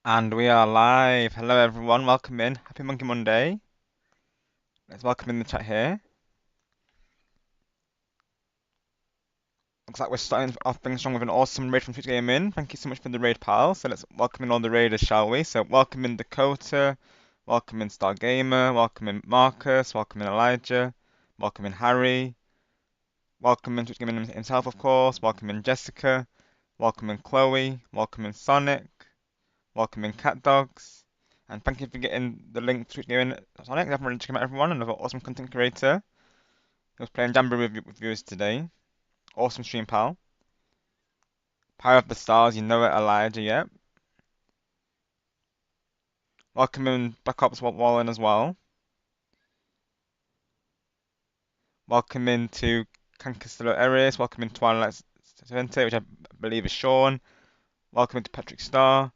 And we are live. Hello everyone, welcome in. Happy Monkey Monday. Let's welcome in the chat here. Looks like we're starting off being strong with an awesome raid from Twitch Game in. Thank you so much for the raid, pal. So let's welcome in all the raiders, shall we? So welcome in Dakota, welcome in Star Gamer, welcome in Marcus, welcome in Elijah, welcome in Harry, welcome in Twitch Game in himself, of course, welcome in Jessica, welcome in Chloe, welcome in Sonic, welcome in Cat Dogs. And thank you for getting the link to Gaming Sonic. Everyone, check out everyone, another awesome content creator. He was playing Jamboree with viewers today. Awesome stream, pal. Power of the Stars, you know it, Elijah, yep. Welcome in Black Ops Wallen as well. Welcome in to Cancastelo Aries. Welcome in Twilight Center, which I believe is Sean. Welcome into Patrick Star.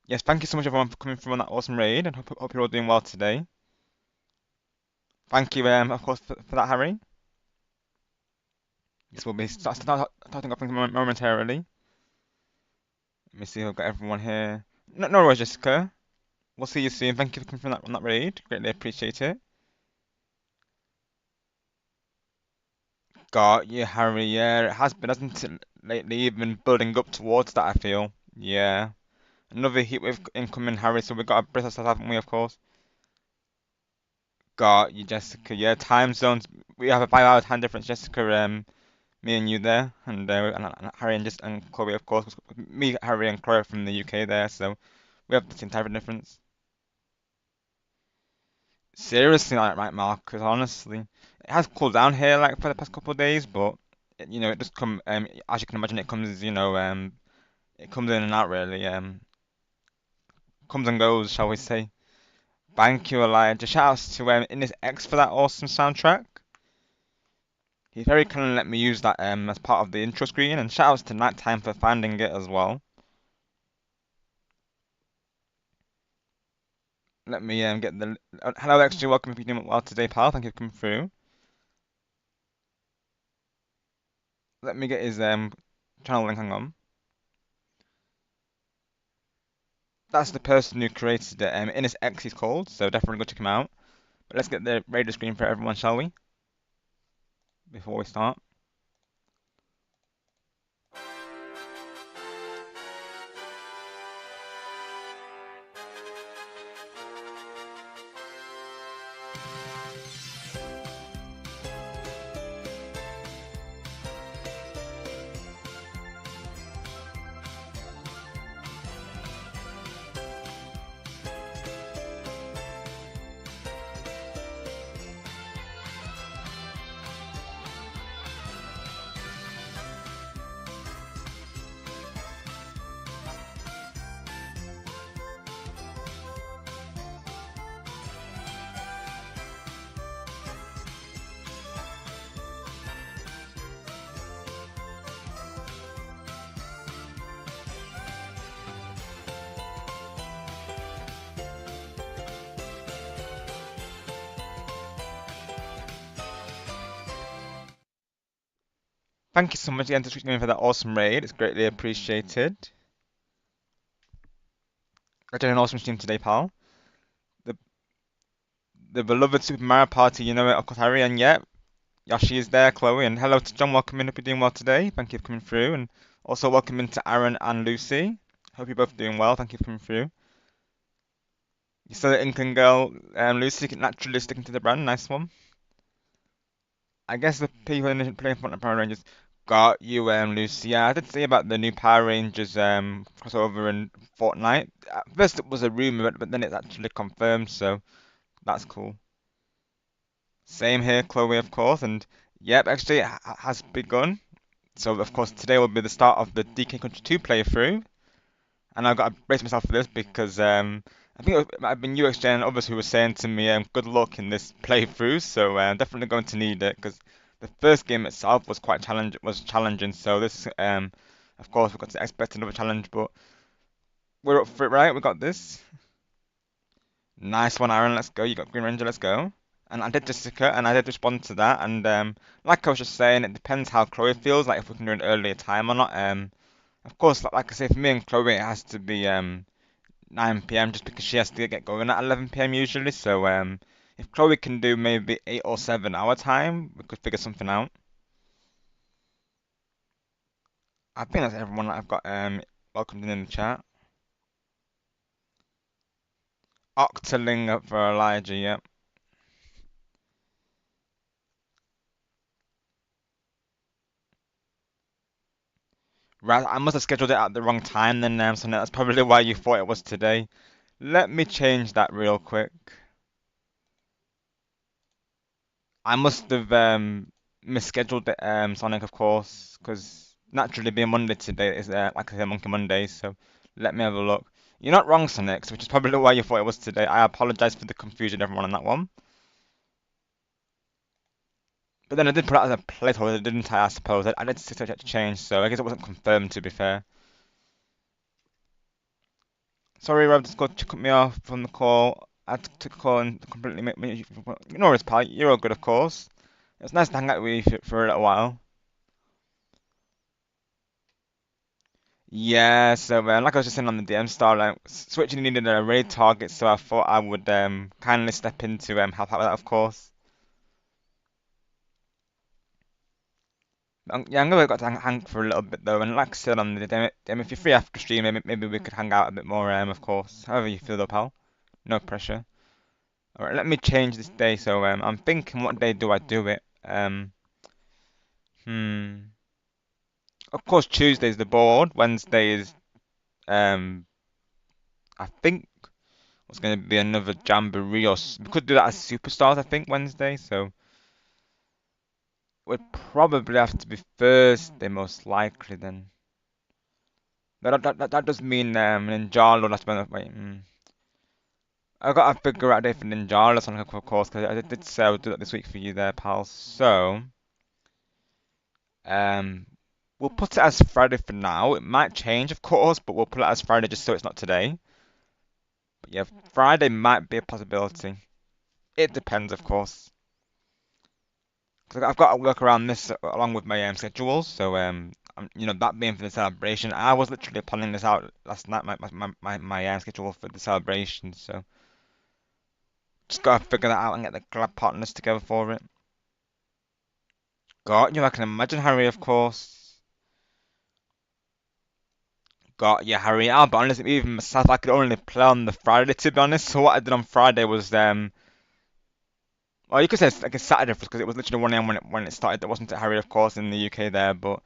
Yes, thank you so much everyone for coming through on that awesome raid, and hope you're all doing well today. Thank you, of course, for that, Harry. This will be starting off momentarily. Let me see if I've got everyone here. No worries, Jessica. We'll see you soon. Thank you for coming from on that raid. Greatly appreciate it. Got you, Harry. Yeah, it has been, hasn't it, lately? Even building up towards that, I feel. Yeah. Another heat wave incoming, Harry. So we've got to brace ourselves, haven't we, of course? Got you, Jessica. Yeah, time zones. We have a 5 hour time difference, Jessica. Me and you there, and Harry and Chloe, of course. Me, Harry, and Chloe are from the UK there, so we have the same time difference. Seriously, like, right, Marcus, honestly. It has cooled down here, like, for the past couple of days, but, it does come, as you can imagine, it comes, it comes in and out, really, comes and goes, shall we say. Thank you, Elijah. Shoutouts to, Innis X for that awesome soundtrack. He very kindly let me use that, as part of the intro screen, and shoutouts to Nighttime for finding it as well. Let me, get the, hello, extra, welcome if you're doing well today, pal, thank you for coming through. Let me get his, channel link, hang on. That's the person who created it. Innis X he's called, so definitely go check him out. But let's get the radar screen for everyone, shall we? Before we start. Thank you so much again to Twitch Gaming for that awesome raid. It's greatly appreciated. I did an awesome stream today, pal. The the beloved Super Mario Party, you know it, of course, Harry, and yeah, Yoshi is there, Chloe, and hello to John. Welcome in. Hope you're doing well today. Thank you for coming through, and also welcome in to Aaron and Lucy. Hope you're both doing well. Thank you for coming through. You still the Incan girl, Lucy, naturally sticking to the brand. Nice one. I guess the people in playing front of Power Rangers got you, Lucy. Yeah, I did see about the new Power Rangers crossover in Fortnite. At first it was a rumor, but then it's actually confirmed, so that's cool. Same here, Chloe, of course, and yep, actually it has begun. So of course today will be the start of the DK Country 2 playthrough, and I've got to brace myself for this because I think it might have been you, XJ, and others who were saying to me, good luck in this playthrough. So I'm definitely going to need it because the first game itself was quite challenging. So this, of course, we've got to expect another challenge, but we're up for it, right? We got this. Nice one, Aaron. Let's go. You got Green Ranger. Let's go. And I did Jessica, and I did respond to that. And like I was just saying, it depends how Chloe feels, like if we can do an earlier time or not. Of course, like I say, for me and Chloe, it has to be 9 p.m. just because she has to get going at 11 p.m. usually. So if Chloe can do maybe 8 or 7 our time, we could figure something out. I think that's everyone that I've got welcomed in the chat. Octoling for Elijah, yeah. Right, I must have scheduled it at the wrong time then, so that's probably why you thought it was today. Let me change that real quick. I must have misscheduled it, Sonic, of course, because naturally being Monday today is like I said, Monkey Monday. So let me have a look. You're not wrong, Sonic, which is probably why you thought it was today. I apologize for the confusion, everyone, on that one. But then I did put it as a placeholder, didn't I? I suppose I did set it to change, so I guess it wasn't confirmed. To be fair, sorry, Rob, just got to cut me off from the call. I took a call and completely make me. You know, pal, you're all good, of course. It's nice to hang out with you for a little while. Yeah, so like I was just saying on the DM star, like switching needed a raid target, so I thought I would kindly step in to help out with that, of course. Yeah, I'm gonna got to hang for a little bit though, and like I said on the DM, if you're free after stream, maybe we could hang out a bit more, of course. However you feel though, pal. No pressure. All right, let me change this day. So I'm thinking, what day do I do it? Hmm. Of course, Tuesday's the board. Wednesday is I think it's going to be another jamboree, or we could do that as superstars. I think Wednesday. So it would probably have to be Thursday, most likely. Then that does mean Ninjala. That's when wait. I got to figure out a day for Ninjala, on of course, because I did say I would do that this week for you there, pal. So um. We'll put it as Friday for now. It might change, of course, but we'll put it as Friday just so it's not today. But yeah, Friday might be a possibility. It depends, of course. 'Cause I've got to work around this along with my schedule. So that being for the celebration, I was literally planning this out last night. My schedule for the celebration. So just gotta figure that out and get the collab partners together for it. Got you. I can imagine Harry, of course. Got you, Harry. I'll be honest, even myself, I could only play on the Friday, to be honest. So what I did on Friday was well, you could say it's like a Saturday because it was literally 1 a.m. when it started. There wasn't a Harry, of course, in the UK there, but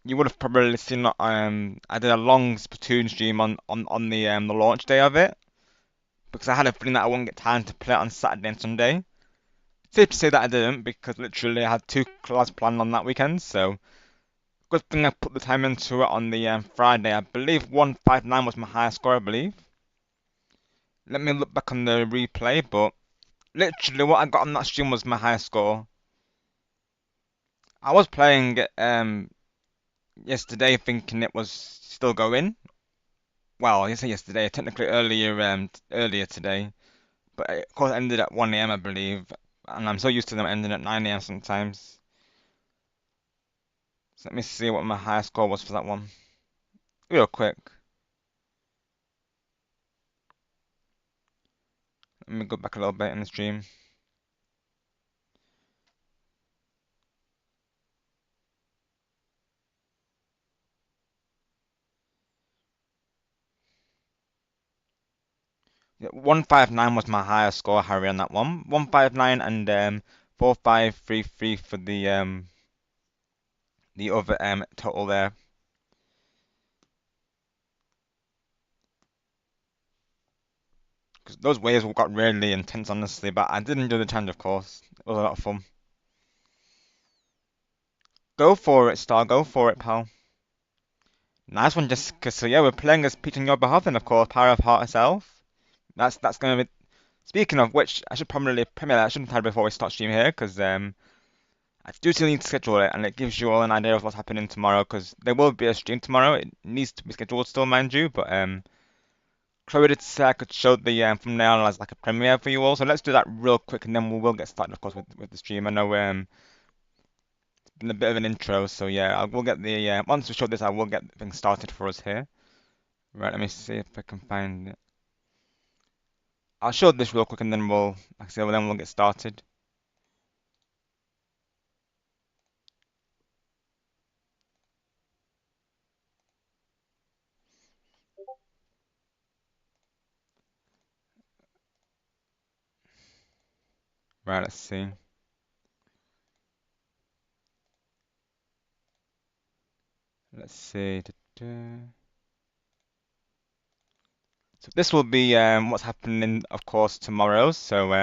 you would have probably seen I did a long Splatoon stream on the launch day of it because I had a feeling that I wouldn't get time to play it on Saturday and Sunday. Safe to say that I didn't because literally I had two class planned on that weekend. So good thing I put the time into it on the Friday. I believe 159 was my highest score. I believe. Let me look back on the replay, but literally what I got on that stream was my highest score. I was playing yesterday thinking it was still going. Well, I say yesterday, technically earlier today, but it, of course it ended at 1 a.m. I believe, and I'm so used to them ending at 9 a.m. sometimes. So let me see what my highest score was for that one, real quick. Let me go back a little bit in the stream. Yeah, 159 was my highest score, Harry, on that one. 159 and 4533 for the other total there. Because those waves got really intense, honestly, but I did enjoy the challenge, of course. It was a lot of fun. Go for it, Star. Go for it, pal. Nice one, Jessica. So yeah, we're playing as Peach on your behalf, and of course, Power of Heart herself. That's gonna be. Speaking of which, I should probably premiere that. I shouldn't have before we start stream here, because I do still need to schedule it, and it gives you all an idea of what's happening tomorrow. Because there will be a stream tomorrow. It needs to be scheduled still, mind you. But Chloe did say I could show the thumbnail as like a premiere for you all. So let's do that real quick, and then we will get started, of course, with the stream. I know it's been a bit of an intro, so yeah, I will get the once we show this, I will get things started for us here. Right, let me see if I can find it. I'll show this real quick and then like I said, then we'll get started. Right, let's see. Let's see. Da-da. So this will be what's happening, of course, tomorrow. So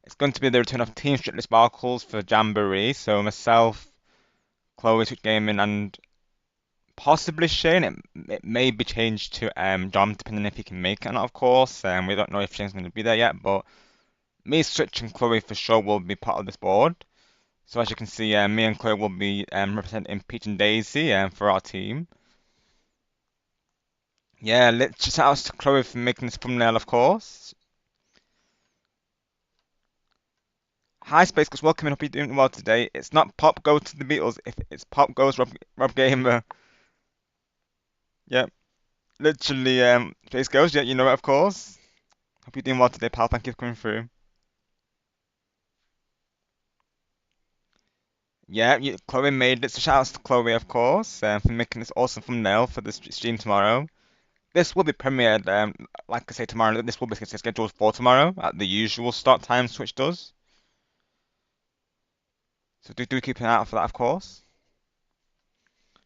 it's going to be the return of Team Strictly Sparkles for Jamboree. So myself, Chloe, Switch Gaming, and possibly Shane. It may be changed to Dom, depending if he can make it or not, of course. We don't know if Shane's going to be there yet, but me, Switch, and Chloe for sure will be part of this board. So as you can see, me and Chloe will be representing Peach and Daisy for our team. Yeah, let's just shout out to Chloe for making this thumbnail, of course. Hi Space Ghost, welcome and hope you're doing well today. It's not Pop Go to the Beatles, if it's Pop Goes Rob Gamer. Yep, literally Space Ghost, yeah, you know it of course. Hope you're doing well today, pal. Thank you for coming through. Yeah, Chloe made it, so shout out to Chloe of course, for making this awesome thumbnail for the stream tomorrow. This will be premiered, like I say tomorrow, this will be scheduled for tomorrow at the usual start time Switch does. So do keep an eye out for that of course.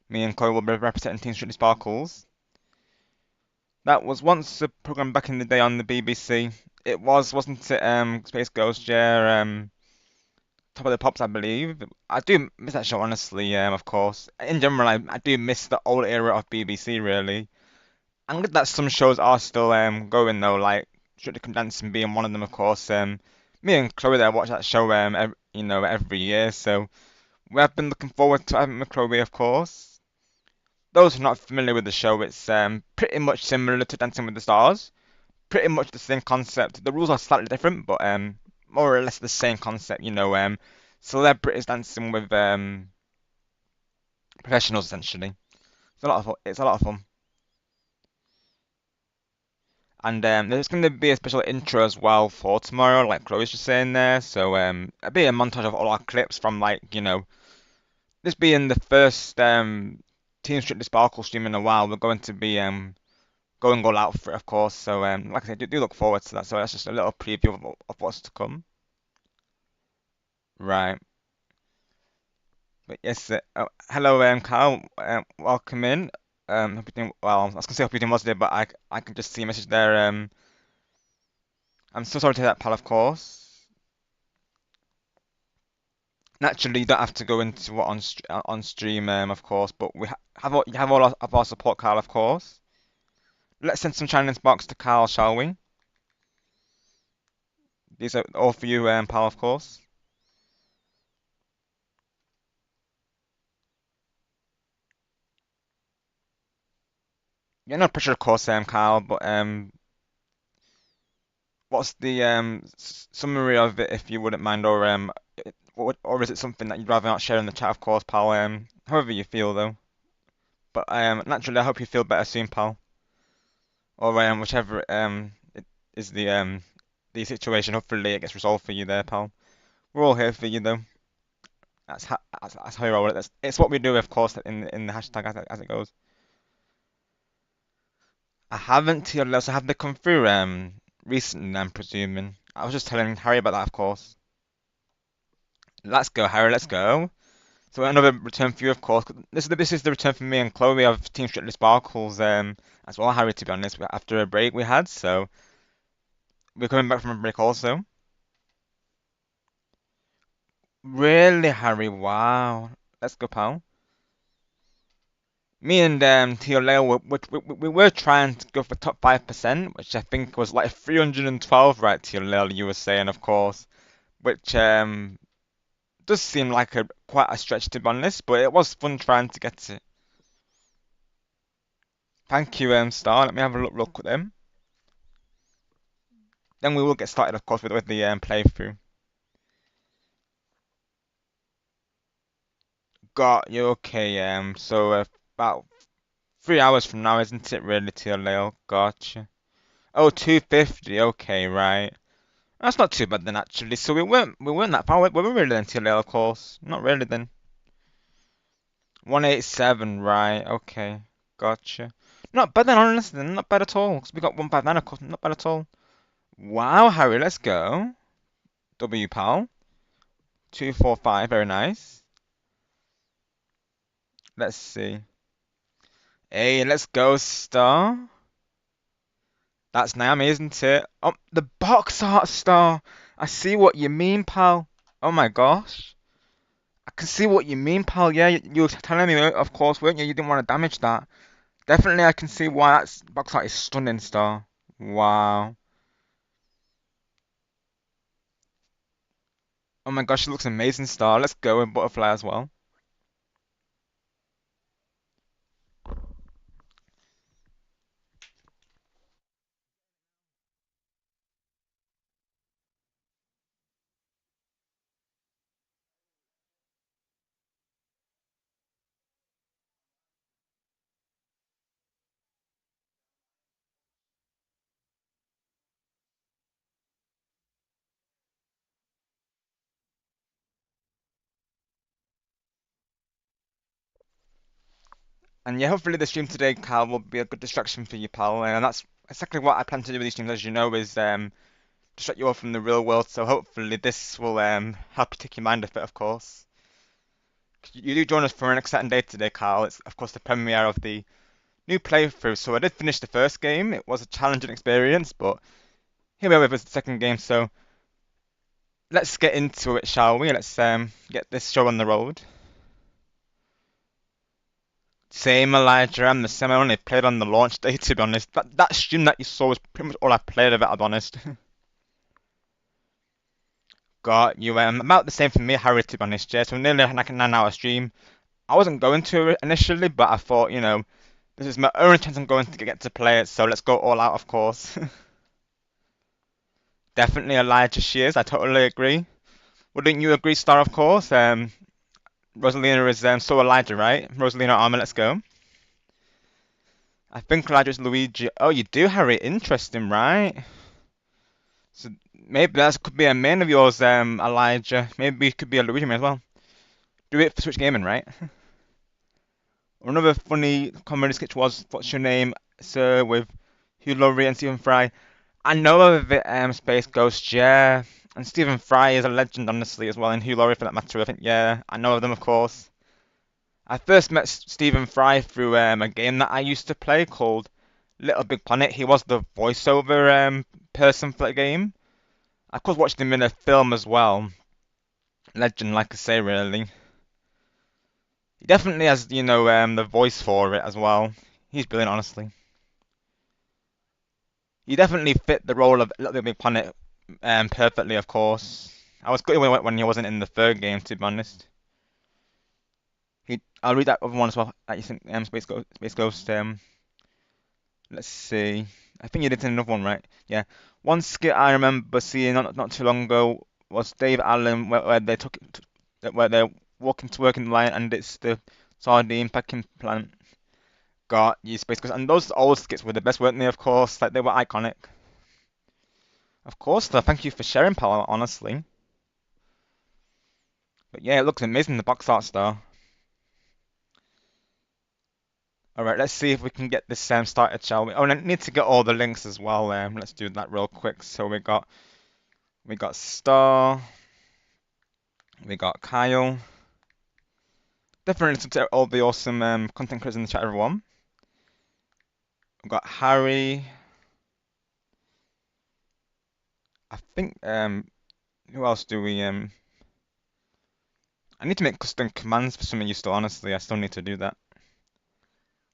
Me and Chloe will be representing Team Strictly Sparkles. That was once a program back in the day on the BBC. It was, wasn't it? Space Ghost, yeah. Top of the Pops, I believe. I do miss that show, honestly. Of course. In general, I do miss the old era of BBC. Really. I'm glad that some shows are still going though, like Strictly Come Dancing being one of them, of course. Me and Chloe there watch that show every year, so we have been looking forward to having with Chloe, of course. Those who are not familiar with the show, it's pretty much similar to Dancing with the Stars. Pretty much the same concept. The rules are slightly different, but more or less the same concept. Celebrities dancing with professionals essentially. It's a lot of fun. It's a lot of fun. And there's going to be a special intro as well for tomorrow, like Chloe's just saying there. So a bit of a montage of all our clips from this being the first Team Strictly Sparkle stream in a while. We're going to be going all out for it, of course. So like I said, do look forward to that. So that's just a little preview of what's to come. Right. But yes, hello, Kyle. Welcome in. Hope you're doing well. I was gonna say hope you're doing well today, but I can just see a message there. I'm so sorry to hear that, pal. Of course. Naturally, you don't have to go into what on stream, of course. But we have all of our support, Kyle, of course. Let's send some Shining Sparks to Kyle, shall we? These are all for you, pal, of course. Yeah, no pressure, of course, Kyle. But what's the summary of it, if you wouldn't mind, or is it something that you'd rather not share in the chat, of course, pal? However you feel, though. But naturally, I hope you feel better soon, pal. Or whichever it is the situation. Hopefully, it gets resolved for you there, pal. We're all here for you, though. That's how you roll it. It's what we do, of course, in the hashtag as it goes. I haven't TLS, so have they come through recently? I'm presuming. I was just telling Harry about that, of course. Let's go, Harry. Let's go. So another return for you, of course. This is the return for me and Chloe of Team Strictly Sparkles as well, Harry. To be honest, after a break we had, so we're coming back from a break also. Really, Harry? Wow. Let's go, pal. Me and Leo, we were trying to go for top 5%, which I think was like 312, right, Leo, you were saying, of course, which does seem like quite a stretch to be honest, but it was fun trying to get it. Thank you, Star. Let me have a look at them. Then we will get started, of course, with the playthrough. Got you, okay. So about 3 hours from now, isn't it really, TLL? Gotcha. Oh, 250. Okay, right. That's not too bad then, actually. So we weren't that far. Were we really then, TLL, of course? Not really then. 187, right? Okay, gotcha. Not bad then, honestly. Not bad at all. 'Cause we got 159, of course. Not bad at all. Wow, Harry, let's go. W pal. 245, very nice. Let's see. Hey, let's go, star. That's Naomi, isn't it? Oh, the box art star. I see what you mean, pal. Oh my gosh. I can see what you mean, pal. Yeah, you were telling me, of course, weren't you? You didn't want to damage that. Definitely, I can see why that box art is stunning, star. Wow. Oh my gosh, it looks amazing, star. Let's go with butterfly as well. And yeah, hopefully the stream today, Cal, will be a good distraction for you, pal. And that's exactly what I plan to do with these streams, as you know, is distract you all from the real world. So hopefully this will help you take your mind off it, of course. You do join us for an exciting day today, Carl. It's of course the premiere of the new playthrough. So I did finish the first game. It was a challenging experience, but here we are with the second game. So let's get into it, shall we? Let's get this show on the road. Same, Elijah. I'm the same. I only played on the launch day, to be honest. That stream that you saw was pretty much all I played of it, I'll be honest. Got you. About the same for me, Harry, to be honest. Yeah, so nearly like a 9 hour stream. I wasn't going to initially, but I thought, this is my only chance I'm going to get to play it, so let's go all out, of course. Definitely Elijah Shears, I totally agree. Wouldn't you agree, Star, of course? Rosalina is so Elijah, right? Rosalina Armour, let's go. I think Elijah is Luigi. Oh, you do, Harry. Interesting, right? So maybe that could be a main of yours, Elijah. Maybe it could be a Luigi main as well. Do it for Switch Gaming, right? Another funny comedy sketch was What's Your Name, Sir, with Hugh Laurie and Stephen Fry. I know of it, Space Ghost, yeah. And Stephen Fry is a legend, honestly, as well, and Hugh Laurie for that matter. I think, yeah, I know of them, of course. I first met Stephen Fry through a game that I used to play called Little Big Planet. He was the voiceover person for the game. I could watch him in a film as well. Legend, like I say, really. He definitely has, the voice for it as well. He's brilliant, honestly. He definitely fit the role of Little Big Planet perfectly, of course. I was good when he wasn't in the third game, to be honest. I'll read that other one as well. I think Space Ghost. Let's see. I think you did another one, right? Yeah. One skit I remember seeing not too long ago was Dave Allen, where they where they're walking to work in the line, and it's the sardine packing plant. Got you, Space Ghost. And those old skits were the best, weren't they? Of course, like they were iconic. Of course, though. Thank you for sharing, pal. Honestly. But yeah, it looks amazing, the box art star. Alright, let's see if we can get this started, shall we? Oh, and I need to get all the links as well. Let's do that real quick. So we got Star, we got Kyle. Definitely listen to all the awesome content creators in the chat, everyone. We've got Harry. I think who else do we I need to make custom commands for some of you still, honestly. I still need to do that.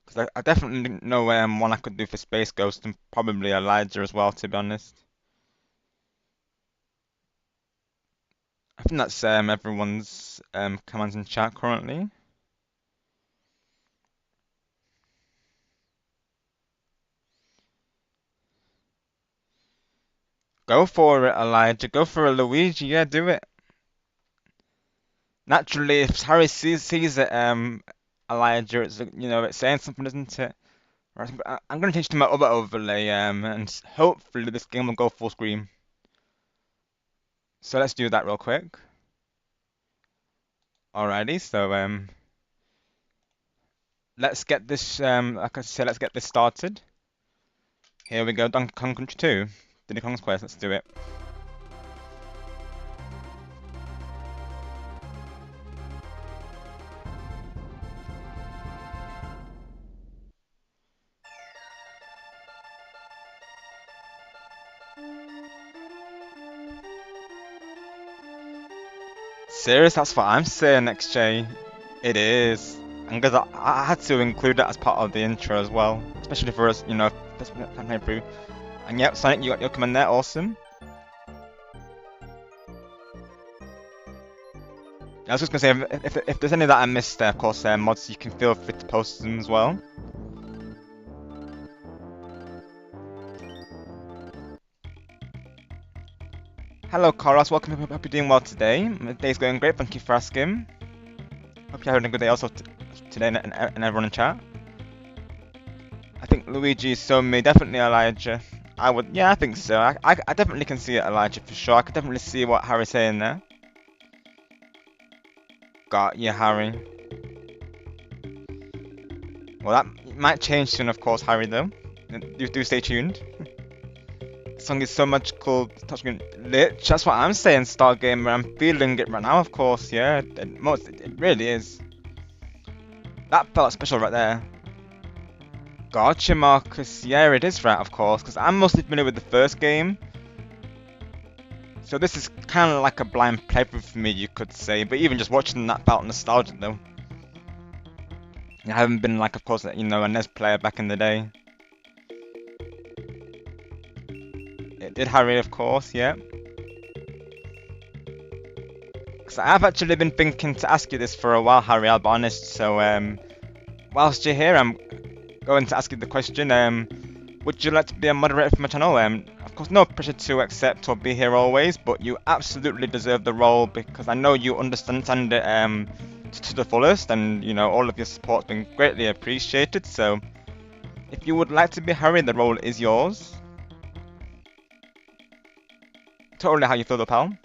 Because I definitely know one I could do for Space Ghost and probably Elijah as well, to be honest. I think that's everyone's commands in chat currently. Go for it, Elijah. Go for it, Luigi. Yeah, do it. Naturally, if Harry sees it, Elijah. It's saying something, isn't it? Right, I'm gonna change to my other overlay, and hopefully this game will go full screen. So let's do that real quick. Alrighty, so let's get this like I said, let's get this started. Here we go, Donkey Kong Country 2, Diddy Kong's Quest. Let's do it. Serious? That's what I'm saying, XJ. It is. And because I had to include that as part of the intro as well, especially for us, first time playing through. And yep, Sonic, you got your command there, awesome. I was just gonna say, if there's any that I missed there, of course, mods, you can feel free to post them as well. Hello, Carlos. Welcome. Hope you're doing well today. My day's going great. Thank you for asking. Hope you're having a good day also today, and everyone in chat. I think Luigi is so me. Definitely Elijah. Yeah, I think so. I definitely can see it, Elijah, for sure. I can definitely see what Harry's saying there. Got you, Harry. Well, that might change soon, of course, Harry, though. Do stay tuned. The song is so much called touchscreen lit. That's what I'm saying, Stargamer. I'm feeling it right now, of course. Yeah, it really is. That felt special right there. Gotcha, Marcus. Yeah, it is right, of course, because I'm mostly familiar with the first game. So this is kind of like a blind playthrough for me, you could say. But even just watching that felt nostalgic, though. I haven't been like, of course, a NES player back in the day. It did Harry, of course, yeah. Because I've actually been thinking to ask you this for a while, Harry, I'll be honest. So, whilst you're here, I'm going to ask you the question. Would you like to be a moderator for my channel? Of course, no pressure to accept or be here always, but you absolutely deserve the role because I know you understand it to the fullest, and all of your support's been greatly appreciated. So, if you would like to be Harry, the role is yours. Totally how you feel, though, pal.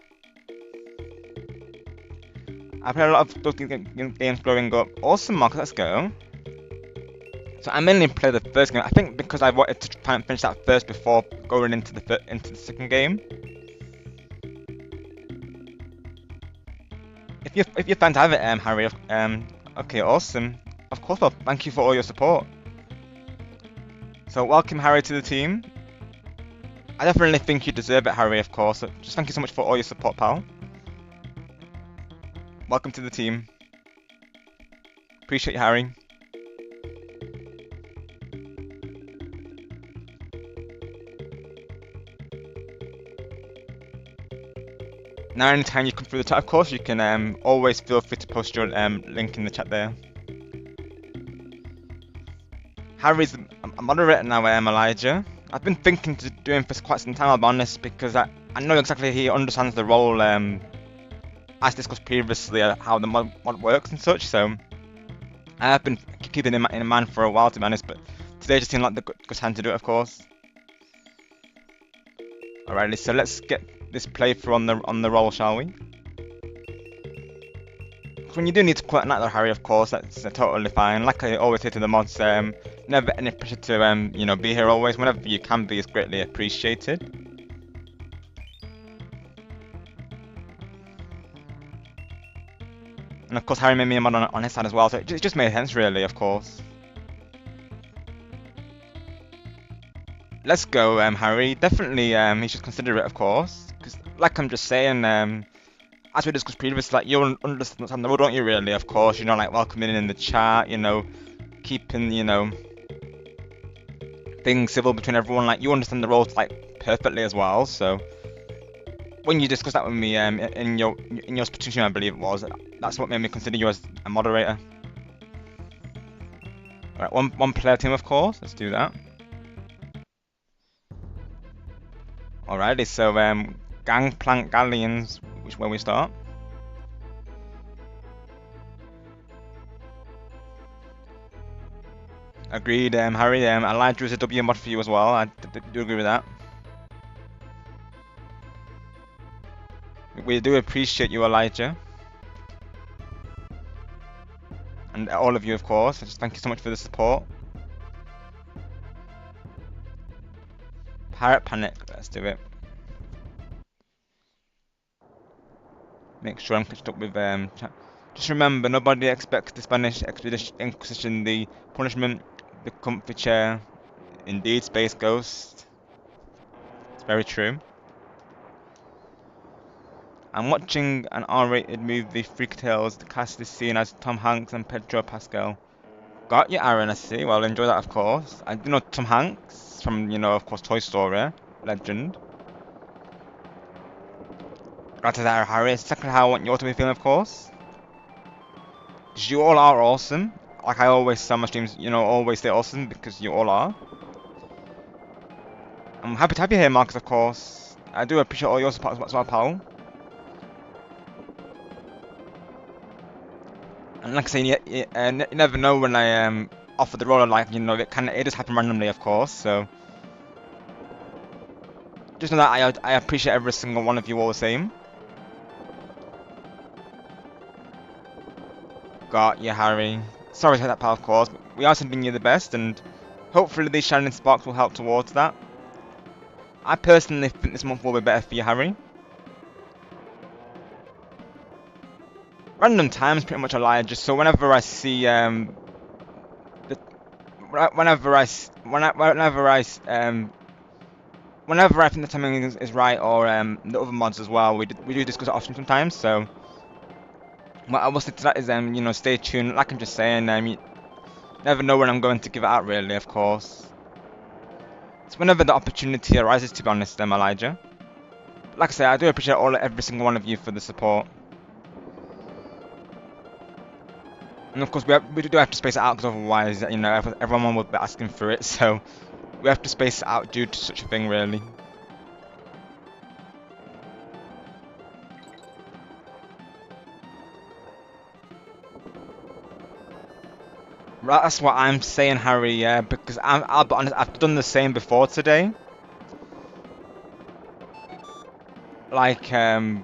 I played a lot of those games growing up. Awesome, Marcus, let's go. So I mainly played the first game. I think because I wanted to try and finish that first before going into the second game. If you're fan to have it, Harry, okay, awesome. Of course, well, thank you for all your support. So welcome, Harry, to the team. I definitely think you deserve it, Harry, of course. So just thank you so much for all your support, pal. Welcome to the team. Appreciate you, Harry. Now, anytime you come through the chat, of course, you can always feel free to post your link in the chat there. Harry's a moderator now, Elijah. I've been thinking to do him for quite some time, I'll be honest, because I know exactly he understands the role, as discussed previously, how the mod works and such, so I have been keeping him in mind for a while, to be honest, but today just seemed like the good time to do it, of course. Alrighty, so let's get this playthrough on the roll, shall we? When you do need to quit another Harry, of course, that's totally fine. Like I always say to the mods, never any pressure to be here always. Whenever you can be is greatly appreciated. And of course, Harry made me a mod on his side as well, so it just made sense, really, of course. Let's go, Harry. Definitely, you should consider it, of course. Because, like I'm just saying, as we discussed previously, like, you understand the role, don't you, really, of course? Like, welcoming in the chat, keeping, things civil between everyone. Like, you understand the role, like, perfectly as well, so... When you discussed that with me, in your Splatoon, I believe it was, that's what made me consider you as a moderator. Alright, one player team, of course. Let's do that. Alrighty, so Gangplank Galleons, where we start. Agreed, Harry. Elijah is a W mod for you as well. I do agree with that. We do appreciate you, Elijah. And all of you, of course. Just thank you so much for the support. Pirate Panic. Let's do it. Make sure I'm catched up with Just remember, nobody expects the Spanish Expedition Inquisition, the punishment, the comfy chair. Indeed, Space Ghost. It's very true. I'm watching an R-rated movie, Freak Tales. The cast is seen as Tom Hanks and Pedro Pascal. Got you, Aaron, I see. Well, enjoy that, of course. I do know Tom Hanks from, of course, Toy Story. Legend. Right to that, Harry. It's exactly how I want you all to be feeling, of course. 'Cause you all are awesome. Like I always say on my streams, always stay awesome because you all are. I'm happy to have you here, Marcus, of course. I do appreciate all your support as well, pal. And like I say, you never know when I offer the role, like, it just happen randomly, of course, so. Just know that I appreciate every single one of you all the same. Got you, Harry. Sorry to hear that, pal, of course, but we are sending you the best, and hopefully these shining sparks will help towards that. I personally think this month will be better for you, Harry. Random times, pretty much Elijah. So whenever I see whenever I think the timing is right, or the other mods as well, we do discuss it often sometimes. So what I will say to that is stay tuned. Like I'm just saying, you never know when I'm going to give it out. Really, of course. It's whenever the opportunity arises. To be honest, Elijah. Like I say, I do appreciate every single one of you for the support. And of course, we do have to space it out because otherwise, everyone will be asking for it. So we have to space it out due to such a thing, really. Right, that's what I'm saying, Harry. Yeah, because I'll be honest, I've done the same before today. Like, I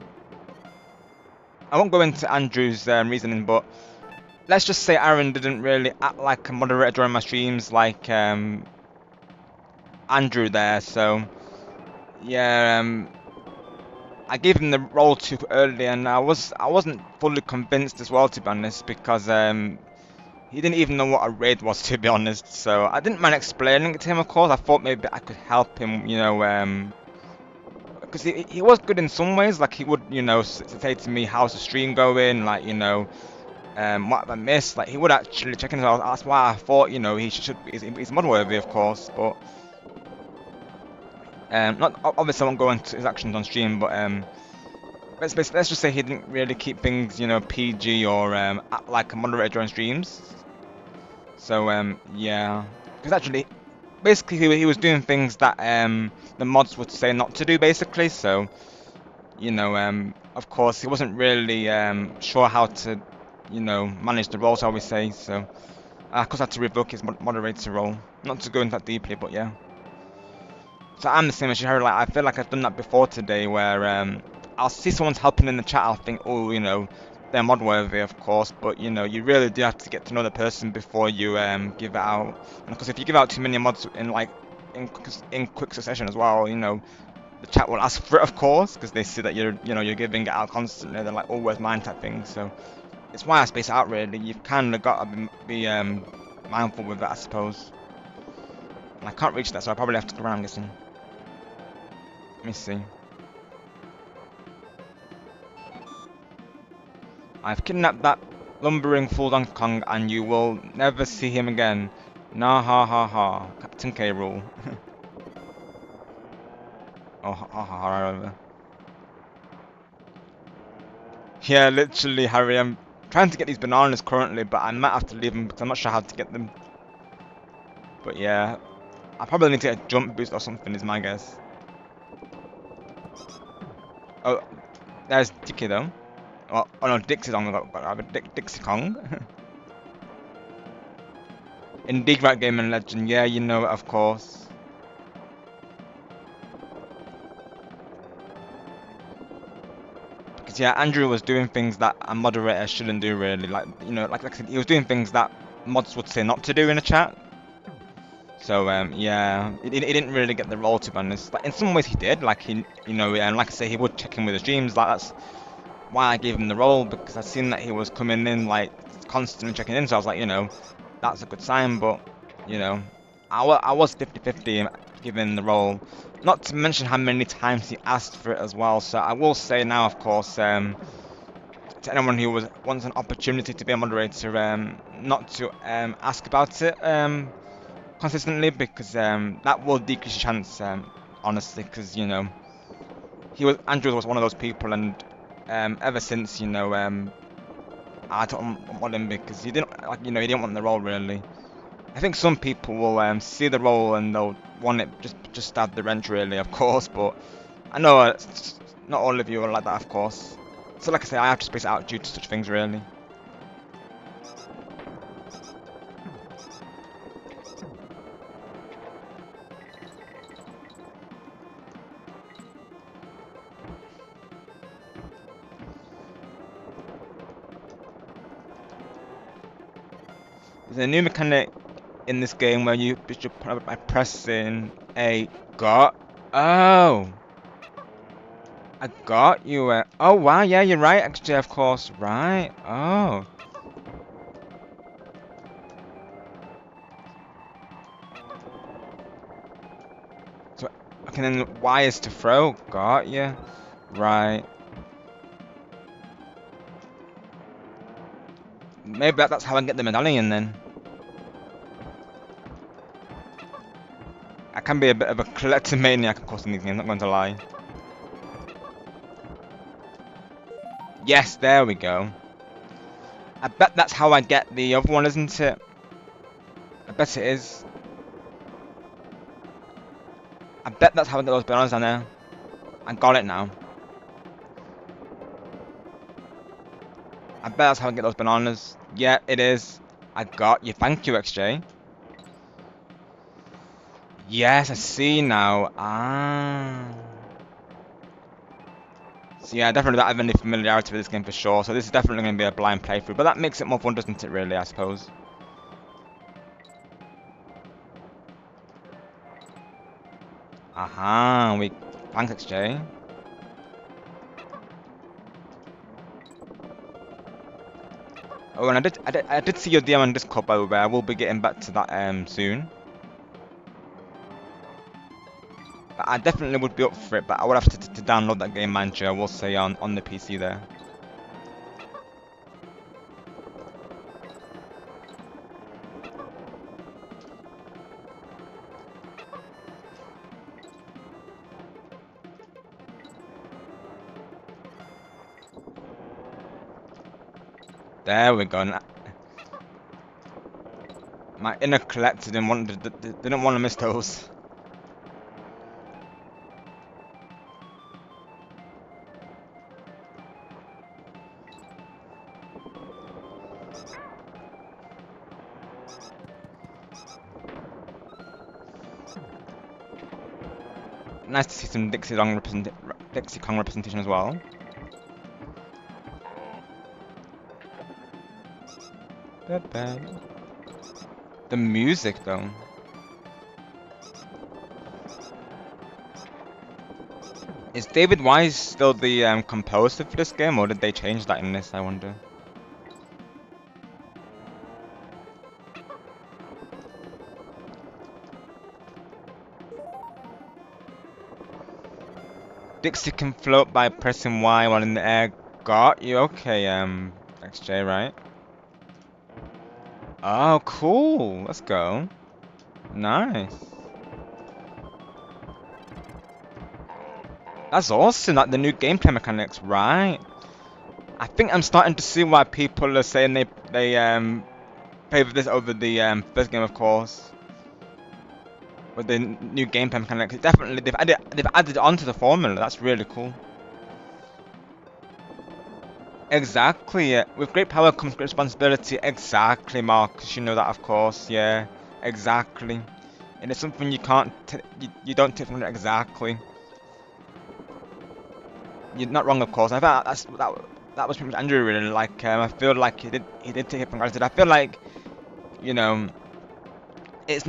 won't go into Andrew's reasoning, but let's just say Aaron didn't really act like a moderator during my streams, like Andrew there. So yeah, I gave him the role too early, and I wasn't fully convinced as well, to be honest, because he didn't even know what a raid was, to be honest. So I didn't mind explaining it to him. Of course, I thought maybe I could help him, because he was good in some ways. Like he would, say to me, "How's the stream going?" Like, what have I missed? Like he would actually check in. That's why I thought, he should. He's mod worthy, of course, but not obviously I won't go into his actions on stream, but let's just say he didn't really keep things, PG or act like a moderator during streams. So yeah, because actually, basically he was doing things that the mods would say not to do, basically. So of course he wasn't really sure how to, manage the roles, how we say. So I of course had to revoke his moderator role. Not to go into that deeply, but yeah. So I'm the same as you, Harry. Like I feel like I've done that before today, where I'll see someone's helping in the chat. I'll think, oh, they're mod worthy, of course, but you really do have to get to know the person before you give it out. And because if you give out too many mods in quick succession as well, the chat will ask for it, of course, because they see that you're giving it out constantly. They're like, oh, where's mine type thing. So it's why I space it out. Really, you've kind of got to be mindful with it, I suppose. And I can't reach that, so I probably have to go around, I'm guessing. Let me see. I've kidnapped that lumbering fool Donkey Kong and you will never see him again. Nah ha ha ha. Captain K. Rule. Oh ha ha ha ha. Yeah, literally, Harry, I'm trying to get these bananas currently, but I might have to leave them because I'm not sure how to get them. But yeah, I probably need to get a jump boost or something is my guess. Oh, there's Dickie though. Oh no, Dixie Kong. Dixie Kong. Indeed, right, gaming legend. Yeah, you know it, of course. Because yeah, Andrew was doing things that a moderator shouldn't do, really. Like, you know, like I said, he was doing things that mods would say not to do in a chat. So yeah, he didn't really get the role, to be honest. Like in some ways he did. Like he, you know, and like I say, he would check in with his streams. Like that's why I gave him the role, because I seen that he was coming in like constantly checking in. So I was like, you know, that's a good sign. But you know, I was 50-50 given the role. Not to mention how many times he asked for it as well. So I will say now, of course, to anyone who wants an opportunity to be a moderator, not to ask about it consistently, because that will decrease your chance, honestly, because you know Andrew was one of those people, and ever since, you know, I don't want him because he didn't, like, you know, he didn't want the role really. I think some people will see the role and they'll want it just stab the wrench, really, of course, but I know not all of you are like that, of course. So like I say, I have to space it out due to such things, really. There's a new mechanic in this game where you should by pressing a got. Oh, I got you. Oh wow, yeah, you're right. Actually, of course, right. Oh, so okay, then Y is to throw. Got you. Right. Maybe that's how I get the medallion then. I can be a bit of a kleptomaniac, of course, in these games. Not going to lie. Yes, there we go. I bet that's how I get the other one, isn't it? I bet it is. I bet that's how I get those bananas down there. I got it now. I bet that's how I get those bananas. Yeah, it is. I got you. Thank you, XJ. Yes, I see now. Ah. So yeah, I definitely don't have any familiarity with this game for sure. So this is definitely going to be a blind playthrough. But that makes it more fun, doesn't it, really, I suppose? Aha. Thanks, XJ. Oh, and I did see your DM on Discord, by the way. I will be getting back to that soon. But I definitely would be up for it. But I would have to download that game manager, I will say, on the PC there. There we go. My inner collector didn't want to miss those. Nice to see some Dixie Kong representation as well. The music, though. Is David Wise still the composer for this game, or did they change that in this, I wonder? Dixie can float by pressing Y while in the air. Got you. Okay, XJ, right? Oh, cool. Let's go. Nice. That's awesome. Like the new gameplay mechanics, right? I think I'm starting to see why people are saying they favor this over the first game, of course. With the new gameplay mechanics, definitely they've added it onto the formula. That's really cool. Exactly. Yeah. With great power comes great responsibility. Exactly, Marcus. You know that, of course. Yeah. Exactly. And it's something you can't, you don't take from it exactly. You're not wrong, of course. I thought that was pretty much Andrew really. Like, I feel like he did take it for granted. I feel like, you know, it's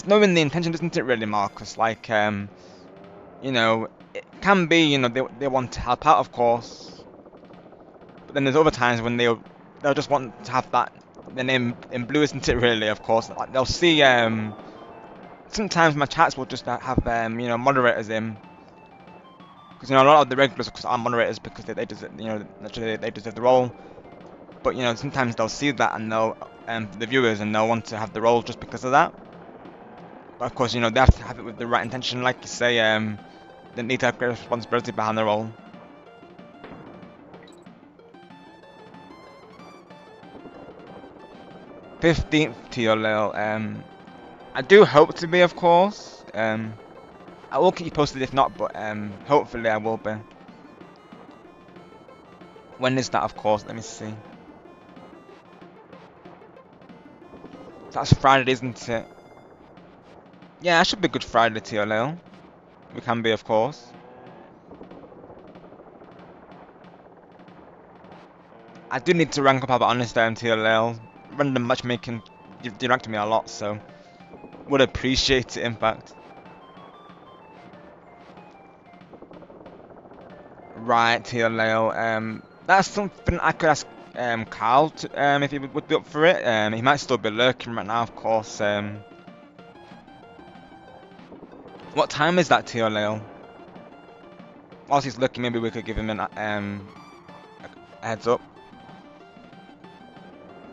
knowing the intention, isn't it, really, Marcus? Like, it can be, they want to help out, of course, but then there's other times when they'll just want to have that the name in blue, isn't it, really? Of course, like they'll see. Sometimes my chats will just have moderators in. Because a lot of the regulars, of course, are moderators because they deserve, naturally they deserve the role. But sometimes they'll see that and they'll, the viewers, and they'll want to have the role just because of that. But of course, they have to have it with the right intention, like you say. They need to have great responsibility behind the role. 15th tier level. I do hope to be, of course. I will keep you posted if not, but hopefully I will be. When is that, of course? Let me see. That's Friday, isn't it? Yeah, I should be good Friday, TLL. We can be, of course. I do need to rank up, I'll be honest, TLL. Random matchmaking directed me a lot, so would appreciate it, in fact. Right, TLL. That's something I could ask Carl to, if he would be up for it. He might still be lurking right now, of course. What time is that, TLL? Whilst he's looking, maybe we could give him a heads up.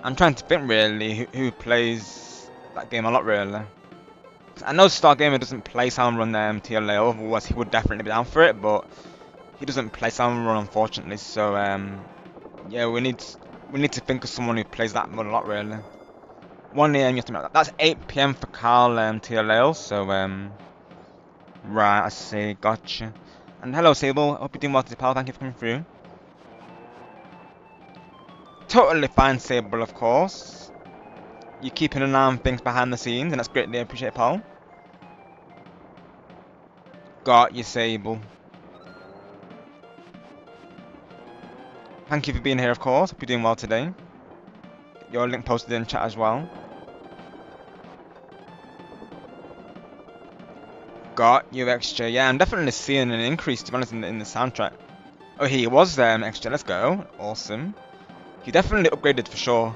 I'm trying to think really who plays that game a lot really. I know Stargamer doesn't play Salmon Run TLL, otherwise he would definitely be down for it, but he doesn't play Salmon Run unfortunately, so yeah, we need to think of someone who plays that mode a lot really. 1 AM, you have to know that's 8 PM for Carl TLL, so right, I see, gotcha. And hello Sable, hope you're doing well today, pal, thank you for coming through. Totally fine, Sable, of course. You're keeping an eye on things behind the scenes, and that's greatly appreciated, pal. Got you, Sable. Thank you for being here, of course. Hope you're doing well today. Get your link posted in chat as well. Got you, XJ. Yeah, I'm definitely seeing an increase, to be honest, in the soundtrack. Oh, he was XJ. Let's go. Awesome. He definitely upgraded for sure.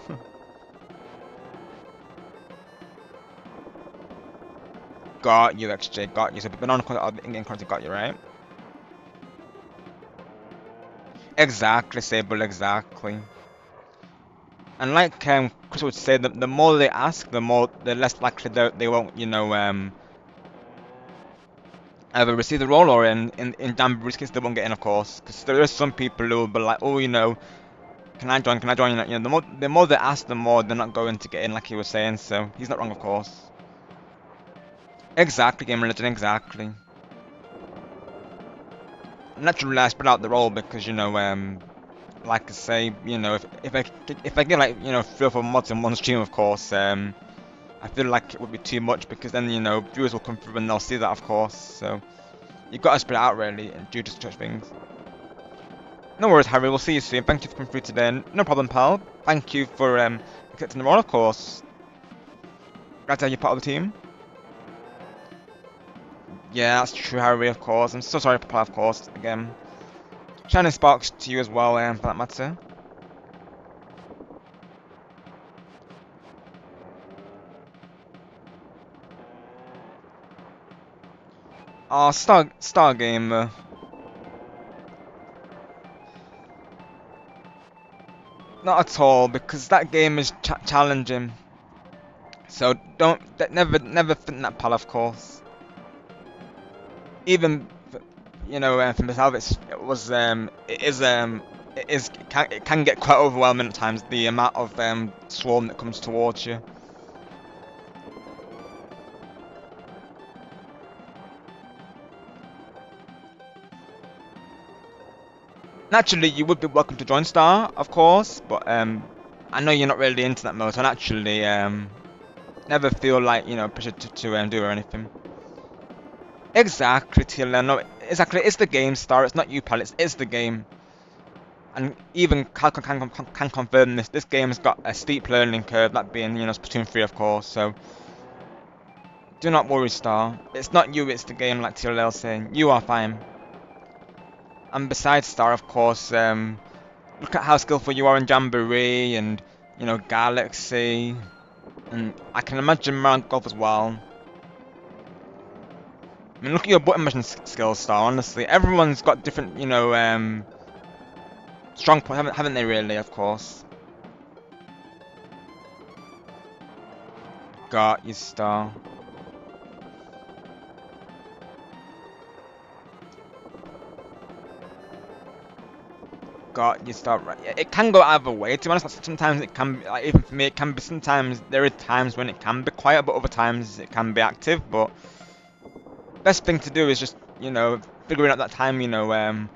Got you, XJ. Got you. So, banana in-game content got you, right? Exactly, Sable. Exactly. And like Chris would say, the more they ask, the less likely they won't, either receive the role, or in Jamboree's case they won't get in, of course. Because there are some people who will be like, oh, can I join? Can I join? The more they ask, the more they're not going to get in, like he was saying. So he's not wrong, of course. Exactly, Game Religion, exactly. Naturally, I spread out the role because like I say, if I get like 3 or 4 mods in one stream, of course, I feel like it would be too much because then viewers will come through and they'll see that, of course. So you've got to spread it out really due to such things. No worries, Harry. We'll see you soon. Thank you for coming through today. No problem, pal. Thank you for accepting the role, of course. Glad to have you part of the team. Yeah, that's true, Harry, of course. I'm so sorry, Papa, of course, again. Shining Sparks to you as well, for that matter. Oh, Stargamer. Not at all, because that game is challenging. So never think that, pal, of course. Even for myself, it can get quite overwhelming at times, the amount of swarm that comes towards you. Naturally, you would be welcome to join Star, of course, but I know you're not really into that mode, so naturally, Never feel like, you know, pressure to do or anything. Exactly, Tila. No, exactly. It's the game, Star. It's not you, pal. It's the game. And even Cal can confirm this. This game's got a steep learning curve, that being, you know, Splatoon 3, of course. So do not worry, Star. It's not you, it's the game, like TLL saying. You are fine. And besides Star, of course, look at how skillful you are in Jamboree and, you know, Galaxy. And I can imagine Round Golf as well. I mean, look at your button mashing skills, Star, honestly. Everyone's got different, you know, strong points, haven't they, really, of course. Got you, Star. Got you, Star. Right. It can go either way, to be honest. Sometimes it can be, like, even for me, it can be, sometimes, there are times when it can be quiet, but other times it can be active, but best thing to do is just, you know, figuring out that time, you know,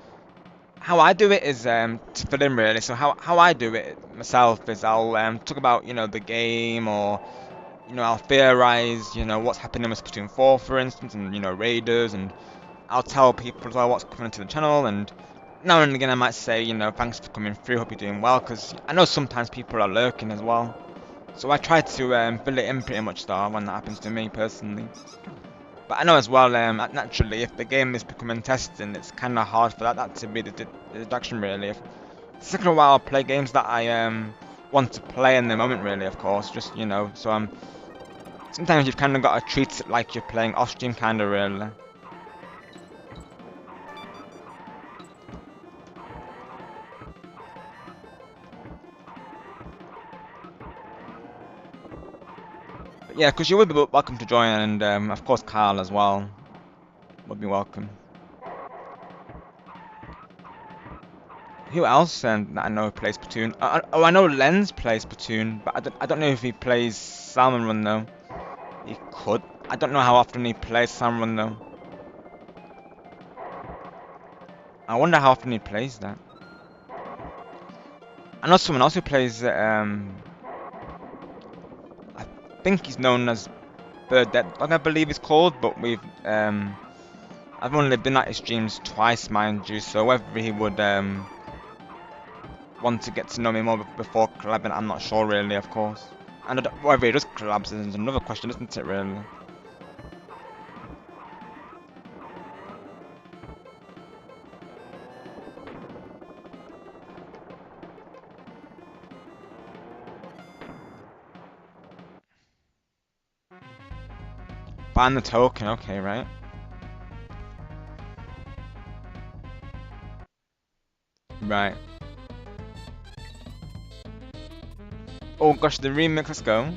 how I do it is to fill in really. So how I do it myself is I'll talk about, you know, the game, or, you know, I'll theorize, you know, what's happening with Splatoon 4, for instance, and, you know, Raiders, and I'll tell people as well what's coming to the channel, and now and again I might say, you know, thanks for coming through, hope you're doing well, because I know sometimes people are lurking as well. So I try to fill it in pretty much, Star, when that happens to me personally. But I know as well, naturally, if the game is becoming testing, it's kind of hard for that to be the deduction, really. If it's taken a while to play games that I want to play in the moment, really, of course, just, you know, so sometimes you've kind of got to treat it like you're playing off stream, kind of, really. But yeah, because you would be welcome to join, and of course Carl as well would be welcome. Who else that I know plays Splatoon? Oh, I know Lens plays Splatoon, but I don't know if he plays Salmon Run though. He could. I don't know how often he plays Salmon Run though. I wonder how often he plays that. I know someone else who plays it. I think he's known as Bird Dead Dog, I believe it's called. But I've only been at his streams twice, mind you. So whether he would want to get to know me more before collabing, I'm not sure really, of course. And whether he does collabs is another question, isn't it, really? Find the token, okay, right? Right. Oh gosh, the remix, let's go.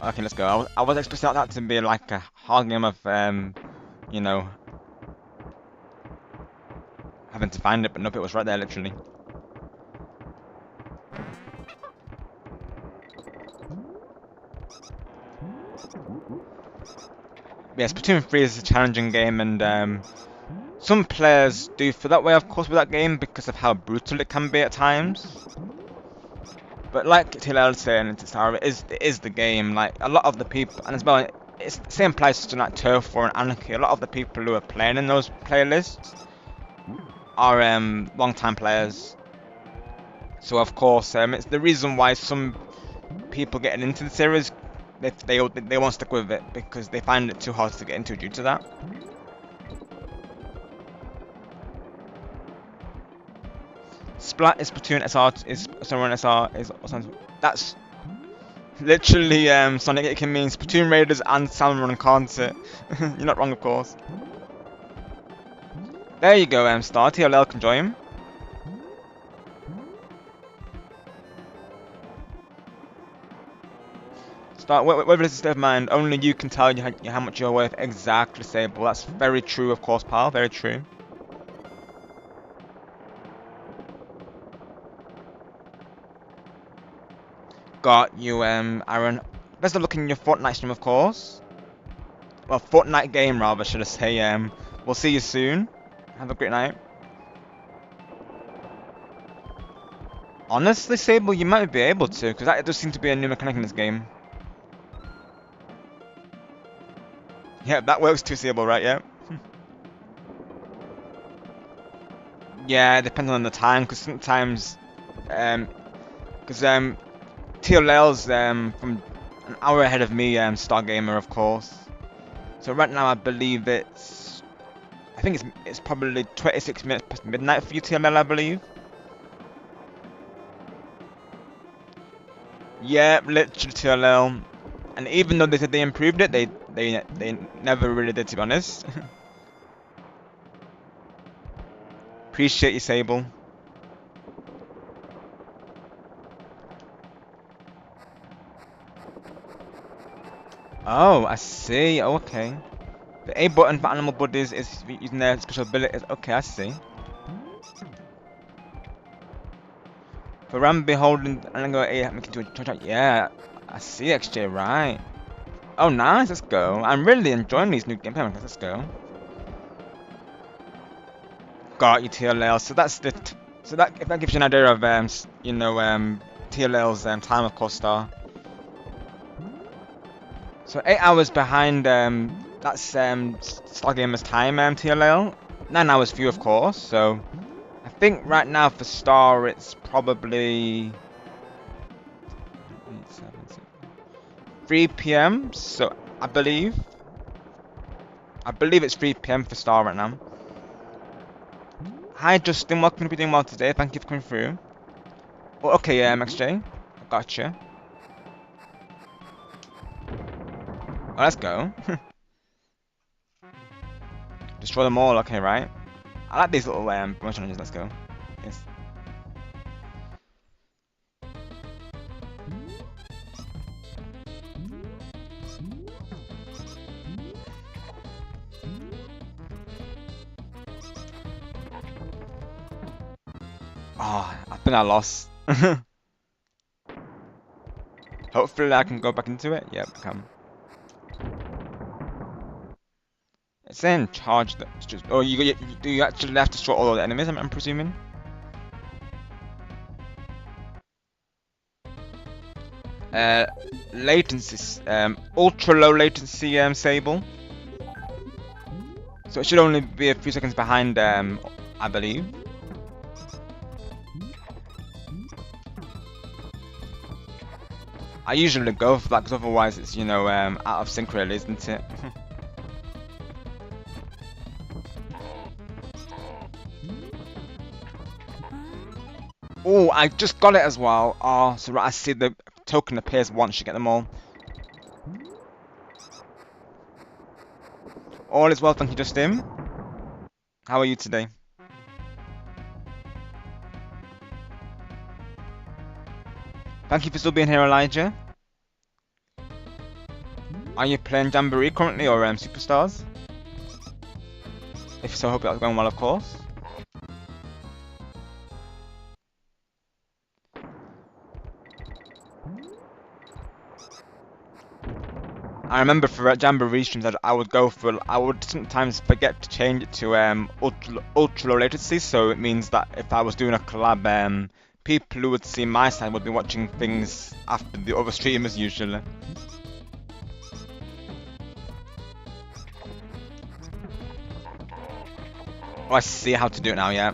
Okay, let's go. I was expecting that to be like a hard game of, you know, having to find it, but nope, it was right there, literally. Yeah, Splatoon 3 is a challenging game, and some players do feel that way, of course, with that game because of how brutal it can be at times. But like Tillel saying, it is the game. Like a lot of the people, and as well, it's the same place to like Turf War and Anarchy. A lot of the people who are playing in those playlists are long-time players. So of course, it's the reason why some people getting into the series, they won't stick with it because they find it too hard to get into due to that. Splat is Splatoon SR is someone SR is that's literally Sonic. It can mean Splatoon Raiders and Salmon Run, can't it? You're not wrong, of course. There you go, Star TLL can join. Star, whether it's a state of mind, only you can tell you how much you're worth. Exactly, Sable. That's very true, of course, pal. Very true. Got you, Aaron. Best of luck in your Fortnite stream, of course. Well, Fortnite game, rather, should I say. We'll see you soon. Have a great night. Honestly, Sable, you might be able to, because that does seem to be a new mechanic in this game. Yeah, that works too, Sable, right? Yeah. Yeah, depending on the time, because sometimes, because TLL's from an hour ahead of me, Stargamer, of course. So right now, I believe I think it's probably 26 minutes past midnight for you, TLL, I believe. Yeah, literally TLL. And even though they said they improved it, they never really did, to be honest. Appreciate you, Sable. Oh, I see. Okay. The A button for animal buddies is using their special abilities. Okay, I see. For Ramby holding and go A, making to a touch. Yeah, I see. XJ, right. Oh, nice. Let's go. I'm really enjoying these new gameplay mechanics. Let's go. Got you, TLL. So that's so that if that gives you an idea of TLL's time, of course, star. So 8 hours behind that's Stargamer's time, TLL. 9 hours for you, of course. So I think right now for Star it's probably 3 p.m. So I believe it's 3 p.m. for Star right now. Hi Justin, welcome to be doing well today. Thank you for coming through. Oh, okay, XJ, I gotcha. Oh, let's go. Destroy them all. Okay, right. I like these little bonus challenges. Let's go. Yes. Oh, I think I lost. Hopefully I can go back into it. Yep, I can. It's saying charge. It's just. Oh, do you actually have to destroy all of the enemies? I'm presuming. Uh, Latency. Ultra low latency. Sable. So it should only be a few seconds behind. I believe. I usually go for that because otherwise it's out of sync really, isn't it? Oh, I just got it as well. Oh, so right, I see the token appears once you get them all. All is well, thank you, Justin. How are you today? Thank you for still being here, Elijah. Are you playing Jamboree currently or Superstars? If so, hope that's going well, of course. I remember for Jamboree streams that I would sometimes forget to change it to ultra low latency, so it means that if I was doing a collab, people who would see my side would be watching things after the other streamers usually. Oh, I see how to do it now, yeah.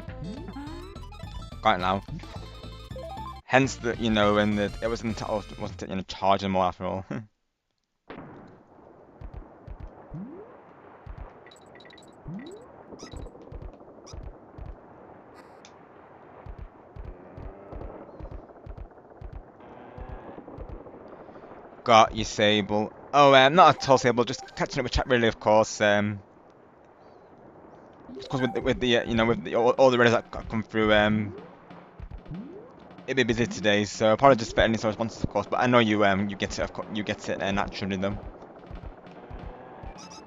Got it now. Hence the, when it wasn't charge them all after all. Got you, Sable. Oh, not at all, Sable. Just catching up with chat, really, of course. Of course, with the all the reddits that come through, it'd be busy today, so apologies for any sort of responses, of course. But I know you get it, of course, you get it naturally, though.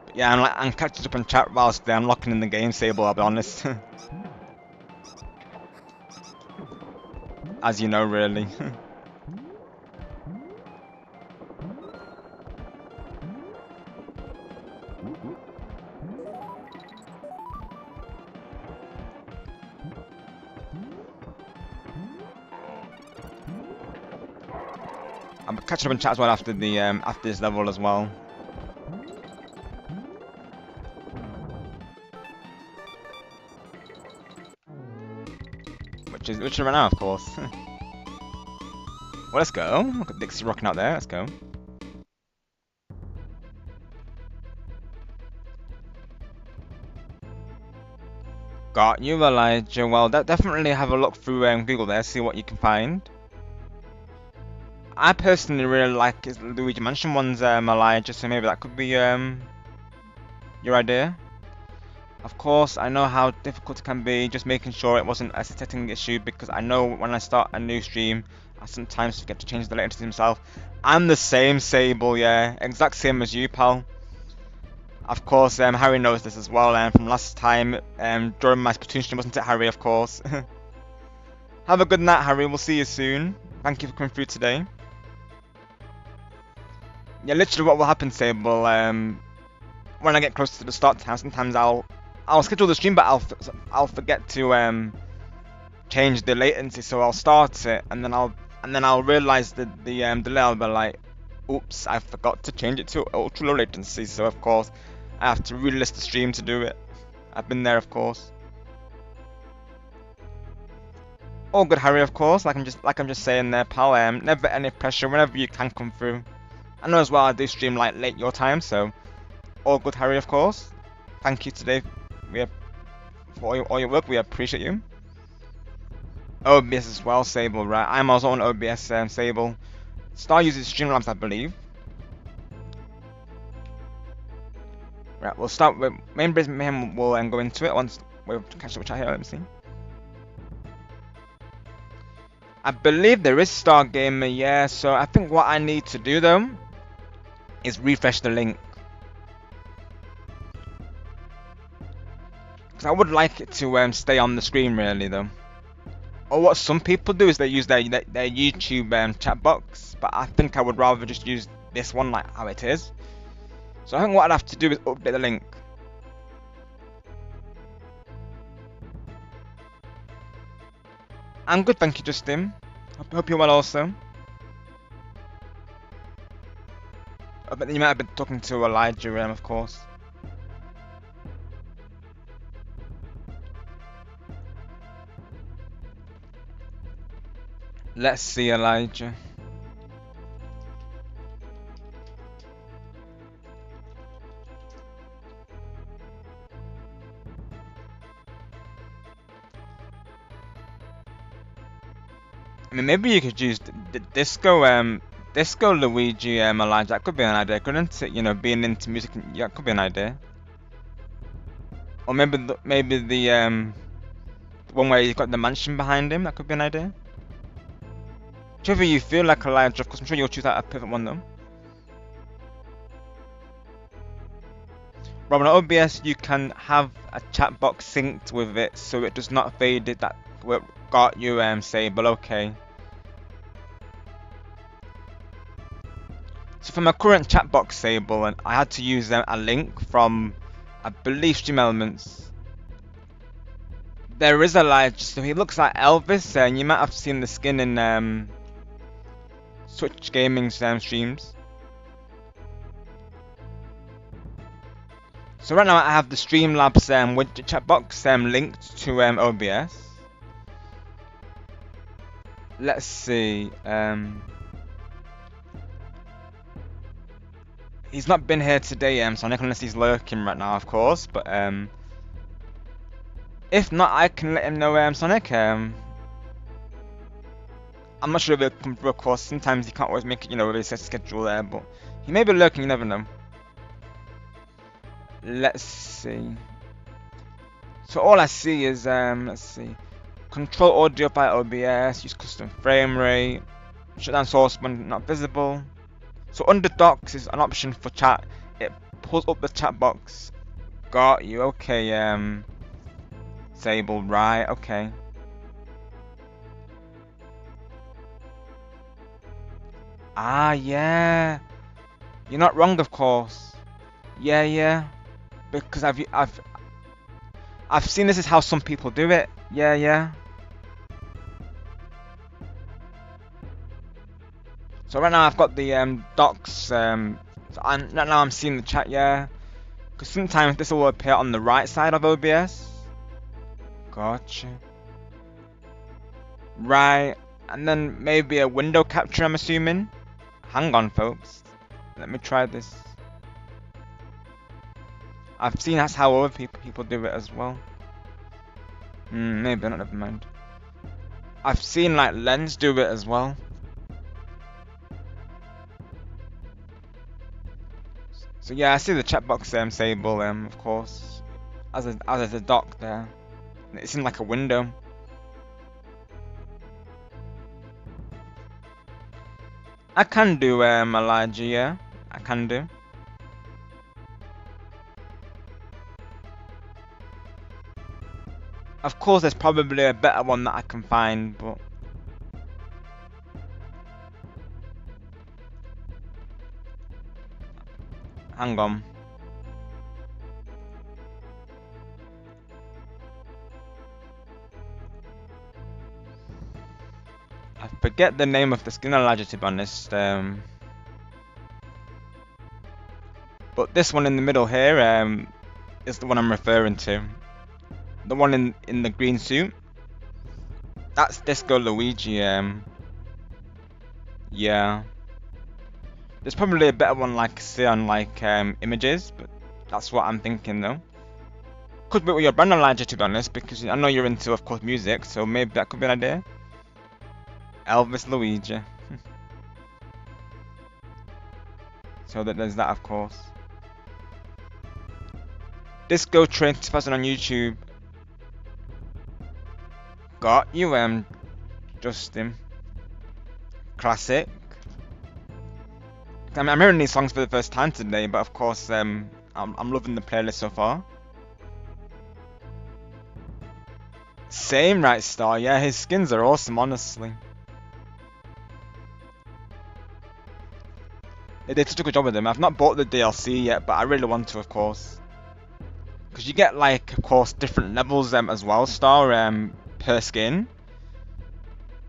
But yeah, I'm catching up on chat whilst I'm locking in the game, Sable. I'll be honest. As you know, really. I'm catching up in chat as well after the after this level as well. Which is right now, of course. Well, let's go. Look at Dixie rocking out there. Let's go. Got you, Elijah. Well, definitely have a look through Google there, see what you can find. I personally really like his Luigi Mansion ones, Elijah, so maybe that could be your idea. Of course, I know how difficult it can be, just making sure it wasn't a setting issue, because I know when I start a new stream, I sometimes forget to change the latency himself. I'm the same, Sable, yeah, exact same as you, pal. Of course, Harry knows this as well, from last time, during my Splatoon stream, wasn't it, Harry, of course? Have a good night, Harry, we'll see you soon. Thank you for coming through today. Yeah, literally what will happen, Sable, when I get close to the start time, sometimes I'll schedule the stream, but I'll forget to change the latency, so I'll start it, and then I'll realize that the delay. I'll be like, oops, I forgot to change it to ultra low latency. So of course, I have to relist the stream to do it. I've been there, of course. All good, Harry. Of course, like I'm just saying there, pal. Never any pressure. Whenever you can come through. I know as well. I do stream like late your time, so all good, Harry. Of course. Thank you today. For all your work. We appreciate you. OBS as well, Sable, right? I'm also on OBS, Sable. Star uses Streamlabs, I believe. Right, we'll start with main business. Mayhem. We'll go into it once we'll catch up with chat here. Let me see. I believe there is Star Gamer, yeah. So I think what I need to do though is refresh the link. Because I would like it to stay on the screen really though. Or what some people do is they use their YouTube chat box, but I think I would rather just use this one like how it is. So I think what I'd have to do is update the link. I'm good, thank you, Justin. Hope you're well also. I bet you might have been talking to Elijah, of course. Let's see, Elijah. I mean, maybe you could use the Disco Luigi, Elijah. That could be an idea, couldn't it? You know, being into music, yeah, that could be an idea. Or maybe the one where he's got the mansion behind him. That could be an idea. Whichever you feel like, Elijah, of course, I'm sure you'll choose out a perfect one though. Rob, on OBS you can have a chat box synced with it so it does not fade it. That got you, Sable, okay. So for my current chat box, Sable, and I had to use a link from, I believe, Stream Elements. There is Elijah, so he looks like Elvis, and you might have seen the skin in Switch Gaming streams. So right now I have the Streamlabs widget chat box linked to OBS. Let's see. He's not been here today, Sonic, unless he's lurking right now, of course. But if not, I can let him know, Sonic. I'm not sure if he'll come through, of course. Sometimes he can't always make it, you know, with his set schedule there, but he may be lurking, you never know. Let's see. So all I see is, let's see. Control audio by OBS, use custom frame rate, shut down source when not visible. So under docs is an option for chat. It pulls up the chat box. Got you, okay, Sable, right, okay. Ah, yeah. You're not wrong, of course. Yeah. Because I've seen this is how some people do it. Yeah. So right now I've got the docs. Right now I'm seeing the chat. Yeah, because sometimes this will appear on the right side of OBS. Gotcha. Right, and then maybe a window capture. I'm assuming. Hang on, folks. Let me try this. I've seen that's how other people do it as well. Maybe not. Never mind. I've seen like Lens do it as well. So yeah, I see the chat box Sable, of course, as a dock there. It's in like a window. I can do Elijah, yeah, I can do. Of course, there's probably a better one that I can find, but hang on. I forget the name of the skin Elijah, to be honest. But this one in the middle here is the one I'm referring to. The one in the green suit. That's Disco Luigi. Yeah. There's probably a better one like say on like images, but that's what I'm thinking though. Could be with your brand Elijah, to be honest, because I know you're into, of course, music, so maybe that could be an idea. Elvis Luigi. So there's that, of course. Disco Train 2000 on YouTube. Got you, Justin. Classic. I mean, I'm hearing these songs for the first time today, but of course, I'm loving the playlist so far. Same, right, Star. Yeah, his skins are awesome, honestly. They did such a good job with them. I've not bought the DLC yet, but I really want to, of course. Because you get, like, of course, different levels as well, Star, per skin.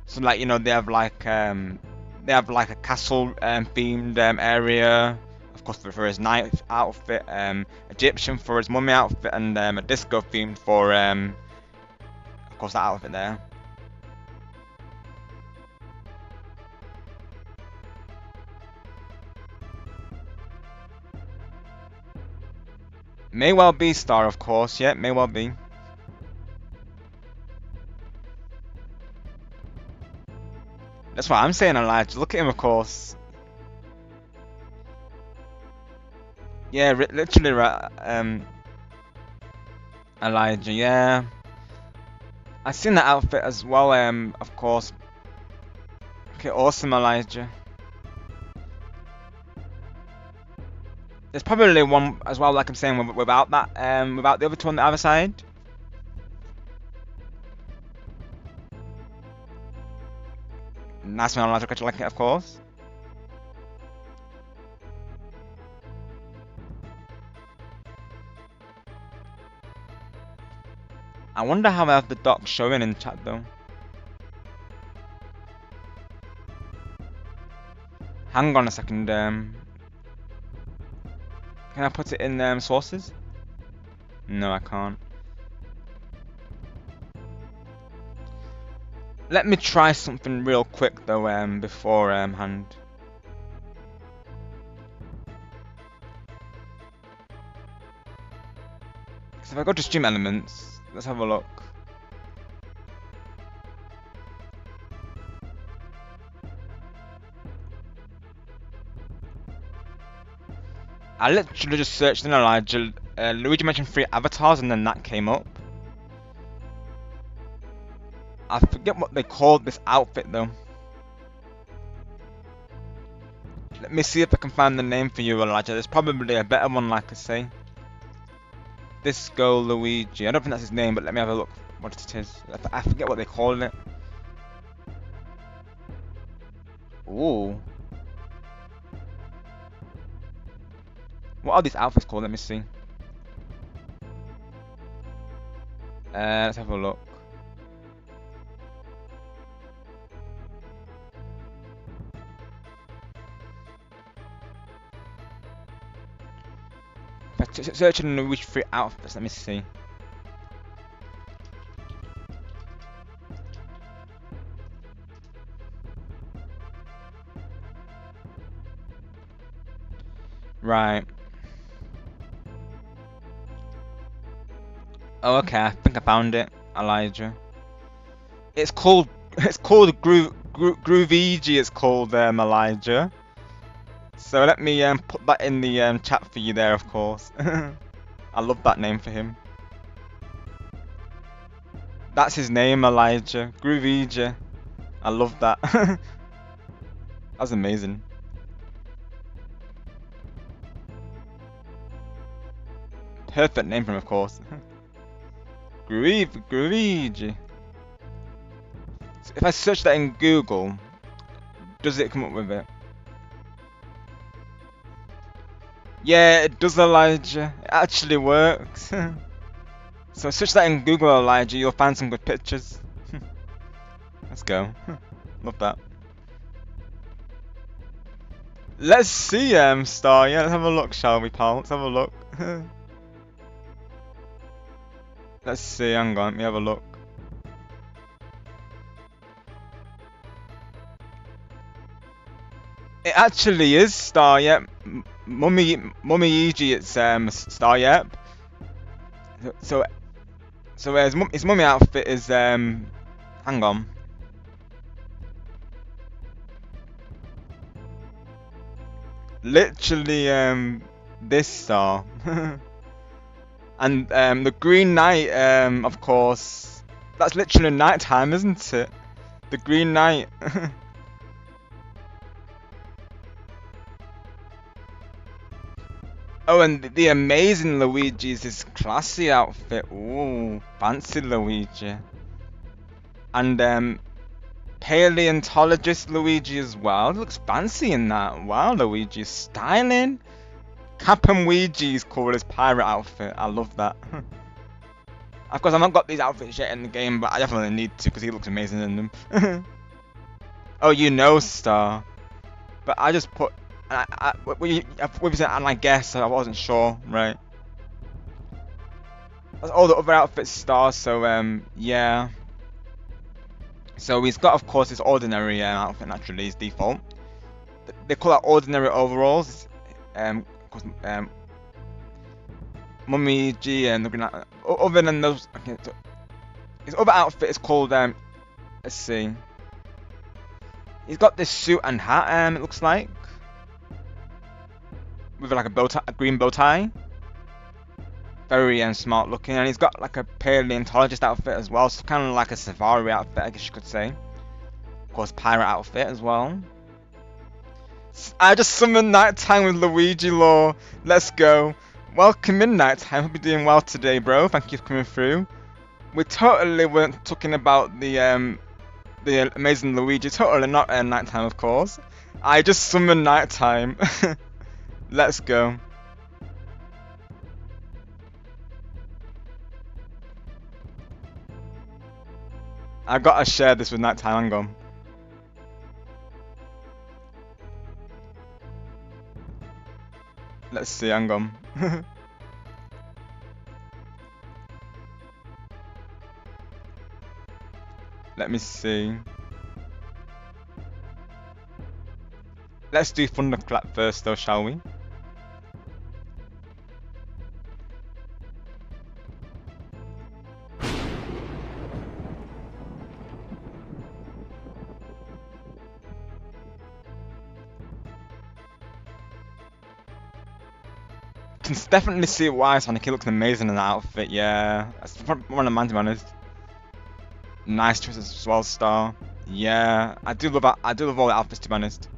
So, like, you know, they have like a castle themed area, of course, for his knight outfit, Egyptian for his mummy outfit, and a disco themed for, of course, that outfit there. May well be, Star, of course. Yeah, may well be. That's what I'm saying, Elijah. Look at him, of course. Yeah, literally, right, Elijah. Yeah, I've seen that outfit as well. Of course. Okay, awesome, Elijah. There's probably one as well, like I'm saying, without that, without the other two on the other side. Nice one, Elijah. Got you like it, of course. I wonder how I have the doc showing in chat though. Hang on a second. Can I put it in sources? No, I can't. Let me try something real quick though, before hand. So if I go to stream elements, let's have a look. I literally just searched in Elijah. Luigi mentioned 3 avatars and then that came up. I forget what they called this outfit though. Let me see if I can find the name for you, Elijah. There's probably a better one, like I say. Disco Luigi. I don't think that's his name, but let me have a look what it is. I forget what they call it. Ooh. What are these outfits called? Let me see. Let's have a look. searching the which free outfits. Let me see. Right. Oh, okay. I think I found it, Elijah. It's called Groovigi. It's called Elijah. So let me put that in the chat for you there, of course. I love that name for him. That's his name, Elijah. Groovigi. I love that. That's amazing. Perfect name for him, of course. Groovigi. So if I search that in Google, does it come up with it? Yeah, it does, Elijah. It actually works. So search that in Google, Elijah. You'll find some good pictures. Let's go. Love that. Let's see, Star. Yeah, let's have a look, shall we, pal? Let's have a look. Let's see. Hang on. Let me have a look. It actually is Star. Yep. Mummy Eg. It's Star. Yep. So his mummy outfit is hang on. Literally this Star. And the Green Knight of course, that's literally nighttime, isn't it? The Green Knight. Oh, and the amazing Luigi's this classy outfit. Ooh, fancy Luigi. And paleontologist Luigi as well. It looks fancy in that. Wow, Luigi's styling. Captain Luigi's cool his pirate outfit. I love that. Of course, I've not got these outfits yet in the game, but I definitely need to because he looks amazing in them. Oh, you know, Star. But I just put. And I guess I wasn't sure, right? That's all the other outfits Star. So yeah. So he's got, of course, his ordinary outfit. Naturally, his default. They call that ordinary overalls. Mummy G and the Green. Other than those, okay, so his other outfit is called let's see. He's got this suit and hat. It looks like with like a bow tie, a green bow tie. Very smart looking, and he's got like a paleontologist outfit as well, so kind of like a safari outfit, I guess you could say. Of course, pirate outfit as well. I just summoned nighttime with Luigi Law. Let's go. Welcome in nighttime. Hope you're doing well today, bro. Thank you for coming through. We totally weren't talking about the amazing Luigi. Totally not nighttime, of course. I just summoned nighttime. Let's go. I gotta share this with nighttime. Hang on. Let's see. Hang on. Let me see. Let's do Thunderclap first, though, shall we? Can definitely see why Sonic. He looks amazing in that outfit. Yeah, that's one of mine, to be honest. Nice choice as well, Star. Yeah, I do love all the outfits, to be honest.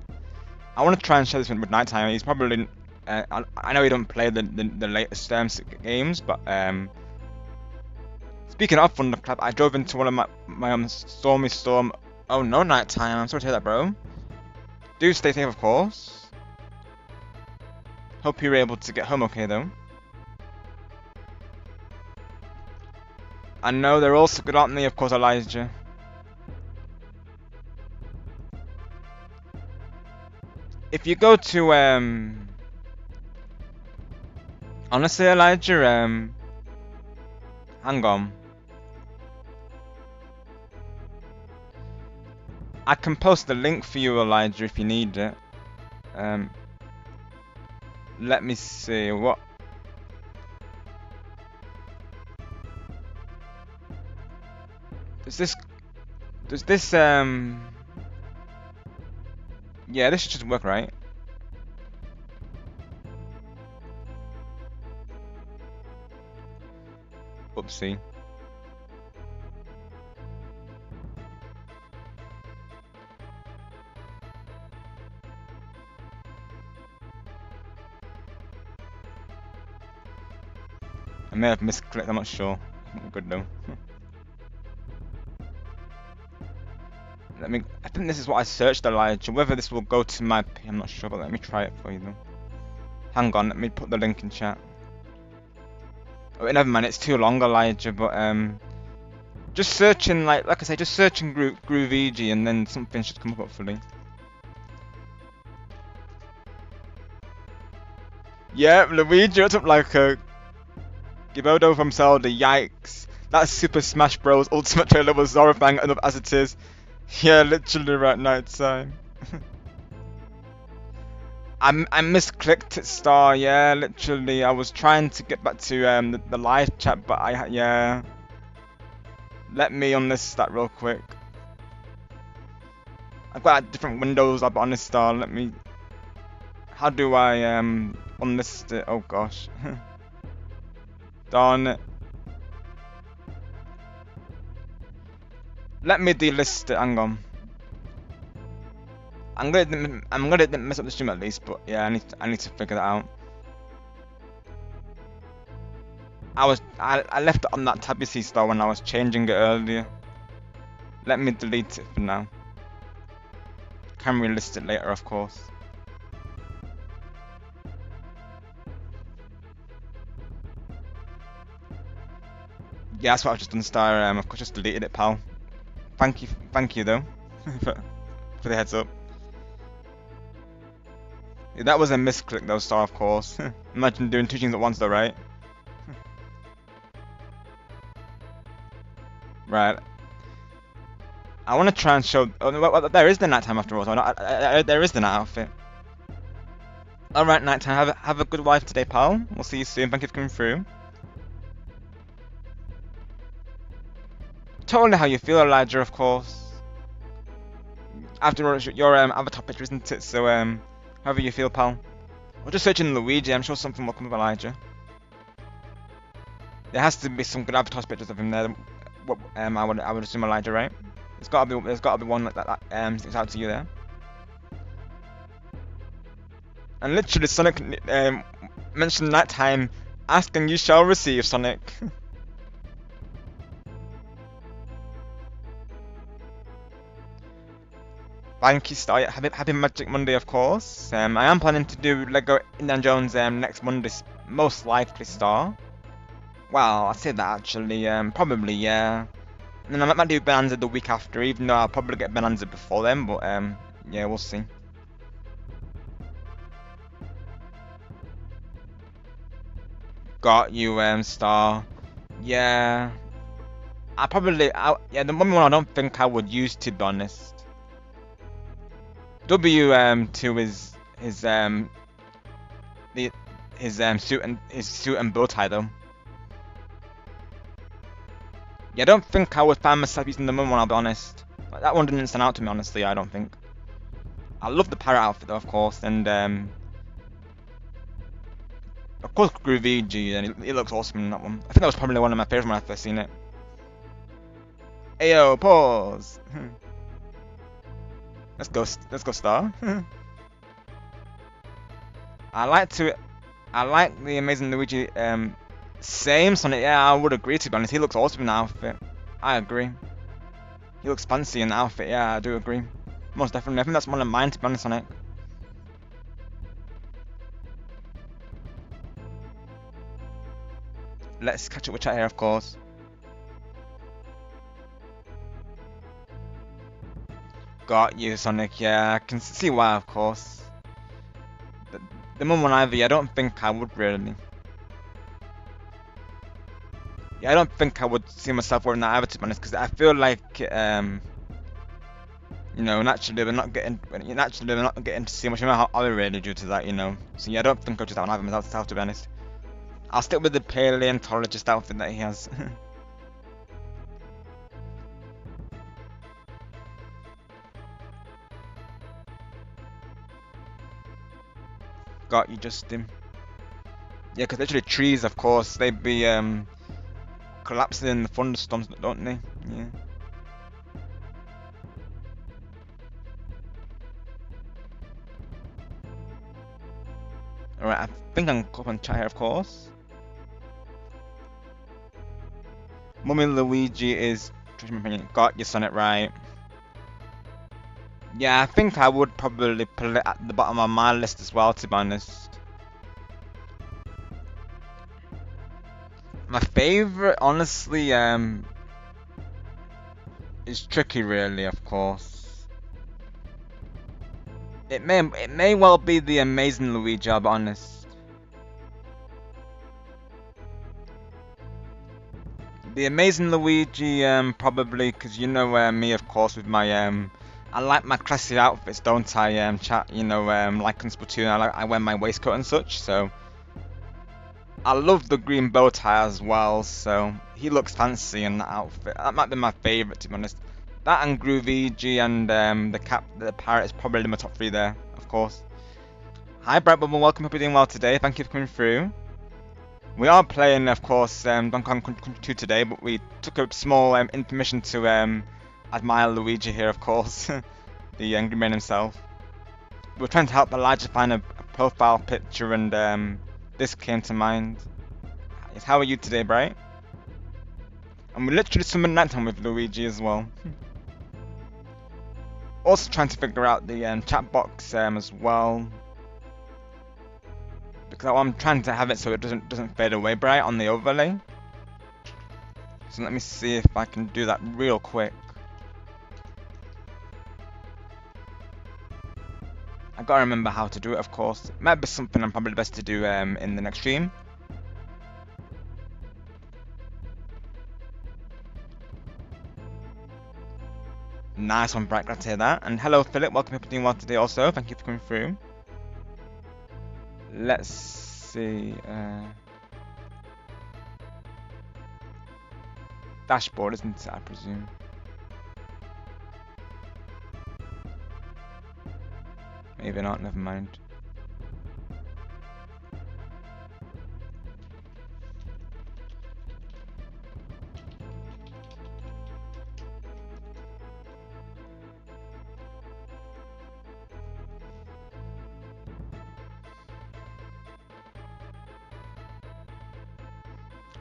I want to try and share this with nighttime. He's probably I know he don't play the latest games, but speaking of Thunderclap, I drove into one of my stormy storm. Oh no, nighttime. I'm sorry to hear that, bro. Do stay safe, of course. Hope you're able to get home okay, though. I know they're also good, aren't they? Of course, Elijah. If you go to Honestly, Elijah, hang on. I can post the link for you, Elijah, if you need it. Um, let me see what. Does this? Does this? Yeah, this should just work, right? Oopsie. I may have misclicked. I'm not sure. I'm good though. Let me. I think this is what I searched, Elijah. Whether this will go to my. I'm not sure, but let me try it for you though. Hang on. Let me put the link in chat. Oh, never mind. It's too long, Elijah. But just searching like I say, just searching Groovigi, and then something should come up hopefully. Yeah, Luigi what's up like a Gibodo from Zelda, yikes. That Super Smash Bros. Ultimate trailer was horrifying enough as it is. Yeah, literally right night time. I misclicked it, Star, yeah, literally. I was trying to get back to the live chat, but yeah. Let me unlist that real quick. I've got different windows up on this, Star, let me... How do I unlist it? Oh gosh. Darn it. Let me delist it, hang on. I'm gonna mess up the stream at least, but yeah, I need to figure that out. I left it on that tab you see, Star, when I was changing it earlier. Let me delete it for now. Can relist it later, of course. Yeah, that's what I've just done, Star. Of course, just deleted it, pal. Thank you though, for the heads up. Yeah, that was a misclick though, Star, of course. Imagine doing two things at once though, right? Right. I want to try and show... Oh, well, there is the nighttime after all, so there is the night outfit. Alright, nighttime, have a good wife today, pal. We'll see you soon, thank you for coming through. Totally how you feel, Elijah, of course. After all, it's your avatar picture, isn't it? So, however you feel, pal. We're just searching Luigi, I'm sure something will come with Elijah. There has to be some good avatar pictures of him there. I would assume Elijah, right? There's gotta be one like that sticks out to you there. And literally, Sonic mentioned nighttime, asking you shall receive, Sonic. Thank you, Star. Happy Magic Monday, of course. I am planning to do Lego Indiana Jones next Monday, most likely, Star. Well, I say that actually, probably, yeah. And then I might do Bonanza the week after, even though I'll probably get Bonanza before then, but yeah, we'll see. Got you, Star. Yeah. Yeah, the one I don't think I would use, to be honest. To his suit and bow tie though. Yeah, I don't think I would find myself using the moon one, I'll be honest. Like, that one didn't stand out to me, honestly, I don't think. I love the parrot outfit though, of course, and of course Groovigi, and it looks awesome in that one. I think that was probably one of my favourites when I first seen it. Ayo, pause! Let's go, Star. I like the Amazing Luigi, same Sonic, yeah, I would agree, to be honest. He looks awesome in the outfit. I agree. He looks fancy in the outfit, yeah, I do agree. Most definitely. I think that's one of mine, to be honest, Sonic. Let's catch up with chat here, of course. Got you, Sonic, yeah, I can see why, of course. The Moon one either, I don't think I would really. Yeah, I don't think I would see myself wearing that either, to be honest, because I feel like you know, naturally we're not getting to see much of Ollie really due to that, you know. So yeah, I don't think I'll do that one either myself, to be honest. I'll stick with the paleontologist outfit that he has. Got you, Justin. Yeah, because literally trees, of course, they'd be collapsing in the thunderstorms, don't they? Yeah. Alright, I think I'm up on chat here, of course. Mummy Luigi is, got you, son, it right. Yeah, I think I would probably put it at the bottom of my list as well, to be honest. My favorite, honestly, is tricky, really, of course. It may well be the Amazing Luigi, I'll be honest. The Amazing Luigi, probably, because you know me, of course, with my I like my classy outfits, don't I? Chat, you know, like in Splatoon, I wear my waistcoat and such, so I love the green bow tie as well. So he looks fancy in that outfit. That might be my favourite, to be honest. That and Groovy and the parrot is probably my top three there, of course. Hi, Bright Bubble, welcome. Hope you're doing well today. Thank you for coming through. We are playing, of course, Donkey Kong Country 2 today, but we took a small intermission to admire Luigi here, of course, the Angry Man himself. We're trying to help Elijah find a profile picture, and this came to mind. Yes, how are you today, Bright? And we literally summoned nighttime with Luigi as well. Also trying to figure out the chat box as well. Because I'm trying to have it so it doesn't fade away bright on the overlay. So let me see if I can do that real quick. I gotta remember how to do it, of course. It might be something I'm probably best to do in the next stream. Nice one, Bright. Glad to hear that. And hello, Philip. Welcome to doing well today. Also, thank you for coming through. Let's see. Dashboard, isn't it? I presume. Maybe not. Never mind.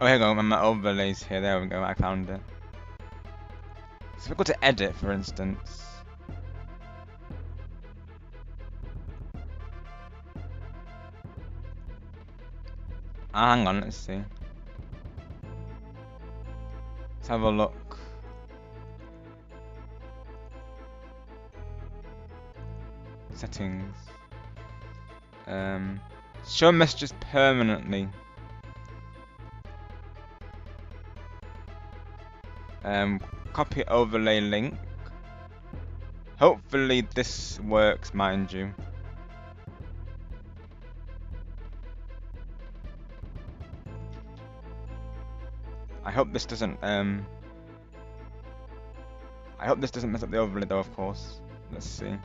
Oh, here we go, my overlays here, there we go, I found it. So if we go to edit, for instance. Hang on, let's see. Let's have a look. Settings. Show messages permanently. Copy overlay link. Hopefully this works, mind you. I hope this doesn't mess up the overlay though, of course. Let's see.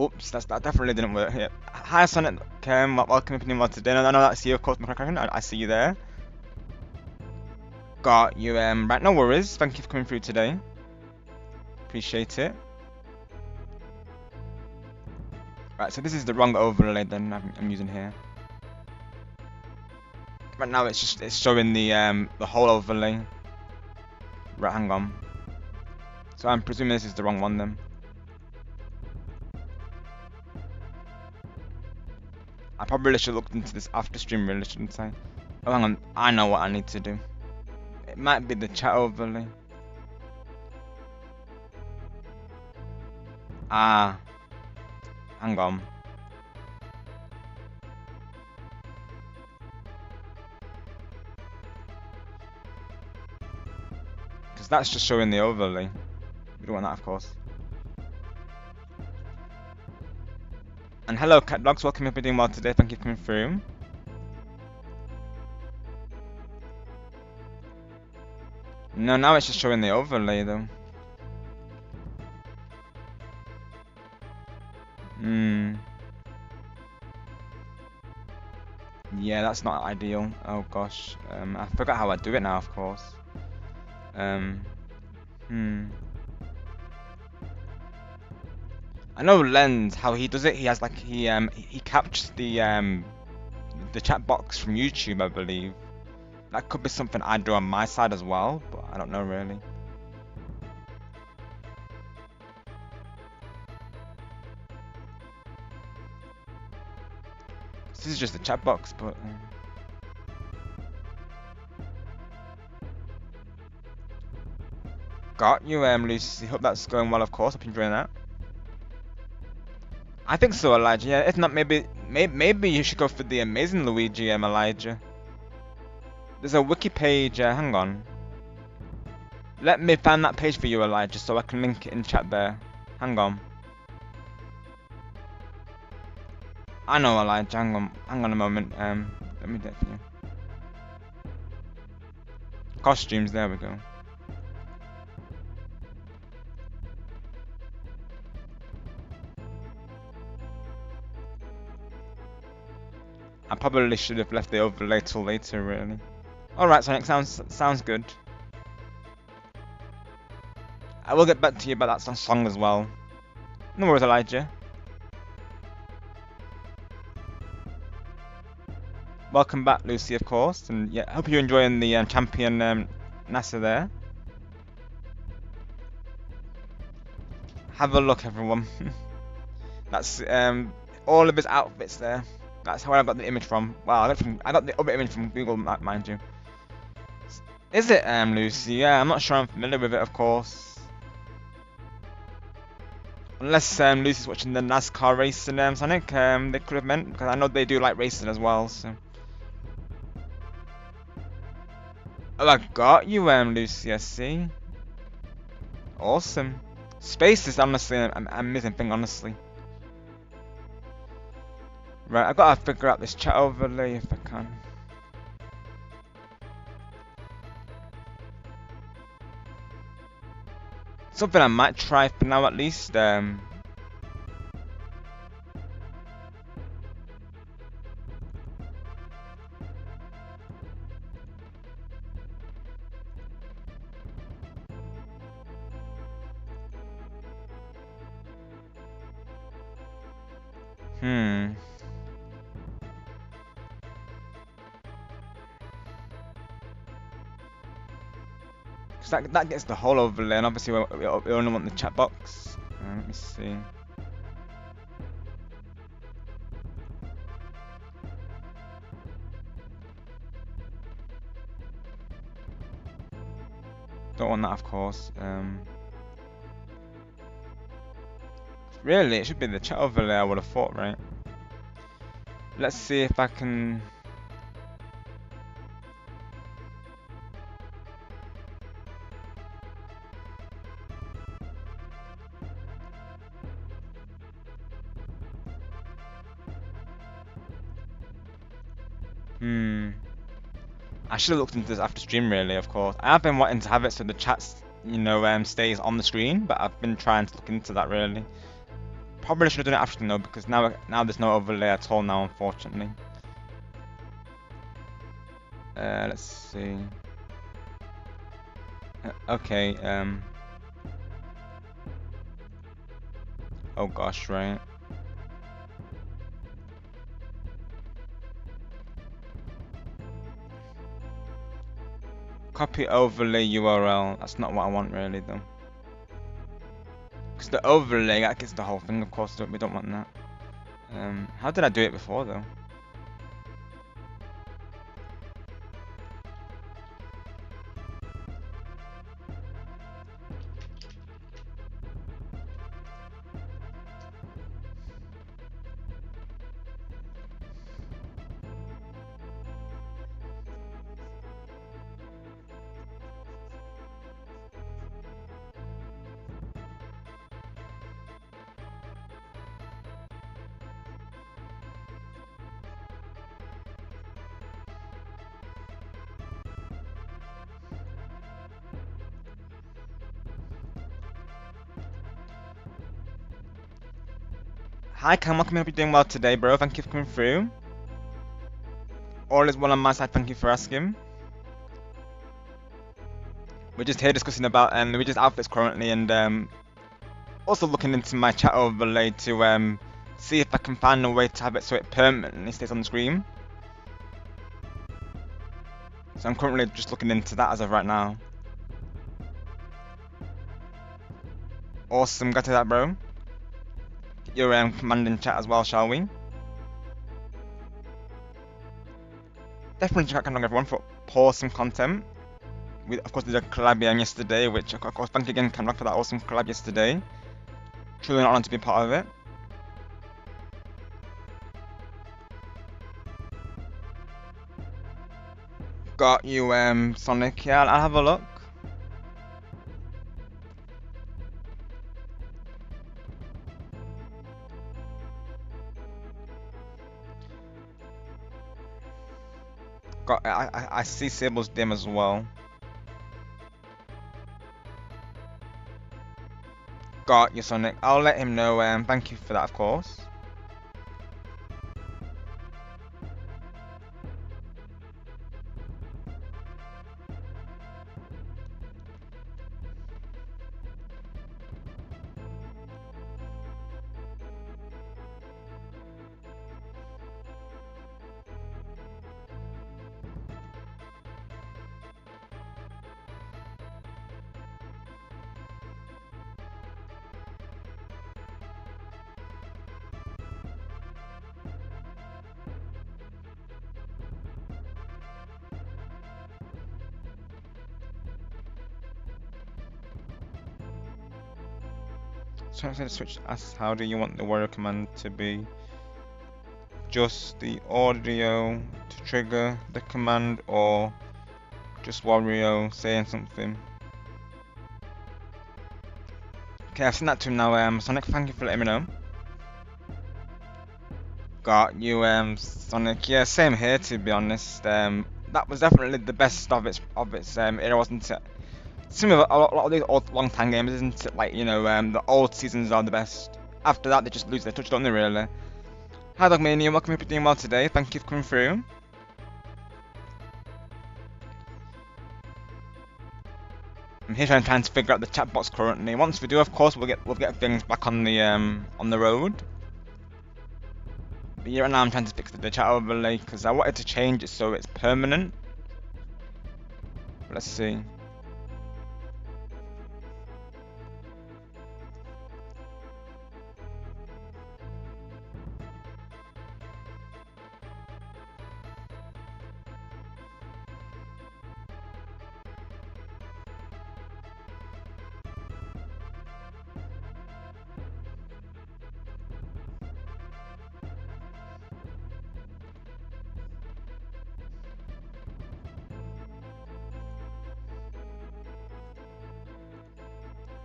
Oops, that definitely didn't work here. Hi Sonic, welcome to new today. No, that's you, of course, I see you there. Got you, right, no worries. Thank you for coming through today. Appreciate it. Right, so this is the wrong overlay then I'm using here. Right now it's showing the whole overlay. Right, hang on. So I'm presuming this is the wrong one then. I probably should have looked into this after stream, really, shouldn't I? Oh, hang on. I know what I need to do. It might be the chat overlay. Ah, hang on. Because that's just showing the overlay. We don't want that, of course. And hello, cat dogs. Welcome. If you're doing well today, thank you for coming through. No, now it's just showing the overlay though. Hmm. Yeah, that's not ideal. Oh gosh. I forgot how I do it now, of course. Um. Hmm. I know Lens how he does it. He has like he captures the chat box from YouTube, I believe. That could be something I do on my side as well, but I don't know really. This is just the chat box, but. Got you, Lucy. Hope that's going well, of course. Hope you're enjoying that. I think so, Elijah. Yeah, if not, maybe you should go for the Amazing Luigi, Elijah. There's a wiki page. Hang on. Let me find that page for you, Elijah, so I can link it in chat there. Hang on. I know, Elijah. Hang on a moment. Let me do it for you. Costumes. There we go. I probably should have left the overlay till later, really. Alright, Sonic, sounds good. I will get back to you about that song as well. No worries, Elijah. Welcome back, Lucy, of course, and yeah, hope you're enjoying the champion NASA there. Have a look, everyone. That's all of his outfits there. That's where I got the image from. Wow, I got the other image from Google, mind you. Is it Lucy? Yeah, I'm not sure I'm familiar with it, of course. Unless Lucy's watching the NASCAR racing, Sonic, they could have meant, because I know they do like racing as well, so. Oh, I got you, Lucy, I see. Awesome. Space is honestly an amazing thing, honestly. Right, I gotta figure out this chat overlay if I can. Something I might try for now at least. Hmm. Cause that gets the whole overlay, and obviously we only want the chat box. Let me see. Don't want that, of course. Really, it should be the chat overlay. I would have thought, right? Let's see if I can. I should have looked into this after stream, really, of course. I have been wanting to have it so the chat, stays on the screen, but I've been trying to look into that, really. Probably should have done it after, though, because now there's no overlay at all now, unfortunately. Let's see. Okay, oh gosh, right. Copy overlay URL. That's not what I want, really, though. Because the overlay, that gets the whole thing, of course, we don't want that. How did I do it before, though? Hi Cam, welcome. Hope you're doing well today, bro. Thank you for coming through. All is well on my side. Thank you for asking. We're just here discussing about Luigi's outfits currently, and also looking into my chat overlay to see if I can find a way to have it so it permanently stays on the screen. So I'm currently just looking into that as of right now. Awesome, got to that, bro. Get your command in chat as well, shall we? Definitely check out Kandog everyone for awesome content. We of course did a collab yesterday, which of course thank you again Kandog for that awesome collab yesterday. Truly an honor to be part of it. Got you Sonic, yeah, I'll have a look. Got I see Sable's dim as well. Got you, Sonic. I'll let him know. Thank you for that, of course. So I'm going to switch. Ask how do you want the warrior command to be? Just the audio to trigger the command, or just Wario saying something? Okay, I've sent that to him now. Sonic, thank you for letting me know. Got you, Sonic. Yeah, same here. To be honest, that was definitely the best of its era, wasn't it? Some of a lot of these old long time games, isn't it? Like, you know, the old seasons are the best. After that, they just lose their touch, don't they? Really. Hi, Dogmania. Welcome. Hope you're doing well today. Thank you for coming through. I'm here trying to figure out the chat box currently. Once we do, of course, we'll get things back on the road. But yeah, right now I'm trying to fix the chat overlay because I wanted to change it so it's permanent. Let's see.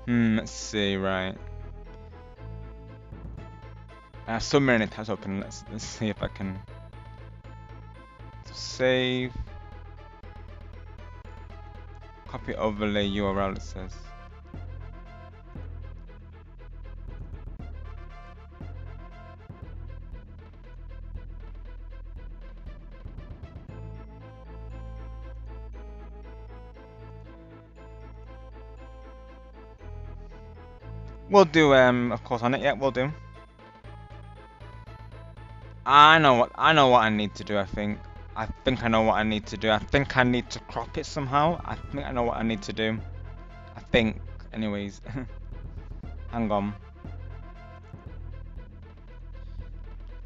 Let's see, right. I have so many tabs open. Let's see if I can save. Copy overlay URL, it says. We'll do of course on it. Yeah, we'll do. I know what I need to do. I think I know what I need to do. I think I need to crop it somehow. I think I know what I need to do. I think, anyways. Hang on.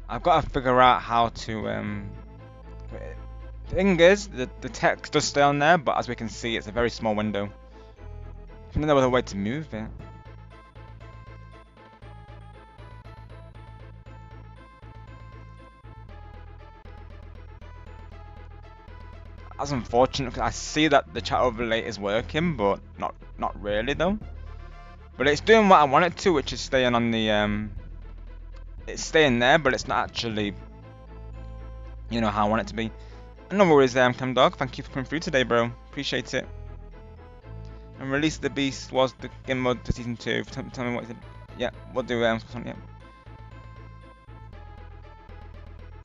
I've got to figure out how to the thing is, the text does stay on there, but as we can see, it's a very small window. I think there was a way to move it. That's unfortunate because I see that the chat overlay is working, but not really though. But it's doing what I want it to, which is staying on the it's staying there, but it's not actually, you know, how I want it to be. No worries, Cam Dog. Thank you for coming through today, bro. Appreciate it. And Release the Beast was the game mode for season 2. Tell me what is it? Yeah, we'll do yeah.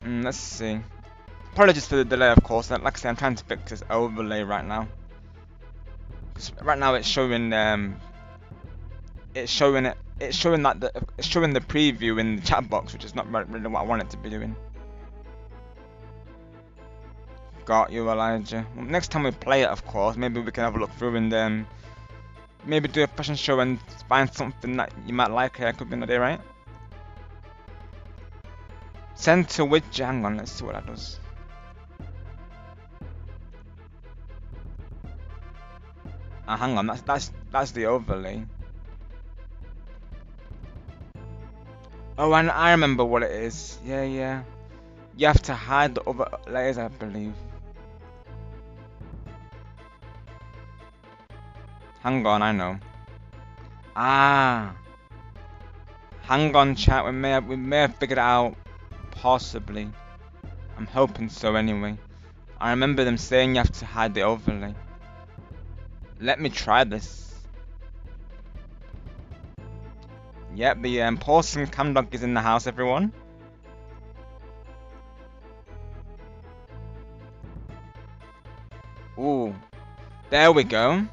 Let's see. Apologies for the delay, of course. Like I said, I'm trying to fix this overlay right now. Right now it's showing it's showing the preview in the chat box, which is not really what I want it to be doing. Got you, Elijah. Well, next time we play it, of course, maybe we can have a look through and maybe do a fashion show and find something that you might like. Could be another day, right? Send to widget. Hang on, let's see what that does. Hang on, that's the overlay. Oh, and I remember what it is. Yeah. You have to hide the other layers, I believe. Hang on, I know. Hang on, chat. We may have figured it out, possibly. I'm hoping so, anyway. I remember them saying you have to hide the overlay. Let me try this. Yep, the porcelain cam dog is in the house, everyone. Ooh, there we go.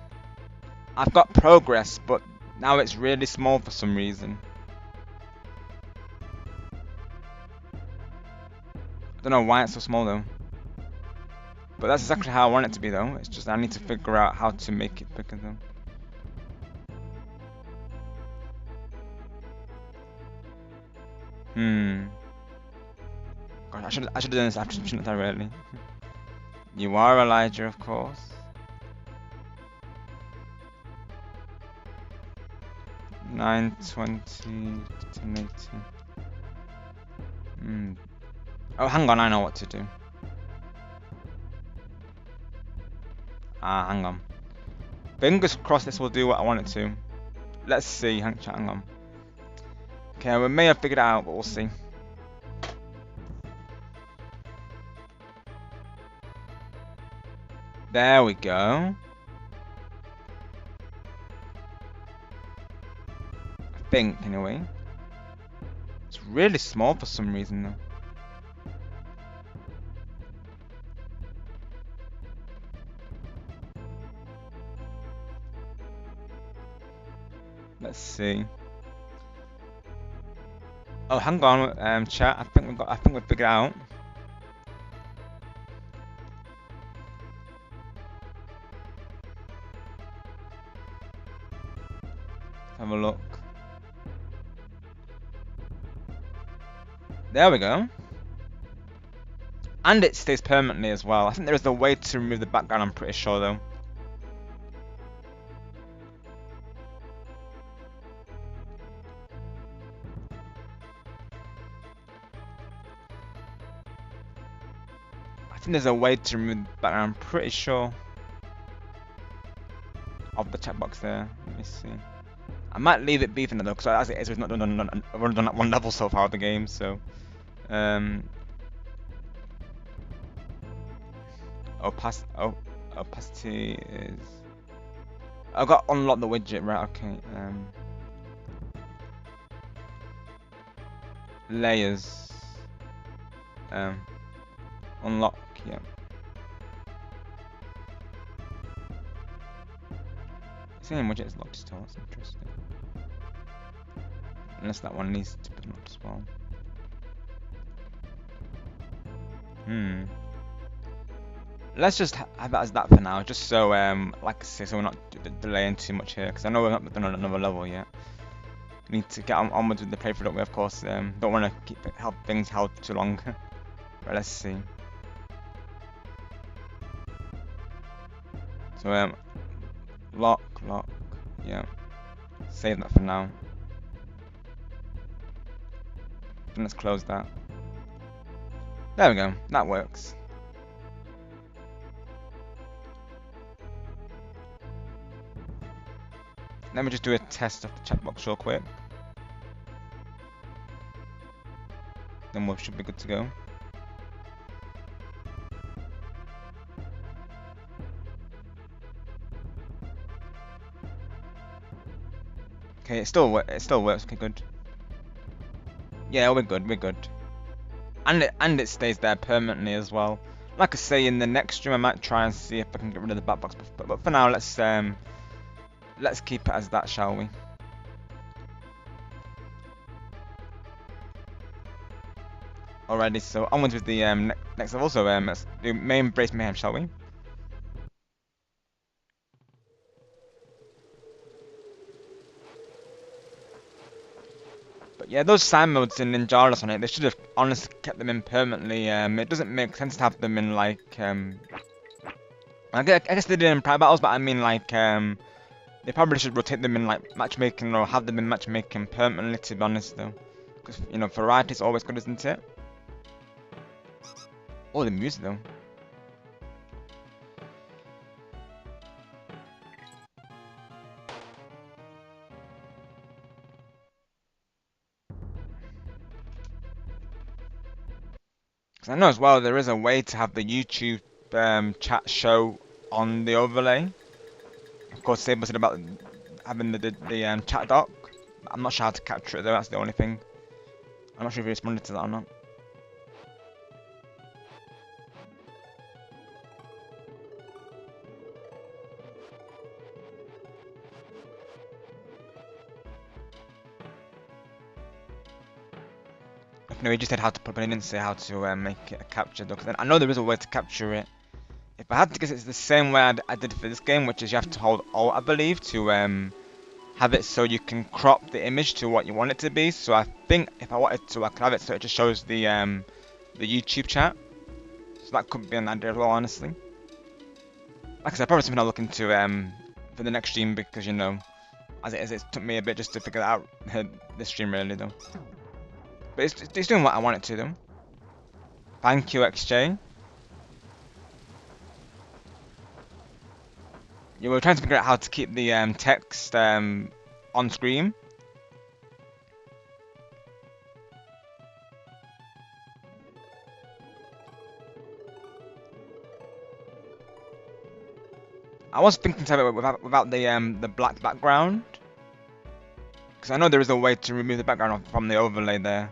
I've got progress, but now it's really small for some reason. I don't know why it's so small though. But that's exactly how I want it to be though. It's just I need to figure out how to make it bigger though. Gosh, I should have done this after, shouldn't I really? You are Elijah, of course. $9.20 to 10.80. Oh, hang on, I know what to do. Hang on. Fingers crossed this will do what I want it to. Let's see, hang on. Okay, we may have figured it out, but we'll see. There we go. I think, anyway. It's really small for some reason, though. Let's see. Oh, hang on, chat. I think we figured it out. Have a look. There we go. And it stays permanently as well. I think there is a way to remove the background, I'm pretty sure though. I think there's a way to remove the background, I'm pretty sure. Of the chat box there. Let me see. I might leave it beefing though, because as it is, we've not done that one level so far of the game, so. Opacity is. I've got unlock the widget, right? Okay. Layers. Unlock. Yeah. Same widget is locked still. That's interesting. Unless that one needs to be locked as well. Let's just have that as that for now, just so like I say, so we're not delaying too much here, because I know we're not done another level yet. We need to get onwards with the playthrough, don't we? Of course, don't want to keep things held too long. Right, let's see. So lock, yeah. Save that for now. And let's close that. There we go. That works. Let me just do a test of the chat box real quick. Then we should be good to go. Okay, it still works. Okay, good. Yeah, we're good. and it stays there permanently as well. Like I say, in the next stream I might try and see if I can get rid of the back box, but for now let's keep it as that, shall we? Alrighty, so onwards with the next level. So let's do main brace mayhem, shall we? But yeah, those sand modes in Ninjalis on it, they should have honestly kept them in permanently. It doesn't make sense to have them in like I guess they did in private battles, but I mean like they probably should rotate them in like matchmaking or have them in matchmaking permanently. To be honest, though, because you know variety is always good, isn't it? Oh, the music though. Because I know as well there is a way to have the YouTube chat show on the overlay. Of course, Sable said about having the chat doc. I'm not sure how to capture it though. That's the only thing. I'm not sure if he responded to that or not. No, he just said how to put, but he didn't say how to make it a capture though. Because I know there is a way to capture it. If I had to guess, it's the same way I did for this game, which is you have to hold Alt, I believe, to have it so you can crop the image to what you want it to be. So I think if I wanted to, I could have it so it just shows the YouTube chat. So that could be an idea as well, honestly. Like I said, probably something I'll look into for the next stream because you know, as it is, it took me a bit just to figure that out this stream really though. But it's doing what I want it to do. Thank you, XJ. Yeah, we're trying to figure out how to keep the text on screen. I was thinking to have it without the black background, because I know there is a way to remove the background from the overlay there.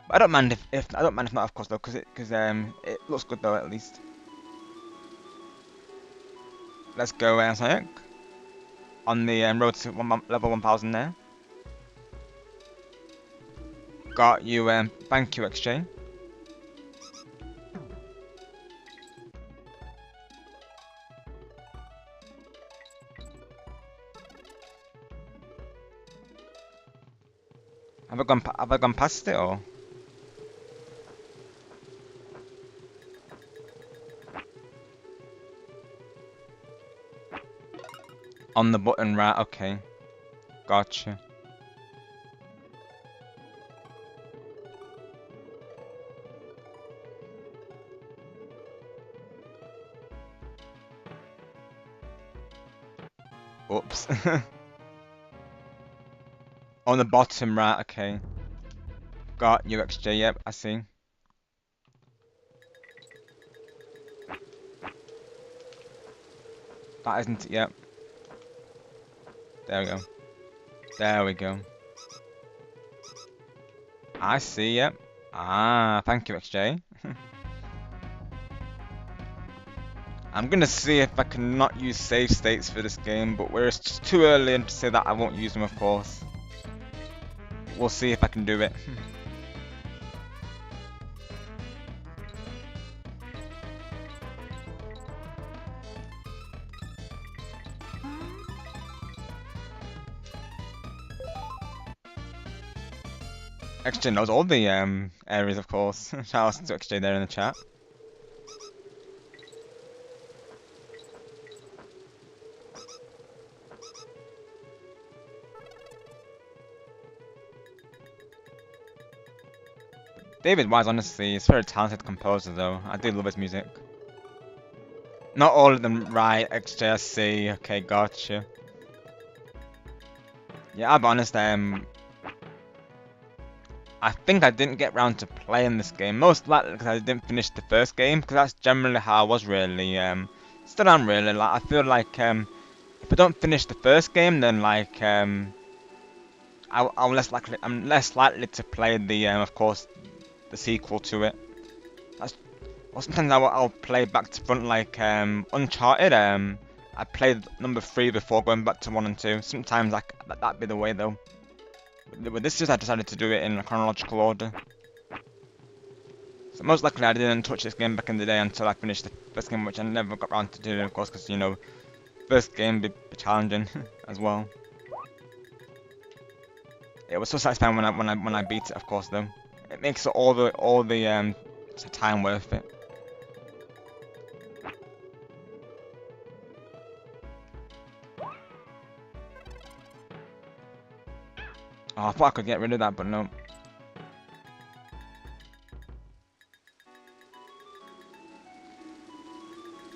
But I don't mind if not, of course, though, because it looks good though at least. Let's go, Sonic. On the road to level 1000 there. Got you, thank you, XJ. Have I gone past it, or? On the button, right, okay. Gotcha. Oops. On the bottom, right, okay. Got you, XJ, yep, I see. That isn't it, yep. There we go. There we go. I see, yep. Ah, thank you, XJ. I'm gonna see if I can not use save states for this game, but it's just too early to say that I won't use them, of course. We'll see if I can do it. XJ knows all the areas, of course. Shout out to XJ there in the chat. David Wise, honestly, is a very talented composer, though. I do love his music. Not all of them, right? XJ, I see. Okay, gotcha. Yeah, I'll be honest. I think I didn't get round to playing this game, most likely because I didn't finish the first game, because that's generally how I was really, still am really, like, I feel like, if I don't finish the first game, then like, I'm less likely to play the of course the sequel to it. That's, or sometimes I'll play back to front like Uncharted. I played number 3 before going back to 1 and 2. Sometimes that'd be the way though. With this, I decided to do it in a chronological order. So most likely I didn't touch this game back in the day until I finished the first game, which I never got around to doing, of course, because you know, first game be challenging as well. It was so satisfying when I beat it, of course, though. It makes all the time worth it. Oh, I thought I could get rid of that, but no.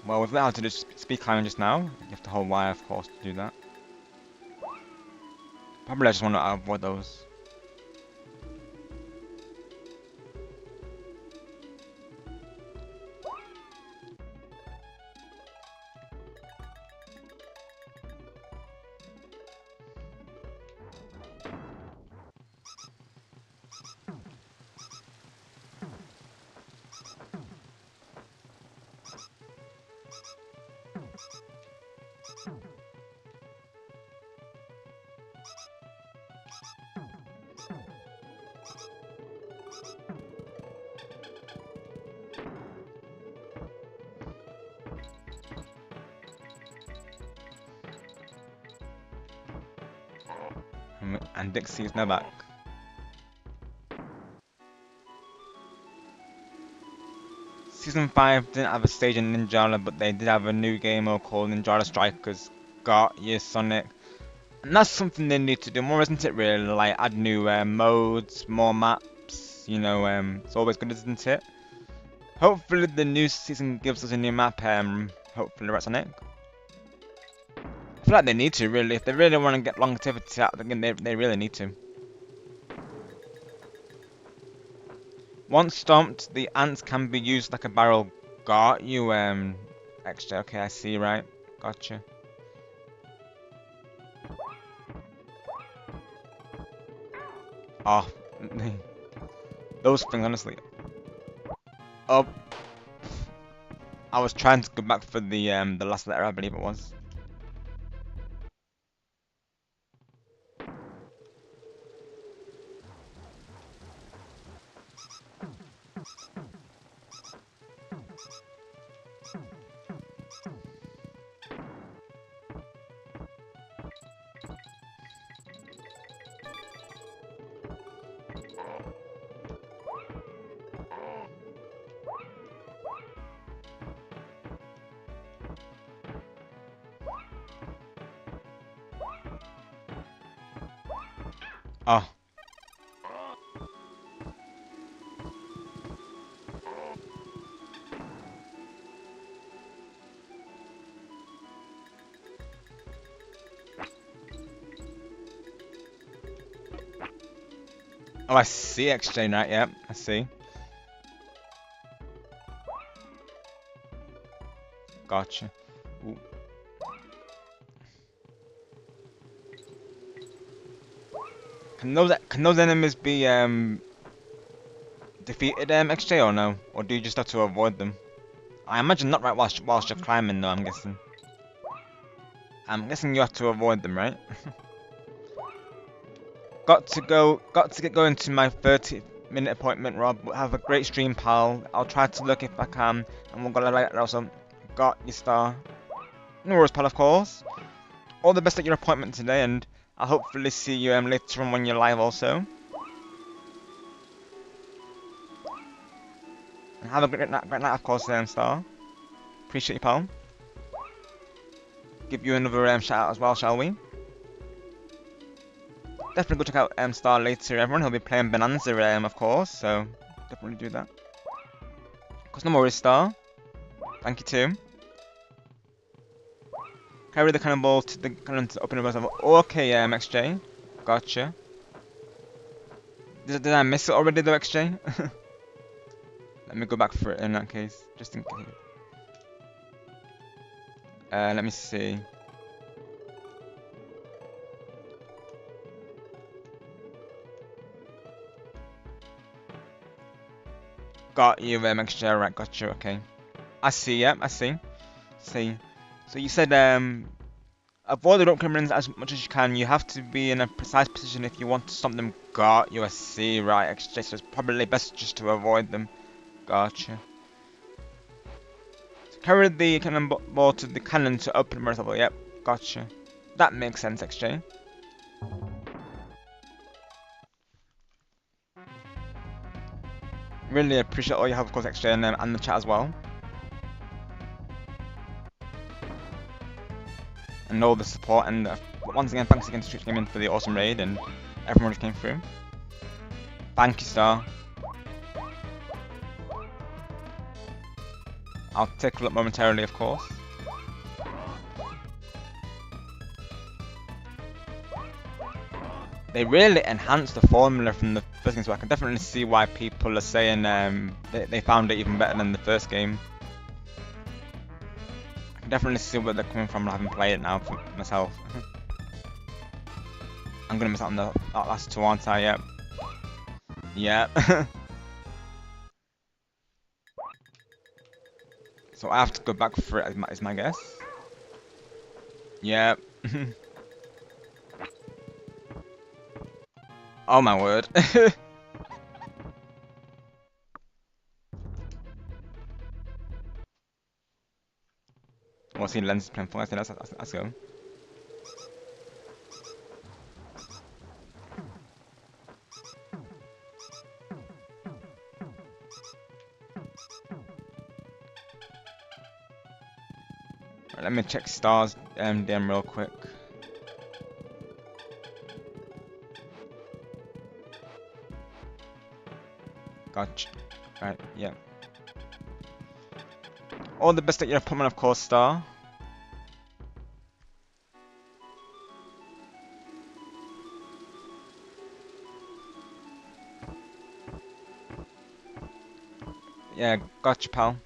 Well, with that, to do speed climbing just now, you have to hold Y, of course, to do that. Probably I just want to avoid those. And Dixie's now back. Season 5 didn't have a stage in Ninjala, but they did have a new game mode called Ninjala Strikers. Got you, Sonic. And that's something they need to do more, isn't it, really? Like, add new modes, more maps, you know, it's always good, isn't it? Hopefully the new season gives us a new map, hopefully, right, Sonic? I feel like they need to, really. If they really want to get longevity out of the game, they really need to. Once stomped, the ants can be used like a barrel. Got you, extra. Okay, I see, right? Gotcha. Oh, those things, honestly. Oh, I was trying to go back for the last letter, I believe it was. Oh. Oh, I see exchange, right? Yep, I see. Gotcha. Ooh. Can those enemies be defeated XJ or no? Or do you just have to avoid them? I imagine not right whilst you're climbing though, I'm guessing. I'm guessing you have to avoid them, right? got to get going to my 30-minute appointment, Rob. Have a great stream, pal. I'll try to look if I can, and we'll go later also. Got your star. No worries, pal, of course. All the best at your appointment today, and I'll hopefully see you later on when you're live also. And have a great night, of course, Star. Appreciate you, pal. Give you another shout out as well, shall we? Definitely go check out Star later, everyone. He'll be playing Bonanza, of course, so definitely do that. Cause no more is Star. Thank you too. Carry the cannonball to the cannon to open the bus. Okay, XJ. Gotcha. Did I miss it already though, XJ? Let me go back for it in that case, just in case. Let me see. Got you, XJ, right, got you, okay. I see, yep, I see. See. So you said, avoid the rope criminals as much as you can. You have to be in a precise position if you want to stop them. Got you, I see, right, XJ, so it's probably best just to avoid them. Gotcha. So carry the cannonball to the cannon to open the mirror level, yep, gotcha. That makes sense, XJ. Really appreciate all you have, of course, XJ, and the chat as well. And all the support, and once again, thanks again to Street Gaming for the awesome raid and everyone who came through. Thank you, Star. I'll take a look momentarily, of course. They really enhanced the formula from the first game, so I can definitely see why people are saying they found it even better than the first game. I can definitely see where they're coming from, having played it now for myself. I'm gonna miss out on that last two, aren't I? Yep. Yep. So I have to go back for it, is my guess. Yep. Oh my word. What's he lens playing for? I think let's go. Right, let me check stars DM real quick. Gotcha. Right, yeah. All the best at your appointment, of course, Star. Yeah, gotcha, pal.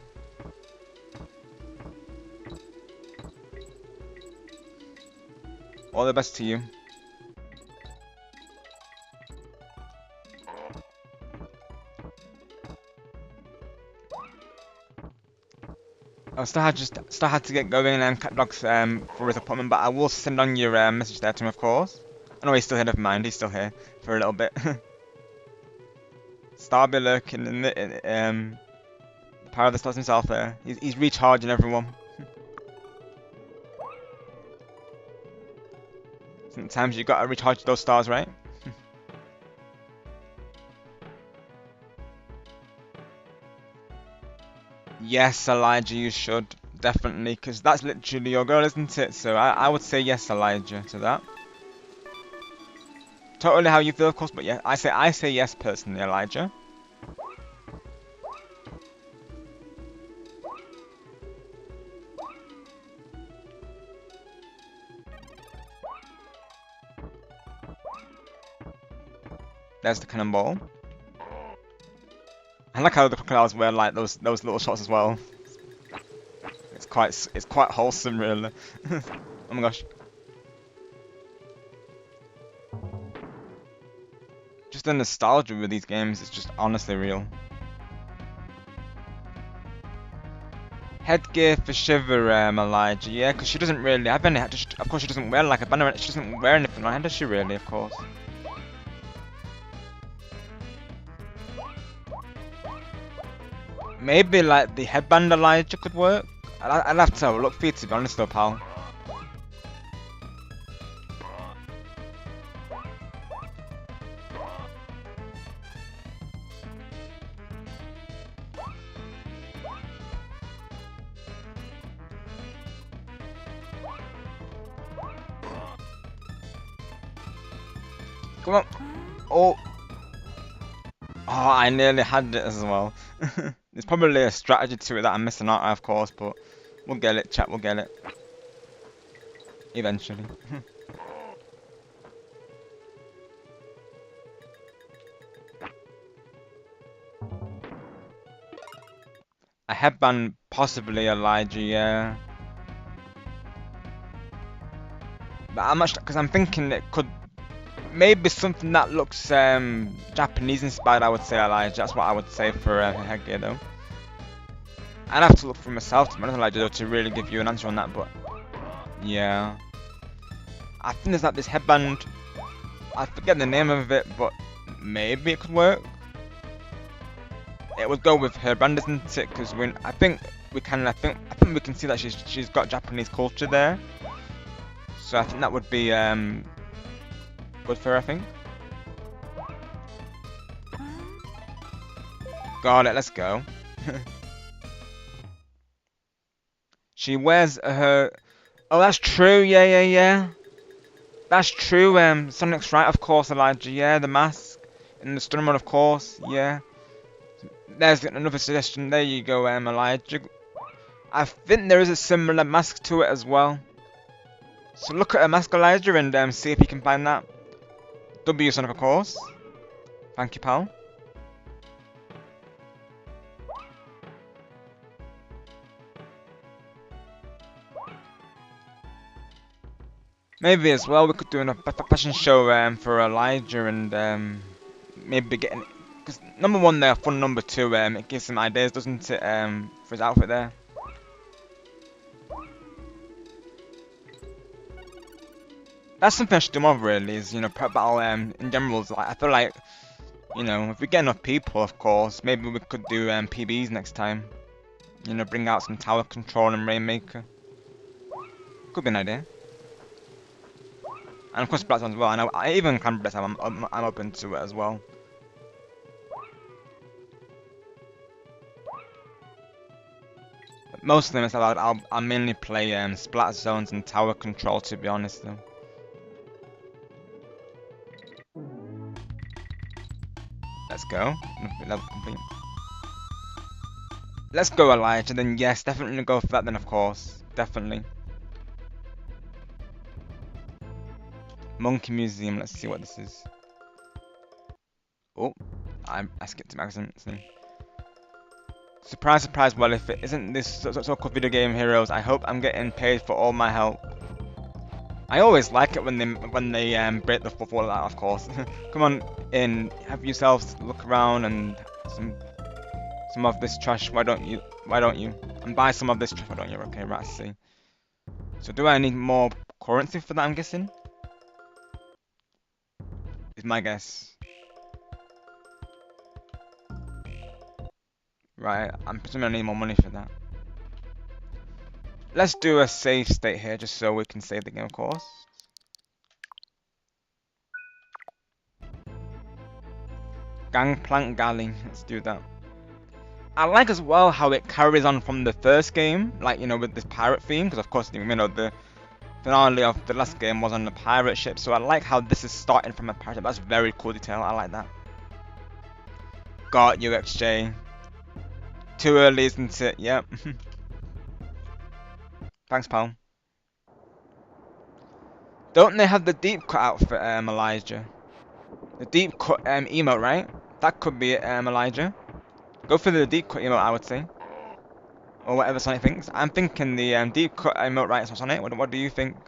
All the best to you. I still had to get going and cut dogs for his appointment, but I will send on your message there to him, of course. I know he's still here. Never mind, he's still here for a little bit. Star be lurking in the power of the stars himself there. He's recharging everyone. Sometimes you gotta recharge those stars, right? Yes, Elijah, you should. Definitely, because that's literally your girl, isn't it? So I would say yes, Elijah, to that. Totally how you feel, of course, but yeah, I say yes personally, Elijah. There's the cannonball. I like how the crocodiles wear like those little shots as well. It's quite wholesome, really. Oh my gosh. Just the nostalgia with these games is just honestly real. Headgear for Shiver, Elijah, yeah, because she doesn't really have any. Of course, she doesn't wear like a banner. She doesn't wear anything on her, does she? Really, of course. Maybe like the headband Elijah could work. I'd have to have a look for you, to be honest, though, pal. Come on. Oh. Oh, I nearly had it as well. There's probably a strategy to it that I'm missing out, of course, but we'll get it, chat, we'll get it. Eventually. A headband, possibly Elijah, yeah. But I'm not, because I'm thinking it could maybe something that looks Japanese inspired, I would say, Elijah. That's what I would say for her headgear, though. I'd have to look for myself, to be honest, Elijah, though, to really give you an answer on that, but yeah. I think there's like this headband. I forget the name of it, but maybe it could work. It would go with her brand, isn't it? Because I think we can see that she's got Japanese culture there. So I think that would be good for her, I think. Got it, let's go. She wears her... Oh, that's true, yeah. That's true, Sonic's right, of course, Elijah. Yeah, the mask. In the stun mode, of course, yeah. There's another suggestion. There you go, Elijah. I think there is a similar mask to it as well. So look at a mask, Elijah, and see if you can find that. W Sonic, of course. Thank you, pal. Maybe as well we could do a fashion show for Elijah and maybe getting... Because number one there, fun number two, it gives some ideas, doesn't it, for his outfit there. That's something I should do more of, really, is, you know, prep battle in general. Like, I feel like, you know, if we get enough people, of course, maybe we could do PBs next time. You know, bring out some tower control and Rainmaker. Could be an idea. And of course, Blackstone as well. I know, even Clan Blackstone, I'm open to it as well. But most of them, I'll mainly play Splat Zones and Tower Control, to be honest, though. Let's go. Level complete. Let's go, Elijah. Then yes, definitely go for that. Then of course, definitely. Monkey Museum. Let's see what this is. Oh, I skipped to accident. Surprise, surprise. Well, if it isn't this so-called video game heroes, I hope I'm getting paid for all my help. I always like it when they break the fourth wall like that, of course. Come on in, have yourselves look around and some of this trash. Why don't you? And buy some of this trash. Why don't you? Okay, right. I see. So do I need more currency for that? I'm guessing. Is my guess. Right. I'm presuming I need more money for that. Let's do a save state here, just so we can save the game, of course. Gangplank Galley, let's do that. I like as well how it carries on from the first game, like, you know, with this pirate theme, because of course, you know, the finale of the last game was on the pirate ship, so I like how this is starting from a pirate ship. That's very cool detail, I like that. Got you, XJ. Too early, isn't it? Yep. Thanks, pal. Don't they have the deep cut outfit, Elijah? The deep cut emote, right? That could be it, Elijah. Go for the deep cut emote, I would say. Or whatever Sonic thinks. I'm thinking the deep cut emote, right, Sonic? What do you think?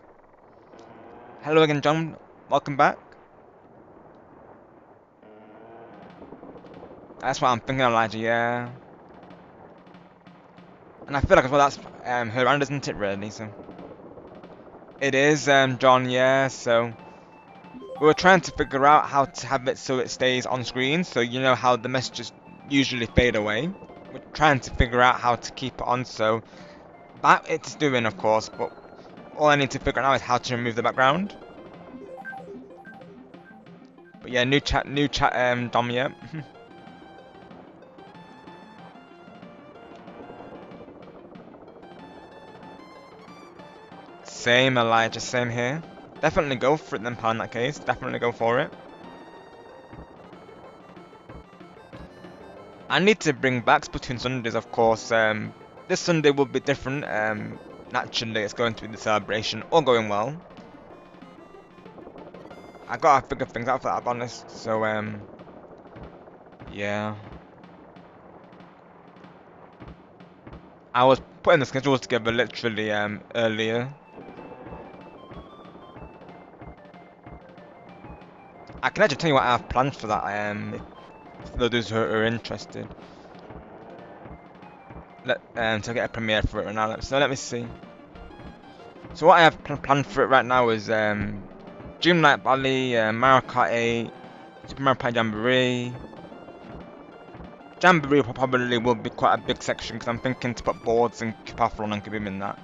Hello again, John. Welcome back. That's what I'm thinking, Elijah, yeah. And I feel like as well that's her brand, isn't it, really? So it is, John, yeah, so we were trying to figure out how to have it so it stays on screen, so you know how the messages usually fade away. We're trying to figure out how to keep it on, so that it's doing, of course, but all I need to figure out now is how to remove the background. But yeah, new chat, Dom, yeah. Same, Elijah, same here. Definitely go for it then, pal, in that case. Definitely go for it. I need to bring back Splatoon Sundays, of course. This Sunday will be different. Naturally, it's going to be the celebration, all going well. I gotta figure things out for that, I'm honest. So, yeah. I was putting the schedules together literally earlier. can actually tell you what I have planned for that. For those who are interested. To get a premiere for it right now. So let me see. So what I have planned for it right now is Dreamlight Valley, Mario Kart 8, Super Mario Party Jamboree. Jamboree probably will be quite a big section because I'm thinking to put boards and Kipathlon and Kabim in that.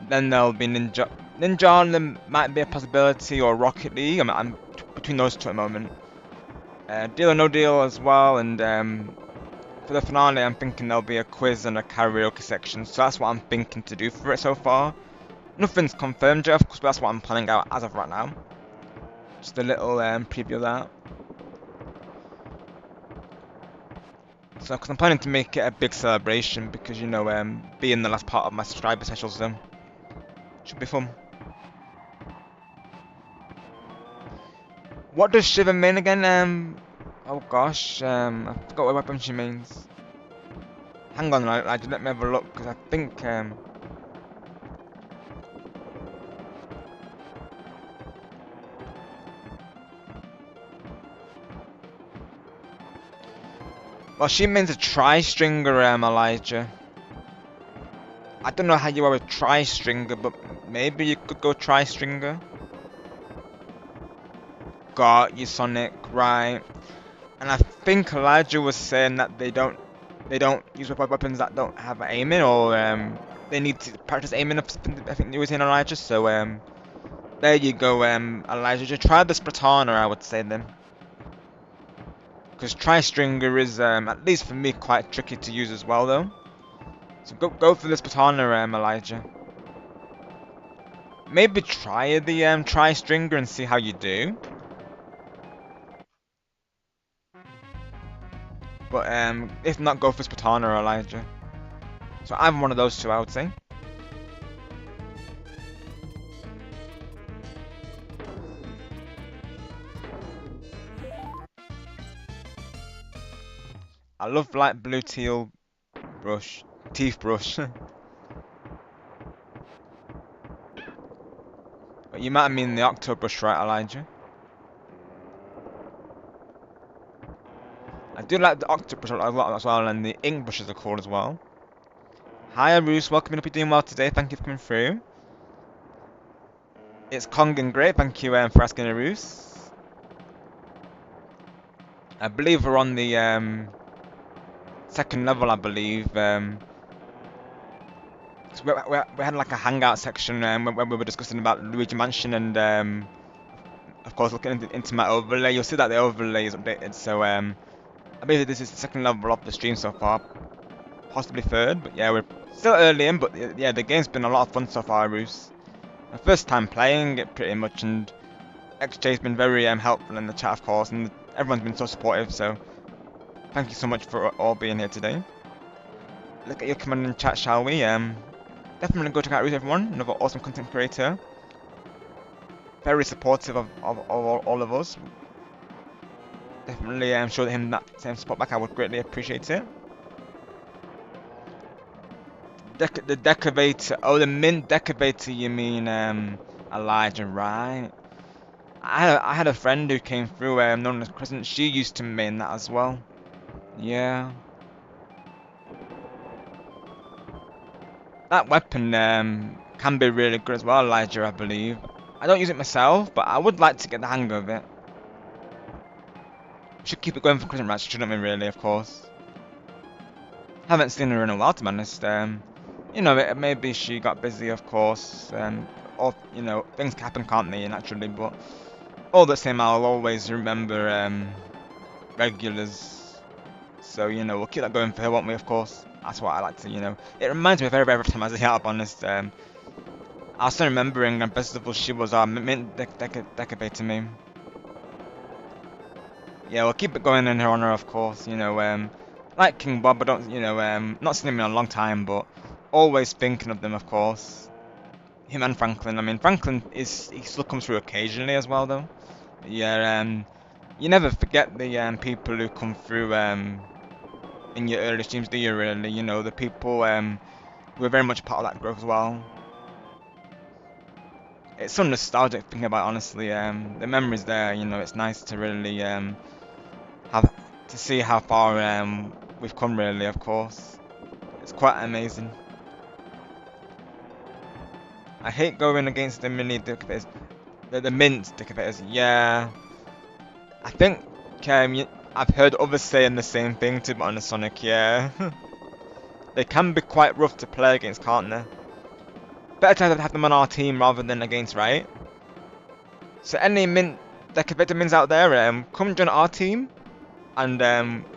Then there'll be Ninja. Ninja Island might be a possibility, or Rocket League. I'm between those two at the moment. Deal or No Deal as well, and for the finale I'm thinking there'll be a quiz and a karaoke section. So that's what I'm thinking to do for it so far. Nothing's confirmed yet, of course, but that's what I'm planning out as of right now. Just a little preview of that. So, because I'm planning to make it a big celebration, because, you know, being the last part of my subscriber specials, should be fun. What does Shiva mean again? Oh gosh, I forgot what weapon she means. Hang on, I let me have a look, because I think, well, she means a tri-stringer, Elijah. I don't know how you are with tri-stringer, but maybe you could go tri-stringer. Got you, Sonic, right? And I think Elijah was saying that they don't use weapons that don't have aiming, or they need to practice aiming. I think you were saying, Elijah. So there you go, Elijah. Just try the Spratana, I would say then. Because Tri-Stringer is, at least for me, quite tricky to use as well, though. So go for the Spratana, Elijah. Maybe try the Tri-Stringer and see how you do. But if not, go for Spratana, Elijah. So I'm one of those two, I would say. I love light blue teal brush, teeth brush. But you might mean the Octobrush, right, Elijah? I do like the Octobrush a lot as well, and the ink brushes are cool as well. Hi, Arus, welcome in. Hope you're doing well today. Thank you for coming through. It's Kong and great. Thank you for asking, Arus. I believe we're on the second level, I believe. So we had like a hangout section when we were discussing about Luigi Mansion, and of course looking into my overlay. You'll see that the overlay is updated. So I believe this is the second level of the stream so far, possibly third. But yeah, we're still early in. But yeah, the game's been a lot of fun so far, Roos. My first time playing it pretty much, and XJ's been very helpful in the chat, of course, and everyone's been so supportive. So thank you so much for all being here today. Look at your comment in chat, shall we? Definitely go check out Ruth, everyone. Another awesome content creator. Very supportive of all of us. Definitely show him that same support back. I would greatly appreciate it. The Decavator. Oh, the Mint Decavator, you mean, Elijah, right? I had a friend who came through, known as Crescent. She used to main that as well. Yeah. That weapon can be really good as well, Elijah, I believe. I don't use it myself, but I would like to get the hang of it. Should keep it going for Crescent Rats, shouldn't we, really, of course. Haven't seen her in a while, to be honest. You know, maybe she got busy, of course. Or, you know, things happen, can't they, naturally, but all the same, I'll always remember regulars. So, you know, we'll keep that going for her, won't we, of course. That's what I like to, you know. It reminds me of every time I was here, to be honest. I was still remembering, best of all, she was our Mint Decavator meme. Yeah, we'll keep it going in her honor, of course. You know, like King Bob, I don't, you know, not seen him in a long time, but always thinking of them, of course. Him and Franklin. I mean, Franklin he still comes through occasionally as well, though. Yeah, you never forget the people who come through in your early streams, do you? Really, you know, the people who are very much part of that growth as well. it's so nostalgic thinking about it, honestly. The memories there, you know, it's nice to really have to see how far we've come. Really, of course, it's quite amazing. I hate going against the mini decorators, the mint decorators. Yeah, I think I've heard others saying the same thing to be honest, Sonic. Yeah, they can be quite rough to play against, can't they? Better to have them on our team rather than against, right? So any mint decorator mins out there, come join our team and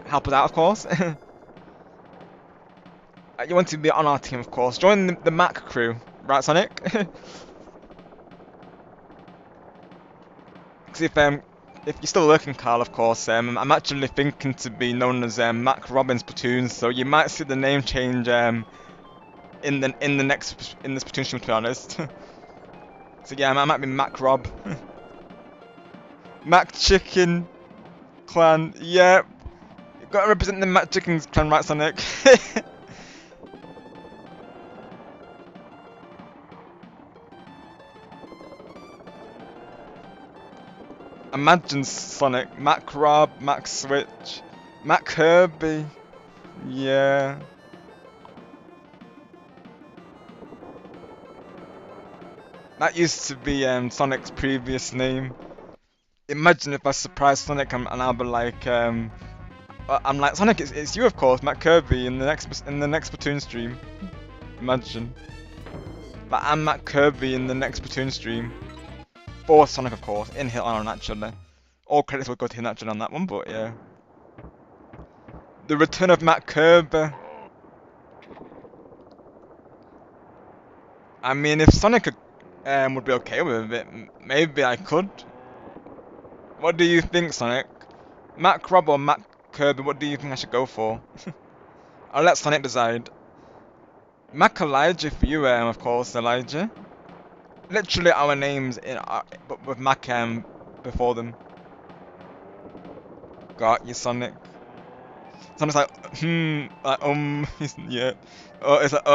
help us out, of course. You want to be on our team, of course. Join the Mac crew, right, Sonic? Because if you're still looking, Carl, of course, I'm actually thinking to be known as Mac Robbins Platoon, so you might see the name change in this platoon stream, to be honest. So yeah, I might be Mac Rob, Mac Chicken Clan. Yeah, you got to represent the Mac Chickens Clan, right, Sonic? Imagine Sonic, Mac Rob, Mac Switch, Mac Kirby. Yeah. That used to be Sonic's previous name. Imagine if I surprised Sonic and I'll be like, I'm like Sonic, it's you of course, Matt Kirby in the next Splatoon stream. Imagine. But I'm Matt Kirby in the next Splatoon stream. For Sonic of course, in Hit on naturally. All credits will go to him naturally on that one, but yeah. The return of Matt Kirby. I mean, if Sonic would be okay with it, maybe I could. What do you think, Sonic? Mac Rob or Mac Kirby, what do you think I should go for? I'll let Sonic decide. Mac Elijah for you, of course, Elijah. Literally our names but with Mac before them. Got you, Sonic. Sonic's like, yeah. Oh, it's like,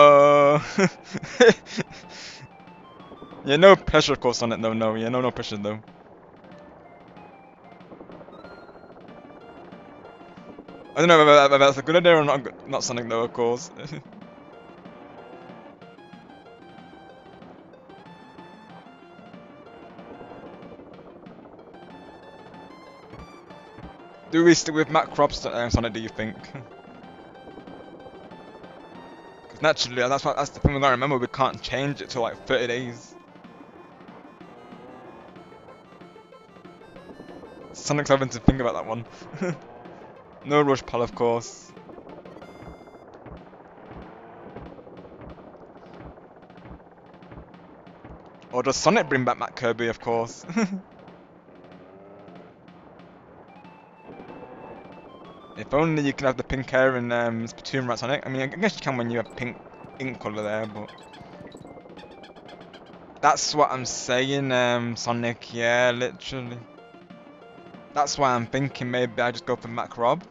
yeah, no pressure, of course, Sonic. No, yeah, no pressure though. I don't know whether that's a good idea or not Sonic though, of course. Do we stick with Matt Crops Sonic, do you think? Because naturally, that's the thing we gotta remember, we can't change it till like 30 days. Sonic's having to think about that one. No rush, pal, of course. Or does Sonic bring back Matt Kirby, of course? If only you could have the pink hair in Splatoon, right, Sonic? I mean, I guess you can when you have pink ink colour there, but... That's what I'm saying, Sonic, yeah, literally. That's why I'm thinking maybe I just go for Mac Rob.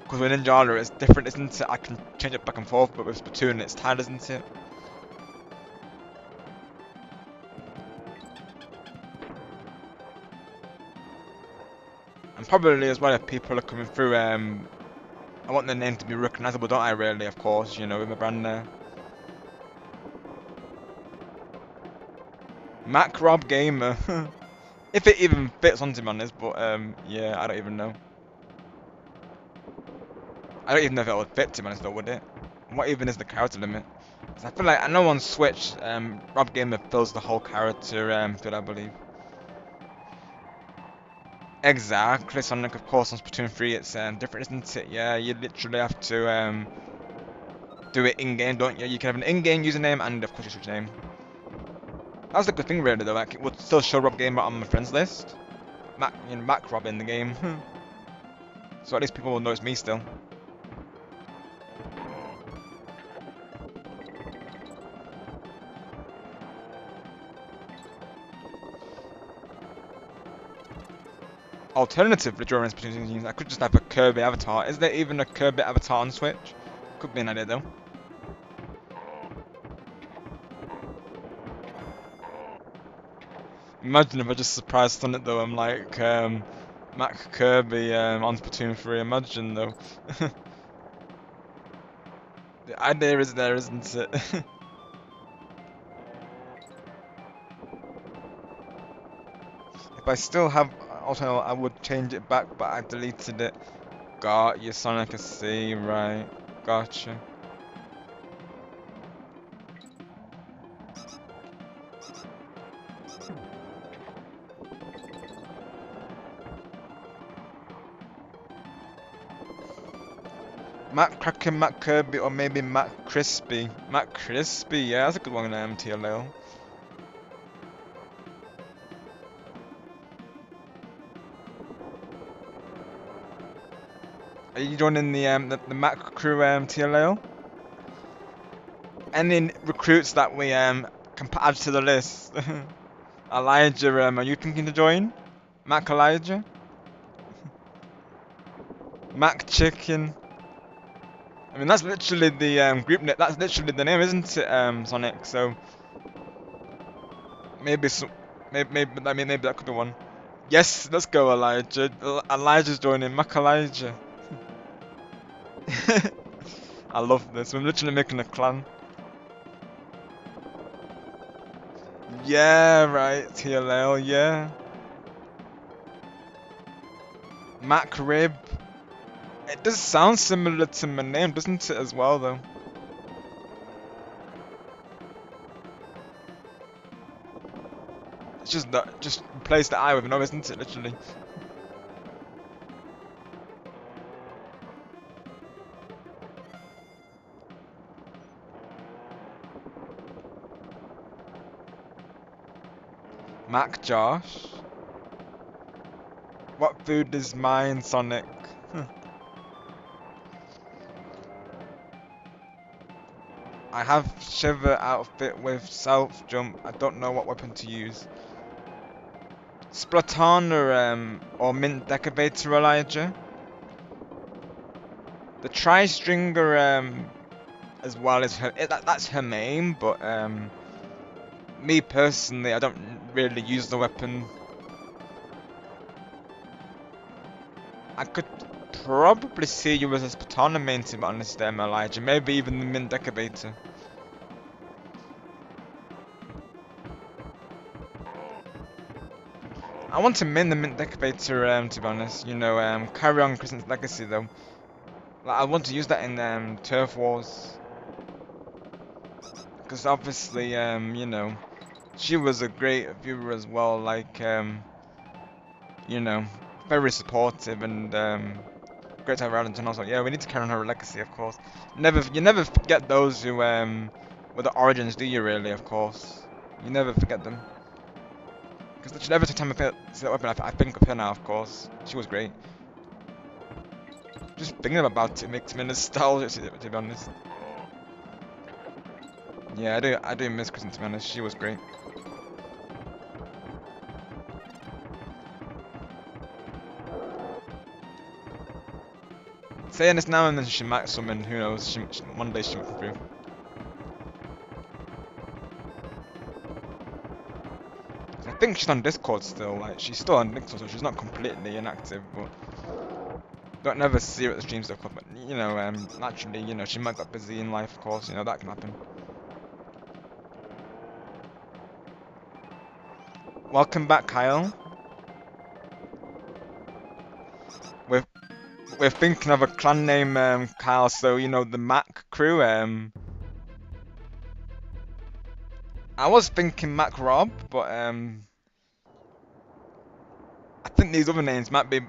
Because with Ninjala it's different, isn't it? I can change it back and forth, but with Splatoon it's tied, isn't it? And probably as well if people are coming through, I want their name to be recognisable, don't I really, of course, you know, with my brand there. Mac Rob Gamer. If it even fits onto me on this, but yeah, I don't even know. I don't even know if it would fit, to be honest, though, would it? What even is the character limit? Cause I feel like I know on Switch, Rob Gamer fills the whole character field, I believe. Exactly, Sonic, of course, on Splatoon 3 it's different, isn't it? Yeah, you literally have to do it in-game, don't you? You can have an in-game username and, of course, your Switch name. That's the good thing, really, though. Like, it would still show Rob Gamer on my friends list. Mac Rob in the game. So at least people will know it's me still. Alternatively, during Splatoon games, I could just have a Kirby avatar. Is there even a Kirby avatar on Switch? Could be an idea, though. Imagine if I just surprised Sonic though. I'm like Mac Kirby on Splatoon 3. Imagine though. The idea is there, isn't it? If I still have alternate, I would change it back, but I deleted it. Got you, Sonic. I see. Right. Gotcha. Matt Kraken, Matt Kirby, or maybe Matt Crispy. Matt Crispy, yeah, that's a good one in MTLL. Are you joining the Mac crew TLL? Any recruits that we can add to the list? Elijah, are you thinking to join? Mac Elijah? Mac Chicken? I mean, that's literally the group name. That's literally the name, isn't it, Sonic? So maybe some, maybe I mean maybe that could be one. Yes, let's go, Elijah. Elijah's joining. Mac Elijah. I love this. We're literally making a clan. Yeah, right. TLL. Yeah. Mac Rib. It does sound similar to my name, doesn't it, as well, though? It's just that, just replace the I with an O, isn't it, literally? Mac Josh. What food is mine, Sonic? I have Shiver outfit with self jump. I don't know what weapon to use. Splatana, or Mint Decorator Elijah. The Tri-Stringer, as well as her. That's her main, but me personally, I don't really use the weapon. I could probably see you as a Splatana main, to be honest, Elijah. Maybe even the Mint Decorator. I want to min the Mint Decorator, to be honest. You know, carry on Crescent's legacy, though. Like, I want to use that in Turf Wars. Because obviously, you know, she was a great viewer as well. Like, you know, very supportive and great to have around. And also, yeah, we need to carry on her legacy, of course. You never forget those who were the origins, do you? Really, of course. You never forget them. Because literally every time I see that weapon, I think of her now, of course. She was great. Just thinking about it makes me nostalgic, to be honest. Yeah, I do miss Kristen, to be honest. She was great. Saying this now and then she might summon, who knows, one day she might come through. I think she's on Discord still, like, she's still on Discord, so she's not completely inactive, but don't never see her at the stream stuff, but, you know, naturally, you know, she might got busy in life, of course, you know, that can happen. Welcome back, Kyle. We're thinking of a clan name, Kyle, so, you know, the Mac crew, I was thinking Mac Rob, but, I think these other names might be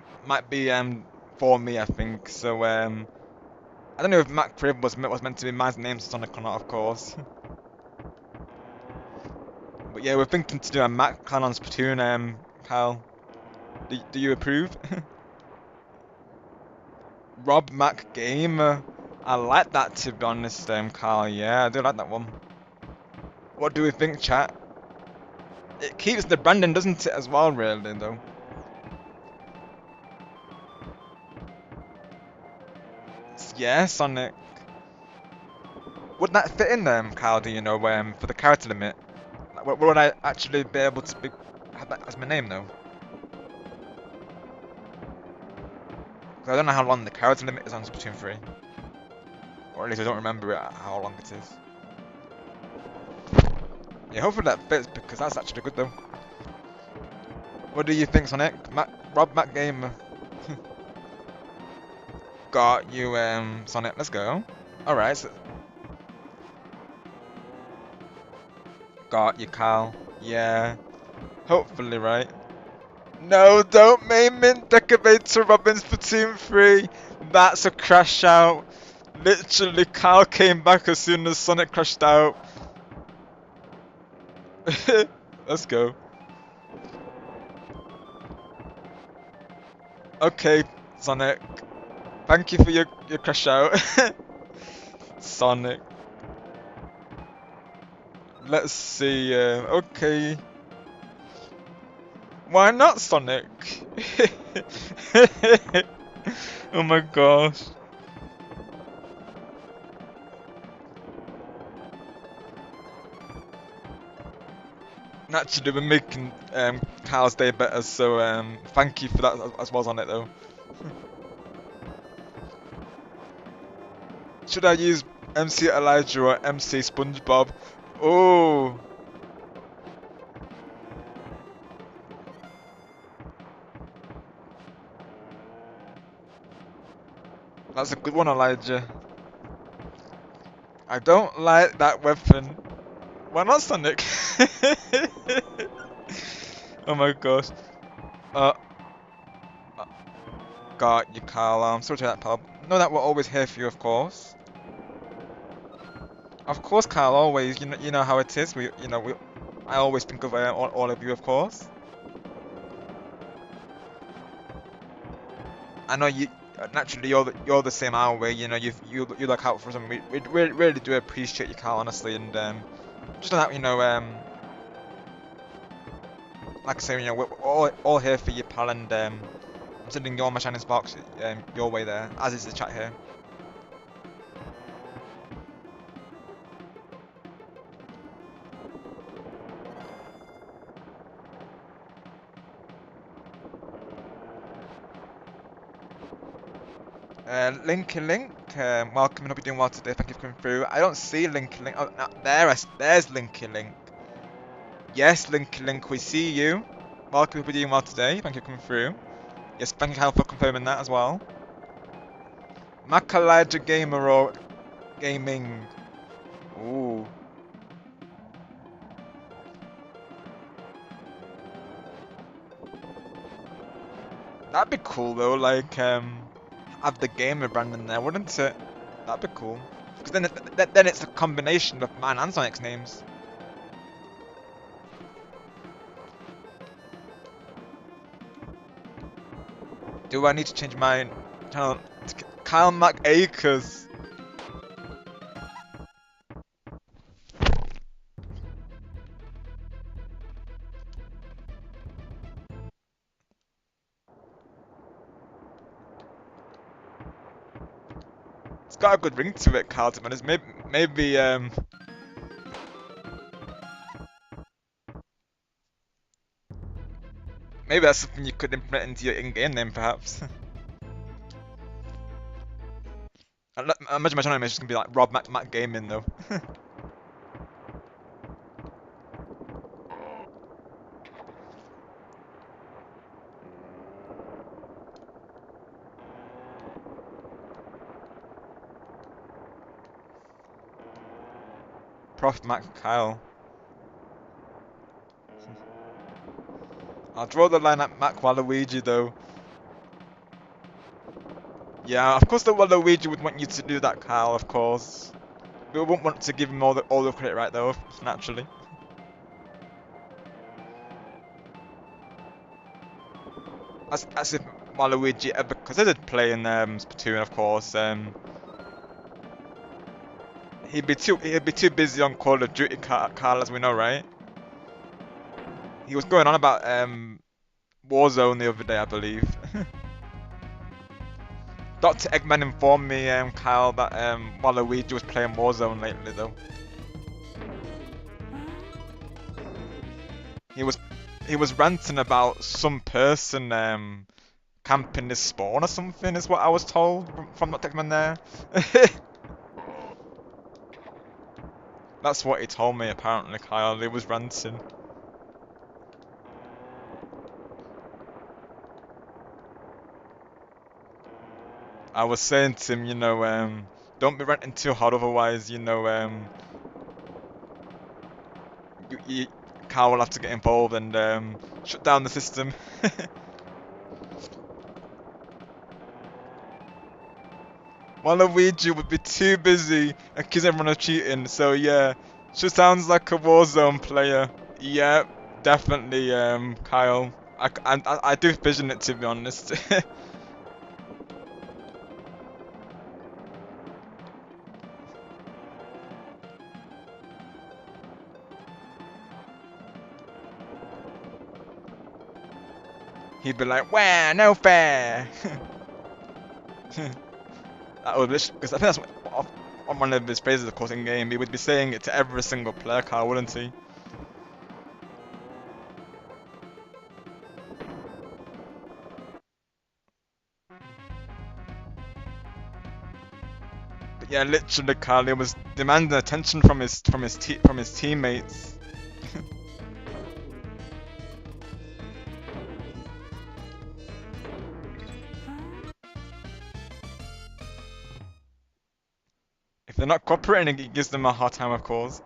for me. I think so. I don't know if Mac Crib was meant to be my name Sonic or not, of course. But yeah, we're thinking to do a Mac clan on Splatoon. Kyle, do you approve? Rob Mac Gamer. I like that, to be honest, Kyle. Yeah, I do like that one. What do we think, chat? It keeps the branding, doesn't it, as well, really, though. Yeah, Sonic. Would that fit in, Kyle, do you know, for the character limit? Like, would I actually be able to have that as my name though. 'Cause I don't know how long the character limit is on Splatoon 3. Or at least I don't remember how long it is. Yeah, hopefully that fits because that's actually good though. What do you think, Sonic? Rob Mac Gamer. Got you, Sonic. Let's go. Alright, so got you, Kyle. Yeah. Hopefully, right? No, don't main mint Decorator Robin's Splatoon 3. That's a crash out. Literally, Kyle came back as soon as Sonic crashed out. Let's go. Okay, Sonic. Thank you for your crash out. Sonic. Let's see. Okay. Why not Sonic? Oh my gosh. Naturally, we're making Kyle's day better, so thank you for that as well on it though. Should I use MC Elijah or MC SpongeBob? Oh, that's a good one, Elijah. I don't like that weapon. Why not Sonic? Oh my gosh. Uh, got you, Kyle. I'm sorry to that, pal. Know that we're always here for you, of course. Of course, Kyle. Always. You know how it is. I always think of all of you, of course. I know you. Naturally, you're the same our way. You know, you look out for something. We really do appreciate you, Kyle. Honestly, and just on that, like I say, we're all here for you, pal. And I'm sending your my shining sparks your way there, as is the chat here. Linky Link, welcome and hope you're doing well today. Thank you for coming through. I don't see Linky Link. Oh, no, there's Linky Link. Yes, Linky Link, we see you. Welcome, hope you're doing well today. Thank you for coming through. Yes, thank you, Hal, for confirming that as well. Macalaja Gamer or Gaming. Ooh. That'd be cool though, like, have the gamer brand in there, wouldn't it? That'd be cool. Because then it's a combination of mine and Sonic's names. Do I need to change my channel to Kyle MacAcres? It's got a good ring to it, Kyle, to be honest. Maybe that's something you could implement into your in-game name, perhaps. I imagine my channel name is just gonna be like Rob Mac Gaming, though. Prof Mac Kyle. I'll draw the line at Mac Waluigi, though. Yeah, of course the Waluigi would want you to do that, Kyle, of course. We wouldn't want to give him all the credit right, though, naturally. As if Waluigi ever, because I did play in Splatoon, of course. He'd be too busy on Call of Duty, Kyle, as we know, right? He was going on about Warzone the other day, I believe. Dr. Eggman informed me, Kyle, that Waluigi was playing Warzone lately, though. He was he was ranting about some person camping his spawn or something, is what I was told from that man there. That's what he told me apparently, Kyle. He was ranting. I was saying to him, you know, don't be ranting too hard, otherwise, you know, Kyle will have to get involved and shut down the system. Waluigi would be too busy accusing everyone of cheating, so yeah, she sounds like a Warzone player. Yeah, definitely, Kyle. I do vision it, to be honest. He'd be like, "Wah, no fair." That would because I think that's on one of his phrases, of course, in game. He would be saying it to every single player, Kyle, wouldn't he? But yeah, literally, Kyle, he was demanding attention from his teammates. If they're not cooperating, it gives them a hard time, of course.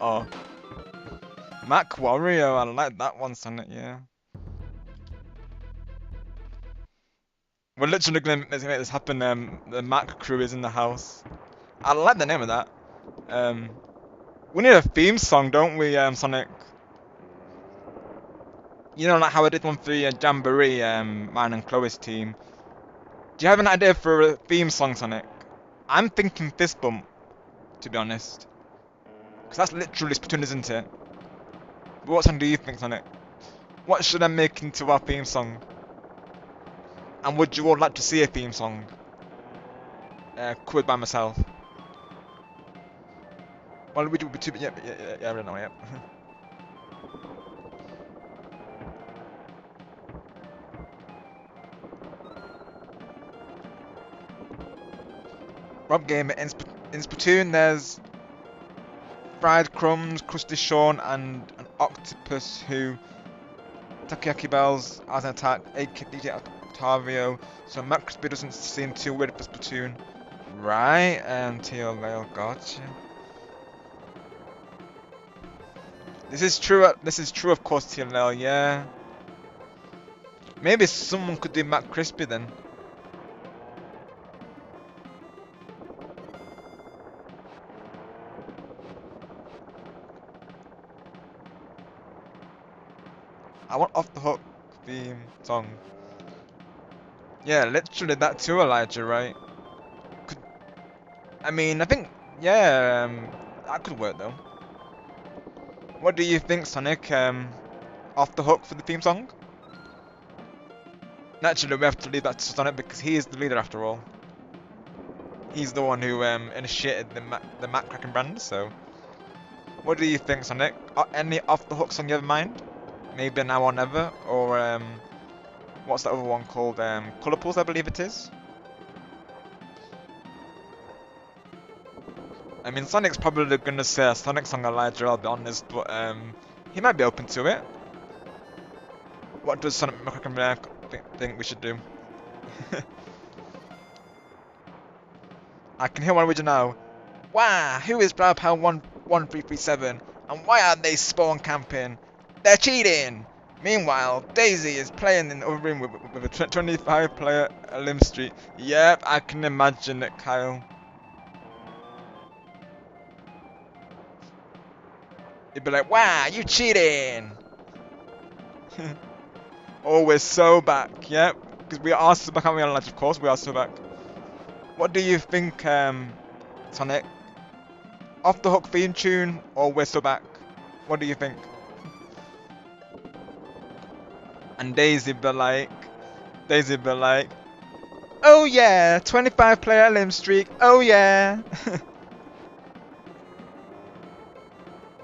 Oh, Mac Wario, I like that one, Sonic. Yeah. We're literally gonna make this happen. The Mac crew is in the house. I like the name of that. We need a theme song, don't we, Sonic? You know, like how I did one for Jamboree, mine and Chloe's team. Do you have an idea for a theme song, Sonic? I'm thinking Fist Bump, to be honest. Because that's literally Splatoon, isn't it? But what song do you think, Sonic? What should I make into our theme song? And would you all like to see a theme song? Covered by myself. Well, we would be too. Yeah, I don't know. Yeah. Rob Gamer in Splatoon. There's Fried Crumbs, Krusty Sean, and an octopus who Takoyaki Bells as an attack. DJ Octavio. So Matt Crispy doesn't seem too weird for Splatoon. Right, TLL, gotcha. This is true, of course, TLL, yeah. Maybe someone could do Matt Crispy then. I want Off the Hook theme song. Yeah, literally that too, Elijah, right? I mean, I think, yeah, that could work though. What do you think, Sonic? Off the Hook for the theme song? Naturally, we have to leave that to Sonic because he is the leader after all. He's the one who initiated the Mac Cracking brand, so. What do you think, Sonic? Any Off the Hook song you have in mind? Maybe Now or Never, or what's that other one called? Colour Pulse, I believe it is. I mean, Sonic's probably gonna say a Sonic song, Elijah, I'll be honest, but he might be open to it. What does Sonic McCracken think we should do? I can hear one region now. Wow, who is Proud Pound 1337? And why are they spawn camping? They're cheating! Meanwhile, Daisy is playing in the other room with a 25 player Limb Street. Yep, I can imagine it, Kyle. He'd be like, wow, you cheating! Oh, we're so back, yep. Because we are so back, aren't we, on Live, of course, we are so back. What do you think, Sonic? Off the Hook theme tune, or we're so back? What do you think? And Daisy be like, oh yeah, 25 player limb streak, oh yeah.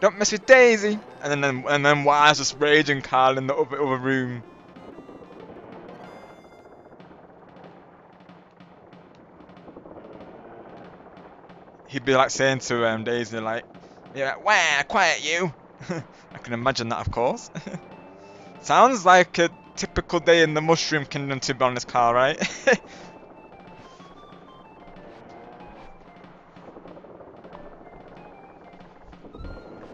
Don't mess with Daisy. and then Wire's just raging Carl in the other room. He'd be like saying to Daisy like, yeah, where, quiet you. I can imagine that, of course. Sounds like a typical day in the Mushroom Kingdom, to be honest, Carl, right?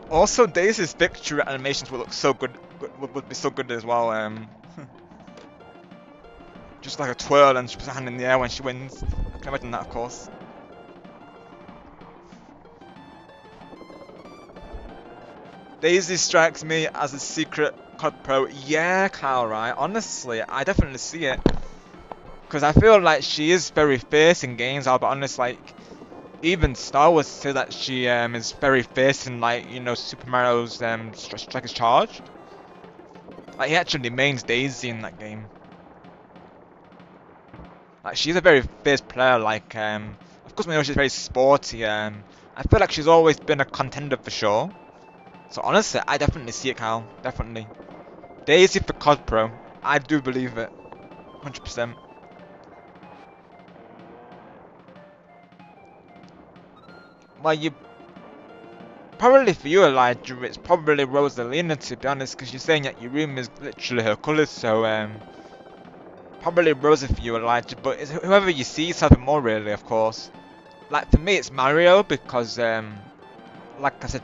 Also, Daisy's victory animations would look so good. Would be so good as well. Just like a twirl and she puts her hand in the air when she wins. I can imagine that, of course. Daisy strikes me as a secret COD pro. Yeah, Kyle, right? Honestly, I definitely see it. Because I feel like she is very fierce in games, I'll be honest, like, even Star Wars say that she is very fierce in, like, you know, Super Mario's Strikers Charged. Like, he actually mains Daisy in that game. Like, she's a very fierce player, like, of course we know she's very sporty, I feel like she's always been a contender for sure. So honestly, I definitely see it, Kyle, definitely. Daisy for COD Pro, I do believe it, 100%. Well, you probably for you, Elijah, it's probably Rosalina to be honest, because you're saying that your room is literally her colours, so probably Rosa for you, Elijah. But it's whoever you see yourself in more, really, of course. Like for me, it's Mario because like I said,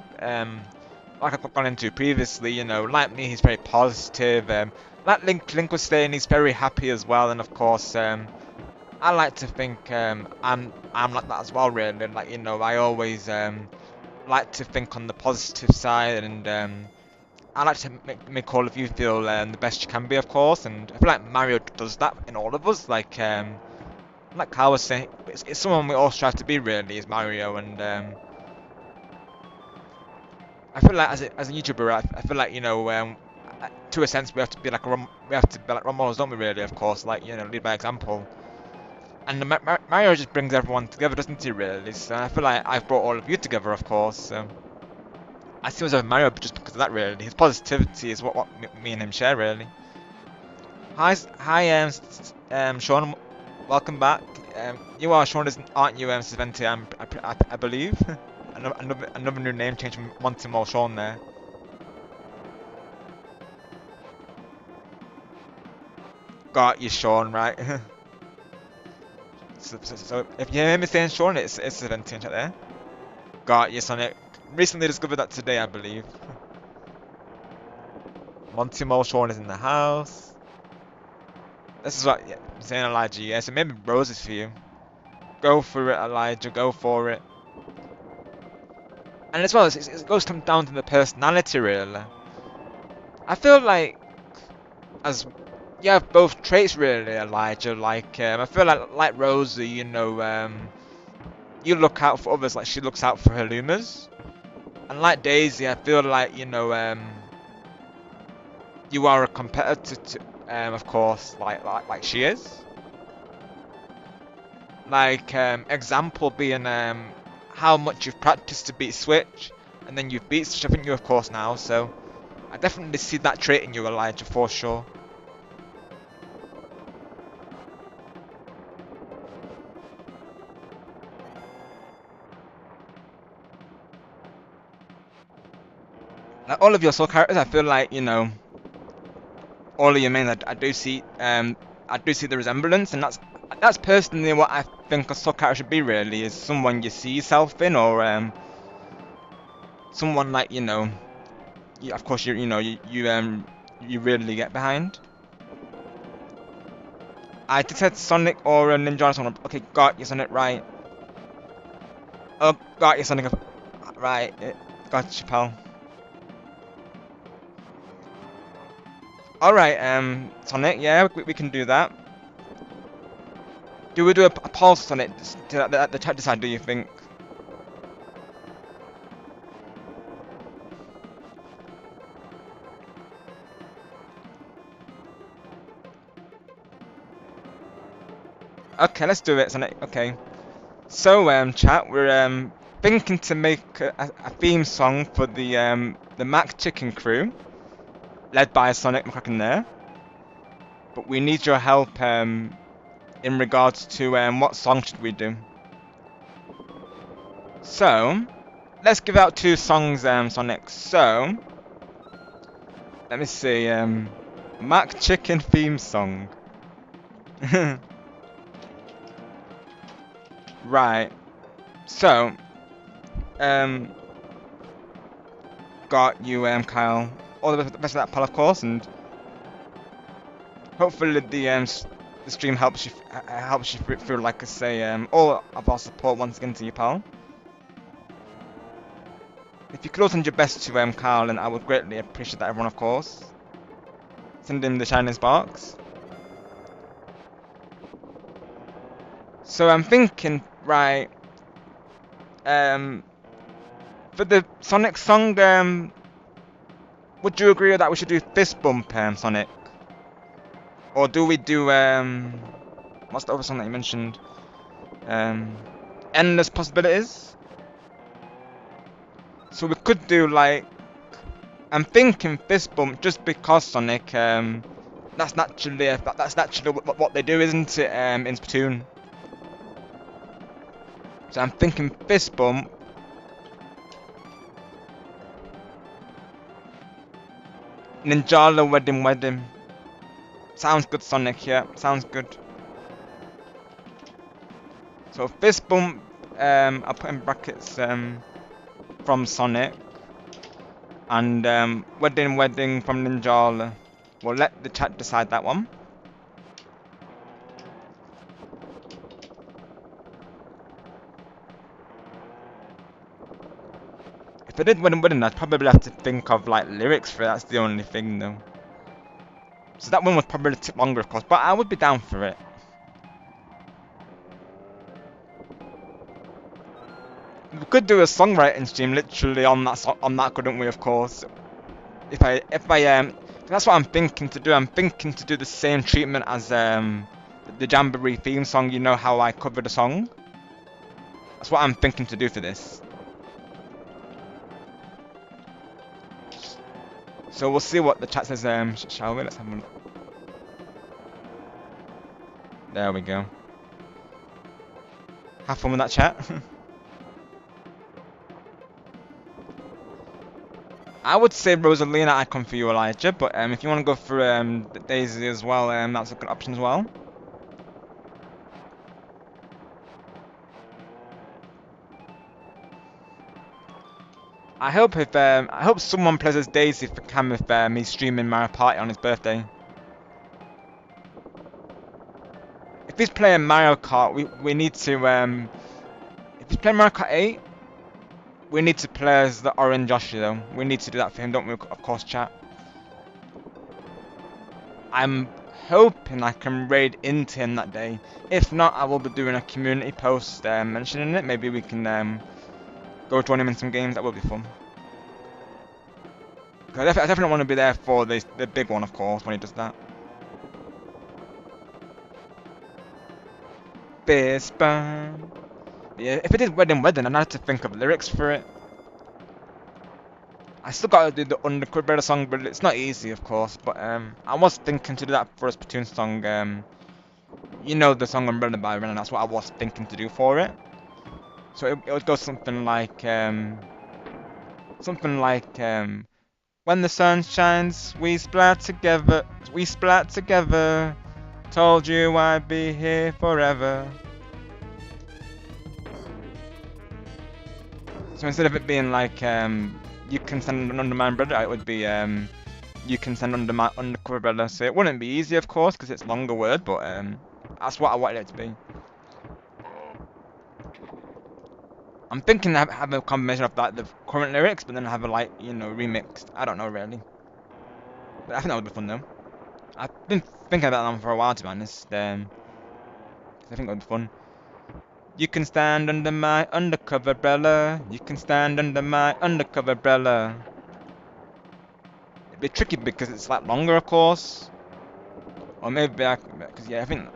like I've gone into previously, you know, like me, he's very positive. Like Link was saying, he's very happy as well, and of course, I like to think I'm like that as well, really. Like you know, I always like to think on the positive side, and I like to make all of you feel the best you can be, of course. And I feel like Mario does that in all of us. Like Carl was saying, it's someone we all strive to be, really, is Mario. And I feel like as a YouTuber, I feel like you know, to a sense, we have to be like we have to be like role models, don't we? Really, of course, like you know, lead by example. And Mario just brings everyone together, doesn't he? Really. So I feel like I've brought all of you together, of course. So. I see myself with Mario just because of that, really. His positivity is what me and him share, really. Hi, Sean. Welcome back. You are Sean, aren't you, Sventi? I believe. Another new name change from Monty More Sean there. Got you, Sean, right? So if you hear me saying Sean, it's Sventi right there. Got you, Sonic. Recently discovered that today, I believe. Monty More Sean is in the house. This is what I'm saying, Elijah. Yeah, so maybe roses for you. Go for it, Elijah. Go for it. And as well, it goes come down to the personality, really. I feel like as you have both traits, really, Elijah. Like I feel like Rosie, you know, you look out for others like she looks out for her Lumas. And like Daisy, I feel like you know, you are a competitor to, of course, like she is. Like, example being how much you've practiced to beat Switch, and then you've beat Switch, haven't you, of course, now, so I definitely see that trait in you, Elijah, for sure. Like, all of your soul characters, I feel like, you know, all of your mains, I do see the resemblance, and that's personally what I think a soul character should be, really, is someone you see yourself in, or someone like, you know, of course, you know, you really get behind. I just said Sonic or Ninja or something. Okay, got you, Sonic, right. Oh, got you, Sonic. Right, got you, pal. Alright, Sonic, yeah, we can do that. Do we do a pulse on it to the chat decide, do you think? Okay, let's do it, Sonic. Okay. So, chat, we're thinking to make a theme song for the Mac Chicken crew, led by Sonic McCracken there. But we need your help in regards to what song should we do. So, let's give out 2 songs, Sonic. So, let me see, Mac Chicken theme song. Right. So, got you, Kyle. All the best of that, pal, of course, and hopefully the stream helps you through, like I say, all of our support once again to you, pal. If you could also send your best to Kyle, and I would greatly appreciate that, everyone, of course. Send him the shining sparks. So I'm thinking, right, for the Sonic song, would you agree that we should do Fist Bump, Sonic? Or do we do, what's the other song that you mentioned? Endless Possibilities? So we could do, like, I'm thinking Fist Bump just because, Sonic, that's naturally what they do, isn't it, in Splatoon? So I'm thinking Fist Bump. Ninjala Wedding. Sounds good, Sonic, yeah, sounds good. So Fist Bump, I'll put in brackets, from Sonic. And Wedding from Ninjala. We'll let the chat decide that one. If I did Wedding, I'd probably have to think of like lyrics for it. That's the only thing though. So that one would probably take longer, of course, but I would be down for it. We could do a songwriting stream literally on that, couldn't we? Of course. If I that's what I'm thinking to do. I'm thinking to do the same treatment as the Jamboree theme song. You know how I covered a song. That's what I'm thinking to do for this. So we'll see what the chat says. Shall we? Let's have a look. There we go. Have fun with that chat. I would say Rosalina icon for you, Elijah, but if you want to go for Daisy as well, that's a good option as well. I hope someone plays as Daisy for Cam if he's streaming Mario Party on his birthday. If he's playing Mario Kart, we need to if he's playing Mario Kart 8, we need to play as the orange Yoshi though. We need to do that for him, don't we? Of course, chat. I'm hoping I can raid into him that day. If not, I will be doing a community post mentioning it. Maybe we can go join him in some games. That will be fun. I definitely want to be there for the big one, of course, when he does that. Fist bump. Yeah, if it is Wedding, I'd have to think of lyrics for it. I still gotta do the Undercover song, but it's not easy, of course. But I was thinking to do that for a Splatoon song. You know the song Umbrella by Ren, and that's what I was thinking to do for it. So it would go something like when the sun shines, we splat together. Told you I'd be here forever. So instead of it being like you can stand under my umbrella, it would be you can stand under my undercover umbrella. So it wouldn't be easy, of course, because it's a longer word, but that's what I wanted it to be. I'm thinking to have a combination of like the current lyrics, but then have a like remixed. I don't know really, but I think that would be fun though. I've been thinking about that for a while, to be honest. I think it would be fun. You can stand under my undercover umbrella. You can stand under my undercover umbrella. It'd be tricky because it's like longer, of course. Or maybe because yeah, I think.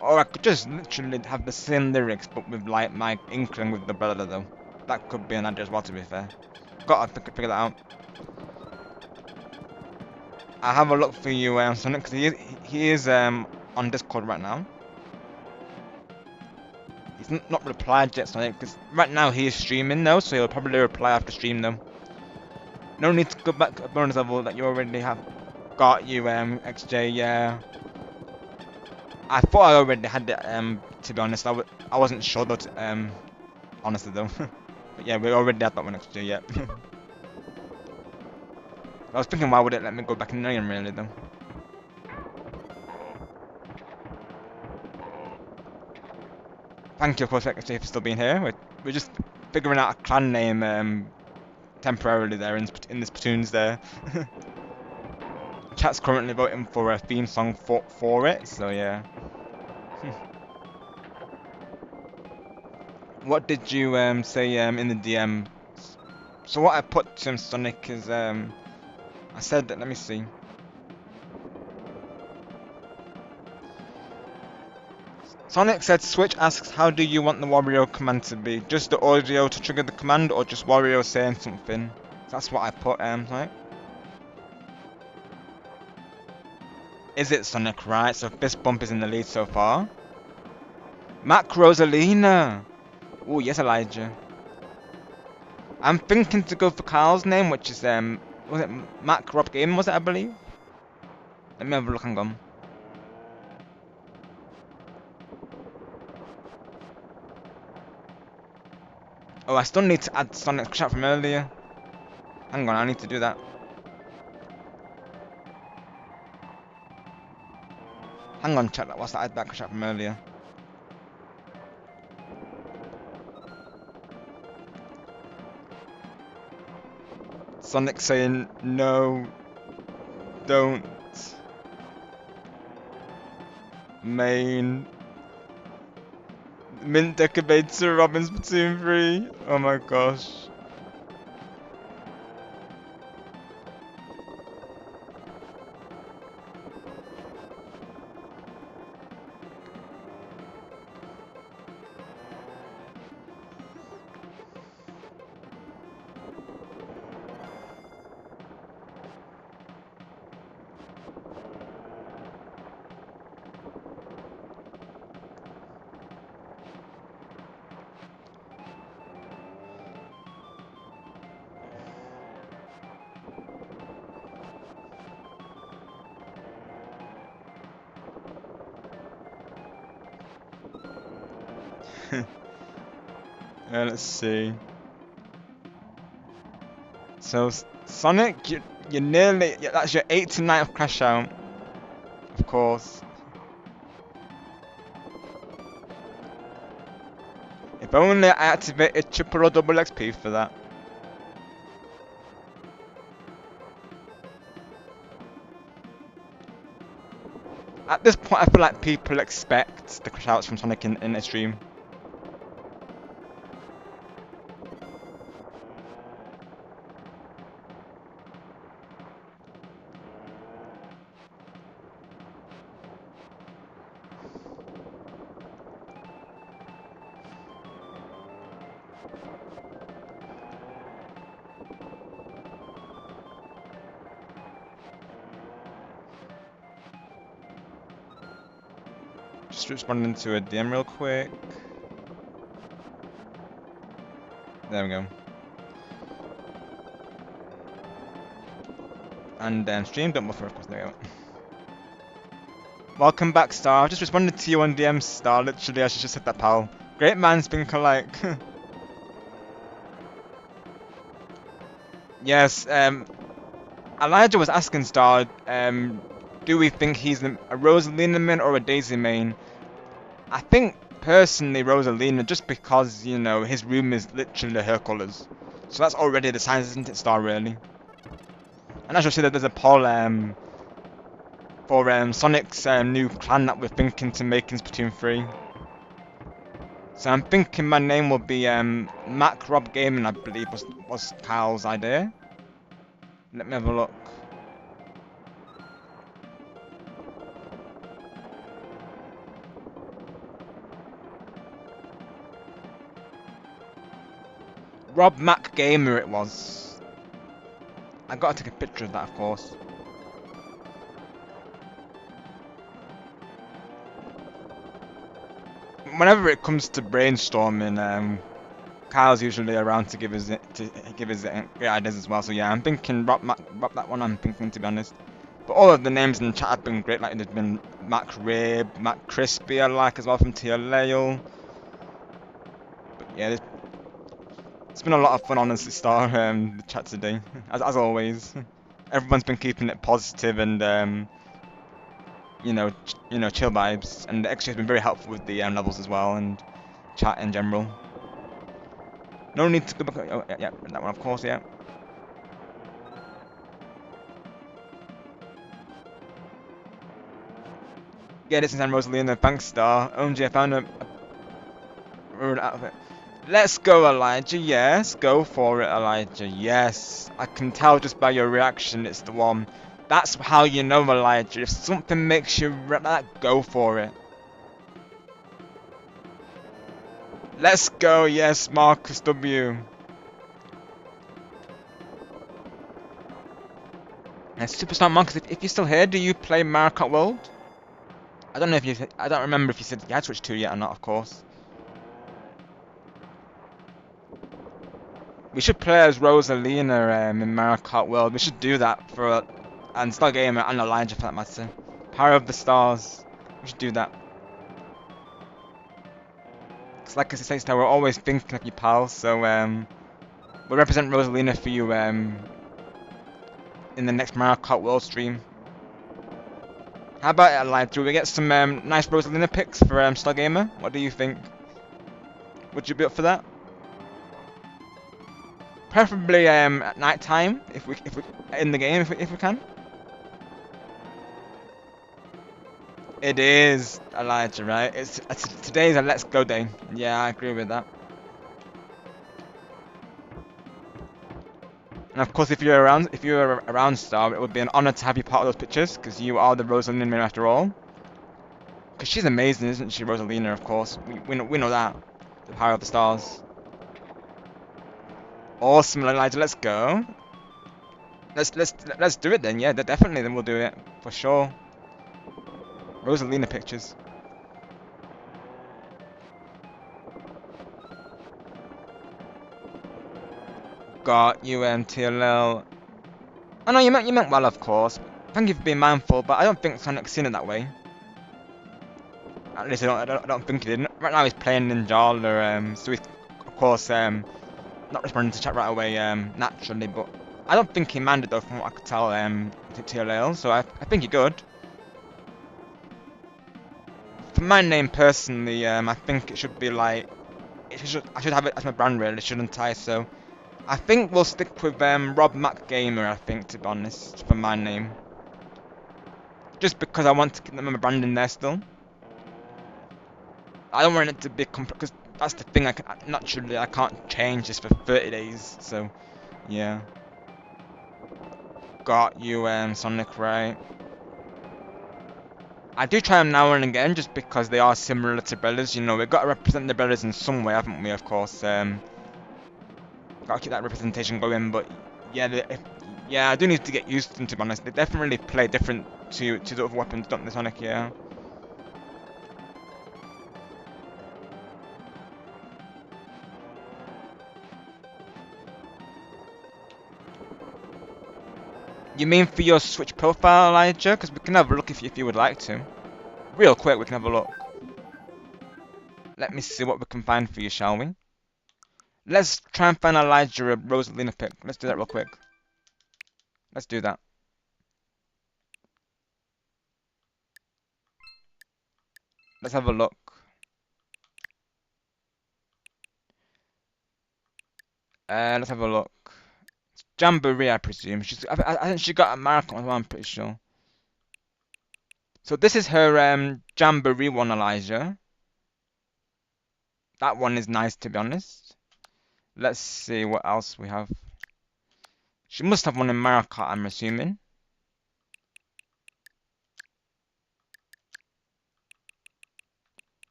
Or I could just literally have the same lyrics, but with like my inkling with the brother though. That could be an idea as well, to be fair. Gotta figure that out. I'll have a look for you, Sonic, because he is on Discord right now. He's not replied yet, Sonic, because right now he is streaming though, so he'll probably reply after stream though. No need to go back to a bonus level that you already have got you, XJ, yeah. I thought I already had it, to be honest. I wasn't sure though, honestly though. But yeah, we already had that one XJ, yeah. I was thinking, why would it let me go back in there really though? Thank you, of course, XJ, for still being here. We're just figuring out a clan name, temporarily there in the Splatoons there. Chat's currently voting for a theme song for it, so yeah. What did you say in the DM? So what I put to him, Sonic, is I said that, let me see. Sonic said Switch asks, how do you want the Wario command to be? Just the audio to trigger the command, or just Wario saying something? That's what I put, Sonic. Is it Sonic, right? So Fist Bump is in the lead so far. Mac Rosalina! Oh yes, Elijah. I'm thinking to go for Carl's name, which is was it Mac Rob Game, was it, I believe? Let me have a look, hang on. Oh, I still need to add Sonic's chat from earlier. Hang on, I need to do that. Hang on, chat, what's that? Add that chat from earlier. Sonic saying, no, don't. Main. Mint Decabator Robin's Platoon 3. Oh my gosh. Let's see. So Sonic, you're nearly. Yeah, that's your 8th to 9th crash out, of course. If only I activated triple or double XP for that. At this point, I feel like people expect the crash outs from Sonic in a stream. Just responding to a DM real quick. There we go. And stream, don't buffer, of course, there we go. Welcome back, Star. I just responded to you on DM, Star. Literally, I should just said that, pal. Great man, Spinker, like. Yes, Elijah was asking Star, do we think he's a Rosalina main or a Daisy main? I think, personally, Rosalina, just because, you know, his room is literally her colours. So that's already the sign, isn't it, Star, really? And as you'll see that there's a poll, for Sonic's new clan that we're thinking to make in Splatoon 3. So I'm thinking my name will be Mac Rob Gaming, I believe was Kyle's idea. Let me have a look. Rob Mac Gamer it was. I gotta take a picture of that, of course. Whenever it comes to brainstorming, Kyle's usually around to give us great ideas as well. So yeah, I'm thinking Rob that one. I'm thinking, to be honest. But all of the names in the chat have been great. Like there's been Mac Rib, Mac Crispy, I like as well from TLAL. But yeah, it's been a lot of fun, honestly, Star the chat today, as always. Everyone's been keeping it positive and chill vibes, and the extra has been very helpful with the levels as well and chat in general. No need to go back. Oh, yeah, that one, of course, yeah. Yeah, this is Rosalina. Thanks, Star. OMG, I found a rude outfit. Let's go, Elijah. Yes, go for it, Elijah. Yes, I can tell just by your reaction it's the one. That's how you know, Elijah. If something makes you that, go for it. Let's go. Yes, Marcus W. And Superstar Marcus, if you're still here, do you play Mario Kart World? I don't know if you. I don't remember if you said you had Switch 2 yet or not. Of course. We should play as Rosalina in Mario Kart World. We should do that for and Star Gamer and Elijah for that matter. Power of the Stars. We should do that. Cause like I say, Star, we're always thinking of you, pal. So we'll represent Rosalina for you in the next Mario Kart World stream. How about it, Elijah? Do we get some nice Rosalina pics for Star Gamer? What do you think? Would you be up for that? Preferably at night time, if we in the game, if we can. It is, Elijah, right? Today's a let's go day. Yeah, I agree with that. And of course, if you're around, Star, it would be an honor to have you part of those pictures, because you are the Rosalina main after all. Because she's amazing, isn't she, Rosalina? Of course, we know that. The power of the stars. Awesome, Elijah. Let's go. Let's do it then. Yeah, definitely. Then we'll do it for sure. Rosalina pictures. Got you, TLL. I know you meant well, of course. Thank you for being mindful, but I don't think Sonic's seen it that way. At least I don't think he did. Right now he's playing Ninjala, so he's of course not responding to chat right away naturally, but I don't think he minded though from what I could tell to TLL, so I think you're good. For my name personally, I think it should be like I should have it as my brand really, shouldn't I? So I think we'll stick with Rob Mac Gamer. I think, to be honest, for my name, just because I want to keep my brand in there still. I don't want it to be because that's the thing. Naturally I can't change this for 30 days. So yeah, got you, Sonic, right? I do try them now and again just because they are similar to brothers. You know, we've got to represent the brothers in some way, haven't we? Of course. Got to keep that representation going. But yeah, yeah, I do need to get used to them, to be honest. They definitely play different to the other weapons, don't they, Sonic? Yeah. You mean for your Switch profile, Elijah? Because we can have a look if you would like to. Real quick, we can have a look. Let me see what we can find for you, shall we? Let's try and find Elijah a Rosalina pic. Let's do that real quick. Let's do that. Let's have a look. Let's have a look. It's Jamboree, I presume. I think she got a marathon as well, I'm pretty sure. So this is her Jamboree one, Elijah. That one is nice, to be honest. Let's see what else we have. She must have one in Mario Kart, I'm assuming.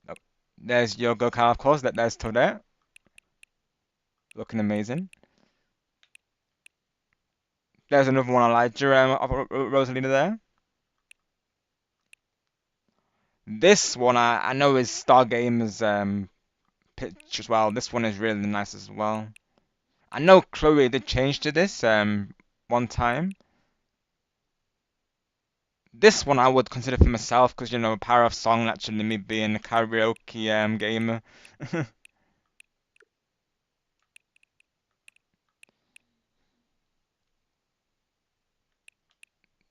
Nope. There's Yogo Car, of course. There's Toadette. looking amazing. There's another one, Elijah, of Rosalina there. This one I know is Stargamer's pitch as well. This one is really nice as well. I know Chloe did change to this one time. This one I would consider for myself because, you know, power of song, naturally me being a karaoke gamer.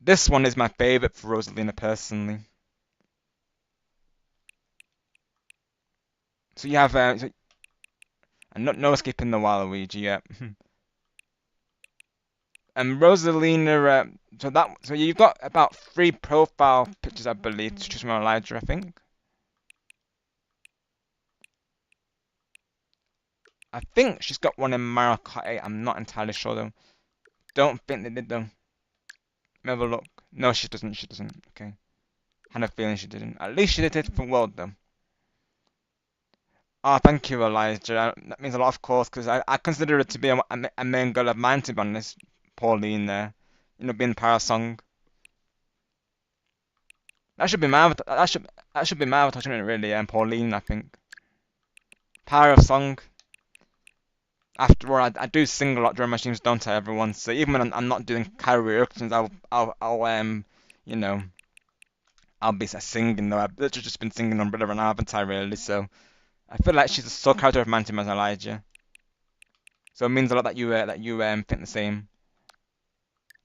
This one is my favorite for Rosalina personally. So you have and no skipping the Waluigi yet. And Rosalina, so you've got about 3 profile pictures, I believe, to choose from Elijah, I think. I think she's got one in Mario Kart 8. I'm not entirely sure though. Don't think they did though. Let me have a look. No, she doesn't. She doesn't. Okay. Had a feeling she didn't. At least she did it for World though. Oh, thank you, Elijah. That means a lot, of course, because I consider it to be a main goal of mine, to be honest. Pauline there. You know, being Power Song. That should be my avatar, shouldn't it, really? And Pauline, I think. Power of Song. After all, I do sing a lot during my streams, don't I, everyone? So even when I'm not doing karaoke, you know, I'll be singing though. I've literally just been singing Umbrella and Avatar really, so I feel like she's so character of man to me as Elijah. So it means a lot that you think the same.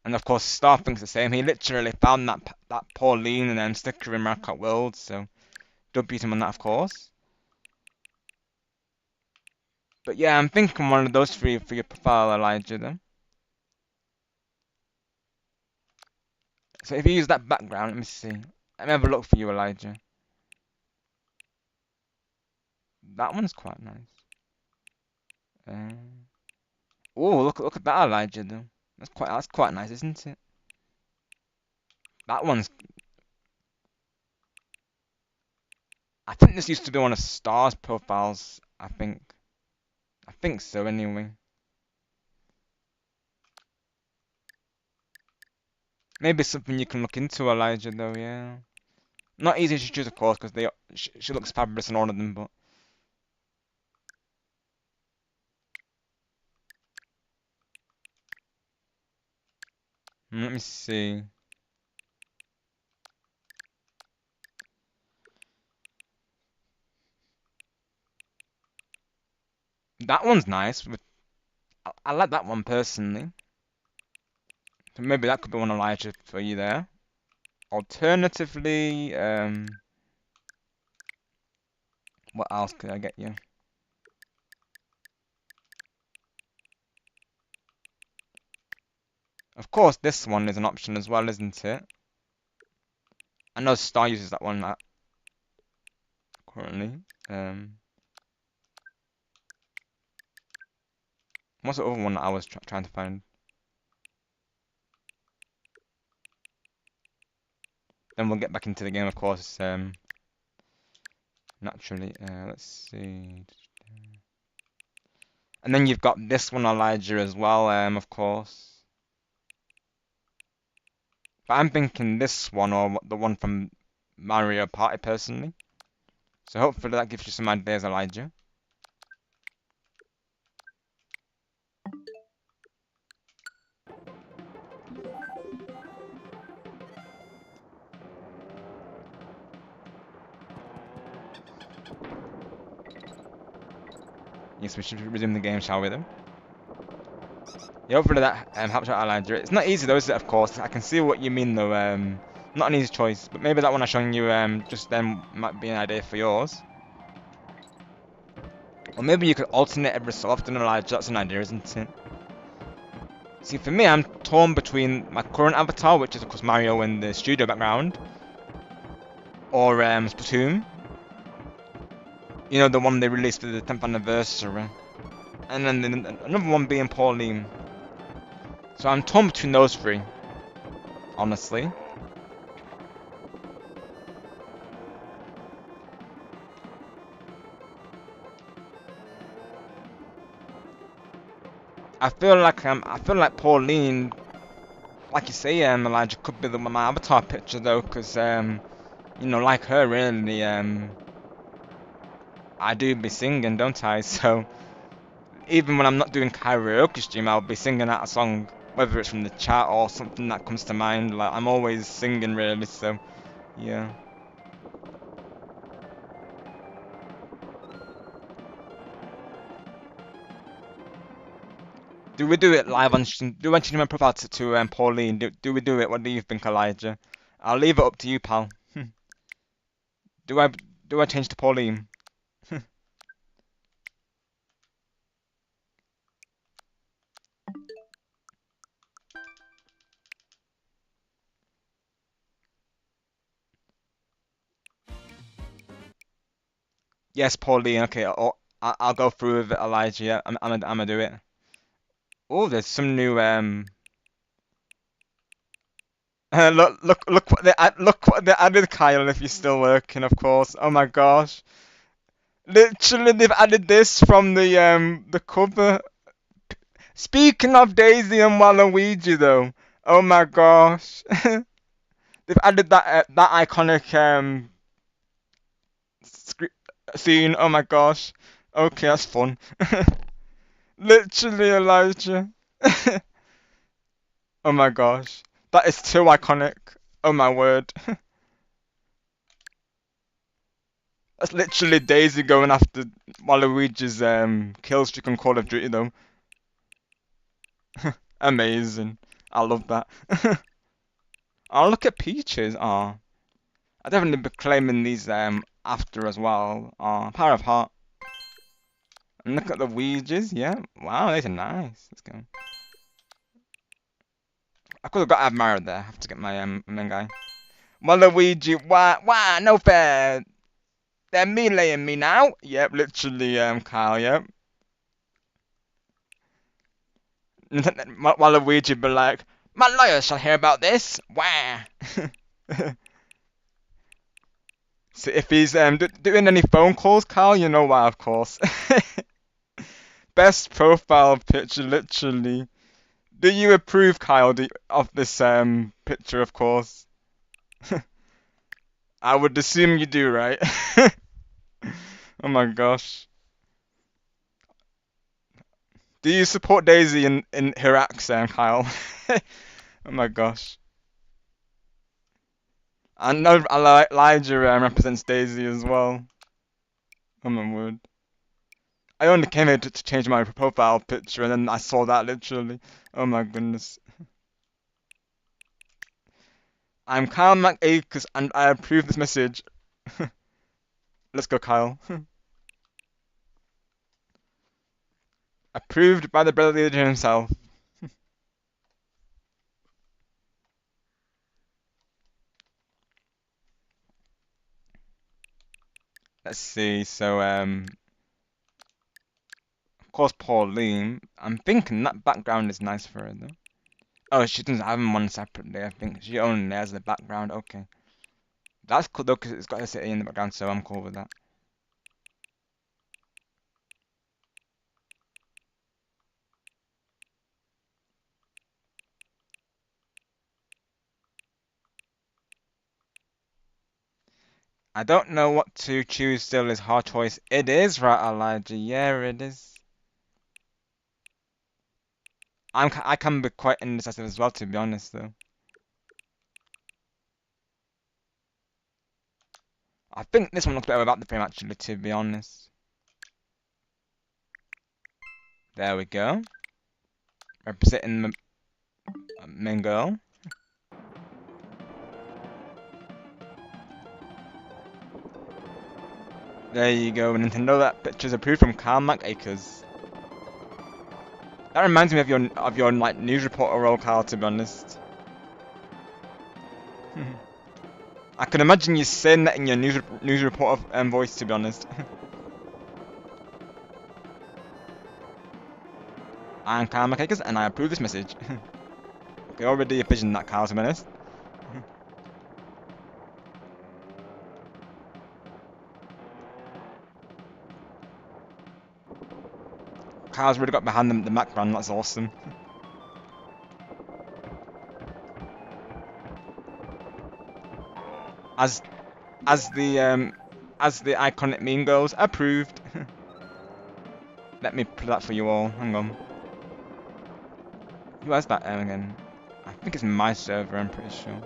And of course, Star thinks the same. He literally found that Pauline and then stick her in Market World, so don't beat him on that, of course. But yeah, I'm thinking one of those 3 for your profile, Elijah, then. So if you use that background, let me see. Let me have a look for you, Elijah. That one's quite nice. Oh, look at that, Elijah, though. That's quite nice, isn't it? That one's. I think this used to be one of Star's profiles. I think. I think so, anyway. Maybe something you can look into, Elijah, though. Yeah. Not easy to choose, of course, because she looks fabulous in all of them. But let me see. That one's nice. I like that one personally. So maybe that could be one, Elijah, for you there. Alternatively, what else could I get you? Of course, this one is an option as well, isn't it? I know Star uses that one currently. What's the other one that I was trying to find? Then we'll get back into the game, of course. Naturally, let's see. And then you've got this one, Elijah, as well, of course. But I'm thinking this one or the one from Mario Party, personally. So hopefully that gives you some ideas, Elijah. Yes, we should resume the game, shall we then? Yeah, hopefully that helps out Elijah. It's not easy though, is it? Of course, I can see what you mean though. Not an easy choice, but maybe that one I'm showing you just then might be an idea for yours. Or maybe you could alternate every so often, Elijah. That's an idea, isn't it? See, for me, I'm torn between my current avatar, which is of course Mario in the studio background, or Splatoon. You know, the one they released for the 10th anniversary. And then another one being Pauline. So I'm torn between those 3, honestly. I feel like Pauline, like you say, Elijah could be my avatar picture though, 'cause you know, like her really, I do be singing, don't I? So even when I'm not doing karaoke stream, I'll be singing out a song, whether it's from the chat or something that comes to mind. Like I'm always singing really, so yeah. Do we do it live on stream? Do I change my profile to Pauline? Do we do it? What do you think, Elijah? I'll leave it up to you, pal. Do I do I change to Pauline? Yes, Pauline. Okay, I'll go through with it, Elijah. Yeah, I'm gonna do it. Oh, there's some new look what they added, Kyle. If you're still working, of course. Oh my gosh, literally they've added this from the cover. Speaking of Daisy and Waluigi, though, oh my gosh, they've added that iconic scene. Oh my gosh. Okay, that's fun. Literally, Elijah. Oh my gosh, that is too iconic. Oh my word. That's literally Daisy going after Waluigi's kill streak on Call of Duty though. Amazing. I love that. Oh, look at Peaches. Oh, I definitely be claiming these after as well. Oh, Power of Heart. And look at the Ouijas. Yeah. Wow, these are nice. Let's go. I could have got Admire there. I have to get my main guy. Waluigi. Why? No fair. They're meleeing me now. Yep, literally Kyle. Yep. Waluigi be like, my lawyer shall hear about this. Wah. So if he's doing any phone calls, Kyle, you know why, of course. Best profile picture, literally. Do you approve, Kyle, of this picture, of course? I would assume you do, right? Oh my gosh. Do you support Daisy in her accent, Kyle? Oh my gosh. I know Elijah represents Daisy as well. Oh my word. I only came here to change my profile picture and then I saw that literally. Oh my goodness. I'm Kyle McAcres and I approve this message. Let's go, Kyle. Approved by the brother leader himself. Let's see, so of course Pauline. I'm thinking that background is nice for her though. Oh, she doesn't have them one separately, I think. She only has the background, okay. That's cool though, because it's got a city in the background, so I'm cool with that. I don't know what to choose still is hard choice. It is, right, Elijah? Yeah, it is. I can be quite indecisive as well, to be honest, though. I think this one looks better without the frame, actually, to be honest. There we go. Representing the main girl. There you go, Nintendo. That picture's approved from Carl McAcres. That reminds me of your like news reporter role, Carl. To be honest, I can imagine you saying that in your news reporter voice. To be honest, I'm Carl McAcres, and I approve this message. Okay, already envisioned that, Carl. To be honest, Kyle's really got behind the Mac brand. That's awesome. As as the iconic meme goes, approved. Let me play that for you all. Hang on. Who has that again? I think it's my server. I'm pretty sure.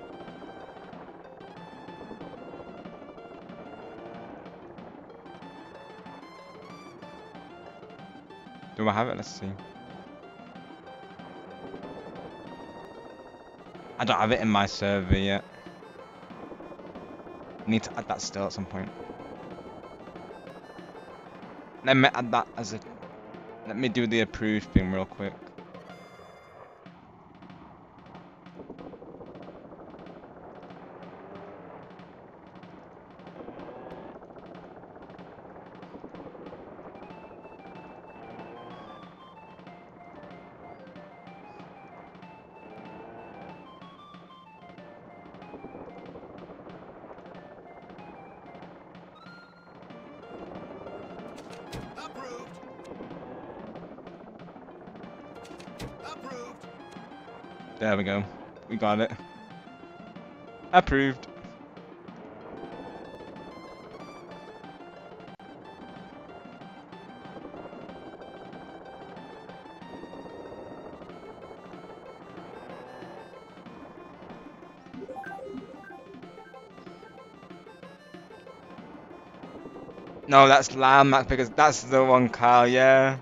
Do I have it? Let's see. I don't have it in my server yet. Need to add that still at some point. Let me add that as a... Let me do the approved thing real quick. There we go. We got it. Approved. No, that's Lammac because that's the one, Kyle, yeah.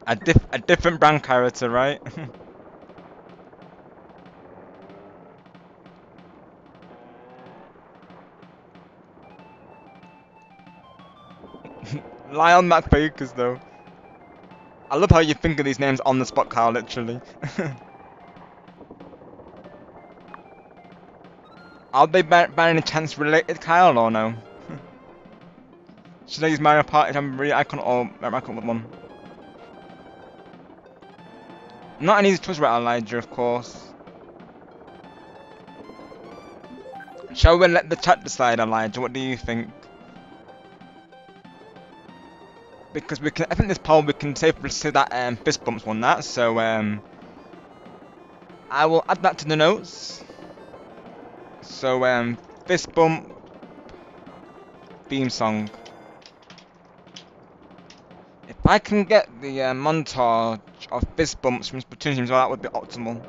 A different brand character, right? Lion McFakers though. I love how you think of these names on the spot, Kyle, literally. Are they by any chance related, Kyle, or no? Should I use Mario Party Jamboree Icon or Mario Icon one? Not an easy choice about Elijah, of course. Shall we let the chat decide, Elijah? What do you think? Because we can, I think this poll we can safely say that fist bumps won that. So I will add that to the notes. So fist bump theme song. If I can get the montage of fist bumps from Splatoon teams, well, that would be optimal.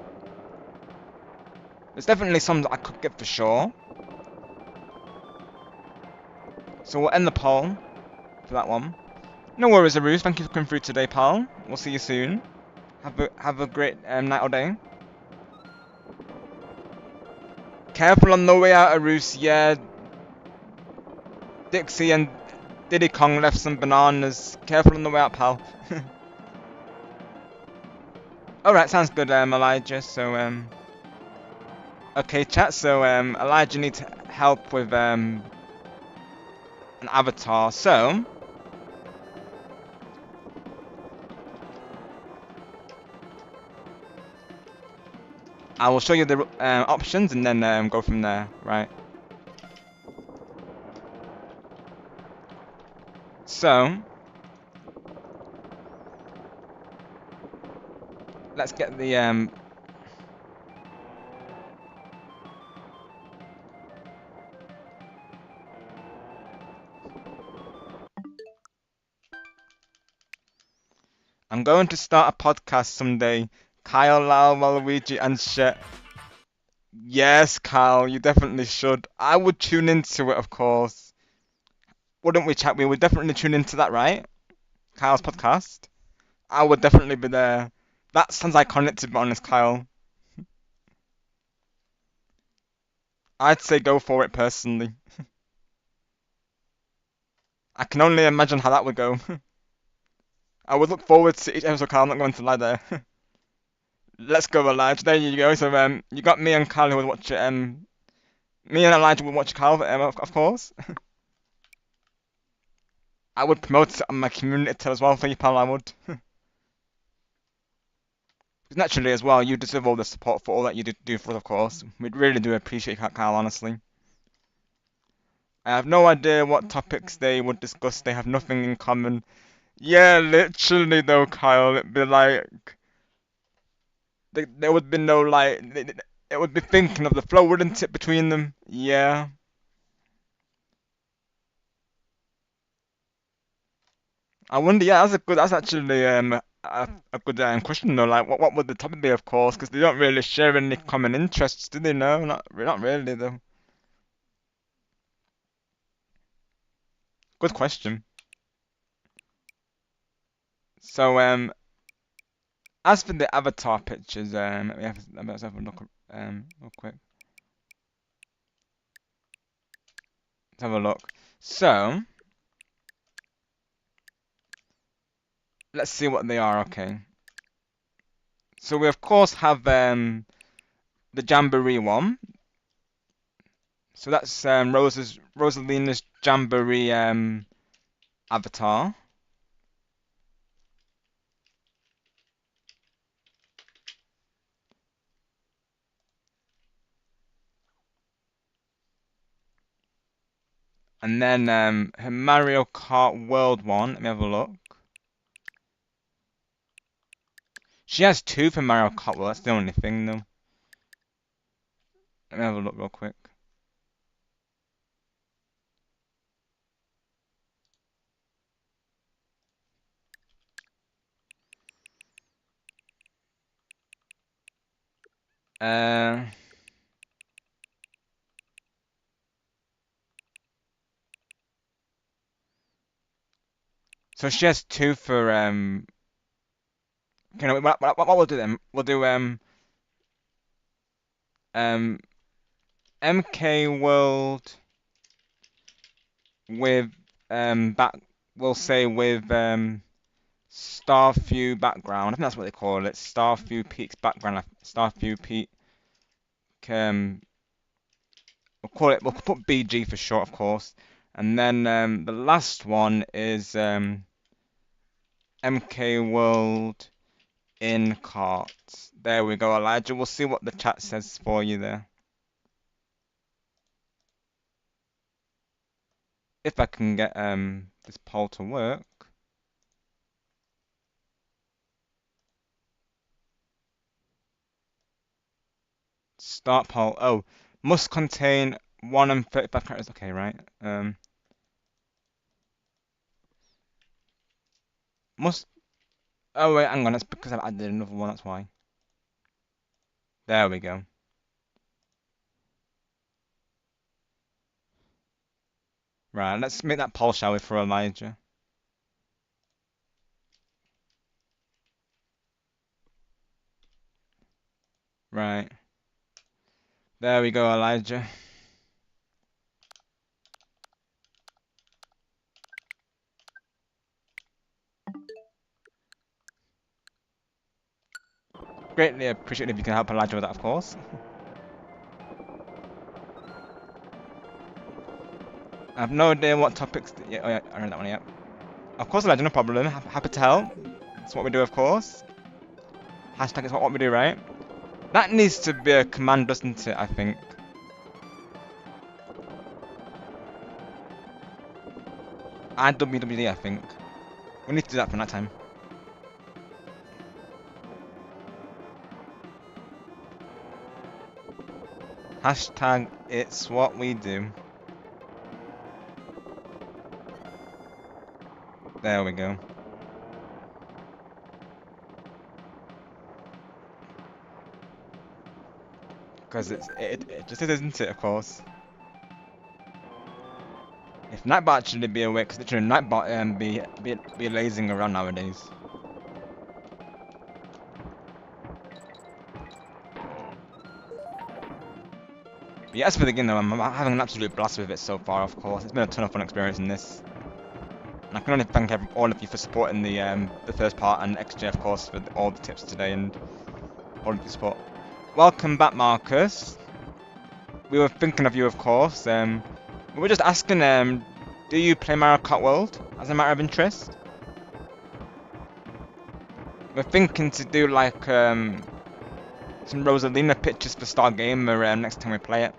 There's definitely some that I could get for sure. So we'll end the poll for that one. No worries, Aruz. Thank you for coming through today, pal. We'll see you soon. Have a great night or day. Careful on the way out, Aruz. Yeah. Dixie and Diddy Kong left some bananas. Careful on the way out, pal. Alright, sounds good, Elijah. So, okay, chat. So, Elijah needs help with, an avatar. So, I will show you the options and then go from there, right? So, let's get the I'm going to start a podcast someday. Kyle, Lau, Waluigi, and shit. Yes, Kyle, you definitely should. I would tune into it, of course. Wouldn't we, chat? We would definitely tune into that, right? Kyle's podcast. I would definitely be there. That sounds iconic, to be honest, Kyle. I'd say go for it, personally. I can only imagine how that would go. I would look forward to each episode, Kyle. I'm not going to lie there. Let's go, Elijah. There you go. So, you got me and Kyle who would watch it. Me and Elijah would watch Kyle, of course. I would promote it on my community tab as well for you, pal. I would. Naturally, as well, you deserve all the support for all that you do for us, of course. We really do appreciate that, Kyle, honestly. I have no idea what topics they would discuss. They have nothing in common. Yeah, literally though, Kyle. It'd be like there would be no like it would be thinking of the flow, wouldn't it, between them? Yeah. I wonder. Yeah, that's a good. That's actually a good question though. Like, what would the topic be? Of course, because they don't really share any common interests, do they? No, not really though. Good question. So as for the avatar pictures, let's have a look real quick. Let's have a look. So let's see what they are. Okay. So we of course have the Jamboree one. So that's Rosalina's Jamboree avatar. And then her Mario Kart World one. Let me have a look. She has two for Mario Kart World. That's the only thing though. Let me have a look real quick. Uh, so she has two for Okay, no, what we'll do then? We'll do um MK World with back. We'll say with Starview background. I think that's what they call it. Starview Peak's background. Starview Peak. Um, we'll call it. We'll put BG for short, of course. And then the last one is MK World in carts. There we go, Elijah. We'll see what the chat says for you there. If I can get this poll to work. Start poll. Oh, must contain 1 and 35 characters. Okay, right. Must. Oh wait, hang on. That's because I've added another one. That's why. There we go. Right. Let's make that poll, shall we, for Elijah? Right. There we go, Elijah. Greatly appreciate if you can help Elijah with that, of course. I have no idea what topics. Yeah, oh yeah, I read that one. Yeah. Of course, Elijah, no problem. Happy to help. That's what we do, of course. Hashtag is what we do, right? That needs to be a command, doesn't it? I think. IWWD, I think. We need to do that for that time. Hashtag it's what we do. There we go. Because it just is, isn't it? Of course. If Nightbot actually be awake, because literally Nightbot be lazing around nowadays. But yeah, as for the game though, I'm having an absolute blast with it so far. Of course, it's been a ton of fun experiencing this. And I can only thank all of you for supporting the first part, and XJ of course for all the tips today and all of your support. Welcome back, Marcus. We were thinking of you, of course. We were just asking, do you play Mario Kart World as a matter of interest? We're thinking to do like some Rosalina pictures for Star Gamer next time we play it.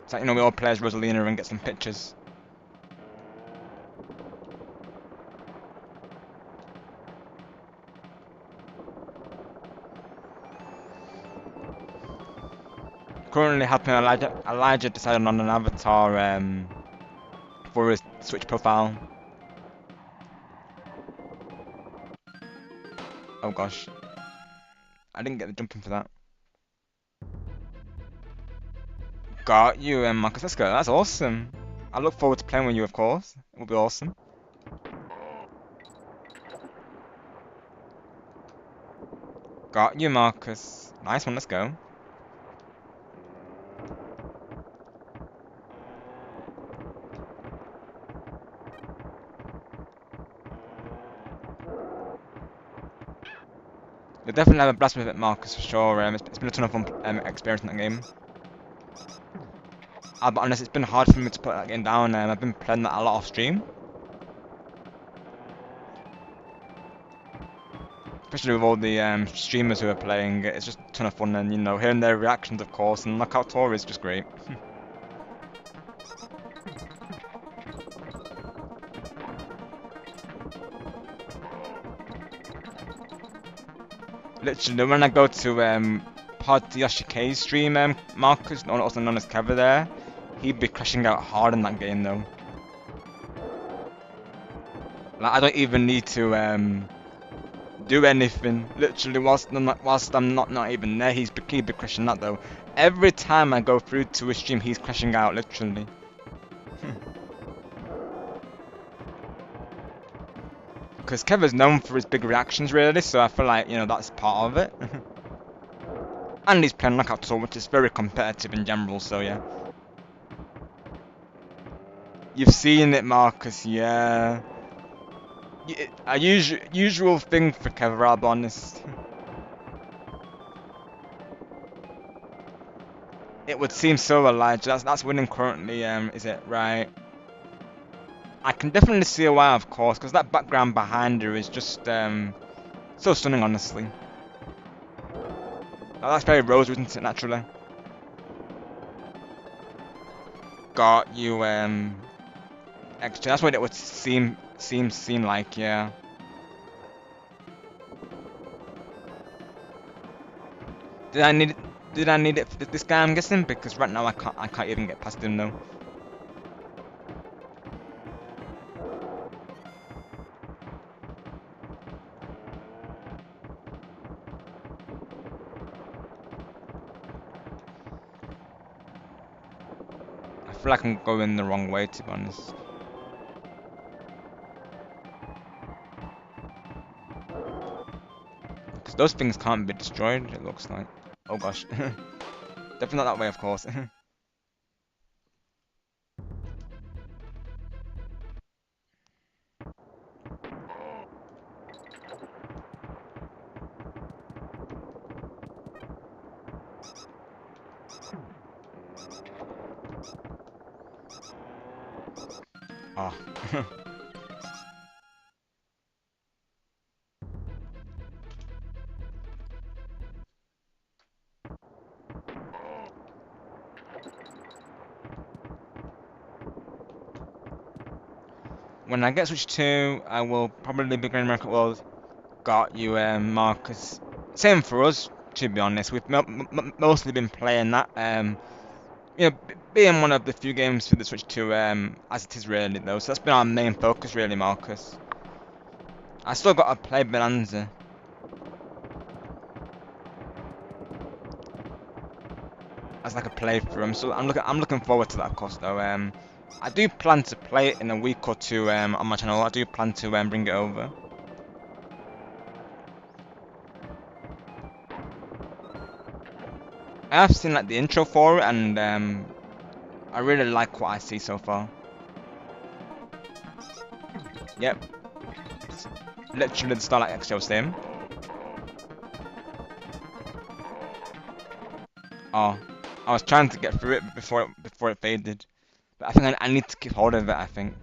So we all play as Rosalina and get some pictures. Currently helping Elijah decide on an avatar for his Switch profile. Oh gosh. I didn't get the jumping for that. Got you, Marcus. Let's go. That's awesome. I look forward to playing with you, of course. It will be awesome. Got you, Marcus. Nice one. Let's go. You'll definitely have a blast with it, Marcus, for sure. It's been a ton of fun experiencing that game. I'll be honest, it's been hard for me to put that game down. I've been playing that a lot off stream. Especially with all the streamers who are playing it. It's just a ton of fun, and you know, hearing their reactions, of course, and Knockout Tour is just great. Literally, when I go to Pod Yoshi K's stream, Marcus, also known as Kevin there, he'd be crashing out hard in that game though. Like, I don't even need to do anything. Literally, whilst I'm not even there, he'd be crashing out though. Every time I go through to his stream, he's crashing out, literally. Because Kevin's known for his big reactions, really, so I feel like, you know, that's part of it. And he's playing Knockout Tour, which is very competitive in general, so yeah. You've seen it, Marcus, yeah. A usual thing for Kevin, I'll be honest. It would seem so, Elijah. That's winning currently, is it? Right. I can definitely see why, of course, because that background behind her is just so stunning, honestly. That's very rose, isn't it, naturally? Got you, extra. That's what it would seem like, yeah. Did I need it for this guy? I'm guessing, because right now I can't even get past him though. I feel like I'm going the wrong way, to be honest. Because those things can't be destroyed, it looks like. Oh gosh. Definitely not that way, of course. Oh. When I get Switch 2, I will probably be going American World. Got you, Marcus. Same for us, to be honest. We've mostly been playing that. You know, being one of the few games for the Switch 2, as it is really though. So that's been our main focus, really, Marcus. I still got to play Bonanza. As like a playthrough, so I'm looking forward to that, of course. Though, I do plan to play it in a week or two on my channel. I do plan to bring it over. I have seen like the intro for it, and I really like what I see so far. Yep, it's literally the Starlight X show same. Oh, I was trying to get through it before it faded, but I think I need to keep hold of it. I think.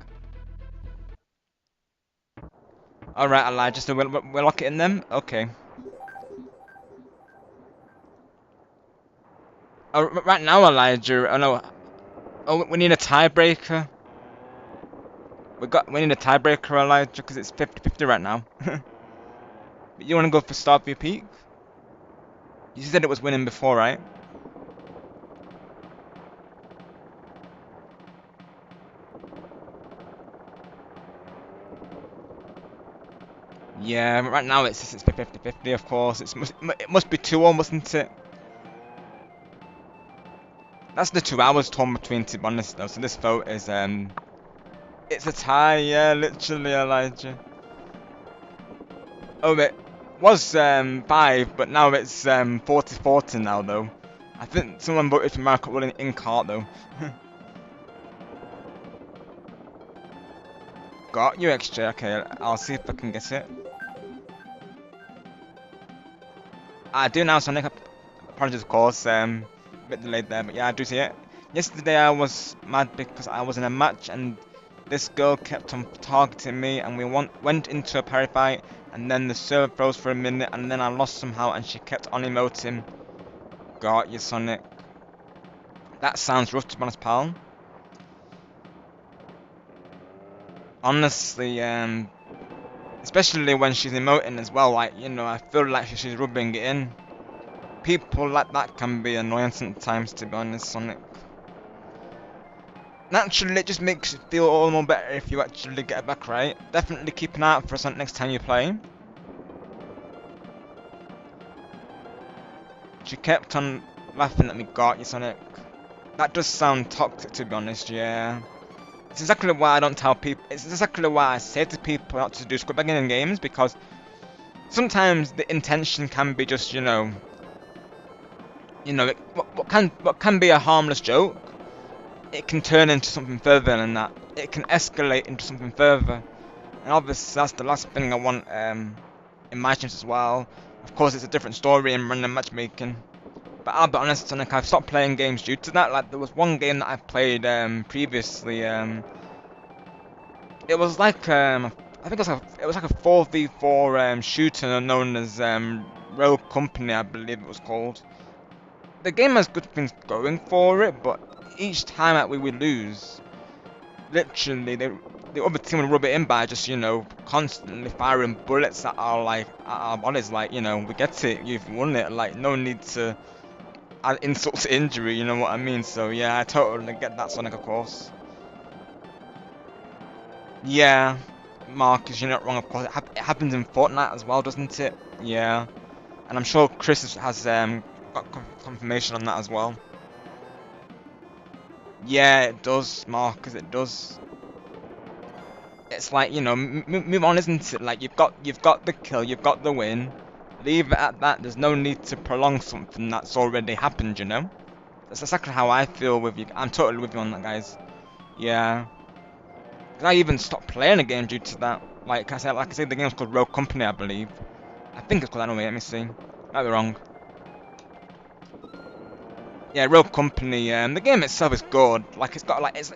All right, Elijah. So we'll lock it in them. Okay. Oh, right now, Elijah. Oh no. Oh, we need a tiebreaker. We need a tiebreaker, Elijah, because it's 50-50 right now. You want to go for start of your peak? You said it was winning before, right? Yeah, right now it's 50-50, of course. It must be 2-all, mustn't it? That's the 2 hours torn between, to be honest, though. So this vote is it's a tie. Yeah, literally, Elijah. Oh, it was 5, but now it's 40-40 now, though. I think someone voted for Marco Willing in cart, though. Got you extra. Okay, I'll see if I can get it. I do now, Sonic. Apologies, of course. A bit delayed there, but yeah, I do see it. Yesterday I was mad because I was in a match and this girl kept on targeting me, and we went into a parry fight, and then the server froze for a minute, and then I lost somehow, and she kept on emoting. Got you, Sonic. That sounds rough, to be honest, pal. Honestly, especially when she's emoting as well, like, you know, I feel like she's rubbing it in. People like that can be annoying sometimes, to be honest, Sonic. Naturally, it just makes you feel all the more better if you actually get it back right. Definitely keep an eye out for Sonic next time you play. She kept on laughing at me, got you, Sonic. That does sound toxic, to be honest, yeah. It's exactly why I don't tell people, it's exactly why I say to people not to do script bagging in games, because sometimes the intention can be just, what can be a harmless joke, it can turn into something further than that. It can escalate into something further. And obviously that's the last thing I want in my games as well. Of course it's a different story in random matchmaking. But I'll be honest, Sonic, I've stopped playing games due to that. Like, there was one game that I played previously. It was like I think it was like a 4v4 shooter known as Rogue Company, I believe it was called. The game has good things going for it, but each time that we would lose, literally the other team would rub it in by just, constantly firing bullets at our bodies. Like, we get it, you've won it. Like, no need to add insult to injury, you know what I mean? So yeah, I totally get that, Sonic, of course. Yeah, Marcus, you're not wrong, of course. It happens in Fortnite as well, doesn't it? Yeah, and I'm sure Chris has got confirmation on that as well. Yeah, it does, Marcus, it does. It's like, move on, isn't it? Like, you've got the kill, you've got the win. Leave it at that. There's no need to prolong something that's already happened, you know? That's exactly how I feel with you. I'm totally with you on that, guys. Yeah. 'Cause I even stopped playing a game due to that. Like I said, the game's called Rogue Company, I believe. I think it's called that anyway, let me see. Might be wrong. Yeah, Rogue Company, the game itself is good. Like, it's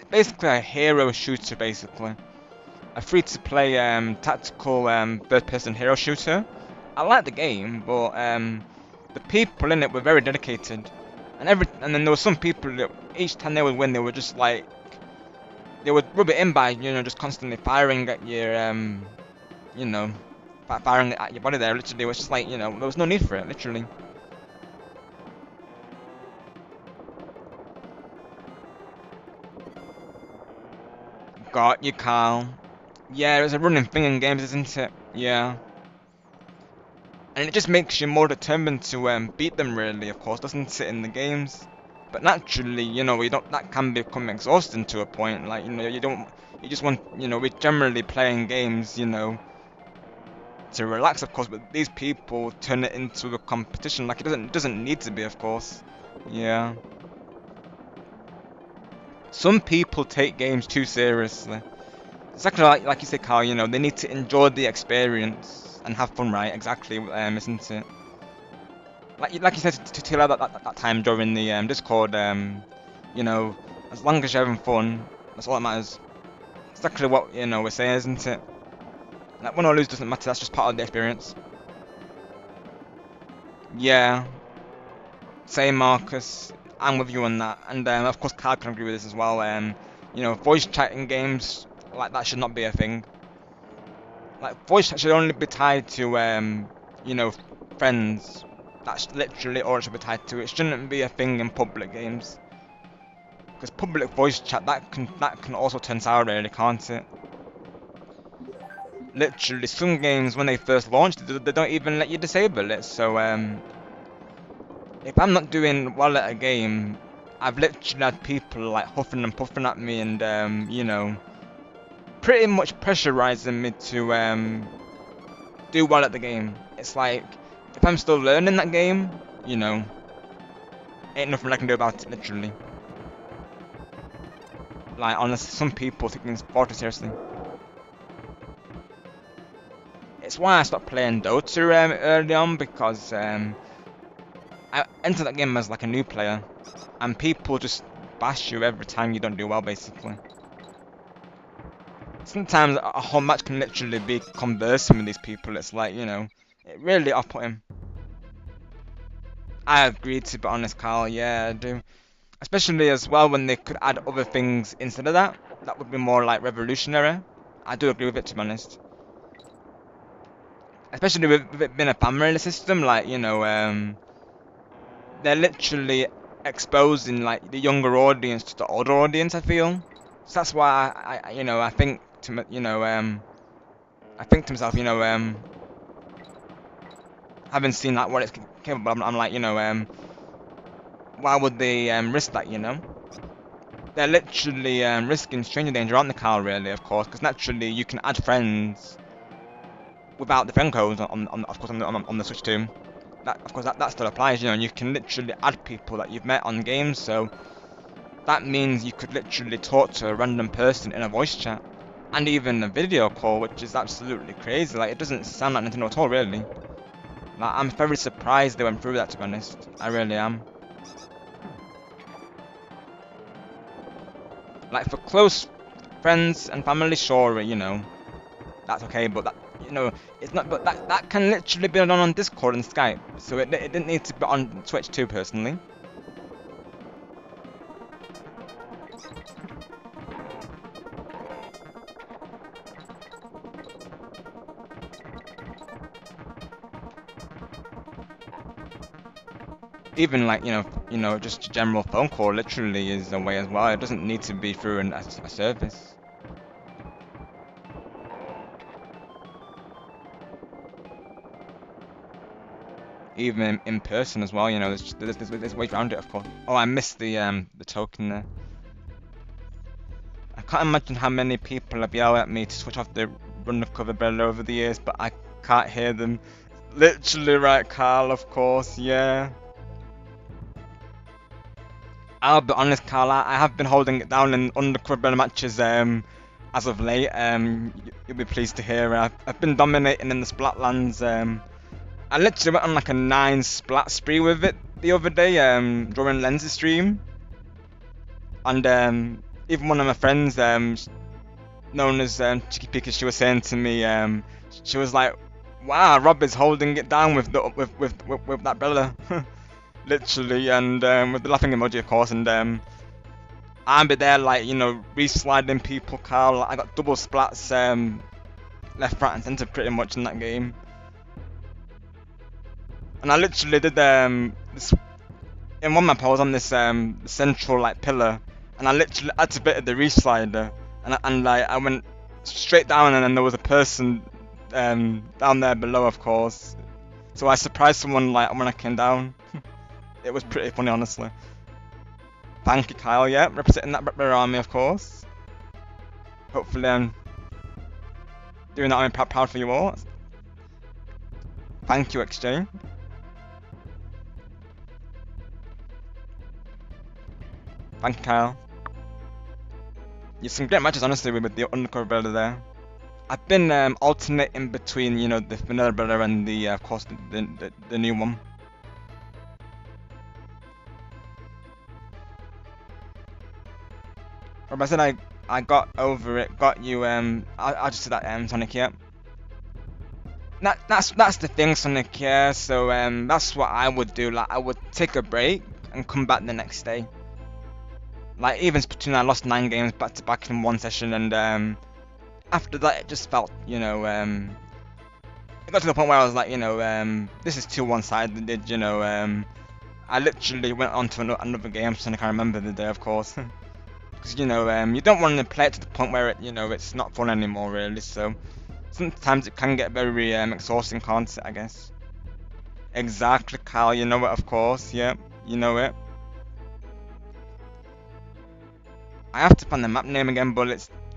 basically a hero shooter, basically. A free-to-play, tactical, third-person hero shooter. I like the game, but, the people in it were very dedicated. And then there were some people that each time they would win, they were just like, they would rub it in by, just constantly firing at your, you know, firing at your body there, literally. It was just like, there was no need for it, literally. Got you, Carl. Yeah, it's a running thing in games, isn't it? Yeah. And it just makes you more determined to beat them, really, of course, doesn't it, in the games? But naturally, that can become exhausting to a point. Like, you just want, we're generally playing games, to relax, of course, but these people turn it into a competition. Like, it doesn't need to be, of course. Yeah. Some people take games too seriously. Exactly like you said, Carl. They need to enjoy the experience and have fun, right? Exactly, isn't it? Like you said to Taylor that time during the Discord. You know, as long as you're having fun, that's all that matters. Exactly what we're saying, isn't it? Like, win or lose doesn't matter. That's just part of the experience. Yeah, same, Marcus. I'm with you on that, and of course, Carl can agree with this as well. Voice chatting games like that should not be a thing. Like, voice chat should only be tied to you know, friends. That's literally all it should be tied to. It shouldn't be a thing in public games. Because public voice chat, that can also turn sour, really, can't it? literally some games when they first launched, they don't even let you disable it. So if I'm not doing well at a game, I've literally had people like huffing and puffing at me and you know, pretty much pressurizing me to do well at the game. It's like if I'm still learning that game, you know, ain't nothing I can do about it, literally. Like honestly, some people take things far too seriously. It's why I stopped playing Dota early on, because I entered that game as like a new player, and people just bash you every time you don't do well, basically. Sometimes a whole match can literally be conversing with these people. It's like, you know, it really off-putting. I agree, to be honest, Carl. Yeah, I do. Especially as well when they could add other things instead of that. That would be more like revolutionary. I do agree with it, to be honest. Especially with it being a family system, like, you know, they're literally exposing like the younger audience to the older audience, I feel. So that's why you know, I think to you know, I think to myself, you know, having seen like what it's capable of, I'm like, you know, why would they risk that, you know? They're literally risking stranger danger, aren't they, Carl? Really, of course, because naturally you can add friends without the friend codes of course on the Switch too. That of course that still applies, you know, and you can literally add people that you've met on games, so that means you could literally talk to a random person in a voice chat and even a video call, which is absolutely crazy. Like, it doesn't sound like Nintendo at all, really. Like, I'm very surprised they went through that, to be honest. I really am. Like, for close friends and family, sure, you know, that's okay, but that, you know, it's not, but that can literally be done on Discord and Skype, so it didn't need to be on Twitch too, personally. Even like, you know, just a general phone call literally is a way as well. It doesn't need to be through a service. Even in person as well, you know, there's ways around it, of course. Oh, I missed the token there. I can't imagine how many people have yelled at me to switch off the run of cover bell over the years, but I can't hear them. Literally, right, Carl, of course, yeah. I'll be honest, Carl, I have been holding it down in undercover bell matches as of late. You'll be pleased to hear. I've been dominating in the Splatlands. I literally went on like a 9 splat spree with it the other day, during Lens's stream. And even one of my friends, known as Chicky Pika, she was saying to me, she was like, "Wow, Rob is holding it down with that Bella." Literally, and with the laughing emoji, of course, and I'm be there like, you know, re-sliding people, Carl. I got double splats, left, right, and centre pretty much in that game. And I literally did this in one map. I was on this central like pillar, and I literally activated the reslider, and like I went straight down, and then there was a person down there below, of course. So I surprised someone like when I came down. It was pretty funny, honestly. Thank you, Kyle. Yeah, representing that Bear Army, of course. Hopefully, I'm doing that. I'm proud for you all. Thank you, XJ. Thank you, Kyle. You some great matches, honestly, with the undercover brother there. I've been alternating between, you know, the vanilla brother and the, of course, the new one. But I said I got over it, got you. I'll just say that, Sonic. Yeah. That's the thing, Sonic. Yeah. So that's what I would do. Like, I would take a break and come back the next day. Like, even Splatoon, I lost 9 games back to back in one session, and after that, it just felt, you know, it got to the point where I was like, you know, this is too one-sided. You know, I literally went on to another game, Sonic. I remember the day, of course. Because, you know, you don't want to play it to the point where it, you know, it's not fun anymore, really. So sometimes it can get very exhausting, can't it, I guess. Exactly, Kyle, you know it, of course, yeah, you know it. I have to find the map name again, but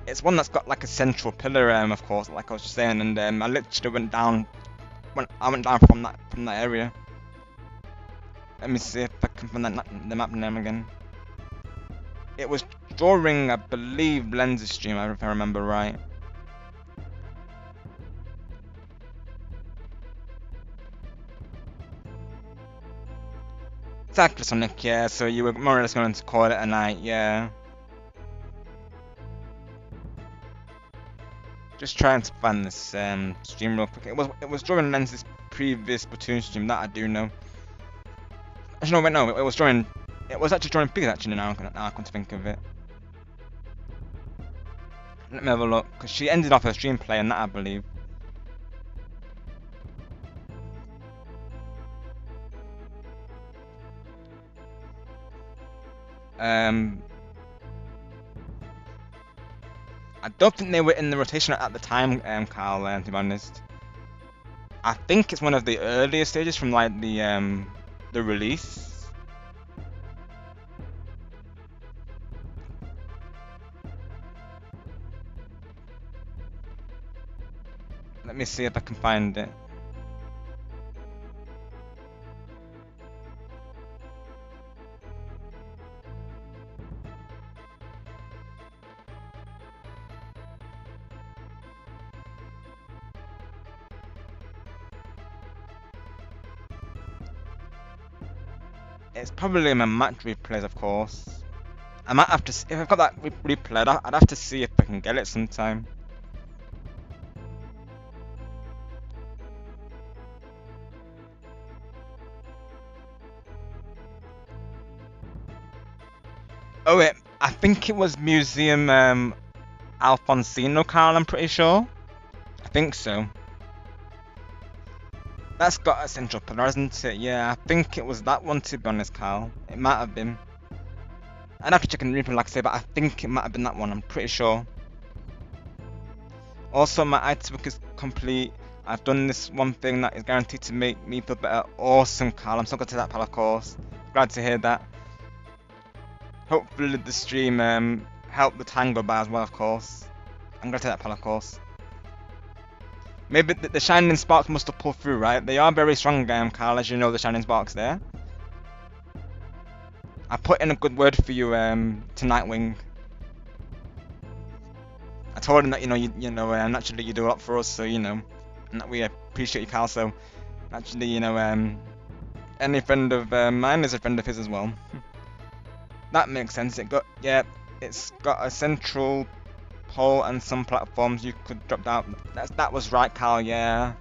it's one that's got like a central pillar, of course, like I was just saying, and I literally I went down from that area. Let me see if I can find the map name again. It was during, I believe, Lens's stream, if I remember right. Exactly, Sonic, yeah, so you were more or less going to call it a night, yeah. Just trying to find this stream real quick. It was during Lens's previous Splatoon stream, that I do know. Actually, no, wait, no, it was actually during Pig's actually, now I come to think of it. Let me have a look, because she ended off her stream playing that, I believe. I don't think they were in the rotation at the time, Carl, to be honest. I think it's one of the earlier stages from like the release. Let me see if I can find it. It's probably in my match replays, of course. I might have to, if I've got that replayed, I'd have to see if I can get it sometime. Oh wait, I think it was Museum Alfonsino, Carl, I'm pretty sure. I think so. That's got a central pillar, hasn't it? Yeah, I think it was that one, to be honest, Carl. It might have been. I'd have to check in the replay, like I say, but I think it might have been that one, I'm pretty sure. Also, my item book is complete. I've done this one thing that is guaranteed to make me feel better. Awesome, Carl. I'm so glad to that, pal, of course. Glad to hear that. Hopefully the stream helped the tango bar as well, of course. I'm glad to that, pal, of course. Maybe the Shining Sparks must have pulled through, right? They are very strong, Carl, as you know, the Shining Sparks there. I put in a good word for you, to Nightwing. I told him that, naturally you do a lot for us, so, and that we appreciate you, Carl, so, naturally, any friend of mine is a friend of his as well. That makes sense. It's got a central pole and some platforms you could drop down. That was right, Carl, yeah.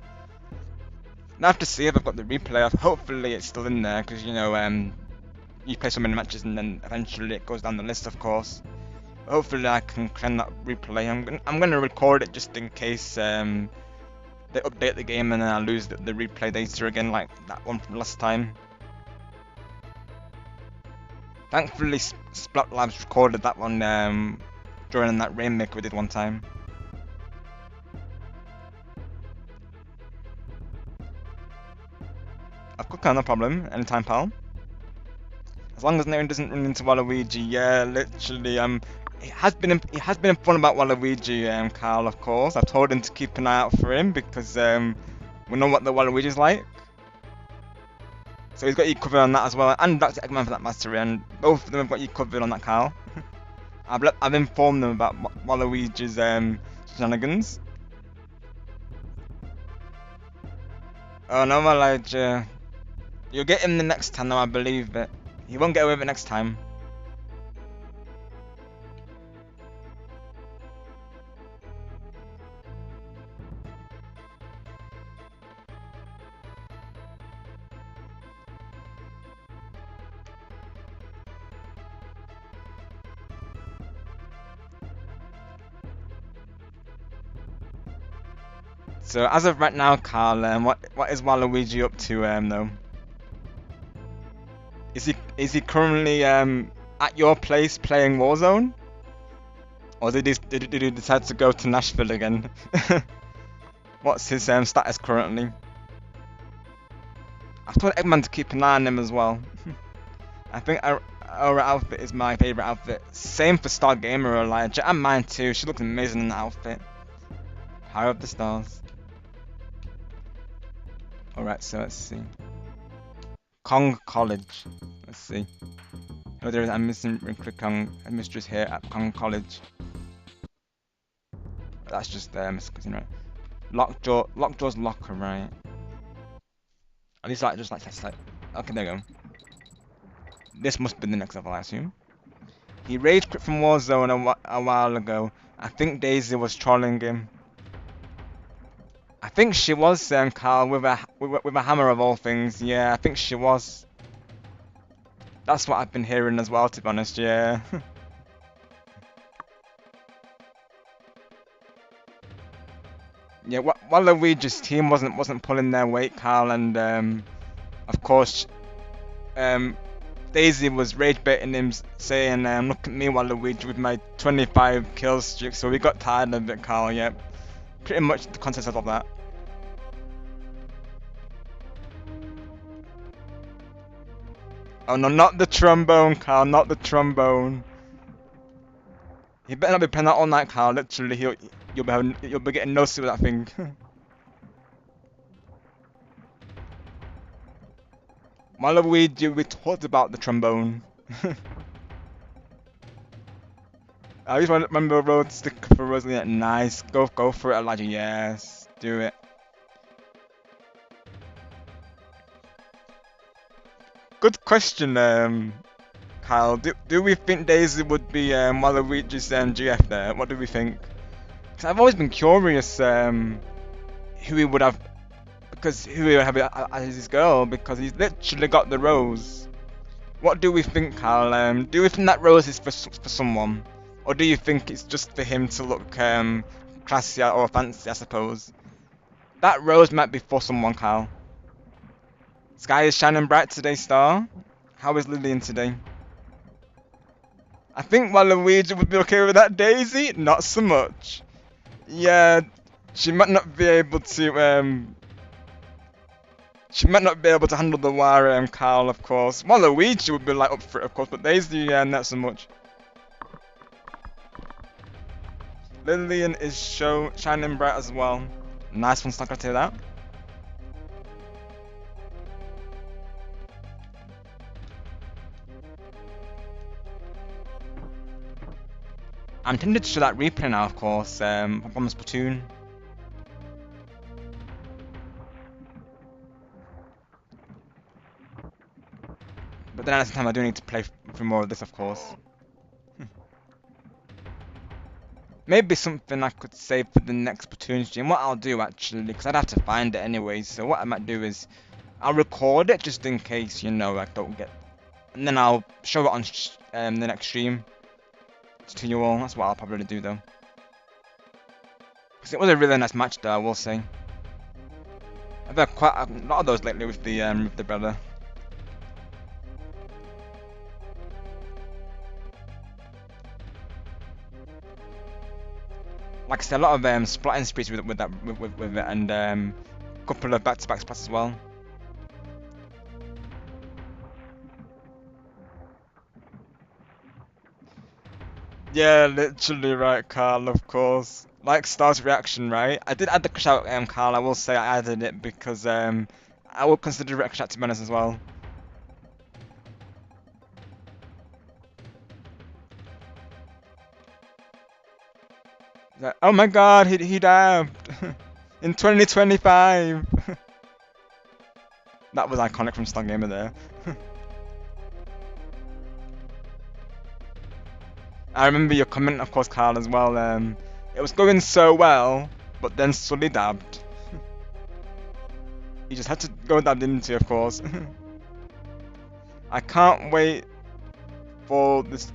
I have to see if I've got the replay. Hopefully it's still in there, because, you play so many matches and then eventually it goes down the list, of course. Hopefully I can claim that replay. I'm gonna record it just in case they update the game and then I lose the replay data again, like that one from last time. Thankfully, Splat Labs recorded that one during that Rainmaker we did one time. I've got no problem, anytime, pal. As long as no one doesn't run into Waluigi, yeah, literally, it has been fun about Waluigi, Carl, of course. I've told him to keep an eye out for him because we know what the Waluigi's like. So he's got you covered on that as well, and Dr. Eggman for that matter, and both of them have got you covered on that, Carl. I've informed them about Waluigi's shenanigans. Oh no, Elijah. You'll get him the next time though, I believe, but he won't get away with it next time. So as of right now, Carl, what is Waluigi up to though? Is he currently at your place playing Warzone? Or did he decide to go to Nashville again? What's his status currently? I told Eggman to keep an eye on him as well. I think our outfit is my favorite outfit. Same for Star Gamer Elijah, and mine too. She looks amazing in that outfit. Power of the stars. Alright, so let's see. Kong College. Let's see. Oh, there is a missing Kong mistress here at Kong College. That's just right? Lockjaw's locker, right? At least like that's like. Okay, there you go. This must be the next level, I assume. He rage quit from Warzone a while ago. I think Daisy was trolling him. I think she was, Carl, with a hammer of all things. Yeah, I think she was. That's what I've been hearing as well, to be honest. Yeah. Yeah. Waluigi's team wasn't pulling their weight, Carl, and of course, Daisy was rage baiting him, saying, "Look at me, Waluigi, with my 25 kill streak." So we got tired of it, Carl. Yeah. Pretty much the context of that. Oh no, not the trombone, Carl, not the trombone. You better not be playing that all night, Carl. Literally, you'll be getting no sleep with that thing. Waluigi, we talked about the trombone. I just remember road stick for Rosalie. Nice, go for it, Elijah. Yes, do it. Good question, Kyle. Do we think Daisy would be Waluigi's GF there? What do we think? Cause I've always been curious who he would have, because who he would have as his girl, because he's literally got the rose. What do we think, Kyle? Do we think that rose is for someone, or do you think it's just for him to look classy or fancy? I suppose that rose might be for someone, Kyle. Sky is shining bright today, Star. How is Lillian today? I think Waluigi would be okay with that. Daisy, not so much. Yeah, she might not be able to she might not be able to handle the wire, Carl, of course. Waluigi would be like up for it, of course, but Daisy, yeah, not so much. Lillian is shining bright as well. Nice one, Star, to hear that. I'm tempted to show that replay now, of course, from Splatoon. But then at the same time, I do need to play for more of this, of course. Maybe something I could save for the next Splatoon stream. What I'll do, actually, because I'd have to find it anyway, so what I might do is I'll record it just in case, you know, I don't get... And then I'll show it on the next stream to you all. That's what I'll probably do, though. Because it was a really nice match, though, I will say. I've had quite a lot of those lately with the brother. Like I said, a lot of splatting sprees with it, and a couple of back-to-back splats as well. Yeah, literally right, Carl, of course. Like Star's reaction, right? I did add the crash out, Carl. I will say I added it because I would consider it a crash out, to be honest, as well. Like, oh my god, he dabbed in 2025. That was iconic from Star Gamer there. I remember your comment, of course, Carl, as well. It was going so well, but then Sully dabbed. He just had to go dab, didn't he, of course. I can't wait for this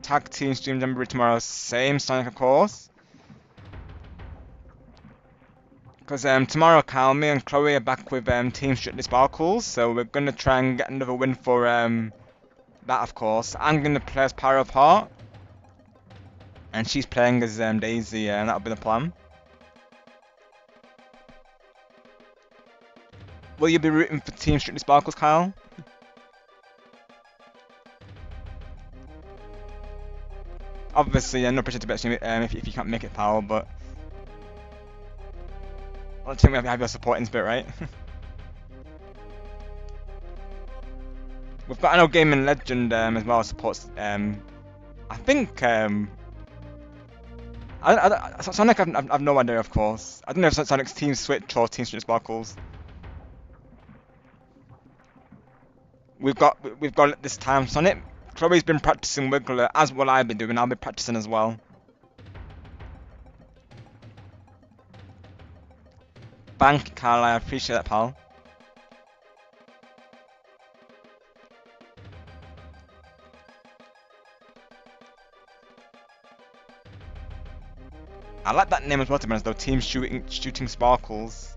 tag team stream Jamboree tomorrow. Same Sonic, of course. Because tomorrow, Carl, me and Chloe are back with Team Strictly Sparkles, so we're going to try and get another win for that, of course. I'm going to play as Power of Heart, and she's playing as Daisy, and that'll be the plan. Will you be rooting for Team Strictly Sparkles, Kyle? Obviously, no pressure to bet if you can't make it, pal, but I think we have your supporting spirit, right? We've got an old gaming legend as well supports. I think Sonic. I've no idea, of course. I don't know if Sonic's Team Switch or Team Switch Sparkles. We've got it this time, Sonic. Chloe's been practicing Wiggler, as will I be doing. I'll be practicing as well. Thank you, Carl. I appreciate that, pal. I like that name as well, to be honest, though. Team Shooting Sparkles.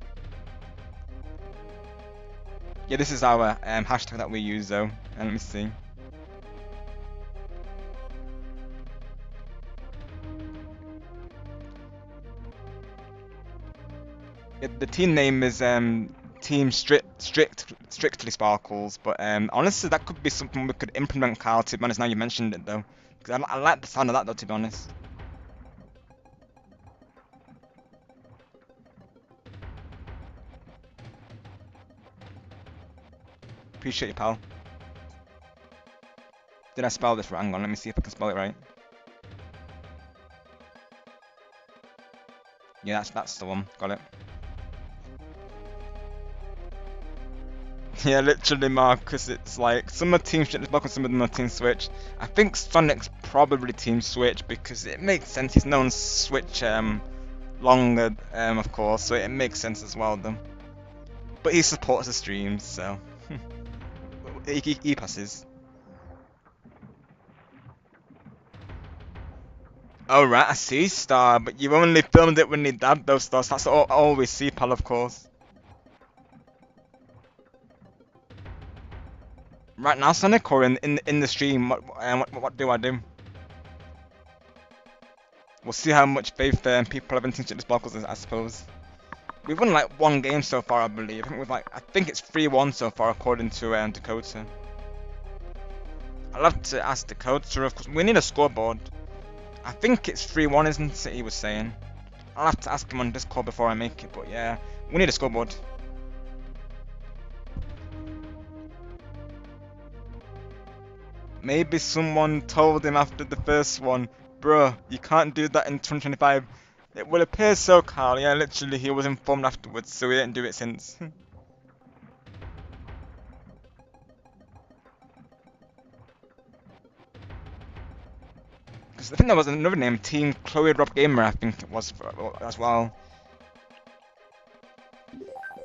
Yeah, this is our hashtag that we use, though. And let me see. Yeah, the team name is Team Strictly Sparkles, but honestly, that could be something we could implement, Kyle. To be honest, now you mentioned it, though, because I like the sound of that, though. To be honest. Appreciate you, pal. Did I spell this right? Hang on, let me see if I can spell it right. Yeah, that's the one. Got it. Yeah, literally, Marcus. It's like some are Team Switch, some of them are Team Switch. I think Sonic's probably Team Switch because it makes sense. He's known Switch longer, of course, so it makes sense as well, though. But he supports the streams, so he passes. Oh right, I see, Star, but you only filmed it when you dabbed those stars. That's all we see, pal, of course. Right now, Sonic, or in the stream, what do I do? We'll see how much faith people have in Team Strictly Sparkles, I suppose. We've won like one game so far, I believe. I think it's 3-1 so far, according to Dakota. I'll have to ask Dakota, of course. We need a scoreboard. I think it's 3-1, isn't it? He was saying. I'll have to ask him on Discord before I make it, but yeah, we need a scoreboard. Maybe someone told him after the first one, bruh, you can't do that in 2025. It will appear so, Carl. Yeah, literally, he was informed afterwards, so he didn't do it since. Because I think there was another name, Team Chloe Rob Gamer, I think it was as well.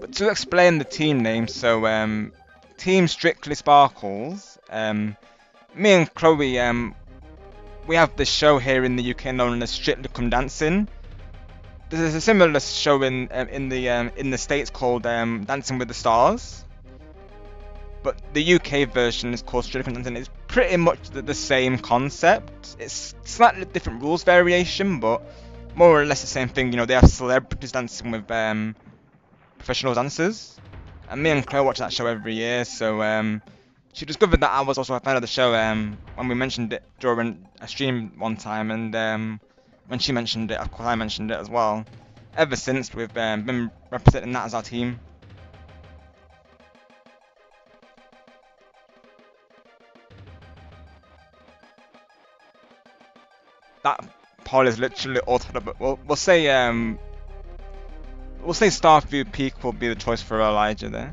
But to explain the team name, so Team Strictly Sparkles, me and Chloe, we have this show here in the UK known as Strictly Come Dancing. There's a similar show in the States called Dancing with the Stars, but the UK version is called Strictly Come Dancing. It's pretty much the same concept. It's slightly different rules variation, but more or less the same thing. You know, they have celebrities dancing with professional dancers, and me and Chloe watch that show every year. So she discovered that I was also a fan of the show when we mentioned it during a stream one time, and when she mentioned it, of course I mentioned it as well. Ever since, we've been representing that as our team. That poll is literally all tied up, but we'll say Starview Peak will be the choice for Elijah there.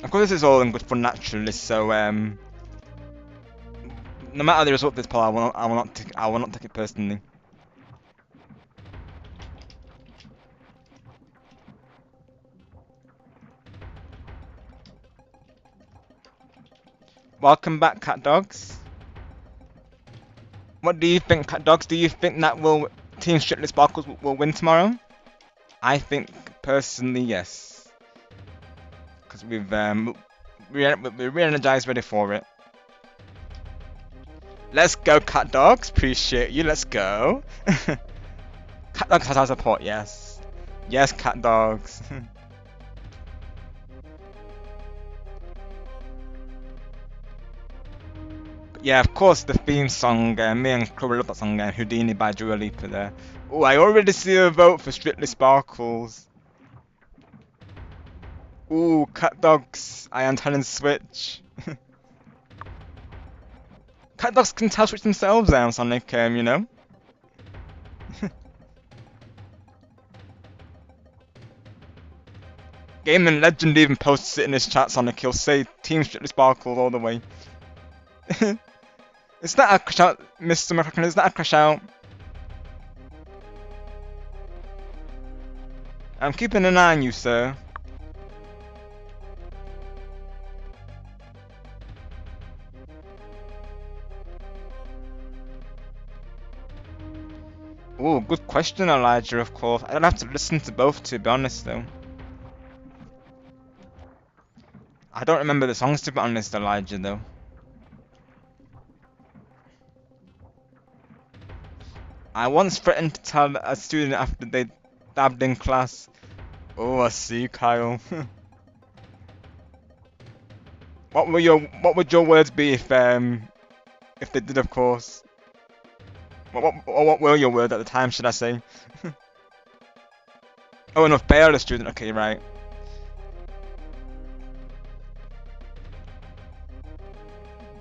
Of course, this is all in good fun naturally, so no matter the result of this poll, I will not take it personally. Welcome back, Cat Dogs. What do you think, Cat Dogs? Do you think that Team Strictly Sparkles will win tomorrow? I think personally, yes, because we're re-energized, ready for it. Let's go, cat dogs. Appreciate you. Let's go. Cat dogs has our support. Yes. Yes, cat dogs. Yeah, of course, the theme song. Me and Chloe love that song. Houdini by Dua Lipa there. Oh, I already see a vote for Strictly Sparkles. Ooh, cat dogs. I am telling switch. Cat dogs can tell switch themselves, Sonic. You know. Gaming Legend even posts it in his chat, Sonic. He'll say Team Strictly Sparkles all the way. Is that a crash out, Mr. McCracken? Is that a crash out? I'm keeping an eye on you, sir. Oh, good question, Elijah, of course. I don't have to listen to both, to be honest, though. I don't remember the songs, to be honest, Elijah, though. I once threatened to tell a student after they dabbed in class. Oh, I see, Kyle. What would your words be if they did, of course? What were your words at the time, should I say? Oh, no, fail a student. Okay, right.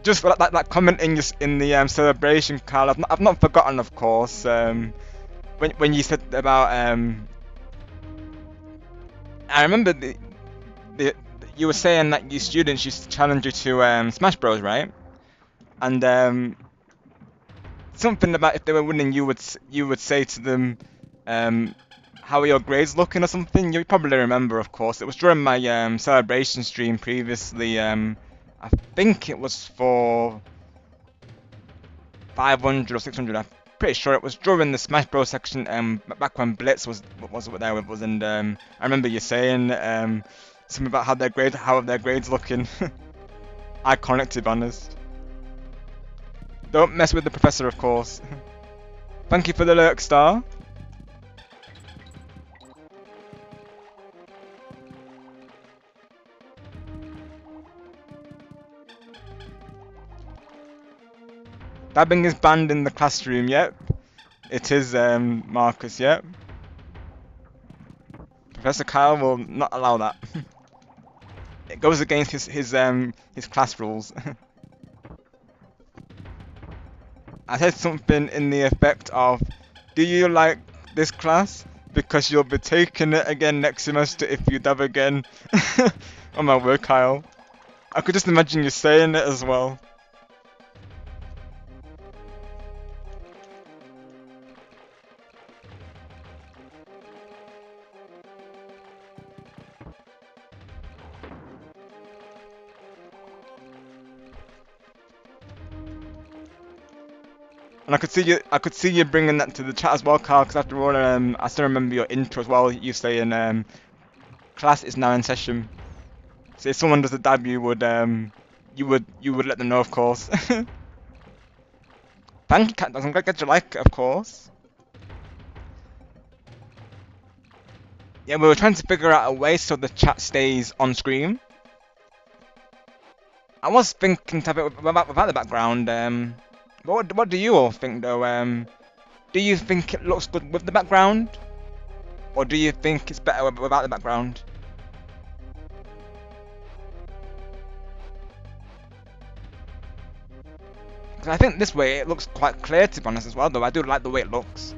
Just for that comment in the celebration, Carl. I've not forgotten, of course. When you said about I remember the you were saying that your students used to challenge you to Smash Bros, right? And something about if they were winning, you would say to them, how are your grades looking or something? You probably remember, of course. It was during my celebration stream previously. I think it was for 500 or 600. I'm pretty sure it was during the Smash Bros section. Back when Blitz was there with us, and I remember you saying something about how their grades looking. Iconic, to be honest. Don't mess with the professor, of course. Thank you for the lurk star. Dabbing is banned in the classroom, yep. It is, Marcus, yep. Professor Kyle will not allow that. It goes against his class rules. I said something in the effect of, do you like this class? Because you'll be taking it again next semester if you dab again. Oh my word, Kyle. I could just imagine you saying it as well. And I could see you bringing that to the chat as well, Carl. Because after all, I still remember your intro as well. You saying, class is now in session. So if someone does a dab, you would let them know, of course. Thank you, Cat Dogs. I'm glad you like it, of course. Yeah, we were trying to figure out a way so the chat stays on screen. I was thinking to have it without the background. What do you all think, though? Do you think it looks good with the background? Or do you think it's better without the background? Because I think this way it looks quite clear, to be honest, as well, though. I do like the way it looks.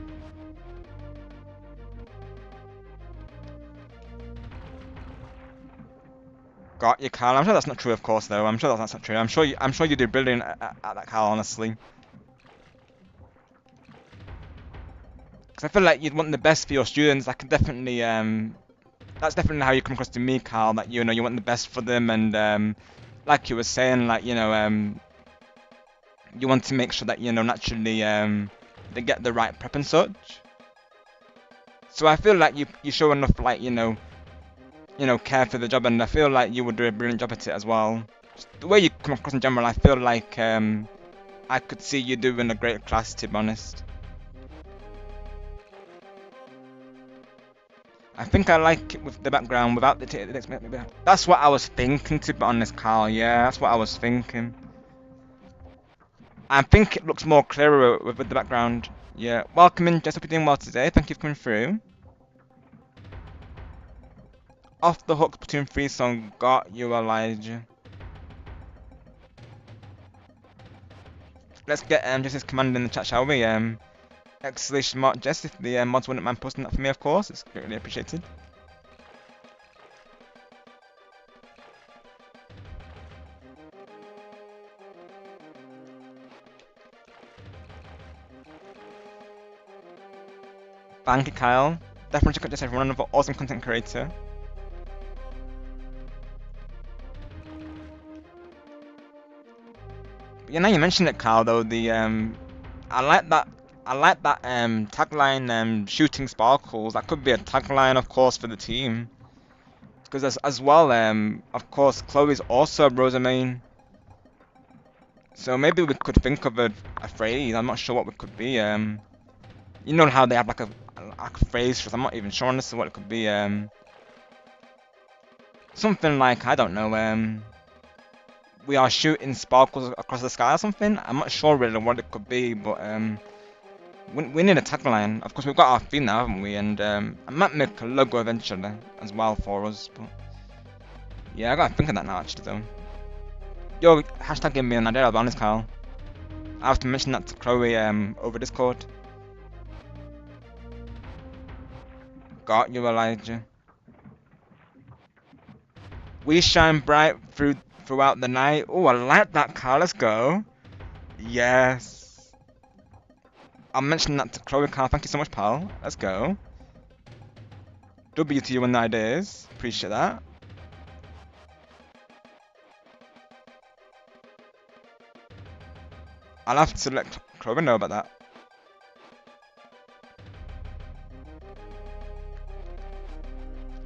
Got you, Carl. I'm sure that's not true, of course, though. I'm sure that's not true. I'm sure you did brilliant at that, Carl, honestly. Because I feel like you'd want the best for your students. I can definitely, that's definitely how you come across to me, Carl. That you want the best for them, and like you were saying, like you want to make sure that naturally they get the right prep and such. So I feel like you show enough like care for the job, and I feel like you would do a brilliant job at it as well. Just the way you come across in general, I feel like I could see you doing a great class, to be honest. I think I like it with the background without the text. That's what I was thinking, to be honest, Carl. Yeah, that's what I was thinking. I think it looks more clearer with the background. Yeah, welcome in, Jess. Hope you're doing well today. Thank you for coming through. Off the hook between three song, got you, Elijah. Let's get Jess's command in the chat, shall we? Exclamation mark Jess, if the mods wouldn't mind posting that for me, of course. It's greatly appreciated. Thank you, Kyle. Definitely check out Jess, everyone, another awesome content creator. But yeah, now you mentioned it, Kyle, though, I like that. I like that tagline, shooting sparkles. That could be a tagline, of course, for the team. Because as well, of course, Chloe's also Rosa main. So maybe we could think of a phrase. I'm not sure what it could be. You know how they have like a phrase for. I'm not even sure honestly what it could be. Something like, I don't know. We are shooting sparkles across the sky or something. I'm not sure really what it could be, but we need a tagline. Of course, we've got our theme now, haven't we? And I might make a logo eventually as well for us. But yeah, I gotta think of that now actually though. Yo, hashtag give me an idea, I'll be honest, Kyle. I have to mention that to Chloe over Discord. Got you, Elijah. We shine bright throughout the night. Oh, I like that, Kyle. Let's go. Yes. I'll mention that to Chloe, Kyle. Thank you so much, pal. Let's go. W to you on the ideas. Appreciate that. I'll have to let Chloe know about that.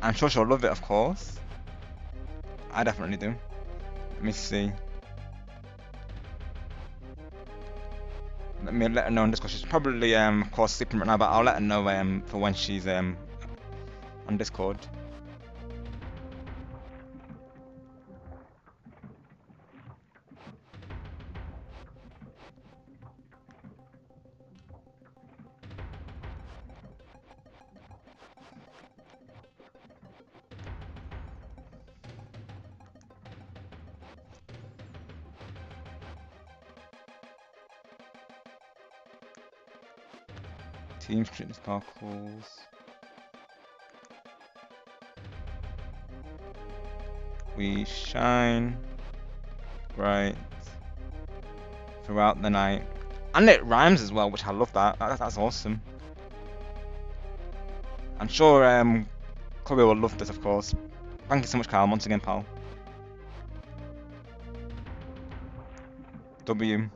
I'm sure she'll love it, of course. I definitely do. Let me see. Let me let her know on Discord. She's probably, of course, sleeping right now, but I'll let her know for when she's on Discord. Team Street Sparkles. We shine bright throughout the night. And it rhymes as well, which I love that. That's awesome. I'm sure Chloe will love this, of course. Thank you so much, Kyle, once again, pal. W.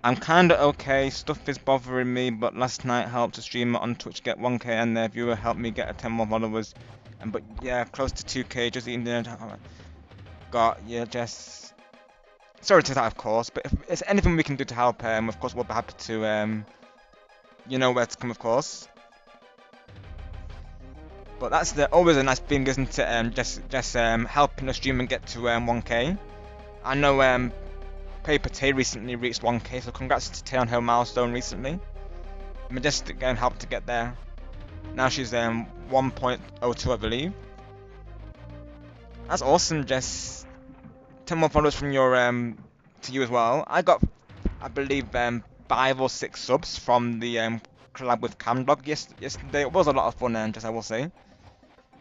I'm kinda okay, stuff is bothering me, but last night helped a streamer on Twitch get 1k and their viewer helped me get a 10 more followers. But yeah, close to 2k, just the internet. Got, yeah, Jess. Sorry to that, of course, but if there's anything we can do to help, of course we'll be happy to, you know where to come, of course. But that's always a nice thing, isn't it? Just helping a streamer get to 1k. I know Paper Tay recently reached 1k, so congrats to Tay on her milestone recently. Majestic helped to get there. Now she's 1.02, I believe. That's awesome, Jess. 10 more followers from your to you as well. I got, I believe, 5 or 6 subs from the collab with Camdog yesterday. It was a lot of fun, Jess, I will say.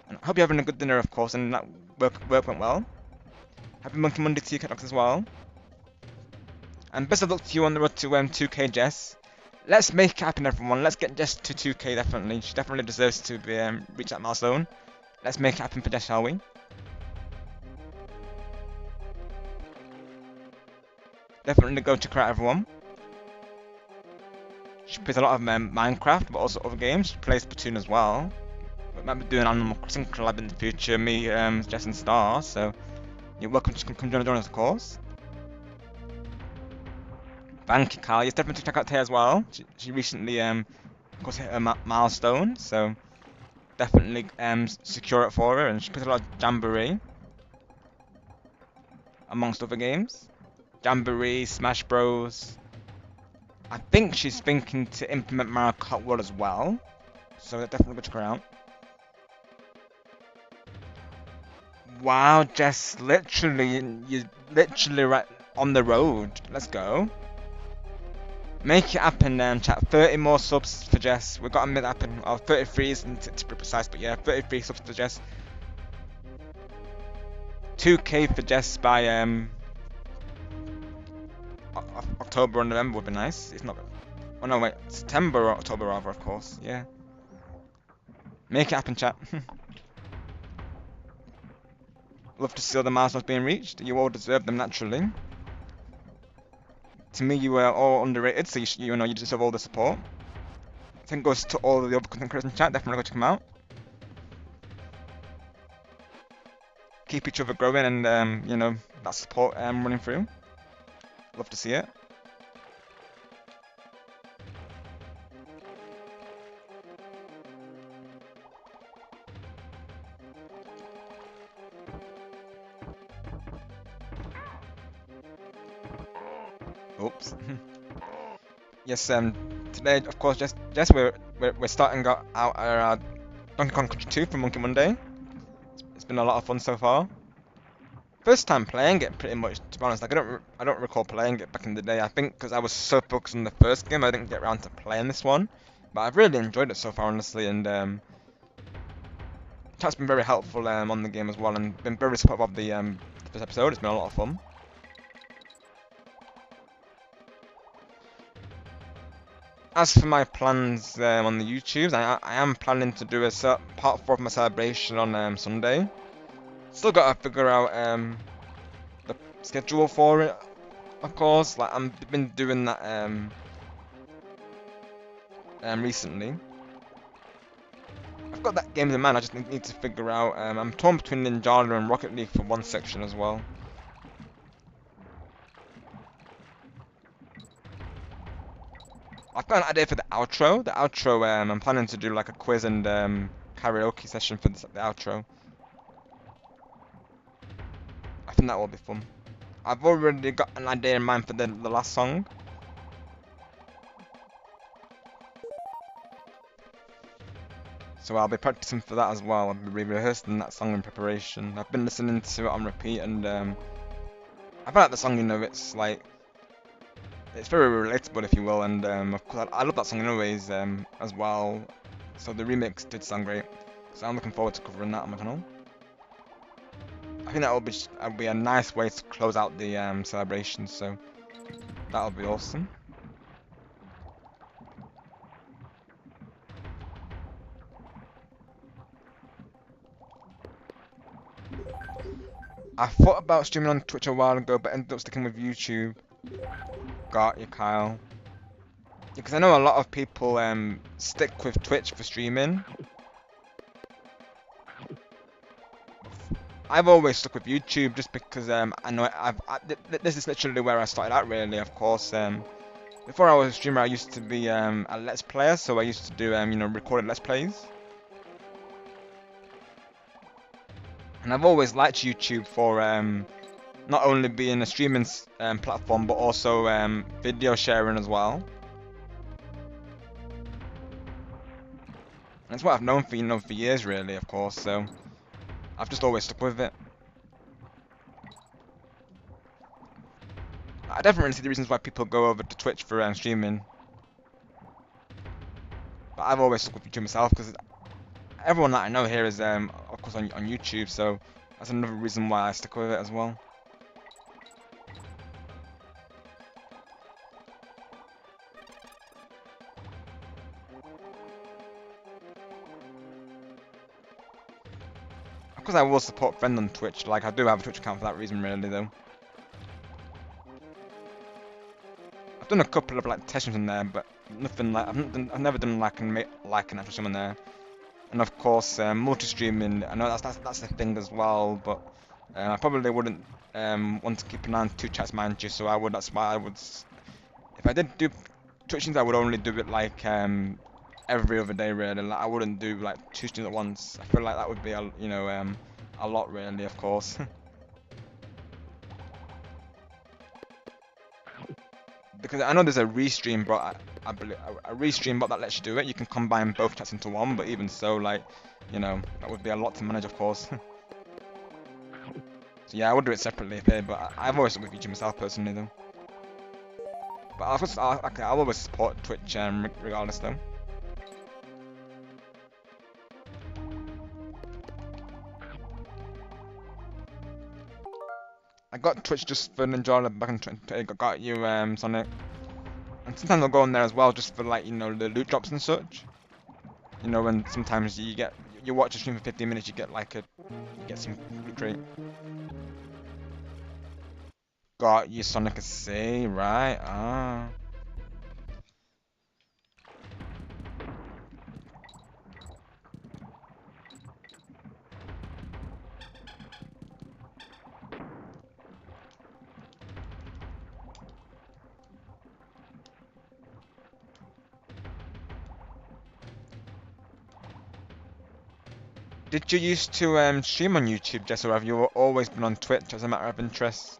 And I hope you're having a good dinner, of course, and that work went well. Happy Monkey Monday to you, Catdox, as well. And best of luck to you on the road to 2k, Jess. Let's make it happen, everyone. Let's get Jess to 2k, definitely. She definitely deserves to be reach that milestone. Let's make it happen for Jess, shall we? Definitely go check her out, everyone. She plays a lot of Minecraft, but also other games. She plays Splatoon as well. might be doing Animal Crossing collab in the future, me, Jess and Star, so you're welcome to come join us, of course. Thank you, Carl. Yes, definitely check out Tay as well. She recently, of course, hit a milestone, so definitely secure it for her, and she plays a lot of Jamboree, amongst other games. Jamboree, Smash Bros. I think she's thinking to implement Mario Kart World as well, so definitely go check her out. Wow, Jess, you're literally right on the road. Let's go. Make it happen then, chat. 30 more subs for Jess. We've got to make that happen. Oh, 33 isn't to be precise, but yeah, 33 subs for Jess. 2k for Jess by October or November would be nice. It's not. Oh no, wait, September or October rather, of course. Yeah. Make it happen, chat. Love to see all the milestones being reached. You all deserve them naturally. To me, you were all underrated, so you know you deserve all the support. I think it goes to all of the other content creators in chat. Definitely go check them out. Keep each other growing, and you know that support running through. Love to see it. Oops. Yes. Today, of course, just we're starting out our Donkey Kong Country 2 for Monkey Monday. It's been a lot of fun so far. First time playing it, pretty much. To be honest, like I don't recall playing it back in the day. I think because I was so focused on the first game, I didn't get around to playing this one. But I've really enjoyed it so far, honestly, and chat's been very helpful on the game as well, and been very supportive of the first episode. It's been a lot of fun. As for my plans on the YouTubes, I am planning to do a part 4 of my celebration on Sunday. Still got to figure out the schedule for it, of course. Like I've been doing that recently. I've got that game in mind. I just need to figure out. I'm torn between Ninjala and Rocket League for one section as well. I've got an idea for the outro. The outro, I'm planning to do like a quiz and karaoke session for the outro. I think that will be fun. I've already got an idea in mind for the last song. So I'll be practicing for that as well. I'll be rehearsing that song in preparation. I've been listening to it on repeat, and I feel like the song, you know, it's like it's very relatable, if you will, and of course I love that song anyways as well. So the remix did sound great. So I'm looking forward to covering that on my channel. I think that'll be a nice way to close out the celebration. So that'll be awesome. I thought about streaming on Twitch a while ago, but ended up sticking with YouTube. Got you, Kyle. Because I know a lot of people stick with Twitch for streaming. I've always stuck with YouTube just because I know this is literally where I started out, really. Of course, before I was a streamer, I used to be a Let's Player, so I used to do you know, recorded Let's Plays. And I've always liked YouTube for not only being a streaming platform, but also video sharing as well. And it's what I've known for, you know, for years, really, of course. So I've just always stuck with it. I definitely see the reasons why people go over to Twitch for streaming. But I've always stuck with YouTube myself because everyone that I know here is, of course, on YouTube. So that's another reason why I stick with it as well. Of course, I will support friends on Twitch. Like, I do have a Twitch account for that reason, really, though. I've done a couple of like sessions in there, but nothing like I've never done like an actual stream on there. And of course, multi-streaming. I know that's the thing as well, but I probably wouldn't want to keep an eye on two chats, mind you. So I would. That's why I would. If I did do Twitch streams, I would only do it like every other day, really. Like, I wouldn't do like two streams at once. I feel like that would be a lot, really. Of course. Because I know there's a restream bot, I believe a restream bot that lets you do it. You can combine both chats into one, but even so, like, that would be a lot to manage, of course. So yeah, I would do it separately, okay, but I've always done with YouTube myself personally, though. But I'll always support Twitch, regardless, though. I got Twitch just for enjoying back in 2020. Got you, Sonic. And sometimes I'll go on there as well, just for like, the loot drops and such. When sometimes you watch a stream for 15 minutes, you get some loot crate. Got you, Sonic C, right? Ah. Did you used to stream on YouTube, Jess, or have you always been on Twitch as a matter of interest?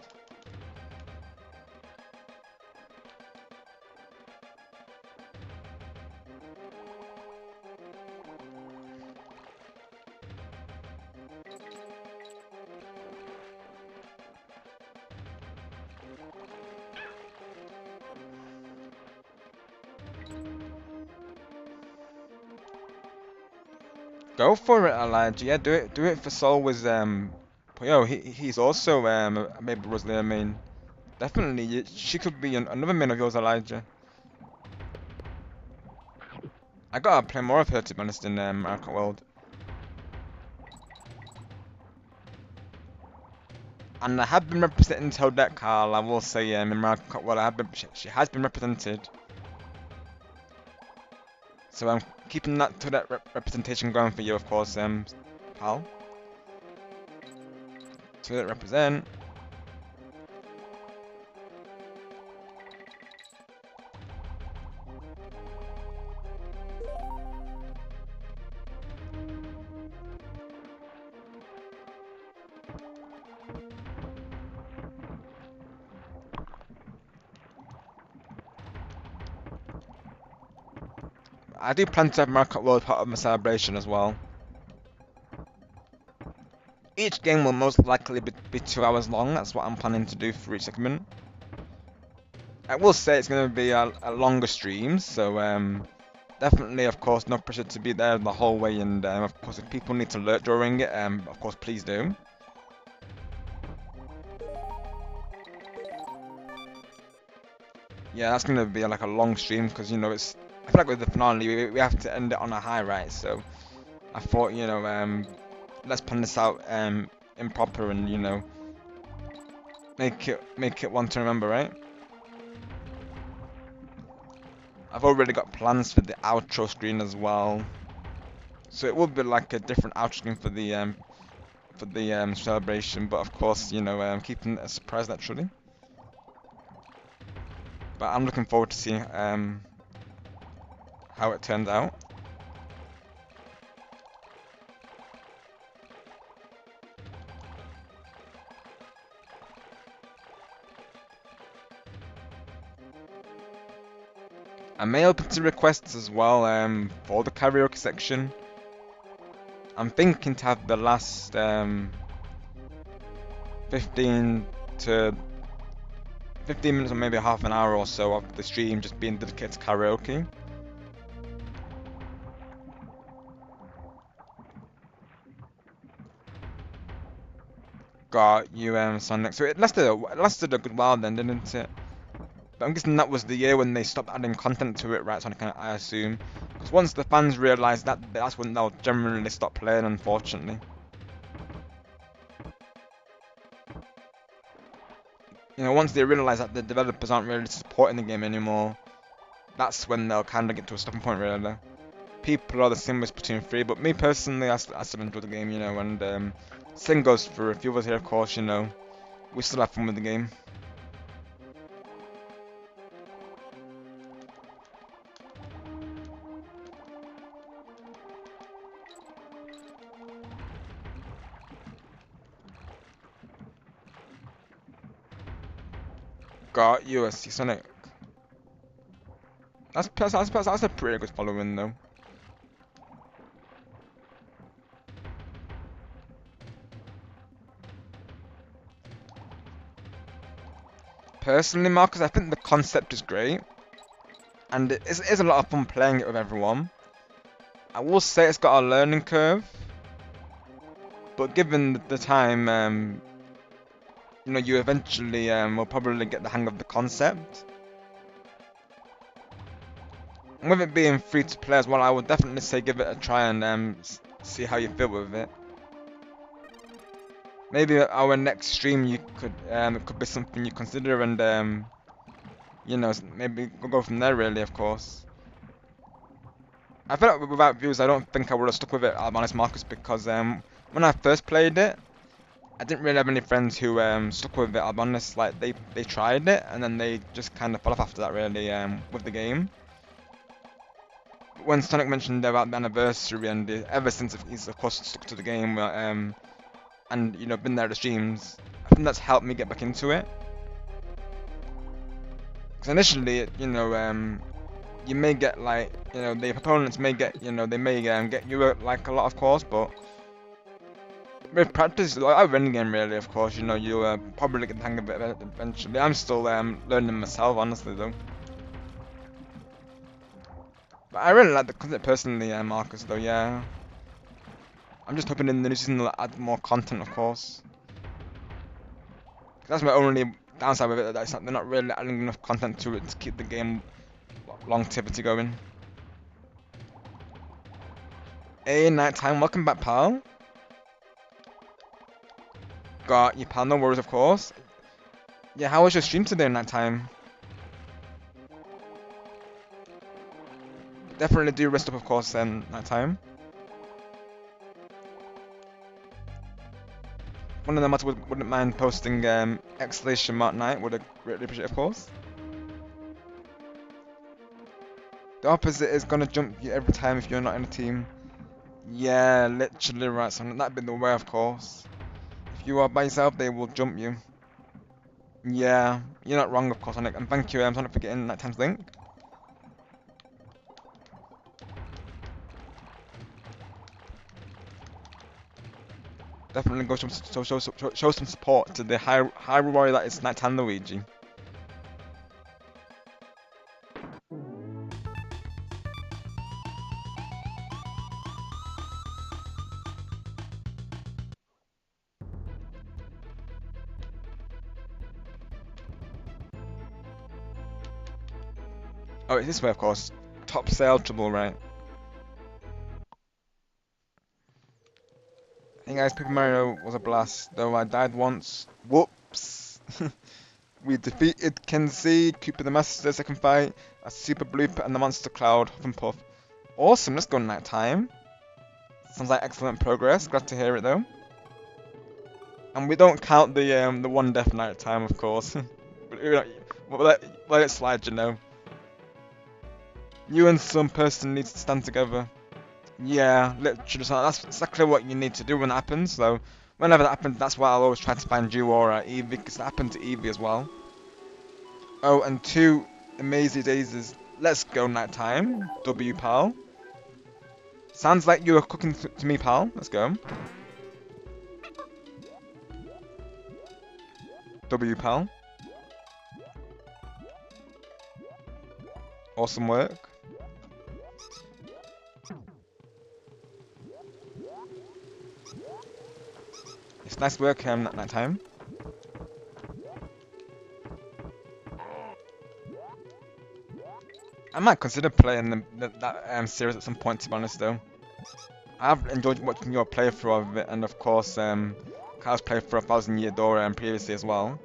Go for it, Elijah. Yeah, do it for Soul was but yo, he's also maybe Rosalie. I mean, definitely she could be another main of yours, Elijah. I gotta play more of her to be honest in Arcot World. And I have been representing Toadette, Carl. I will say in Arcot World, she has been represented. So I'm keeping that Toadette representation going for you, of course, pal. Toadette represent. I do plan to have Market World part of my celebration as well. Each game will most likely be 2 hours long. That's what I'm planning to do for each segment. I will say it's going to be a longer stream, so definitely, of course, no pressure to be there the whole way. And of course, if people need to lurk during it, of course, please do. Yeah, that's going to be like a long stream because I feel like with the finale we have to end it on a high, right? So I thought, let's plan this out improper and make it one to remember, right? I've already got plans for the outro screen as well, so it will be like a different outro screen for the celebration, but of course, keeping it a surprise naturally. But I'm looking forward to seeing how it turns out. I may open to requests as well for the karaoke section. I'm thinking to have the last 15 to 15 minutes or maybe half an hour or so of the stream just being dedicated to karaoke. Got you, Sonic. So it lasted a good while then, didn't it? But I'm guessing that was the year when they stopped adding content to it, right, Sonic? I assume. Because once the fans realised that, that's when they'll generally stop playing, unfortunately. Once they realise that the developers aren't really supporting the game anymore, that's when they'll kind of get to a stopping point, really. people are the same as Splatoon 3, but me personally, I still enjoy the game, you know, and same goes for a few of us here, of course, you know, we still have fun with the game. Got USC Sonic. That's a pretty good following though. Personally, Marcus, I think the concept is great, and it is a lot of fun playing it with everyone. I will say it's got a learning curve, but given the time, you know, you eventually will probably get the hang of the concept. And with it being free to play as well, I would definitely say give it a try and see how you feel with it. Maybe our next stream you could it could be something you consider and you know, maybe we'll go from there really, of course. I feel like without views I don't think I would have stuck with it, I'll be honest, Marcus, because when I first played it I didn't really have any friends who stuck with it, I'll be honest. Like they tried it and then they just kind of fell off after that really with the game. When Sonic mentioned about the anniversary and ever since he's of course stuck to the game and you know been there at the streams, I think that's helped me get back into it. Because initially, you know, you may get like, you know, the opponents may get, you know, they may get you like a lot, of course, but with practice, like I win game really, of course, you know, you probably get the hang of it eventually. I'm still learning myself, honestly, though. But I really like the concept personally, Marcus, though, yeah. I'm just hoping in the new season they'll add more content, of course. That's my only downside with it, that they're not really adding enough content to it to keep the game longevity going. Hey, nighttime, welcome back, pal. Got you, pal, no worries, of course. Yeah, how was your stream today, nighttime? Definitely do rest up, of course, nighttime. One of them wouldn't mind posting exclamation mark night, would I greatly appreciate, of course. The opposite is gonna jump you every time if you're not in a team. Yeah, literally right, so that'd be the way, of course. If you are by yourself, they will jump you. Yeah, you're not wrong, of course, Sonic. And thank you, Sonic, for getting that time's link. Definitely go show some support to the high warrior that is Nighttime Luigi. Oh, it's this way, of course. Top sale trouble, right? Hey guys, Paper Mario was a blast, though I died once. Whoops! We defeated Kenzie, Cooper the Master, second fight, a Super Bloop, and the Monster Cloud, Huff and Puff. Awesome, let's go nighttime. Sounds like excellent progress, glad to hear it though. And we don't count the one death nighttime, of course. We'll let it slide, you know. You and some person need to stand together. Yeah, literally, so that's exactly what you need to do when it happens. So, whenever that happens, that's why I'll always try to find you or Evie, because it happened to Evie as well. Oh, and two amazing daisies. Let's go nighttime. W, pal. Sounds like you are cooking to me, pal. Let's go. W, pal. Awesome work. It's nice work at night time. I might consider playing that series at some point, to be honest, though. I've enjoyed watching your playthrough of it, and of course, Kyle's playthrough of 1000 Year Door previously as well.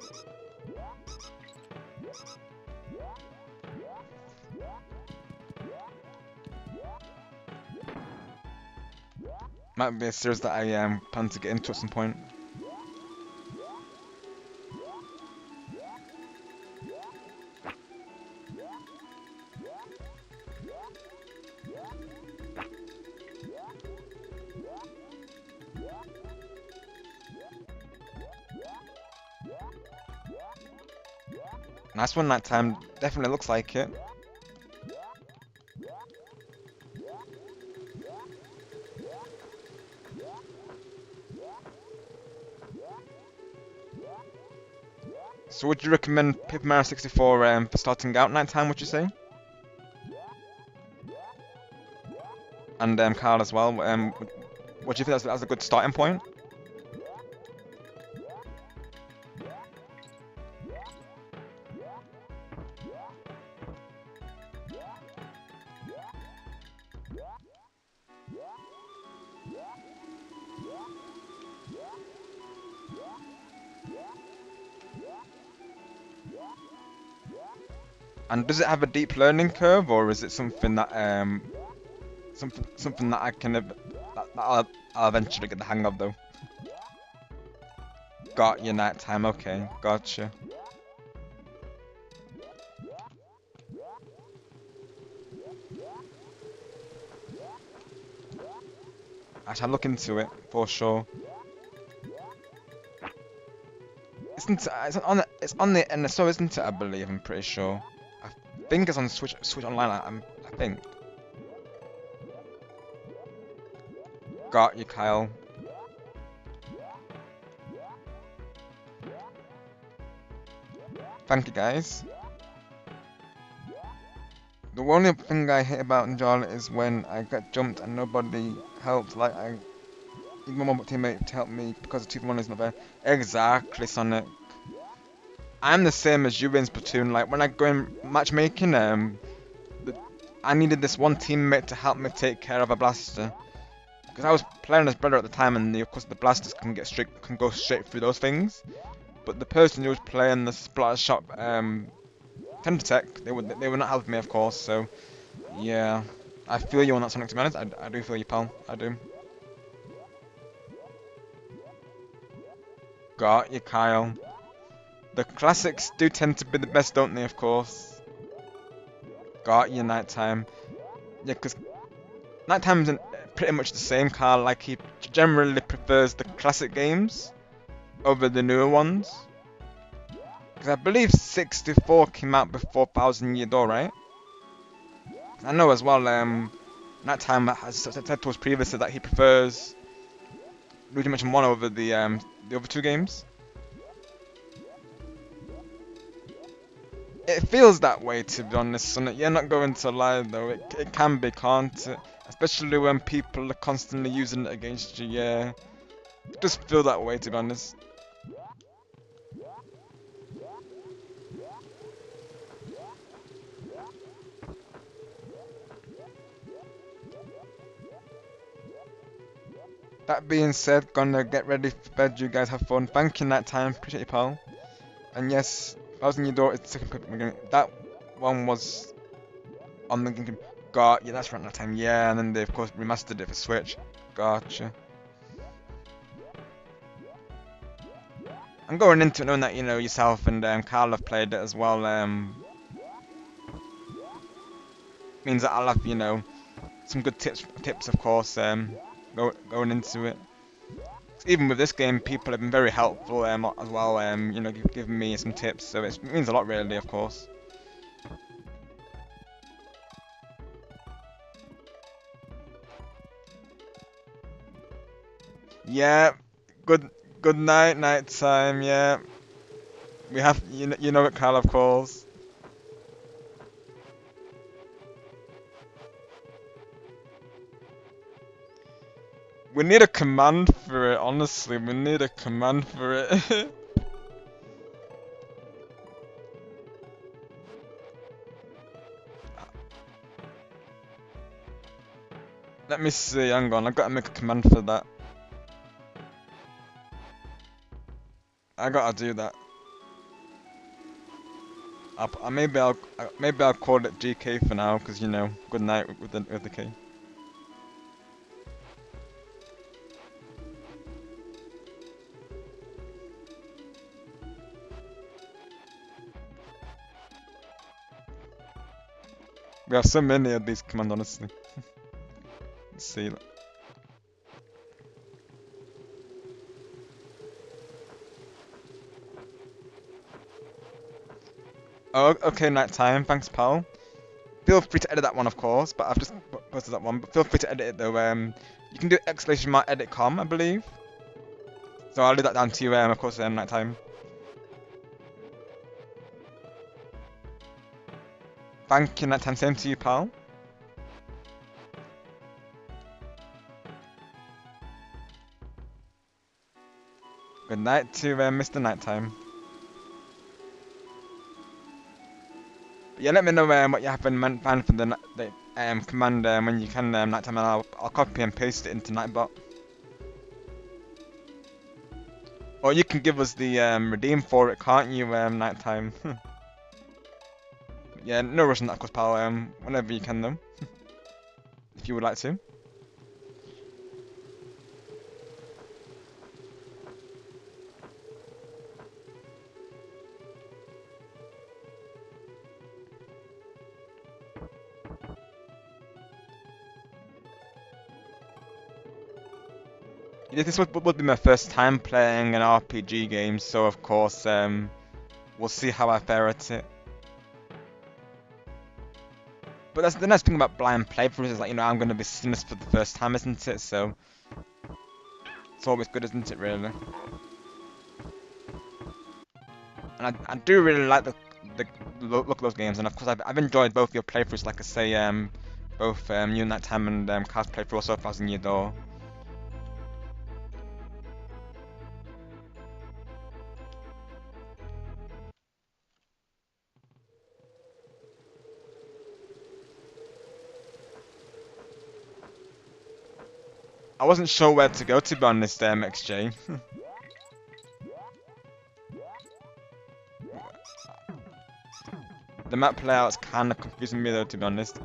Might be a series that I plan to get into at some point. Nice one, nighttime. Definitely looks like it. So would you recommend Paper Mario 64 for starting out nighttime, would you say? And Carl as well. What do you think that's a good starting point? And does it have a deep learning curve, or is it something that something that I can that I'll eventually get the hang of though? Got your nighttime, okay, gotcha. I shall look into it for sure. It's on the NSO, isn't it? I believe. I'm pretty sure. I think it's on Switch Online. I think. Got you, Kyle. Thank you, guys. The only thing I hate about Njala is when I get jumped and nobody helped. Like I need my teammate to help me because the 2-1 is not there. Exactly, Sonic. I'm the same as you in Splatoon. Like when I go in matchmaking, I needed this one teammate to help me take care of a blaster. Because I was playing as brother at the time, and of course the blasters can go straight through those things. But the person who was playing the splatter shot Tender Tech, they were not helping me, of course. So yeah, I feel you on that, Sonic. To be honest, I do feel you, pal. I do. Got you, Kyle. The classics do tend to be the best, don't they? Of course. Got you, nighttime. Yeah, because nighttime's pretty much the same, Carl. Like he generally prefers the classic games over the newer ones. Because I believe 64 came out before Thousand Year Door, right? I know as well. Nighttime has said to us previously that he prefers Luigi Mansion 1 over the other two games. It feels that way, to be honest, Sonic. You're not going to lie though. It can be, can't it? Especially when people are constantly using it against you. Yeah, it does feel that way, to be honest. That being said, gonna get ready for bed. You guys have fun. Thank you, nighttime. Appreciate you, pal. And yes, Thousand Year Door is the second clip we're getting. That one was on the GameCube. Yeah, that's right, nighttime. Yeah, and then they of course remastered it for Switch. Gotcha. I'm going into it knowing that yourself and Carl have played it as well. Means that I'll have some good tips of course. Going into it. Even with this game, people have been very helpful as well. Giving me some tips, so it means a lot really, of course. Yeah, good night, nighttime. Yeah, we have you know what Carl, of course. We need a command for it, honestly. We need a command for it. Let me see, hang on, I gotta make a command for that. I gotta do that. Maybe I'll call it GK for now, because good night with the K. We have so many of these commands, honestly. Let's see. Oh, okay, night time. Thanks, pal. Feel free to edit that one, of course, but I've just posted that one. But feel free to edit it though. You can do exclamation mark edit com, I believe. So I'll leave that down to you. Of course, night time. Thank you, night time. Same to you, pal. Good night to Mr. Nighttime. But yeah, let me know what you have been planned for the command when you can nighttime, and I'll copy and paste it into Nightbot. Or you can give us the redeem for it, can't you, Nighttime? Yeah, no rush on that, of course, pal. Whenever you can, though, if you would like to. Yeah, this would be my first time playing an RPG game, so of course, we'll see how I fare at it. But that's the nice thing about blind playthroughs is, like, you know, I'm going to be seeing this for the first time, isn't it? So it's always good, isn't it, really? And I do really like the look of those games, and of course I've enjoyed both your playthroughs, like I say, both you Nighttime and Car's playthrough so far in your door. I wasn't sure where to go, to be honest, XJ. The map layout's kinda confusing me though, to be honest.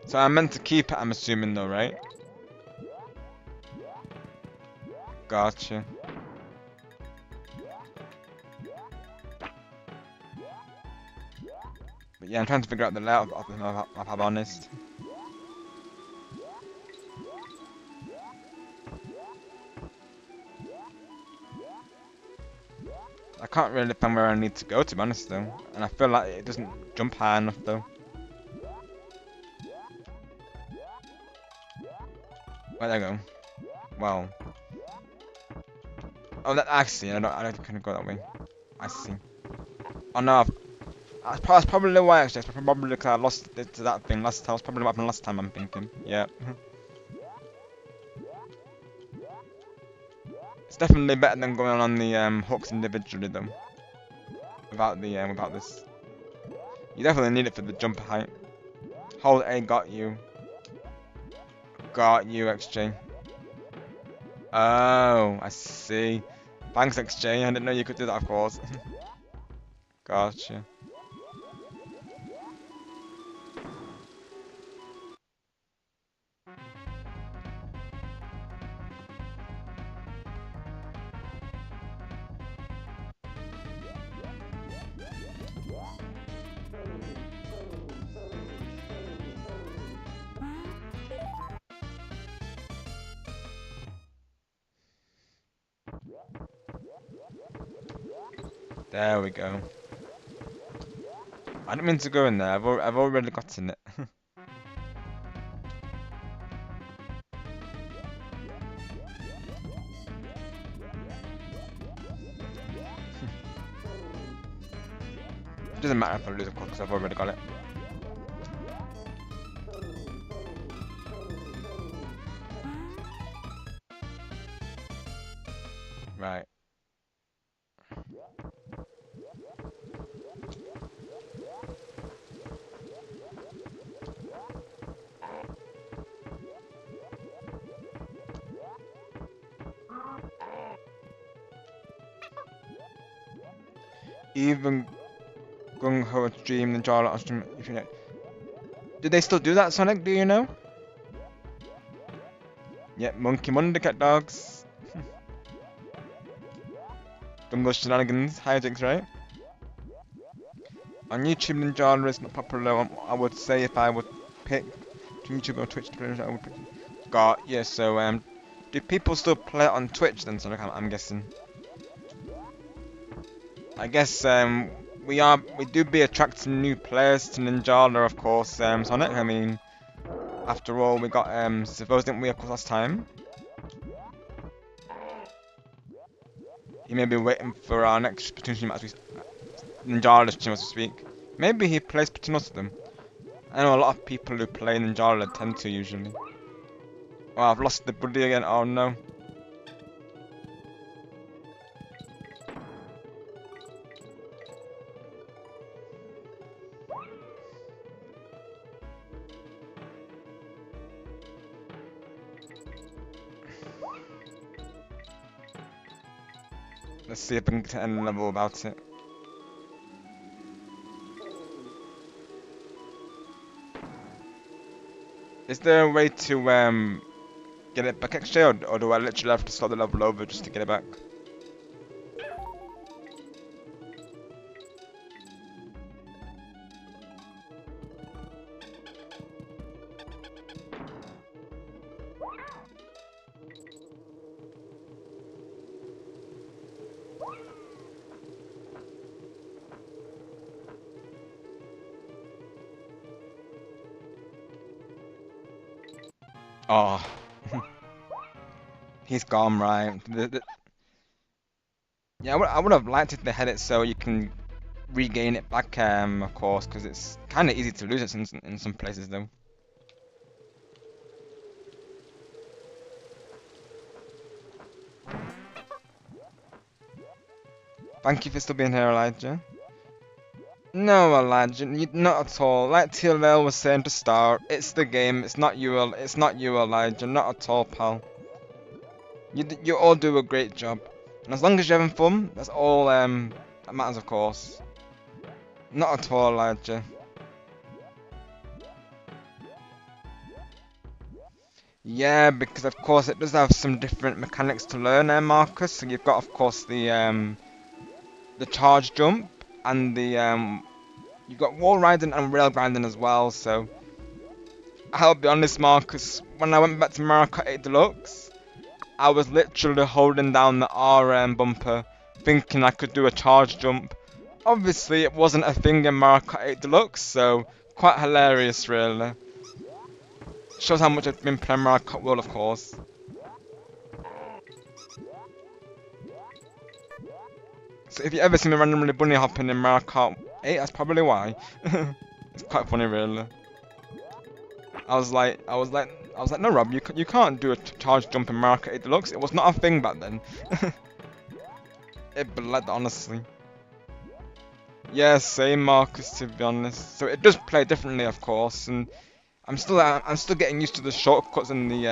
So I'm meant to keep it, I'm assuming though, right? Gotcha. But yeah, I'm trying to figure out the layout of the map, if I'm honest. I can't really find where I need to go, to be honest though. And I feel like it doesn't jump high enough though. Where'd I go? Well. Oh, I see. I don't kind of go that way. I see. Oh no, that's probably why actually. It's probably because I lost it to that thing last time. That's probably what happened last time, I'm thinking. Yeah. It's definitely better than going on the hooks individually though. Without this. You definitely need it for the jump height. Hold A, got you. Got you, XJ. Oh, I see. Thanks, XJ. I didn't know you could do that, of course. Gotcha. There we go. I didn't mean to go in there. I've already gotten it. It doesn't matter if I lose, of course, because I've already got it. Right. Even Gung Ho Dream and Jarlath Ostrom, if you know. Do they still do that, Sonic? Do you know? Yep, Monkey Monday Cat Dogs. Jungle Shenanigans, hijinks, right? On YouTube, Ninjala is not popular. I would say if I would pick between YouTube or Twitch, I would pick. Got yeah. So do people still play it on Twitch then? So I'm guessing. I guess we do be attracting new players to Ninjala, of course. Sonic. I mean, after all, we got Savos, didn't we? Of course, last time. He may be waiting for our next Splatoon stream as we Ninjala stream as we speak. Maybe he plays between most of them. I know a lot of people who play Ninjala tend to usually. Oh, I've lost the buddy again. Oh no. Let's see if I can get to any level about it. Is there a way to get it back extra, or do I literally have to start the level over just to get it back? Oh, he's gone, right? Yeah, I would have liked it to head it so you can regain it back, of course, because it's kind of easy to lose it in some places, though. Thank you for still being here, Elijah. No, Elijah, not at all. Like TLL was saying to start, it's the game. It's not you. It's not you, Elijah. Not at all, pal. You all do a great job, and as long as you're having fun, that's all that matters, of course. Not at all, Elijah. Yeah, because of course it does have some different mechanics to learn there, Marcus. So you've got, of course, the charge jump and the you've got wall riding and rail grinding as well. So I'll be honest, Marcus. When I went back to Mario Kart 8 Deluxe, I was literally holding down the RM bumper, thinking I could do a charge jump. Obviously, it wasn't a thing in Mario Kart 8 Deluxe, so quite hilarious, really. Shows how much I've been playing Mario Kart World, of course. So if you ever see me randomly bunny hopping in Mario Kart 8, that's probably why. It's quite funny, really. I was like, no, Rob, you can't do a charge jump in Mario Kart 8 Deluxe. It was not a thing back then. It bled, honestly. Yeah, same Marcus, to be honest. So it does play differently, of course, and I'm still getting used to the shortcuts and the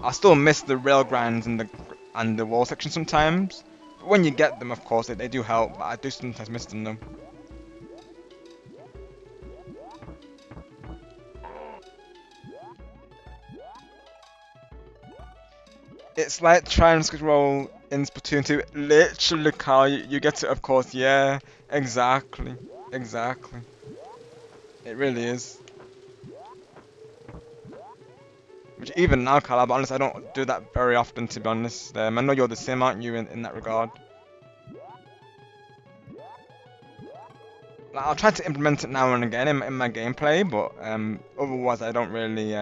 I still miss the rail grinds and the wall section sometimes. But when you get them, of course, they do help. But I do sometimes miss them though. It's like trying to scroll in Splatoon 2. Literally, Carl, you get it, of course. Yeah, exactly, exactly. It really is. Which even now, Carl, I'll be honest, I don't do that very often, to be honest. I know you're the same, aren't you, in that regard? Like, I'll try to implement it now and again in my gameplay, but otherwise I don't really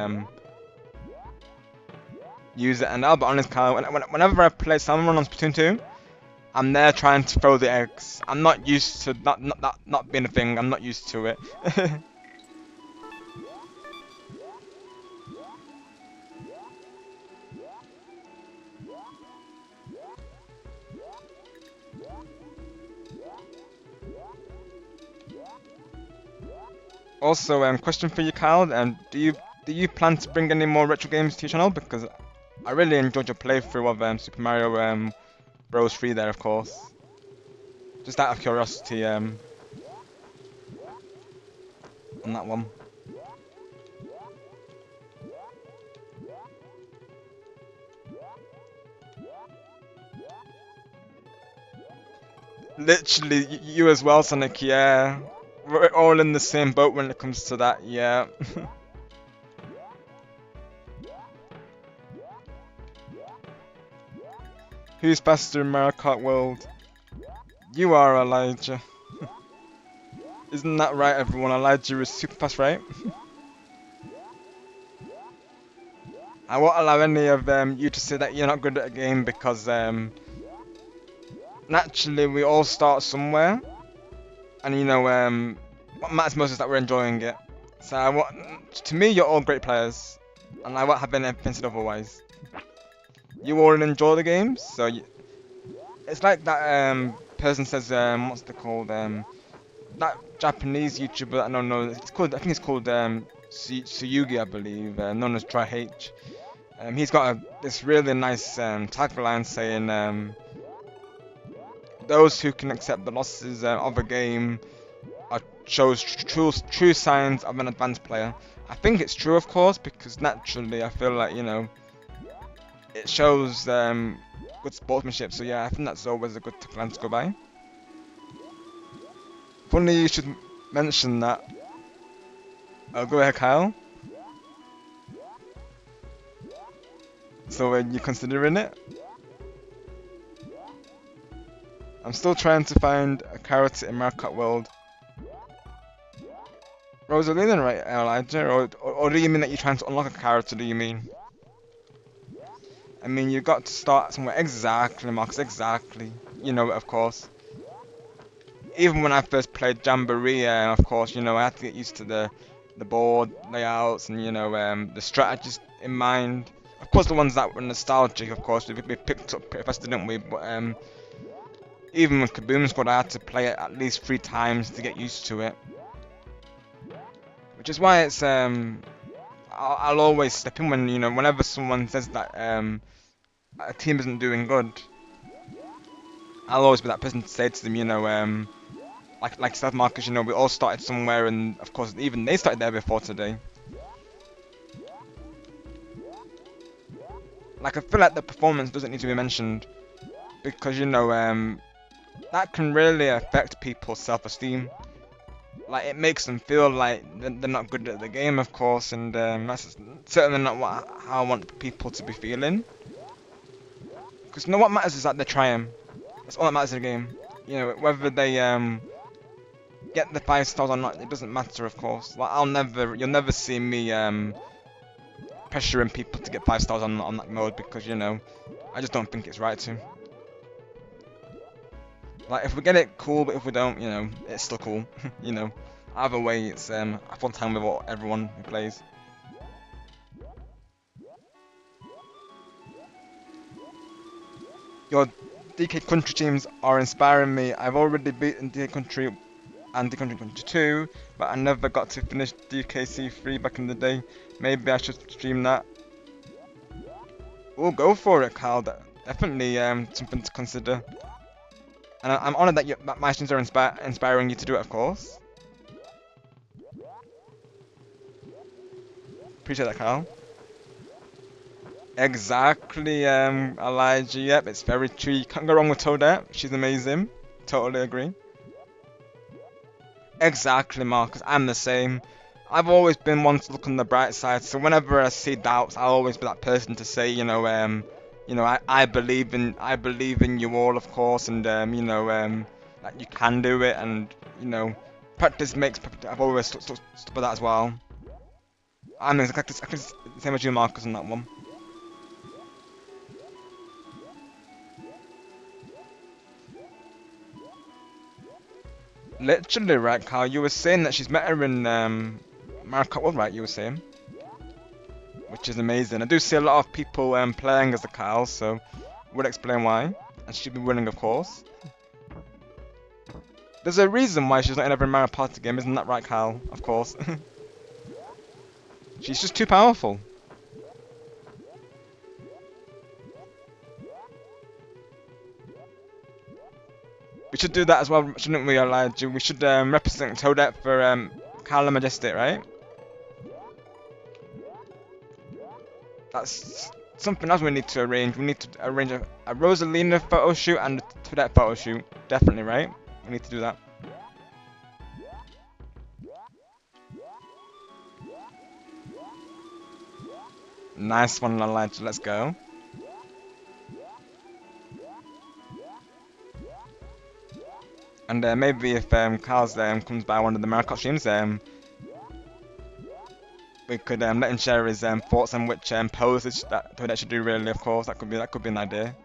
use it. And I'll be honest, Carl, whenever I play someone on Splatoon 2, I'm there trying to throw the eggs. I'm not used to not being a thing. I'm not used to it. Also, question for you, Kyle. Do you plan to bring any more retro games to your channel? Because I really enjoyed your playthrough of Super Mario Bros. 3 there, of course. Just out of curiosity, on that one. Literally, you as well, Sonic, yeah. We're all in the same boat when it comes to that, yeah. Who's faster in Mario Kart World? You are, Elijah. Isn't that right, everyone? Elijah is super fast, right? I won't allow any of you to say that you're not good at a game because naturally we all start somewhere, and what matters most is that we're enjoying it. So to me, you're all great players, and I won't have anything said otherwise. You all enjoy the games, so it's like that person says what's it called that Japanese YouTuber, I don't know, I think it's called Suyugi, I believe, known as Try H. He's got this really nice tagline saying those who can accept the losses of a game shows true signs of an advanced player. I think it's true, of course, because naturally I feel like it shows good sportsmanship. So yeah, I think that's always a good tagline to go by. Funny you should mention that. Go ahead, Kyle. So you considering it? I'm still trying to find a character in Mario Kart World. Rosalina, right, Elijah? Or do you mean that you're trying to unlock a character, do you mean? I mean, you got to start somewhere. Exactly, Marcus, exactly. You know it, of course. Even when I first played Jamboree, of course, I had to get used to the board layouts and, the strategies in mind. Of course, the ones that were nostalgic, of course, we picked up pretty fast, didn't we? But even with Kaboom Squad, I had to play it at least 3 times to get used to it. Which is why it's I'll always step in when whenever someone says that a team isn't doing good. I'll always be that person to say to them, like South Marcus, we all started somewhere, and of course even they started there before today. Like I feel like the performance doesn't need to be mentioned because that can really affect people's self-esteem. Like it makes them feel like they're not good at the game, of course, and that's certainly not how I want people to be feeling. Because what matters is that they're trying. That's all that matters in the game. Whether they get the 5 stars or not, it doesn't matter, of course. Like you'll never see me pressuring people to get 5 stars on that mode because I just don't think it's right to. Like if we get it, cool, but if we don't, it's still cool. Either way, it's a fun time with everyone who plays. Your DK Country teams are inspiring me. I've already beaten DK Country and DK Country 22, but I never got to finish DKC3 back in the day. Maybe I should stream that. We'll go for it, Kyle. Definitely something to consider. And I'm honoured that my streams are inspiring you to do it, of course. Appreciate that, Kyle. Exactly, Elijah. Yep, it's very true. You can't go wrong with Toadette. She's amazing. Totally agree. Exactly, Marcus. I'm the same. I've always been one to look on the bright side. So whenever I see doubts, I'll always be that person to say, I believe in you all, of course, and that you can do it, and practice makes perfect. I've always stuck by that as well. I'm exactly the same as you, Marcus, on that one. Literally, right, Carl? You were saying that she's met her in Mario Kart World, right? You were saying, which is amazing. I do see a lot of people playing as the Kyle, so would explain why. And she'd be winning, of course. There's a reason why she's not in every Mario Party game, isn't that right, Kyle? Of course. She's just too powerful. We should do that as well, shouldn't we, Elijah? We should represent Toadette for Kyle and Majestic, right? That's something else we need to arrange. We need to arrange a Rosalina photo shoot and a for that photo shoot. Definitely, right? We need to do that. Nice one, Elijah. Let's go. And maybe if Carl's comes by one of the Maricot streams, we could let him share his thoughts on which poses that should do. Really, of course, that could be an idea.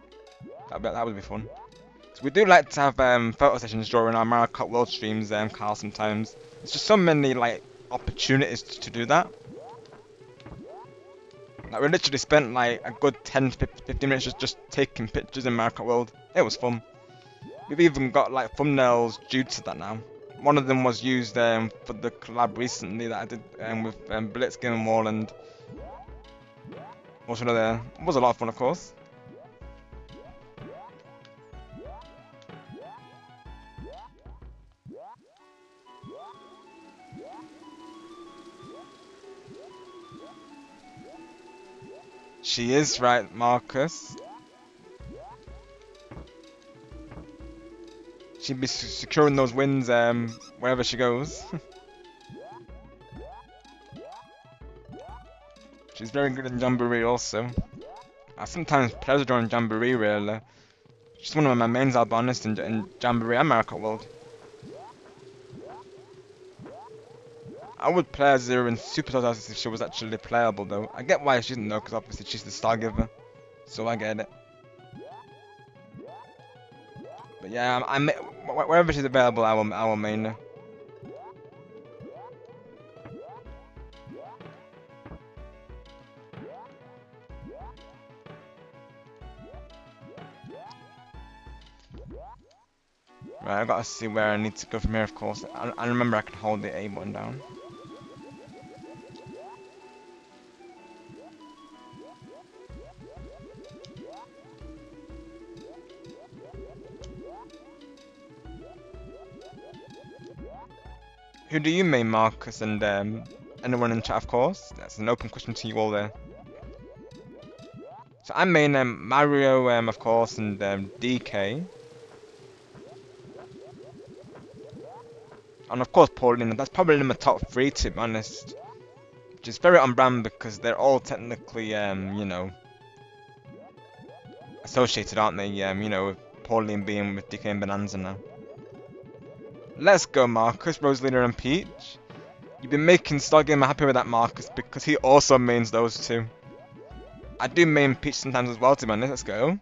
That would be fun. So we do like to have photo sessions during our Maricot World streams, Carl. Sometimes there's just so many like opportunities to do that. Like we literally spent like a good 10-15 minutes just taking pictures in Maricot World. It was fun. We've even got like thumbnails due to that now. One of them was used for the collab recently that I did with Blitzkin and Wall, and also there. It was a lot of fun, of course. She is right, Marcus. She'd be securing those wins wherever she goes. She's very good in Jamboree also. I sometimes play her during Jamboree really. She's one of my mains, I'll be honest, in Jamboree and Maricot World. I would play as her in Super Stars if she was actually playable though. I get why she isn't though, because obviously she's the star giver. So I get it. But yeah, wherever she's available, I will main her. Right, I've got to see where I need to go from here, of course. I remember I can hold the A button down. Who do you main, Marcus, and anyone in chat, of course? That's an open question to you all there. So I main Mario, of course, and DK. And of course Paulina, that's probably in my top 3 to be honest. Which is very on brand because they're all technically, you know, associated, aren't they? You know, with Pauline being with DK and Bonanza now. Let's go, Marcus, Rosalina and Peach. You've been making Stargame happy with that, Marcus, because he also mains those two. I do main Peach sometimes as well, to be honest. Let's go.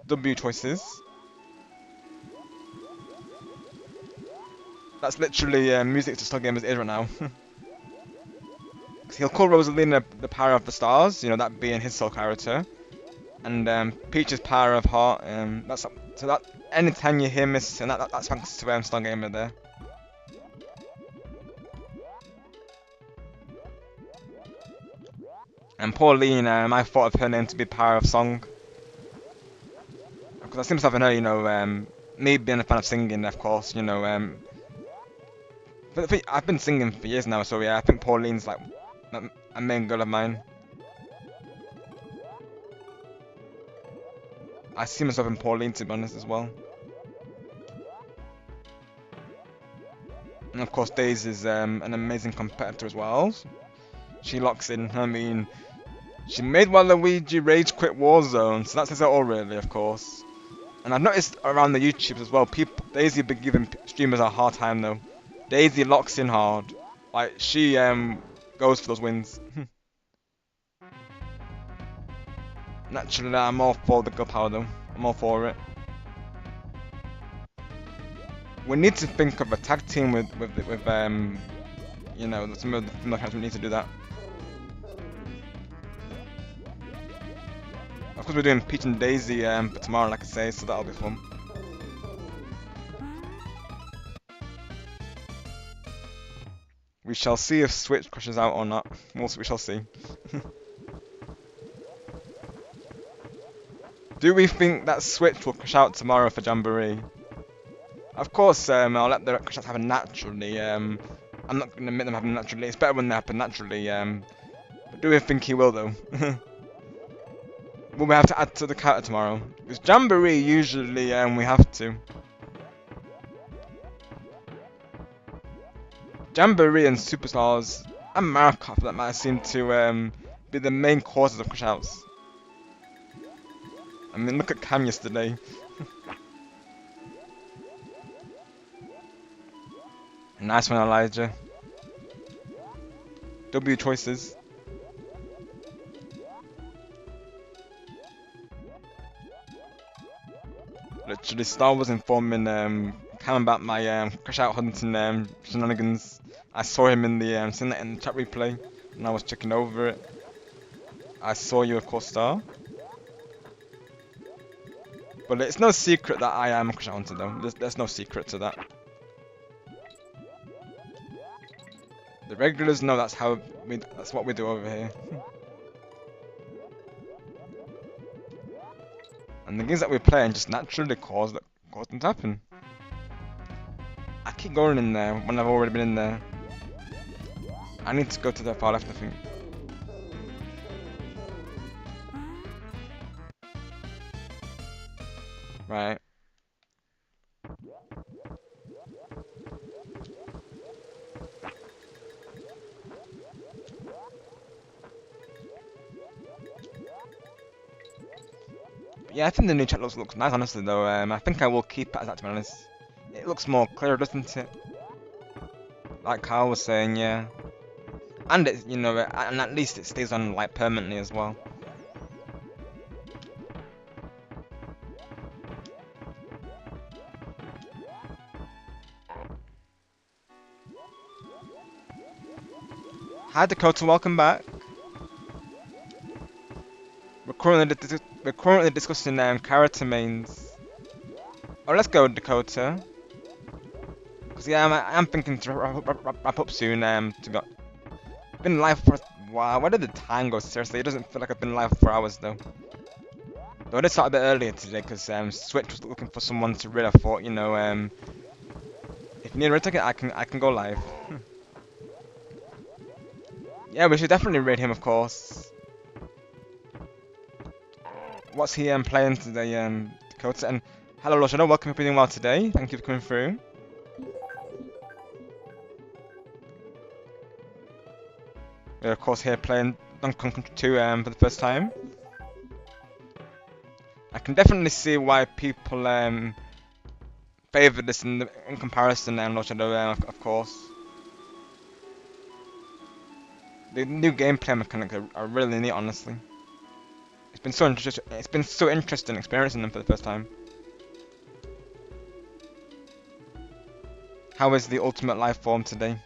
W choices. That's literally music to Stargamer's ears right now. He'll call Rosalina the power of the stars, you know, that being his soul character. And Peach's power of heart, so that anytime you hear Miss, and that's thanks to Stargamer there. And Pauline, I thought of her name to be Power of Song. Because I seem to have her, you know, me being a fan of singing, of course, you know, but I've been singing for years now, so yeah, I think Pauline's like a main girl of mine. I see myself in Pauline, to be honest, as well. And of course, Daisy is an amazing competitor as well. She locks in. I mean, she made Waluigi rage quit Warzone, so that says it all, really, of course. And I've noticed around the YouTubes as well, Daisy been giving streamers a hard time though. Daisy locks in hard. Like, she goes for those wins. Naturally, I'm all for the girl power though. I'm all for it. We need to think of a tag team with you know, some of the female characters. We need to do that. Of course, we're doing Peach and Daisy for tomorrow, like I say, so that'll be fun. We shall see if Switch crashes out or not. We shall see. Do we think that Switch will crash out tomorrow for Jamboree? Of course, I'll let the crash outs happen naturally. I'm not going to admit them happen naturally. It's better when they happen naturally. But do we think he will, though? will we have to add to the counter tomorrow? Because Jamboree usually we have to. Jamboree and Superstars and Mario Kart for that matter seem to be the main causes of crash outs. I mean, look at Cam yesterday. Nice one, Elijah. W choices. Literally, Star was informing Cam about my crash out hunting shenanigans. I saw him in the seen that in the chat replay, and I was checking over it. I saw you, of course, Star. But it's no secret that I am a crash out hunter, though. There's no secret to that. The regulars know that's what we do over here. And the games that we're playing just naturally cause them to happen. I keep going in there when I've already been in there. I need to go to the far left, I think. Right. Yeah, I think the new chat looks nice, honestly, though. I think I will keep it as that, to be honest. It looks more clear, doesn't it? Like Carl was saying, yeah. And it, you know, and at least it stays on like permanently as well. Hi Dakota, welcome back. We're currently discussing character mains. Oh, let's go, Dakota. Cause yeah, I'm thinking to wrap up soon. To go. Been live for wow. Where did the time go? Seriously, it doesn't feel like I've been live for hours though. Though I did start a bit earlier today because Switch was looking for someone to raid. I thought, you know, if you need a raid ticket, I can go live. Yeah, we should definitely raid him, of course. What's he playing today, Dakota? And hello, Roshado, welcome. Hope you're doing well today. Thank you for coming through. We're of course here playing Donkey Kong Country 2 for the first time. I can definitely see why people favour this in comparison, Roshado, of course. The new gameplay mechanics are really neat, honestly. It's been so interesting experiencing them for the first time. How is the ultimate life form today?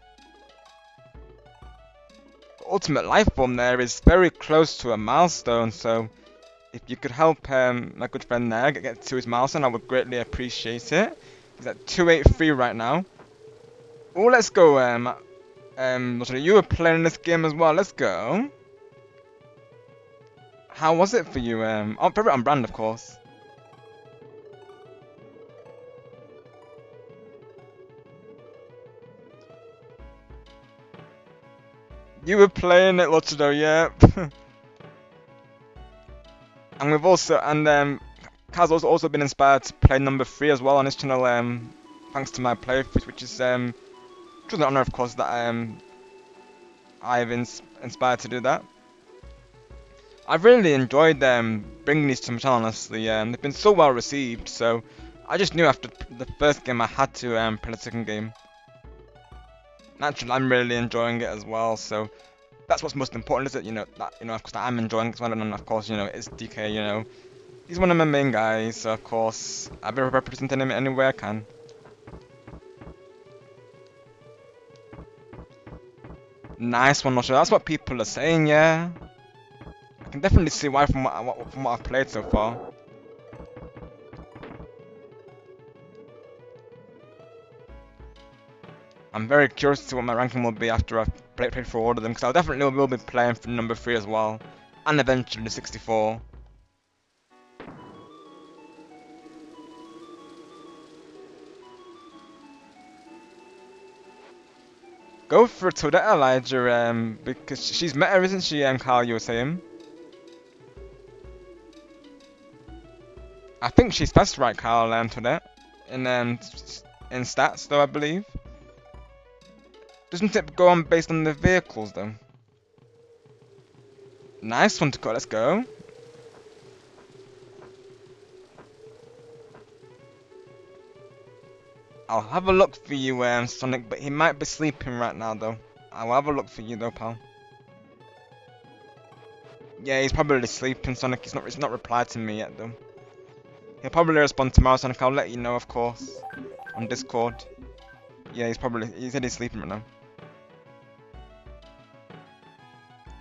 The ultimate life form there is very close to a milestone, so if you could help my good friend there get to his milestone, I would greatly appreciate it. He's at 283 right now. Oh, let's go. You were playing this game as well. Let's go. How was it for you? Oh, very on brand, of course. You were playing it, Lochido, yeah. And we've also, Kaz also been inspired to play number 3 as well on his channel, thanks to my playthrough, which is truly an honour, of course, that I've inspired to do that. I've really enjoyed bringing these to my channel, honestly. They've been so well received, so I just knew after the first game I had to play the second game. Naturally, I'm really enjoying it as well, so that's what's most important, is it? You know, that of course I'm enjoying it as well, and of course, you know, it's DK. You know, he's one of my main guys, so of course I'll be representing him any way I can. Nice one, Nosha. That's what people are saying, yeah. I can definitely see why from what I've played so far. I'm very curious to see what my ranking will be after I've played through all of them, because I definitely will be playing for number 3 as well, and eventually 64. Go for Toadette, Elijah, because she's meta, isn't she, Carl, you were saying? I think she's best right, Carl, today. In stats, though, I believe. Doesn't it go on based on the vehicles, though? Nice one to go. Let's go. I'll have a look for you, Sonic, but he might be sleeping right now, though. I'll have a look for you, though, pal. Yeah, he's probably sleeping, Sonic. He's not replied to me yet, though. He'll probably respond tomorrow, Sonic. I'll let you know, of course, on Discord. Yeah, he said he's sleeping right now.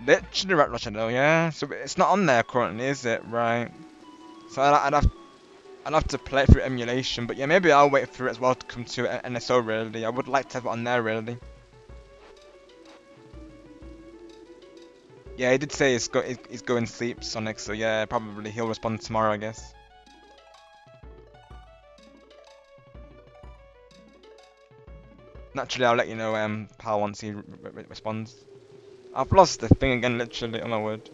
Literally Rat Rusher, though, yeah. So it's not on there currently, is it? Right. So I'd have to play it through emulation, but yeah, maybe I'll wait for it as well to come to NSO, really. I would like to have it on there, really. Yeah, he did say he's going to sleep, Sonic, so yeah, probably he'll respond tomorrow, I guess. Naturally, I'll let you know, pal, once he responds. I've lost the thing again, literally, oh my word.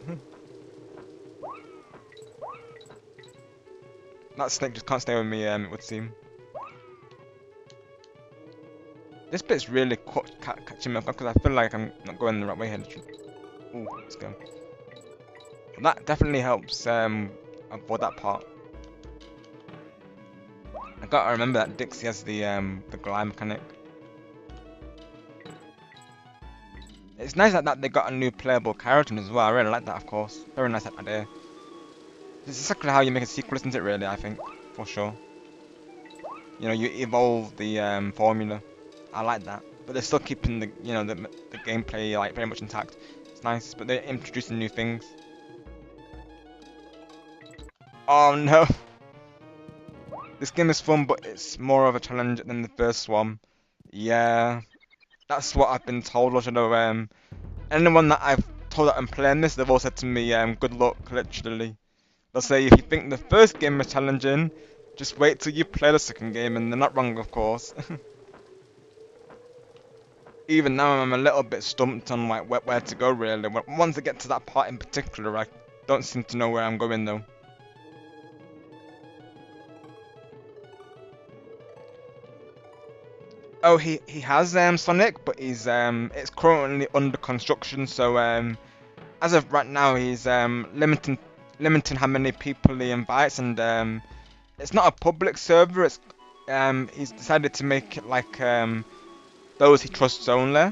That snake just can't stay with me, it would seem. This bit's really catching me off because I feel like I'm not going the right way here. Ooh, let's go. That definitely helps avoid that part. I gotta remember that Dixie has the glide mechanic. It's nice that they got a new playable character as well. I really like that, of course. Very nice idea. This is exactly how you make a sequel, isn't it? Really, I think, for sure. You know, you evolve the formula. I like that, but they're still keeping the the gameplay like very much intact. It's nice, but they're introducing new things. Oh no! This game is fun, but it's more of a challenge than the first one. Yeah, that's what I've been told. You know, anyone that I've told that I'm playing this, they've all said to me, good luck, literally. They'll say if you think the first game was challenging, just wait till you play the second game, and they're not wrong, of course. Even now, I'm a little bit stumped on like where to go, really. Once I get to that part in particular, I don't seem to know where I'm going, though. Oh, he has Sonic, but he's it's currently under construction, so as of right now, he's limiting how many people he invites, and it's not a public server. It's he's decided to make it like those he trusts only.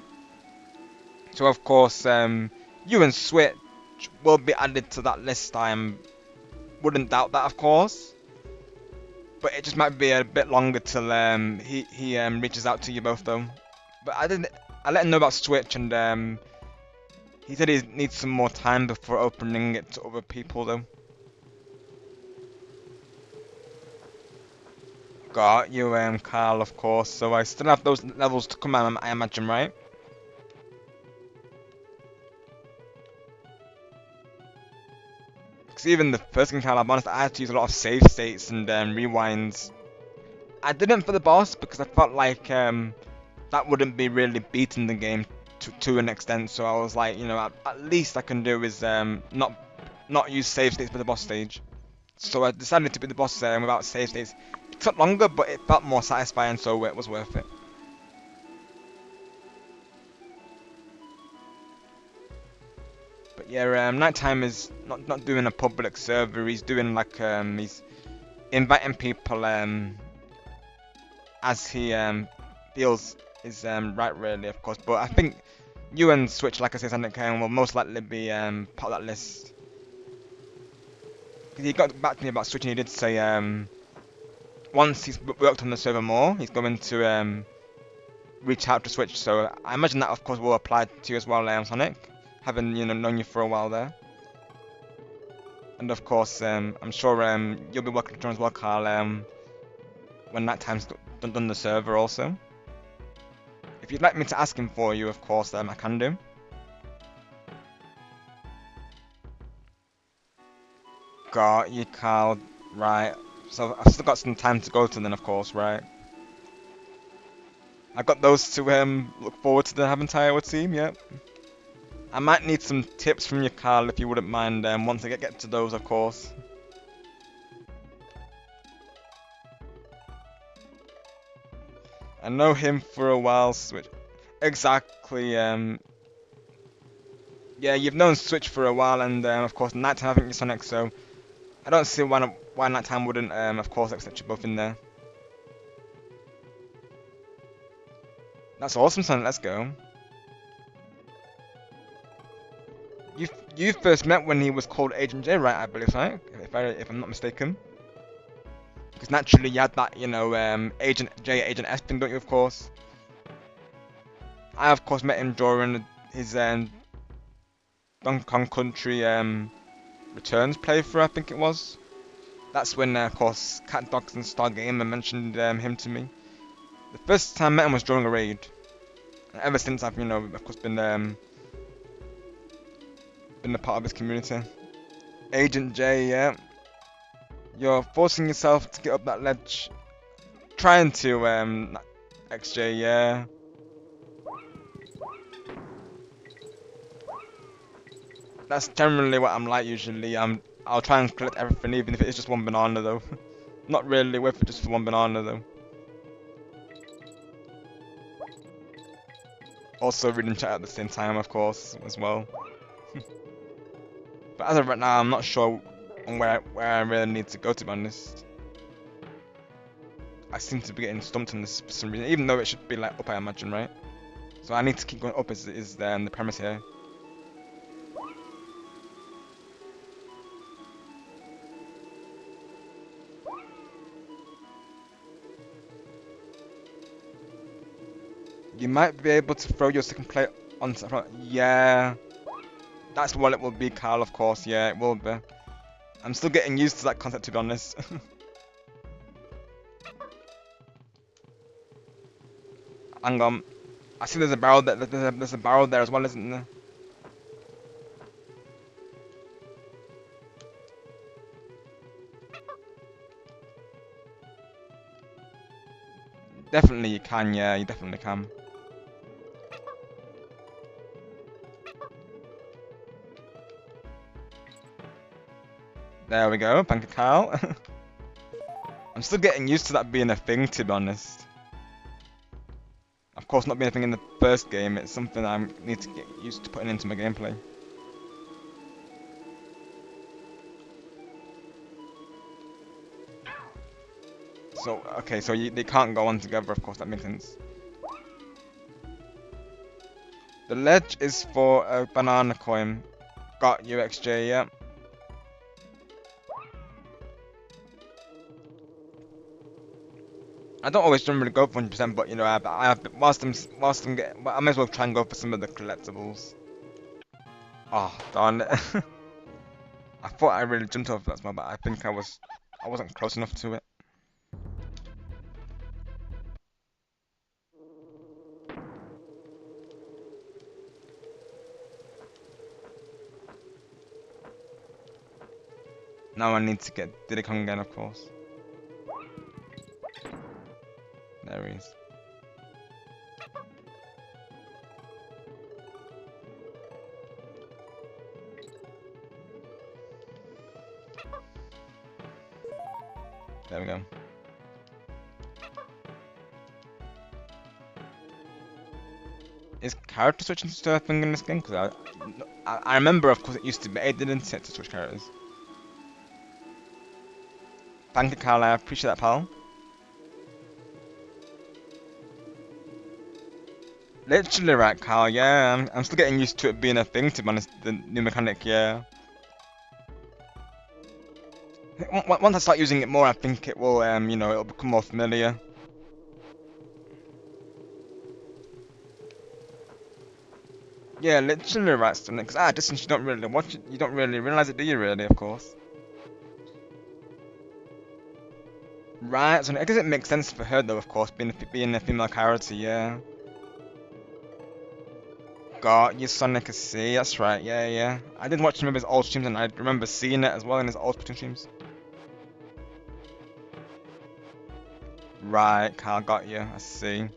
So of course, you and Switch will be added to that list. I wouldn't doubt that, of course. But it just might be a bit longer till he reaches out to you both, though. But I let him know about Switch, and he said he needs some more time before opening it to other people, though. Got you, Carl, of course. So I still have those levels to come, I imagine, right? Because even the first game, Carl, I'm honest, I had to use a lot of save states and rewinds. I didn't for the boss because I felt like that wouldn't be really beating the game to an extent. So I was like, you know, at least I can do is not use save states for the boss stage. So I decided to beat the boss without save states. It took longer, but it felt more satisfying, so it was worth it. But yeah, Nighttime is not doing a public server. He's doing like he's inviting people as he feels is right, really, of course. But I think you and Switch, like I said, Sonic will most likely be part of that list. Because he got back to me about Switch, and he did say once he's worked on the server more, he's going to reach out to Switch. So I imagine that, of course, will apply to you as well, Sonic, having known you for a while there. And of course, I'm sure you'll be welcome to join as well, Carl, when Nighttime's done the server also. If you'd like me to ask him for you, of course, I can do. Got you, Carl. Right. So I've still got some time to go to then, of course, right? I got those to look forward to then, haven't I, I would seem, yep. I might need some tips from you, Carl, if you wouldn't mind, once I get to those, of course. I know him for a while, Switch. Exactly, yeah, you've known Switch for a while, and of course, Nighttime haven't you, Sonic, so I don't see why Nighttime wouldn't, of course, accept you both in there. That's awesome, Sonic, let's go. You first met when he was called Agent J, right, I believe, right? If I'm not mistaken. Because naturally you had that, you know, Agent J, Agent S thing, don't you, of course? I, of course, met him during his Donkey Kong Country Returns playthrough, I think it was. That's when, of course, Cat Dogs and Star Gamer mentioned him to me. The first time I met him was during a raid. And ever since I've, you know, of course, been a part of his community. Agent J, yeah. You're forcing yourself to get up that ledge. Trying to, XJ, yeah. That's generally what I'm like usually. I'll try and collect everything, even if it is just one banana though. Not really worth it just for one banana though. Also reading chat at the same time, of course, as well. But as of right now, I'm not sure on where I really need to go, to be honest. I seem to be getting stumped on this for some reason, even though it should be like up, I imagine, right? So I need to keep going up as it is there, the premise here. You might be able to throw your second plate on top. Yeah, that's what it will be, Carl, of course. Yeah, it will be. I'm still getting used to that concept, to be honest. Hang on. I see there's a barrel there. There's a barrel there as well, isn't there? Definitely you can, yeah, you definitely can. There we go, thank you, Carl. I'm still getting used to that being a thing, to be honest. Of course, not being a thing in the first game, it's something I need to get used to putting into my gameplay. So, okay, so they can't go on together, of course, that makes sense. The ledge is for a banana coin. Got you, XJ, yeah. I don't always generally go for 100%, but you know, whilst I'm getting, well, I may as well try and go for some of the collectibles. Oh, darn it. I thought I really jumped over that spot, but I think I wasn't close enough to it. Now I need to get Diddy Kong again, of course. There he is. There we go. Is character switching still a thing in this game? Because I remember, of course, it used to be. It didn't set to switch characters. Thank you, Carl. I appreciate that, pal. Literally right, Carl. Yeah, I'm still getting used to it being a thing. To be honest, the new mechanic. Yeah. Once I start using it more, I think it will, you know, it'll become more familiar. Yeah, literally right, Stunner. Because distance, you don't really watch it. You don't really realize it, do you? Really, of course. Right, so I guess it makes sense for her though, of course, being a female character, yeah. Got you, Sonic, I see, that's right, yeah, yeah. I did watch some of his old streams and I remember seeing it as well in his old Splatoon streams. Right, Carl, got you, I see.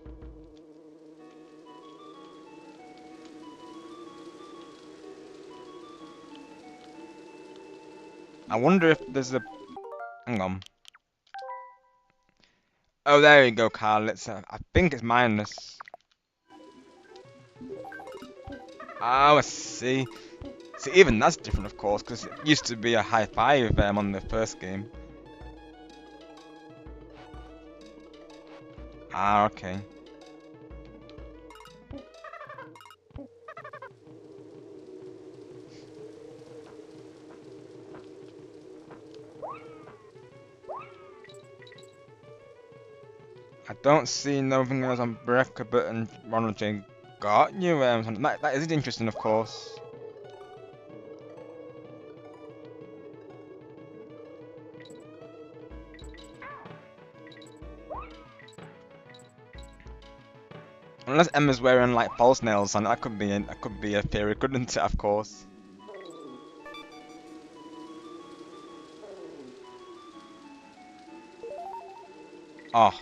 I wonder if there's a... Hang on. Oh, there you go, Carl. I think it's minus. Oh, I see. See, even that's different, of course, because it used to be a high five on the first game. Ah, okay. I don't see nothing else on Brecker and Ronald J. got you. That is interesting, of course. Unless Emma's wearing like false nails on, that could be a theory, couldn't it? Of course. Oh,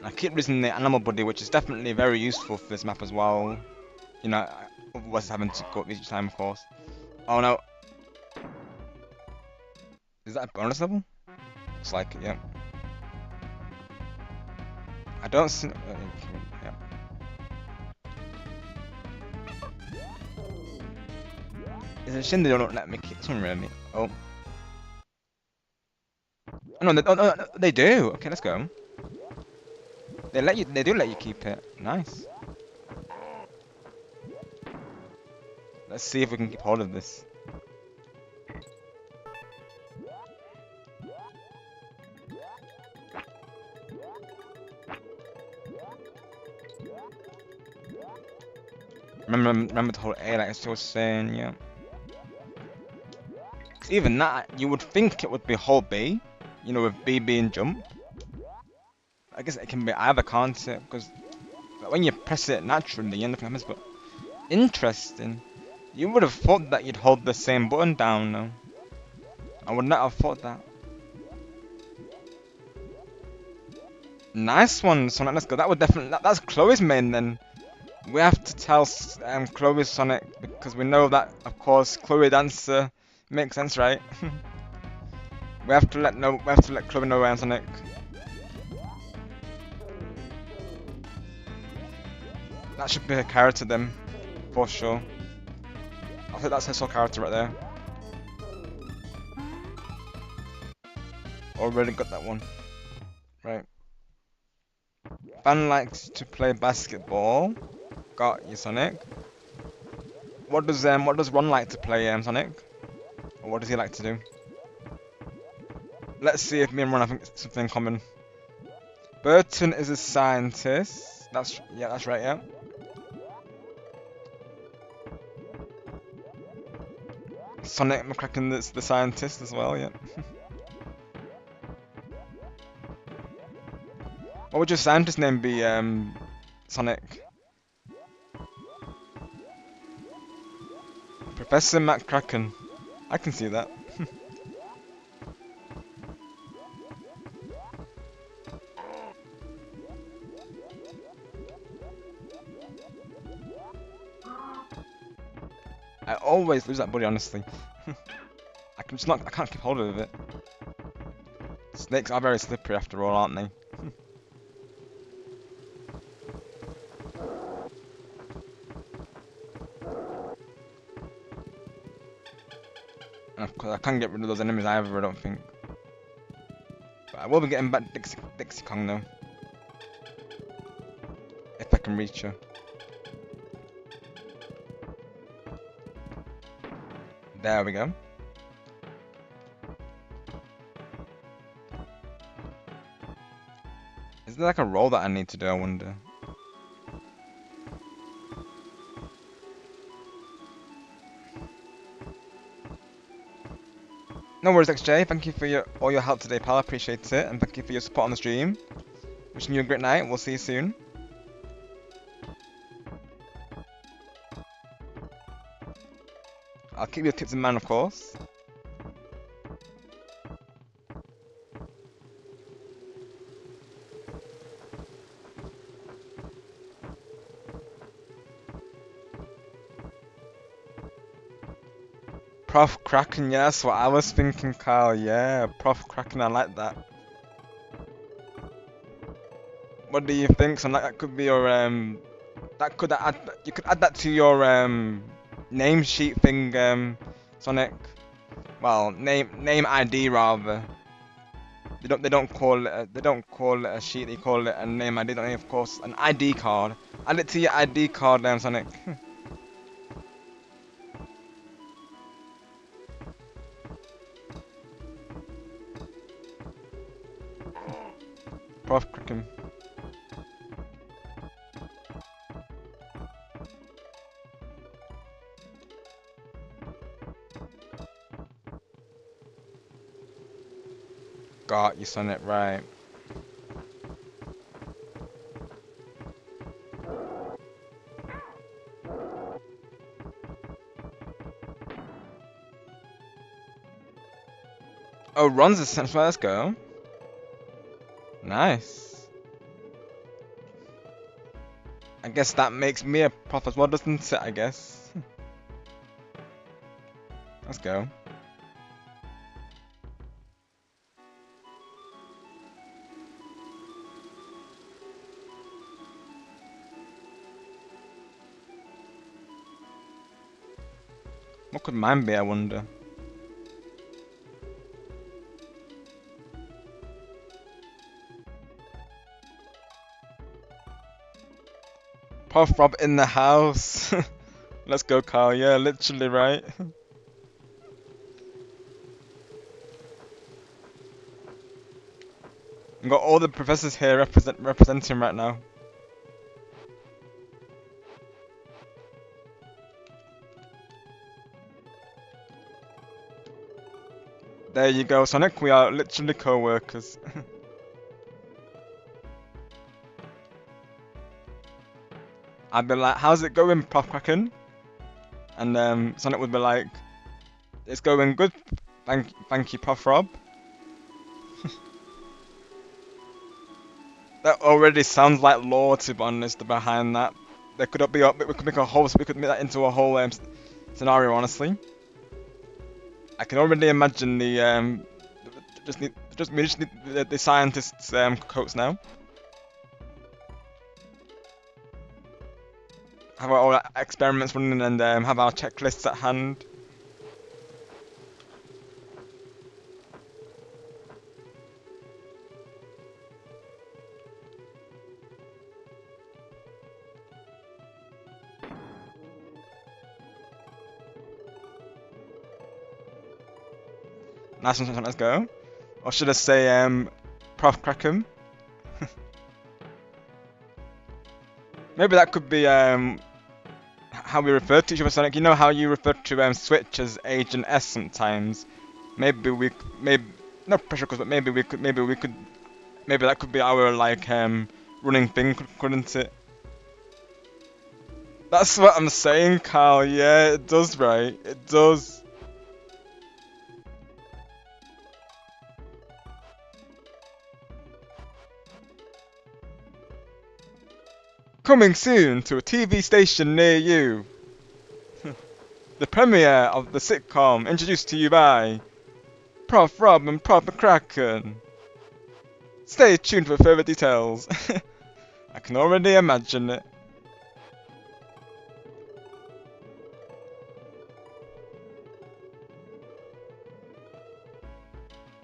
I keep using the animal buddy, which is definitely very useful for this map as well. You know, otherwise having to go up each time, of course. Oh no, is that a bonus level? Looks like it, yeah. I don't see. Yeah. It's a shame they don't let me kick someone really. Oh. Oh no, they do. Okay, let's go. They do let you keep it. Nice. Let's see if we can keep hold of this. Remember the whole A, like I was still saying, yeah. 'Cause even that, you would think it would be whole B, you know, with B being jump. I guess it can be either, can't it? Because when you press it naturally, nothing happens. But interesting. You would have thought that you'd hold the same button down, though. I would not have thought that. Nice one, Sonic. Let's go. That would definitely. That's Chloe's main then. We have to tell Chloe Sonic because we know that, of course, Chloe dancer makes sense, right? We have to let Chloe know Sonic. That should be her character then, for sure. I think that's her sole character right there. Already got that one. Right. Fan likes to play basketball. Got you, Sonic. What does Ron like to play, Sonic? Or what does he like to do? Let's see if me and Ron have something in common. Burton is a scientist. That's right, yeah. Sonic McCracken is the scientist as well, yeah. What would your scientist name be, Sonic? Professor McCracken. I can see that. I always lose that buddy, honestly. I can't keep hold of it. Snakes are very slippery after all, aren't they? And of course, I can't get rid of those enemies either, I don't think. But I will be getting back Dixie Kong though. If I can reach her. There we go. Is there like a roll that I need to do, I wonder? No worries, XJ. Thank you for all your help today, pal. I appreciate it. And thank you for your support on the stream. Wishing you a great night. We'll see you soon. I'll keep your tips in mind, of course. Prof Kraken, yeah, that's what I was thinking, Kyle. Yeah, Prof Kraken, I like that. What do you think? So that could be your that could add, you could add that to your name sheet thing, Sonic. Well, name ID rather. They don't call it a sheet. They call it a name ID. Don't they? Of course, an ID card. Add it to your ID card, Sonic. Prof Kraken. Got you, Sonic. Right. Oh, Ron's a sense. Let's go. Nice. I guess that makes me a prof as well, doesn't it? I guess. Let's go. What could mine be, I wonder? Prof Rob in the house. Let's go, Carl. Yeah, literally, right? We've got all the professors here representing right now. There you go, Sonic. We are literally co-workers. I'd be like, how's it going, Prof Kraken? And Sonic would be like, it's going good. Thank you, Prof Rob. That already sounds like lore, to be honest, behind that. There could be we could make a whole, we could make that into a whole scenario, honestly. I can already imagine the just need the scientists' quotes now. Have our experiments running and have our checklists at hand. Nice one, let's go. Or should I say, Prof Kraken? Maybe that could be how we refer to each other, Sonic. You know how you refer to Switch as Agent S sometimes. Maybe not pressure cooker, but maybe that could be our like running thing, couldn't it? That's what I'm saying, Carl. Yeah, it does, right? It does. Coming soon to a TV station near you. The premiere of the sitcom introduced to you by Prof Rob and Prof Kraken. Stay tuned for further details. I can already imagine it.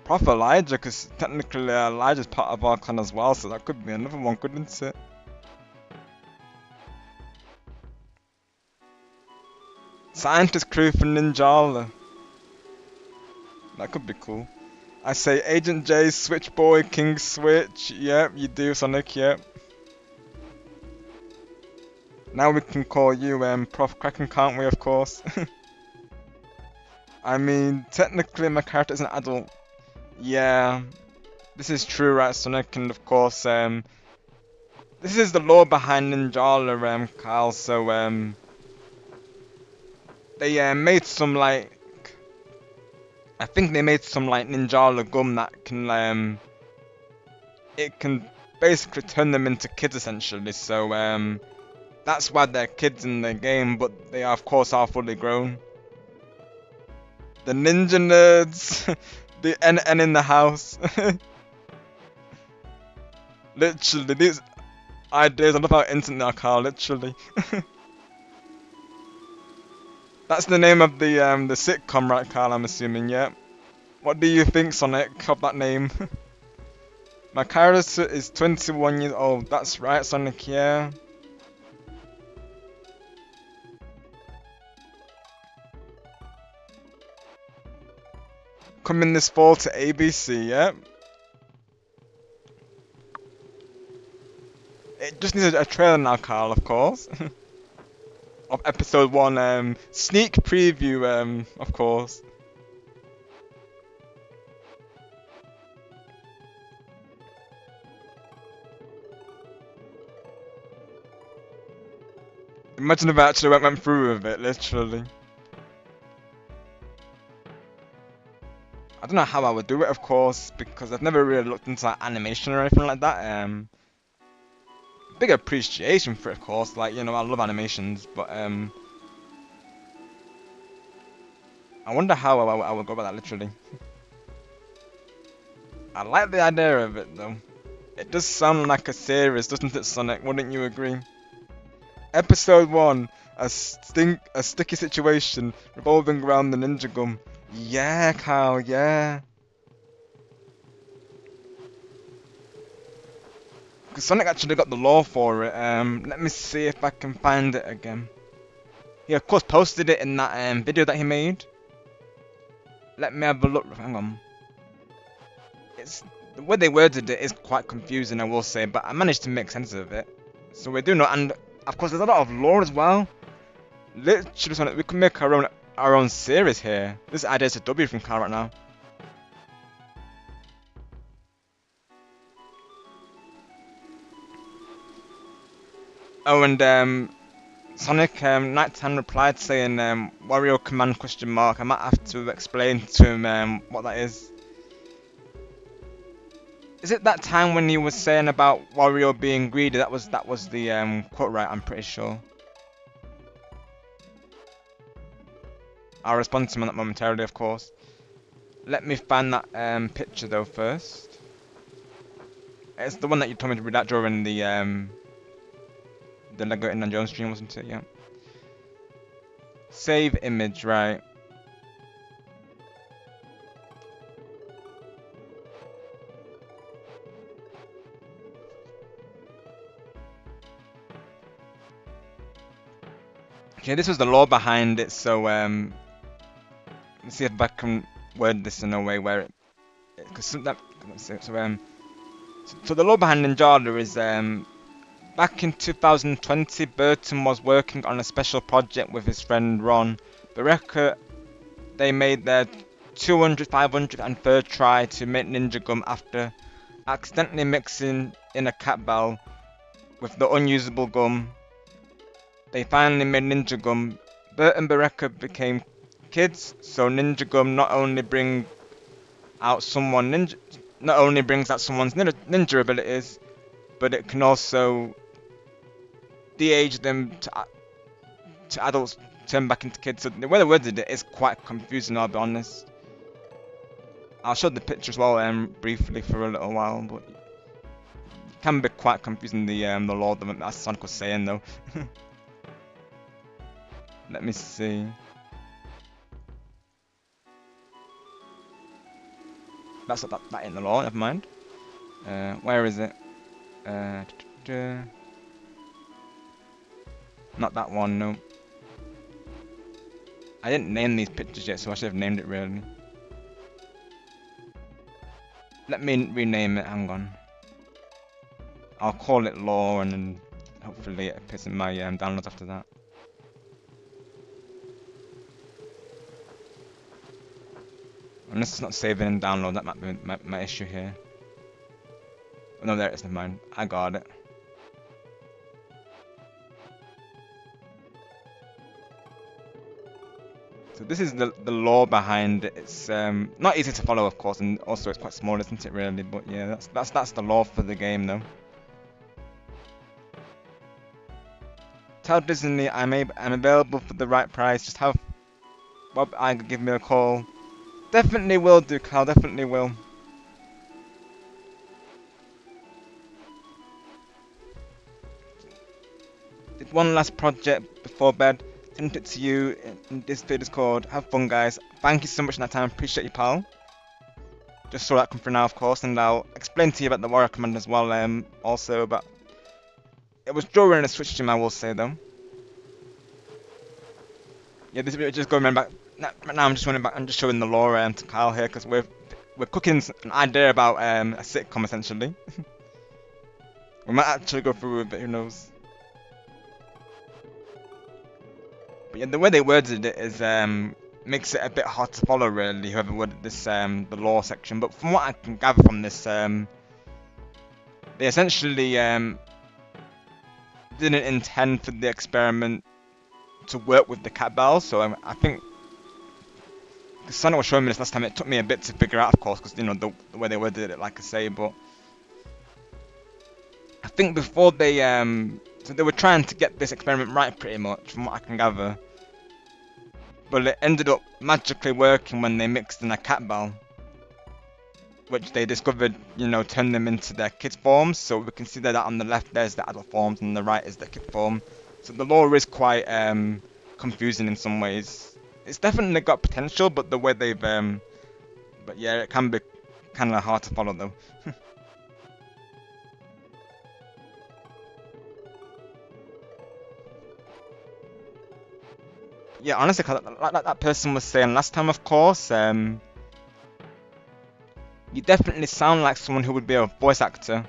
Prof Elijah, because technically Elijah's part of our clan as well, so that could be another one, couldn't it? Scientist crew for Ninjala. That could be cool. I say Agent J, Switch Boy, King Switch. Yep, you do, Sonic, yep. Now we can call you Prof Kraken, can't we, of course? I mean, technically my character is an adult. Yeah, this is true, right, Sonic, and of course, this is the lore behind Ninjala, Kyle, so, they made some like, I think they made some like Ninjala gum that can it can basically turn them into kids essentially. So that's why they're kids in the game, but they of course are fully grown. The ninja nerds. The NN in the house. Literally, these ideas are about internet now, Carl. Literally. That's the name of the sitcom, right, Carl? I'm assuming, yeah. What do you think, Sonic, of that name? My character is 21 years old. That's right, Sonic, yeah. Coming this fall to ABC, yeah. It just needs a trailer now, Carl, of course. Of episode 1, sneak preview, of course. Imagine if I actually went through with it, literally. I don't know how I would do it, of course, because I've never really looked into like, animation or anything like that. Big appreciation for it, of course. Like, you know, I love animations, but I wonder how I would go about that, literally. I like the idea of it, though. It does sound like a series, doesn't it, Sonic? Wouldn't you agree? Episode 1, a sticky situation revolving around the ninja gum. Yeah, Kyle, yeah. Because Sonic actually got the lore for it. Let me see if I can find it again. He of course posted it in that video that he made. Let me have a look. Hang on. It's the way they worded it is quite confusing, I will say, but I managed to make sense of it. So we do know, and of course there's a lot of lore as well. Literally, Sonic, we can make our own series here. This idea is a W from Carl right now. Oh, and Sonic Nighttime replied saying Wario command question mark. I might have to explain to him what that is. Is it that time when he was saying about Wario being greedy? That was the quote, right? I'm pretty sure. I'll respond to him on that momentarily, of course. Let me find that picture though first. It's the one that you told me to read out during the Lego Indiana Jones stream, wasn't it? Yeah. Save image, right? Okay, this was the lore behind it, so let's see if I can word this in a way where it, because that, so the lore behind Ninjala is back in 2020, Burton was working on a special project with his friend Ron Barreca. They made their 200, 500 and third try to make Ninja Gum after accidentally mixing in a cat bell with the unusable gum. They finally made Ninja Gum. Bert and Barreca became kids, so Ninja Gum not only brings out someone's ninja abilities, but it can also de-age them to adults, turn back into kids. So the way they worded it is quite confusing, I'll be honest. I'll show the picture as well briefly for a little while, but it can be quite confusing the lore that Sonic was saying though. Let me see. That's not that in the law, never mind. Where is it? Not that one, no. I didn't name these pictures yet, so I should have named it really. Let me rename it, hang on. I'll call it law and then hopefully it appears in my downloads after that. Unless it's not saving and download, that might be my issue here. Oh, no, there it is, never mind. I got it. So this is the lore behind it. It's not easy to follow, of course, and also it's quite small, isn't it, really? But yeah, that's the lore for the game, though. Tell Disney I'm available for the right price. Just have Bob Iger give me a call. Definitely will do, Kyle. Definitely will. Did one last project before bed. Sent it to you. In this video is called Have Fun, guys. Thank you so much for that time. Appreciate you, pal. Just saw that come through now, of course, and I'll explain to you about the warrior command as well. Also, but it was during a switch stream, I will say though. Yeah, this video just going back. Right now, I'm just running back. I'm just showing the lore to Kyle here because we're cooking an idea about a sitcom essentially. We might actually go through with it. Who knows? But yeah, the way they worded it is makes it a bit hard to follow really. Whoever worded this the lore section, but from what I can gather from this, they essentially didn't intend for the experiment to work with the cat bell. So I think because Sonic was showing me this last time, it took me a bit to figure out, of course, because you know the way they worded it, like I say. But I think before they so they were trying to get this experiment right, pretty much, from what I can gather. But it ended up magically working when they mixed in a cat bell, which they discovered, you know, turned them into their kid forms. So we can see that on the left there's the adult forms, and on the right is the kid form. So the lore is quite confusing in some ways. It's definitely got potential, but the way they've but yeah, it can be kind of hard to follow though. Yeah, honestly, like that person was saying last time, of course, you definitely sound like someone who would be a voice actor.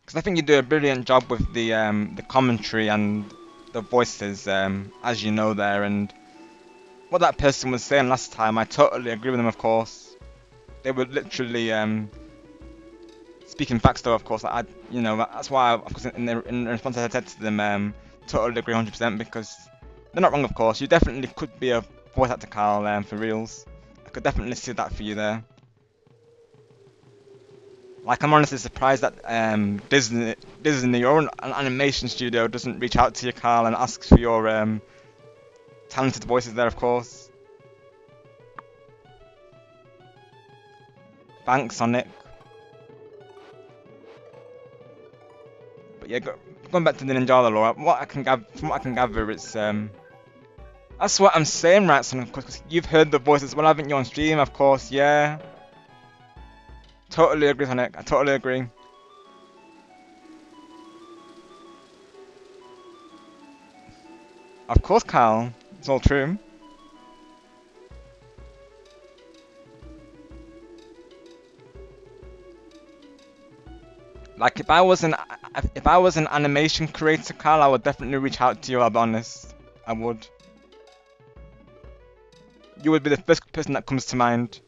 Because I think you do a brilliant job with the commentary and the voices, as you know there. And what that person was saying last time, I totally agree with them, of course. They were literally speaking facts, though, of course. Like you know, that's why, of course, in response, I said to them, totally agree 100% because they're not wrong, of course. You definitely could be a voice actor, Carl, for reals. I could definitely see that for you there. Like, I'm honestly surprised that Disney, your own animation studio, doesn't reach out to you, Carl, and ask for your talented voices there, of course. Thanks, Sonic. But yeah, going back to the Ninjala lore, from what I can gather, it's that's what I'm saying, right, Sonic? Because you've heard the voice as well, haven't you, on stream? Of course, yeah. Totally agree, Sonic. I totally agree. Of course, Kyle. It's all true. Like if I was an animation creator, Kyle, I would definitely reach out to you. I'll be honest. I would. You would be the first person that comes to mind.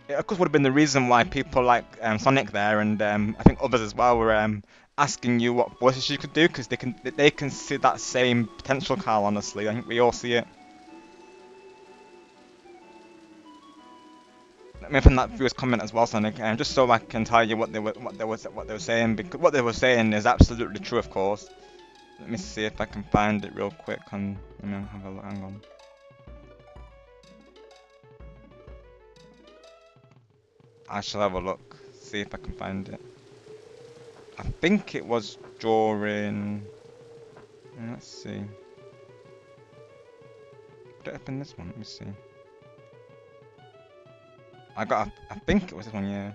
It of course would have been the reason why people like Sonic there and I think others as well were asking you what voices you could do because they can see that same potential, Carl. Honestly, I think we all see it. Let me find that viewer's comment as well, Sonic, just so I can tell you what they were saying, because what they were saying is absolutely true, of course. Let me see if I can find it real quick. Let me have a look. Hang on. I shall have a look. See if I can find it. I think it was during. Let's see. Did it open this one? Let me see. I think it was this one, yeah.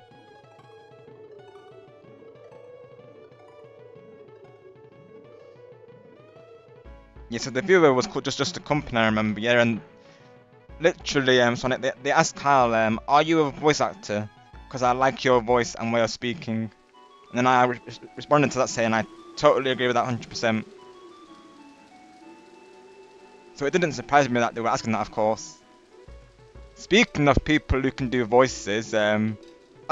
Yeah, so the viewer was called just a company, I remember, yeah, and literally, Sonic, they asked Kyle, are you a voice actor? Because I like your voice and way of speaking. And then I responded to that saying I totally agree with that 100%. So it didn't surprise me that they were asking that, of course. Speaking of people who can do voices, I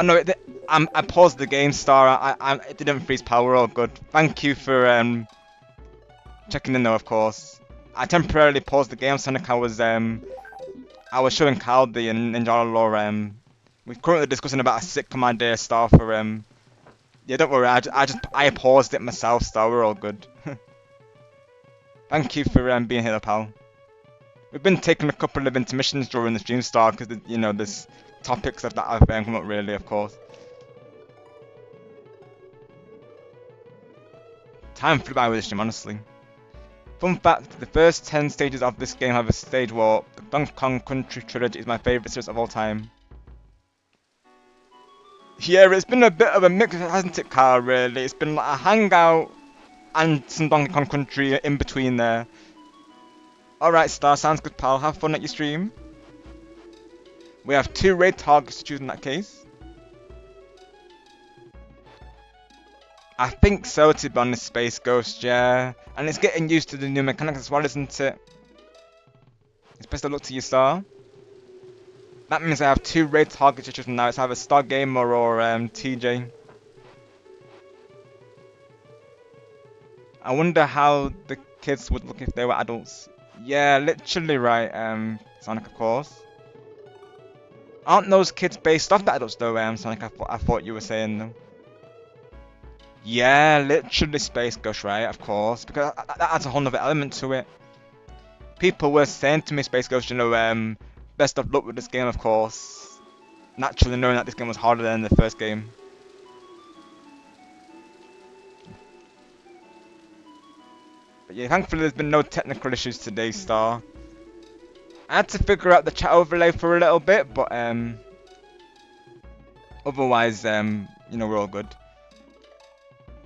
Oh no, I paused the game, Star. It didn't freeze power. All good. Thank you for checking in, though. Of course, I temporarily paused the game, Sonic. I was showing Carl the Ninja lore. We're currently discussing about a sitcom idea, Star. For yeah, don't worry. I paused it myself, Star. We're all good. Thank you for being here, pal. We've been taking a couple of intermissions during the stream, Star, because you know there's topics of that have come up, really, of course. Time flew by with this stream, honestly. Fun fact, the first 10 stages of this game have a stage warp. The Donkey Kong Country trilogy is my favourite series of all time. Yeah, it's been a bit of a mix, hasn't it, Carl, really? It's been like a hangout and some Donkey Kong Country in between there. Alright, Star, sounds good, pal. Have fun at your stream. We have 2 raid targets to choose in that case. I think so, to be honest, Space Ghost, yeah. And it's getting used to the new mechanics as well, isn't it? It's best of luck to you, Star. That means I have 2 raid targets to choose from now. It's either Star Gamer or TJ. I wonder how the kids would look if they were adults. Yeah, literally right, Sonic, of course. Aren't those kids based off the adults though, Sonic? I thought you were saying though. Yeah, literally Space Ghost, right? Of course, because that adds a whole other element to it. People were saying to me, Space Ghost, you know, best of luck with this game, of course. Naturally knowing that this game was harder than the first game. But yeah, thankfully there's been no technical issues today, Star. I had to figure out the chat overlay for a little bit, but otherwise, you know, we're all good.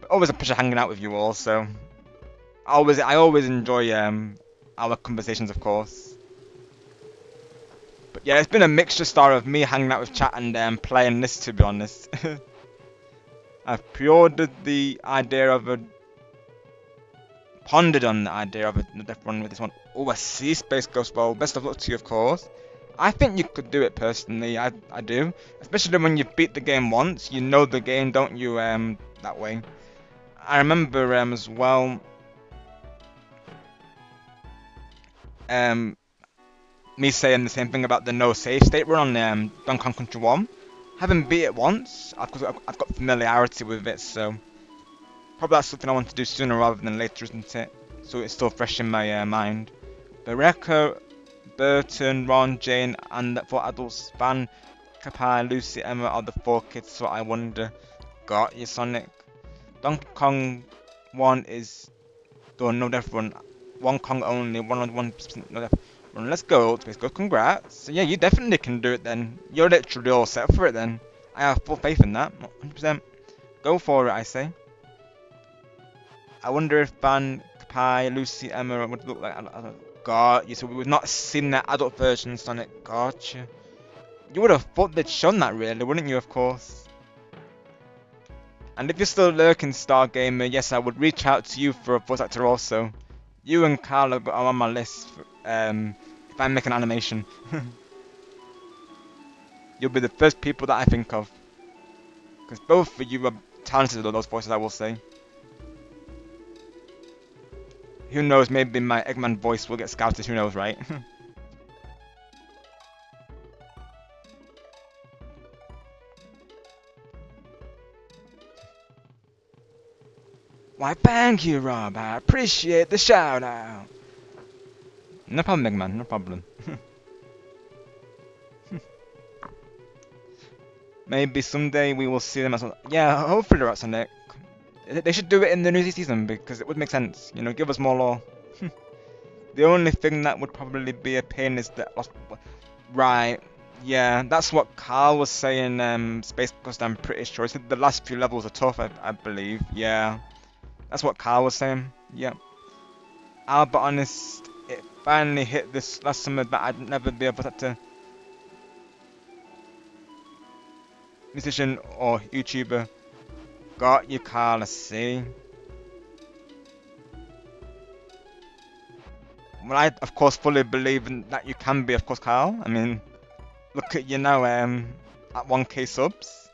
But always a pleasure hanging out with you all. So I always enjoy our conversations, of course. But yeah, it's been a mixture, Star, of me hanging out with chat and playing this, to be honest. I've pre-ordered the idea of a pondered on the idea of a different one with this one. Oh, I see, Space Ghost. Well, best of luck to you, of course. I think you could do it personally. I do, especially when you've beat the game once. You know the game, don't you? That way. I remember as well. Me saying the same thing about the no save state run on Donkey Kong Country 1. Having beat it once, I've got familiarity with it, so probably that's something I want to do sooner rather than later, isn't it? So it's still fresh in my mind. Bereka, Burton, Ron, Jane, and the 4 adults, Van, Kapai, Lucy, Emma are the 4 kids, so I wonder. Got you, Sonic. Donkey Kong 1 is done, no death run. 1 Kong only, 1% no death run. Let's go, Space Go, congrats. So yeah, you definitely can do it then. You're literally all set for it then. I have full faith in that, 100%. Go for it, I say. I wonder if Van, Kapai, Lucy, Emma would look like. Got you. So we've not seen that adult version, Sonic. Gotcha. You would have thought they'd shown that, really, wouldn't you? Of course. And if you're still lurking, Star Gamer, yes, I would reach out to you for a voice actor also. You and Carl are on my list. If I make an animation, you'll be the first people that I think of. Because both of you are talented at those voices, I will say. Who knows, maybe my Eggman voice will get scouted, who knows, right? Why, thank you, Rob. I appreciate the shout out. No problem, Eggman, no problem. Maybe someday we will see them as well. Yeah, hopefully, right, Sonic. They should do it in the new season because it would make sense. You know, give us more lore. The only thing that would probably be a pain is that. Right. Yeah, that's what Carl was saying. Space Ghost, I'm pretty sure. He said the last few levels are tough, I believe. Yeah. That's what Carl was saying. Yeah. I'll be honest. It finally hit this last summer that I'd never be able to. Musician or YouTuber. Got you, Carl, I see. Well, I, of course, fully believe in that you can be, of course, Carl. I mean, look at you now, at 1k subs.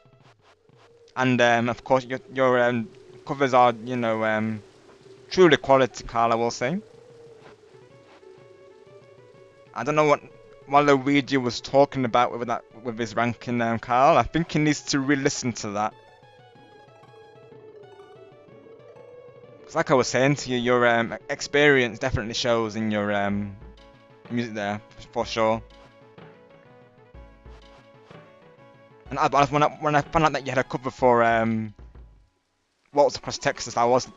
And of course, your covers are, truly quality, Carl, I will say. I don't know what Waluigi was talking about with his ranking, Carl. I think he needs to re-listen to that. 'Cause like I was saying to you, your experience definitely shows in your music there, for sure. And when I found out that you had a cover for Waltz Across Texas, I was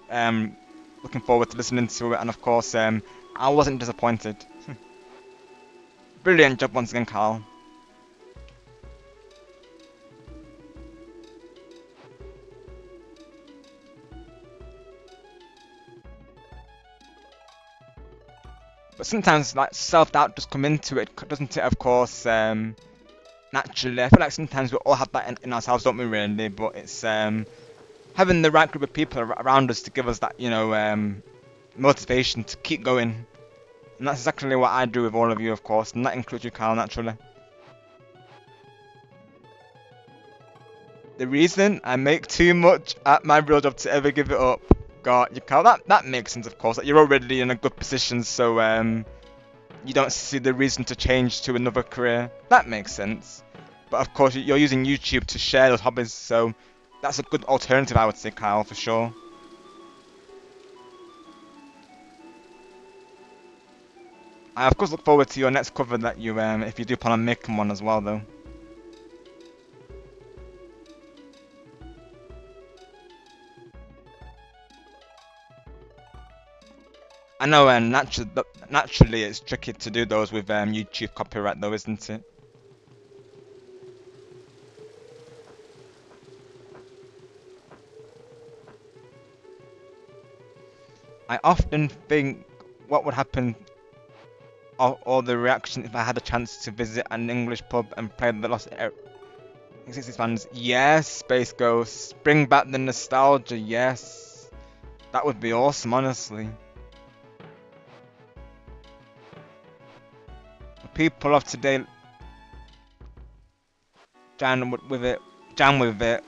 looking forward to listening to it, and of course, I wasn't disappointed. Brilliant job once again, Carl. But sometimes, like, self-doubt just come into it, doesn't it? Of course, naturally. I feel like sometimes we all have that in ourselves, don't we? Really, but it's having the right group of people around us to give us that, motivation to keep going. And that's exactly what I do with all of you, of course, and that includes you, Carl, naturally. The reason I make too much at my real job to ever give it up. God, you Carl, that makes sense, of course. Like, you're already in a good position, so you don't see the reason to change to another career. That makes sense. But of course, you're using YouTube to share those hobbies, so that's a good alternative, I would say, Kyle, for sure. I of course look forward to your next cover that you, if you do plan on making one as well, though. I know, naturally it's tricky to do those with YouTube copyright, though, isn't it? I often think what would happen or the reaction if I had a chance to visit an English pub and play the Lost Existence bands. Yes, Space Ghost. Bring back the nostalgia, yes. That would be awesome, honestly. People of today jam with it,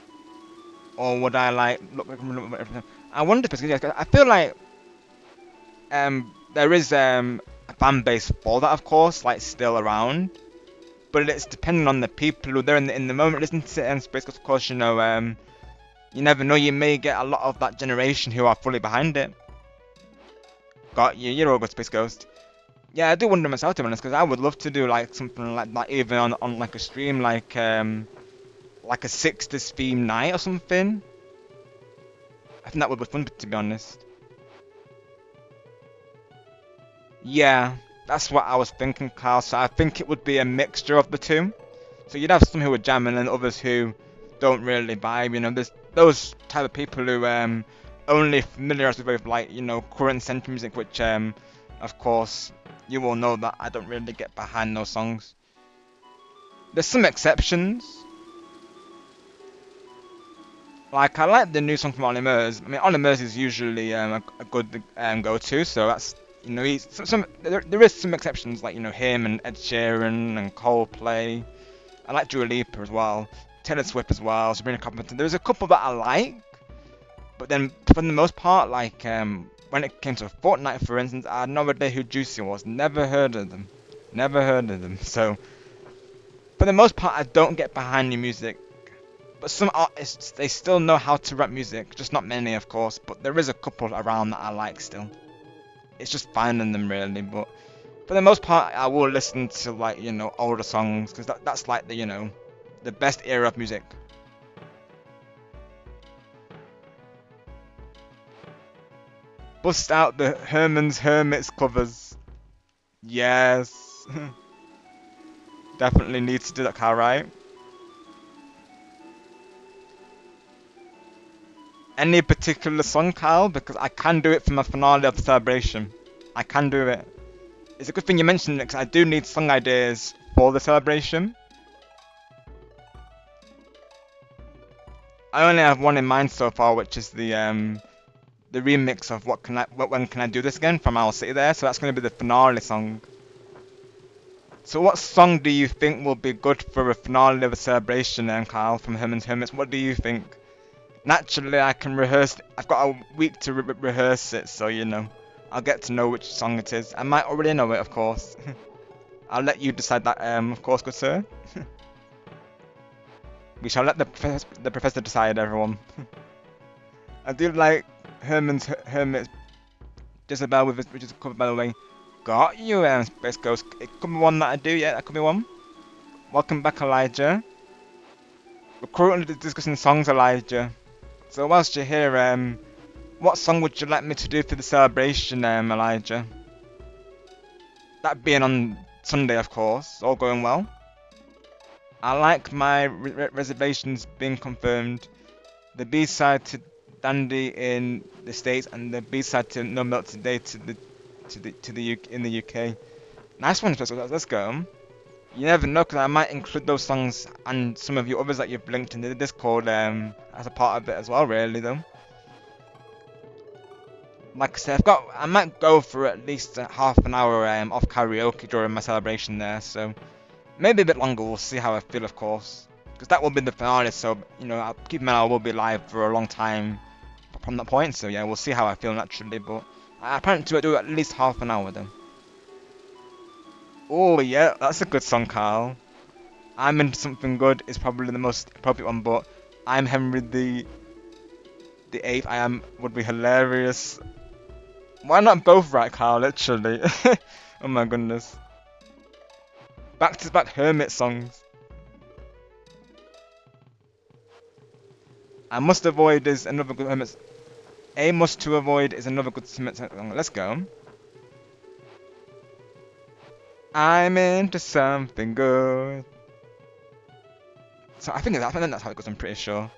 or would I like look like everything? I wonder because I feel like there is a fan base for that, of course, like still around, but it's depending on the people who are there in the moment, isn't it? And Space Ghost, of course, you never know, you may get a lot of that generation who are fully behind it. Got you, you're all good, Space Ghost. Yeah, I do wonder myself, to be honest, because I would love to do like something like that, even on like a stream, like a 60s theme night or something. I think that would be fun, to be honest. Yeah, that's what I was thinking, Carl. So I think it would be a mixture of the two. So you'd have some who are jamming and others who don't really vibe. There's those type of people who only familiarize with like current century music, which of course you all know that I don't really get behind those songs. There's some exceptions. Like, I like the new song from Ollie Murs. I mean, Ollie Murs is usually a good go-to, so that's, there is some exceptions, like, him and Ed Sheeran and Coldplay. I like Dua Lipa as well, Taylor Swift as well, Sabrina Carpenter. There's a couple that I like, but then for the most part, like, when it came to Fortnite, for instance, I had no idea who Juicy was. Never heard of them. Never heard of them. So, for the most part, I don't get behind new music. But some artists, they still know how to rap music, just not many, of course, but there is a couple around that I like still. It's just finding them, really, but for the most part, I will listen to, like, older songs, because that's like the best era of music. Bust out the Herman's Hermits covers. Yes. Definitely need to do that, Carl, right? Any particular song, Kyle? Because I can do it for my finale of the celebration. I can do it. It's a good thing you mentioned it, because I do need song ideas for the celebration. I only have one in mind so far, which is the remix of When Can I Do This Again from Our City there. So that's going to be the finale song. So what song do you think will be good for a finale of a celebration, Kyle, from Herman's Hermits? What do you think? Naturally, I can rehearse. I've got a week to rehearse it, so you know, I'll get to know which song it is. I might already know it, of course. I'll let you decide that, of course, good sir. We shall let the professor decide, everyone. I do like Hermit's Jezebel with which is covered, by the way. Got you, Space Ghost. It could be one that I do, yeah, that could be one. Welcome back, Elijah. We're currently discussing songs, Elijah. So whilst you're here, what song would you like me to do for the celebration, Elijah? That being on Sunday, of course, all going well. I like my reservations being confirmed. The B-side to Dandy in the States and the B-side to No Milk Today in the UK. Nice one, let's go. You never know, because I might include those songs and some of you others that you've linked in the Discord as a part of it as well, really, though. Like I said, I might go for at least half an hour off karaoke during my celebration there, so maybe a bit longer. We'll see how I feel, of course, because that will be the finale. So you know, I'll keep in mind I will be live for a long time from that point. So yeah, we'll see how I feel naturally, but I plan to do at least half an hour though. Oh yeah, that's a good song, Carl. I'm Into Something Good is probably the most appropriate one, but I'm Henry the Eighth. I am would be hilarious. Why not both right, Carl? Literally. Oh my goodness. Back to back Hermit songs. I must avoid is another good Hermit. A must to avoid is another good Hermit song. Let's go. I'm into something good. So I think that's how it goes. I'm pretty sure.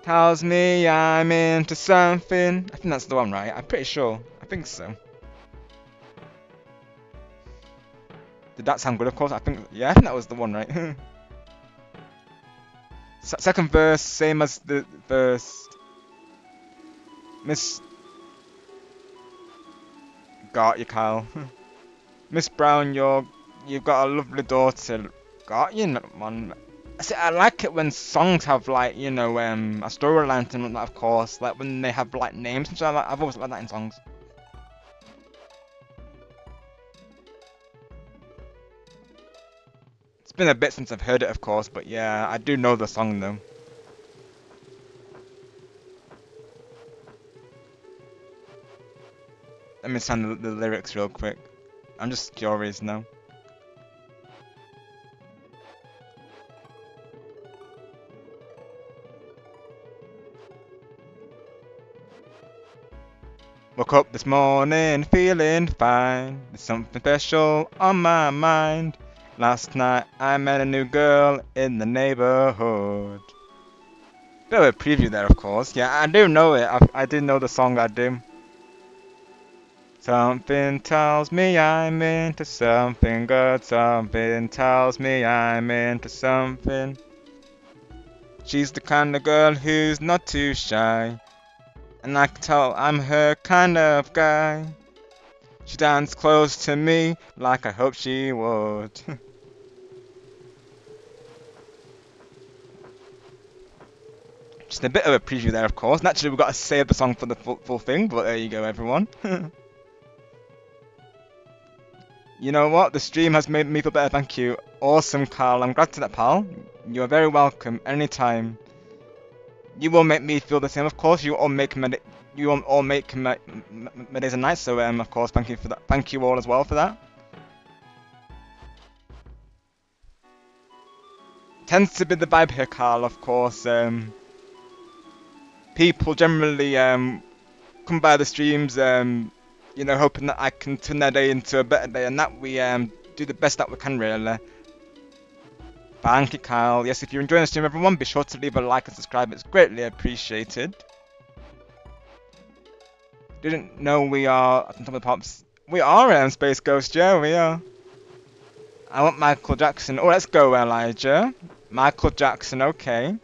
Tells me I'm into something. I think that's the one, right? I'm pretty sure. I think so. Did that sound good? Of course. I think that was the one, right? Second verse, same as the first. Miss. Got you, Kyle. Miss Brown, you've got a lovely daughter. Got you, man. See, I like it when songs have like, you know, a storyline and that, of course. Like when they have like names and stuff. I've always liked that in songs. It's been a bit since I've heard it, of course, but yeah, I do know the song though. Let me send the lyrics real quick. I'm just curious now. Woke up this morning feeling fine. There's something special on my mind. Last night I met a new girl in the neighborhood. Bit of a preview there, of course. Yeah, I do know it. I do know the song, I do. Something tells me I'm into something good. Something tells me I'm into something. She's the kind of girl who's not too shy. And I can tell I'm her kind of guy. She danced close to me like I hoped she would. Just a bit of a preview there, of course. Naturally, we've got to save the song for the full thing, but there you go, everyone. You know what? The stream has made me feel better, thank you. Awesome, Carl. I'm glad to that, pal. You are very welcome, anytime. You will make me feel the same, of course. You all make my days and nights, so of course, thank you for that. Thank you all as well for that. Tends to be the vibe here, Carl, of course. People generally come by the streams, you know, hoping that I can turn their day into a better day, and that we do the best that we can, really. Thank you, Kyle. Yes, if you're enjoying the stream, everyone, be sure to leave a like and subscribe. It's greatly appreciated. Didn't know we are at the top of the pops. We are Space Ghost, yeah, we are. I want Michael Jackson. Oh, let's go, Elijah. Michael Jackson, okay.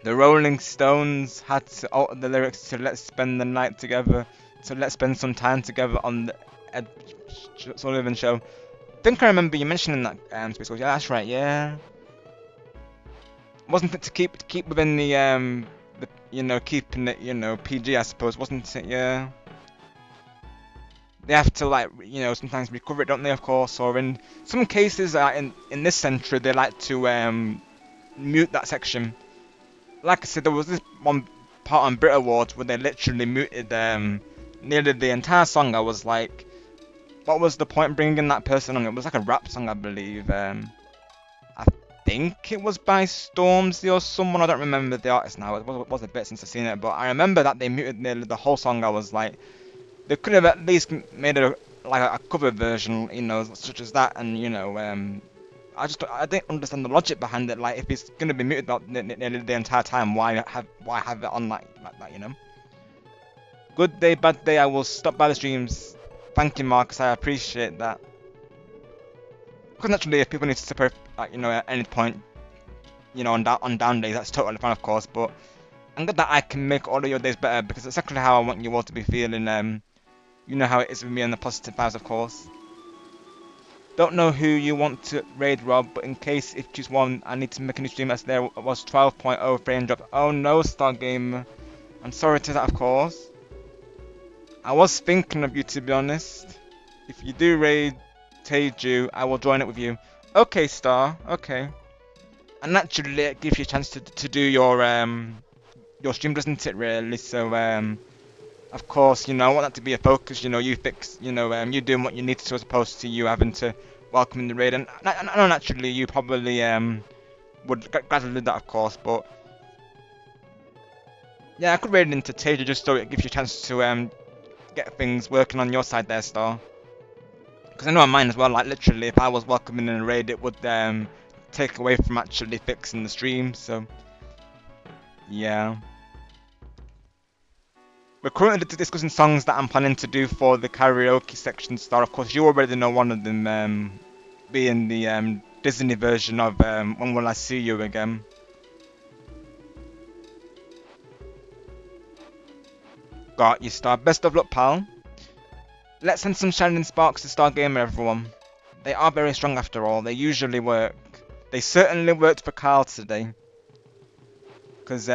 The Rolling Stones had to alter the lyrics to "Let's spend the night together," so let's spend some time together on the Ed Sullivan show. I think I remember you mentioning that, Space Ghost. Yeah, that's right, yeah. Wasn't it to keep within the keeping it PG, I suppose, wasn't it? Yeah. They have to like sometimes recover it, don't they? Of course, or in some cases, in this century, they like to mute that section. Like I said, there was this one part on Brit Awards where they literally muted nearly the entire song. I was like, what was the point bringing that person on? It was like a rap song, I believe. I think it was by Stormzy or someone. I don't remember the artist now. It was a bit since I've seen it, but I remember that they muted nearly the whole song. I was like, they could have at least made a cover version, such as that, and I didn't understand the logic behind it. Like, if it's gonna be muted about nearly the entire time, why have it on like that? Good day, bad day. I will stop by the streams. Thank you, Marcus. I appreciate that. Because naturally, if people need to separate, at any point, on down days, that's totally fine, of course. But I'm glad that I can make all of your days better because it's exactly how I want you all to be feeling. You know how it is with me and the positive vibes, of course. Don't know who you want to raid, Rob, but in case if you choose one, I need to make a new stream as there was 12.0 frame drop. Oh no, Star Game. I'm sorry to that, of course. I was thinking of you, to be honest. If you do raid Teju, I will join it with you. Okay, Star. Okay. And naturally, it gives you a chance to do your stream, doesn't it? Really. So of course, I want that to be a focus. You fix. You doing what you need to, as opposed to you having to welcome in the raid. And I know naturally you probably would gladly do that, of course. But yeah, I could raid into Teju just so it gives you a chance to get things working on your side there, Star. Because I know on mine as well, like literally if I was welcoming in a raid it would take away from actually fixing the stream, so yeah. We're currently discussing songs that I'm planning to do for the karaoke section, Star. Of course you already know one of them being the Disney version of When Will I See You Again. Got you, Star. Best of luck, pal. Let's send some shining sparks to Stargamer, everyone. They are very strong after all. They usually work. They certainly worked for Carl today. Because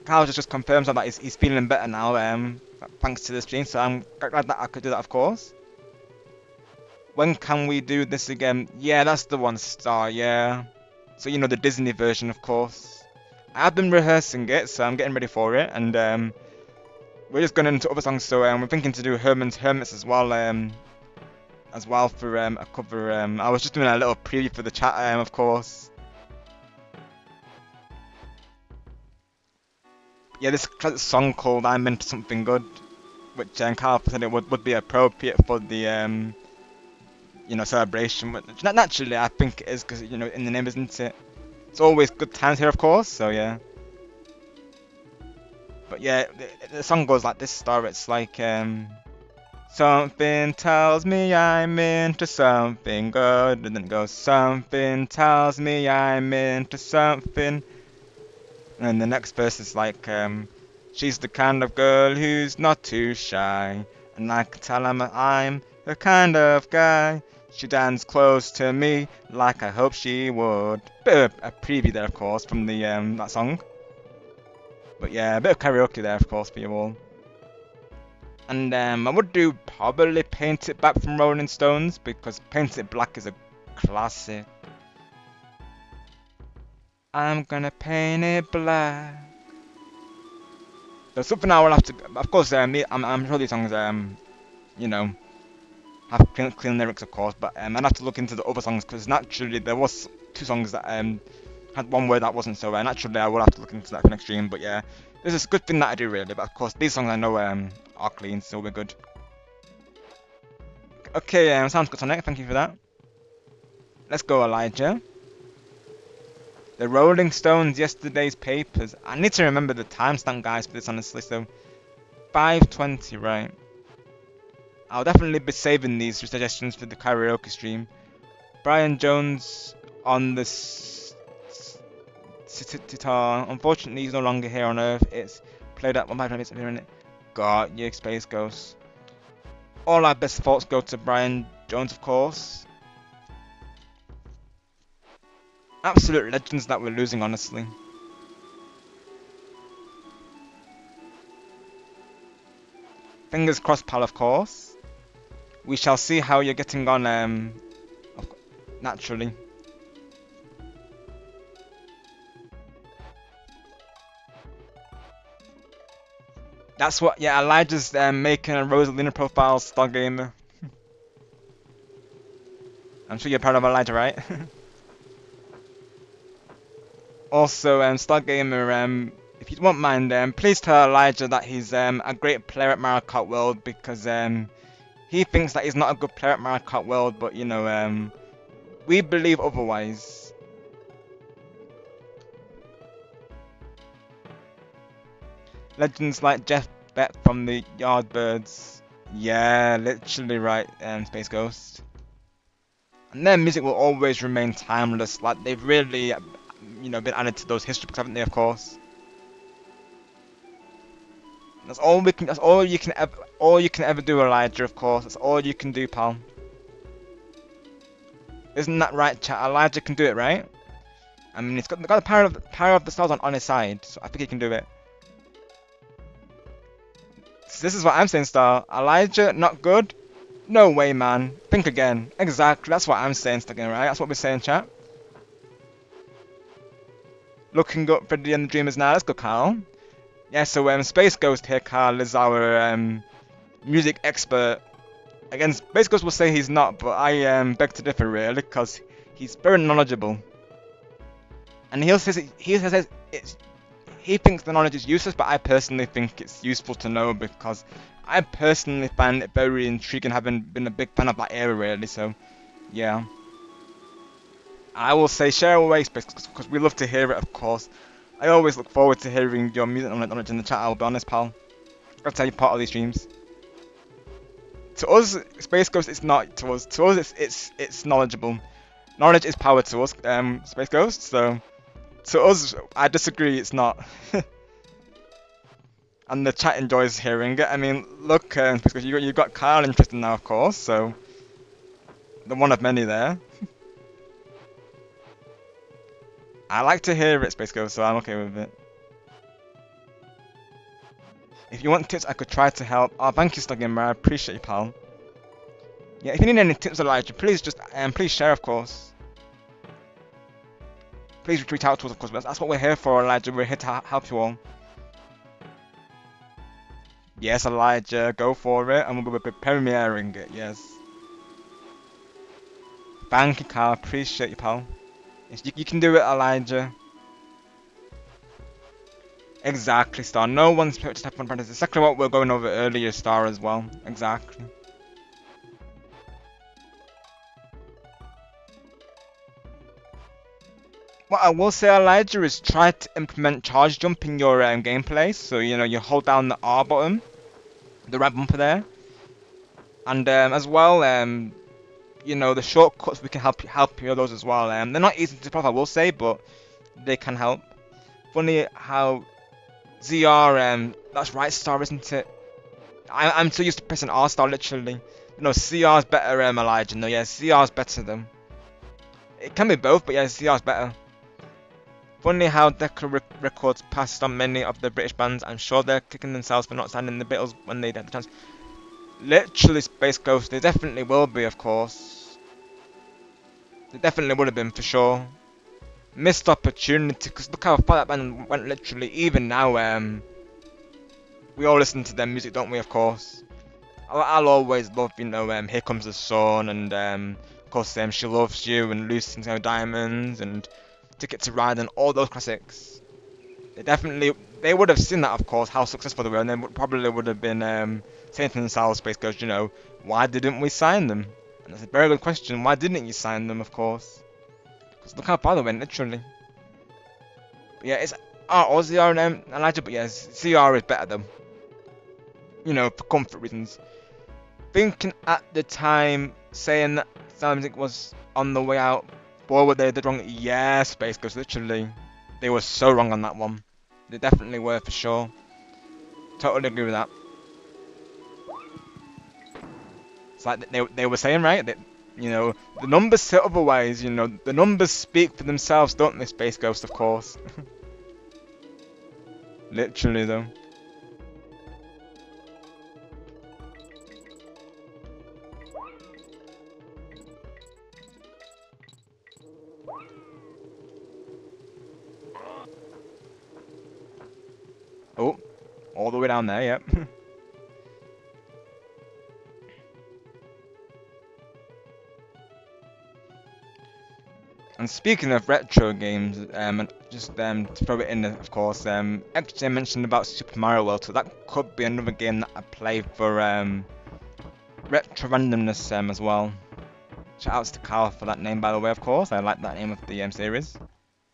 Carl just confirms that he's feeling better now, thanks to the stream. So I'm glad that I could do that, of course. When can we do this again? Yeah, that's the one, Star, yeah. So, the Disney version, of course. I've been rehearsing it, so I'm getting ready for it. And we're just going into other songs, so we're thinking to do Herman's Hermits as well for a cover. I was just doing a little preview for the chat, of course. Yeah, this song called "I'm Into Something Good," which Carl said it would be appropriate for the celebration. Which naturally, I think it is because in the name, isn't it? It's always good times here, of course. So yeah. But yeah, the song goes like this, Star. It's like something tells me I'm into something good, and then it goes, something tells me I'm into something. And the next verse is like, she's the kind of girl who's not too shy, and I can tell I'm the kind of guy. She danced close to me like I hope she would. Bit of a preview there, of course, from the that song. But yeah, a bit of karaoke there, of course, for you all. And I would do probably Paint It Back from Rolling Stones, because Paint It Black is a classic. I'm gonna paint it black. There's something I will have to, of course, I'm sure these songs, have clean lyrics, of course, but I'd have to look into the other songs, because naturally there was two songs that had one word that wasn't, so naturally I will have to look into that for next stream. But yeah, this is a good thing that I do, really. But of course, these songs I know are clean, so we're good. Okay, sounds good, Sonic. Thank you for that. Let's go, Elijah. The Rolling Stones, yesterday's papers. I need to remember the timestamp, guys, for this, honestly. So 5:20, right? I'll definitely be saving these suggestions for the karaoke stream. Brian Jones on the sitar. Unfortunately, he's no longer here on Earth. It's played at 1 minutes of hearing it. God, you Space Ghost. All our best thoughts go to Brian Jones, of course. Absolute legends that we're losing, honestly. Fingers crossed, pal, of course. We shall see how you're getting on, naturally. That's what, yeah, Elijah's making a Rosalina profile star gamer. I'm sure you're proud of Elijah, right? Also, Star Gamer, if you won't mind, please tell Elijah that he's a great player at Mario Kart World because he thinks that he's not a good player at Mario Kart World, but you know, we believe otherwise. Legends like Jeff Beck from the Yardbirds. Yeah, literally right, Space Ghost. And their music will always remain timeless. Like they've really, you know, been added to those history books, haven't they? Of course. That's all we can. That's all you can ever. All you can ever do, Elijah. Of course, that's all you can do, pal. Isn't that right, chat? Elijah can do it, right? I mean, he's got the power of the stars on his side, so I think he can do it. So this is what I'm saying, Star. Elijah, not good. No way, man. Think again. Exactly. That's what I'm saying, Star again, right? That's what we're saying, chat. Looking up Freddy and the Dreamers now. Let's go, Carl. Yeah, so Space Ghost here, Carl, is our music expert. Again, Space Ghost will say he's not, but I beg to differ really, because he's very knowledgeable. And he says he thinks the knowledge is useless, but I personally think it's useful to know because I personally find it very intriguing, having been a big fan of that era really. So, yeah. I will say share away, Space, because we love to hear it, of course. I always look forward to hearing your music knowledge in the chat, I'll be honest, pal. I'll tell you part of these streams. To us, Space Ghost is not to us. To us, it's knowledgeable. Knowledge is power to us, Space Ghost. So, to us, I disagree. It's not. And the chat enjoys hearing it. I mean, look, Space Ghost, you got Kyle interested now, of course. So, the one of many there. I like to hear it, Space Ghost, so I'm okay with it. If you want tips, I could try to help. Oh, thank you, Stuggamer. I appreciate you, pal. Yeah, if you need any tips, Elijah, please just please share, of course. Please reach out to us, of course. That's what we're here for, Elijah. We're here to help you all. Yes, Elijah, go for it, and we'll be premiering it. Yes. Thank you, Carl. Appreciate you, pal. Yes, you can do it, Elijah. Exactly, Star. No one's put step on practice. Exactly what we're going over earlier, Star, as well. Exactly. What I will say, Elijah, is try to implement charge jump in your gameplay. So, you know, you hold down the R button, the right bumper there. And as well, you know, the shortcuts, we can help you with those as well. They're not easy to pull off, I will say, but they can help. Funny how ZR, that's right, Star, isn't it? I'm so used to pressing R Star, literally. No, CR's better, Elijah. No, yeah, CR's better though. It can be both, but yeah, CR's better. Funny how Decca Records passed on many of the British bands. I'm sure they're kicking themselves for not signing the Beatles when they get the chance. Literally, Space Ghost, they definitely will be, of course. They definitely would have been, for sure. Missed opportunity, because look how far that band went, literally. Even now, we all listen to their music, don't we, of course. I'll always love, you know, Here Comes the Sun, and of course, She Loves You, and Lucy's Diamonds, and Ticket to Ride, and all those classics. They would have seen that, of course, how successful they were, and they probably would have been saying to themselves, Space Ghost, you know, why didn't we sign them? And that's a very good question. Why didn't you sign them, of course? Because look how far they went, literally. But yeah, it's or ZR and Elijah, but yes, ZR is better though. You know, for comfort reasons. Thinking at the time, saying that sound music was on the way out, boy, were they wrong? Yeah, Space Ghost, literally. They were so wrong on that one. They definitely were, for sure. Totally agree with that. It's like they were saying, right? That, you know, the numbers say otherwise, you know. The numbers speak for themselves, don't they, Space Ghost, of course. Literally, though. all the way down there, yep. And speaking of retro games, and just to throw it in, of course, actually I mentioned about Super Mario World, so that could be another game that I play for retro randomness as well. Shout outs to Carl for that name, by the way, of course. I like that name of the series.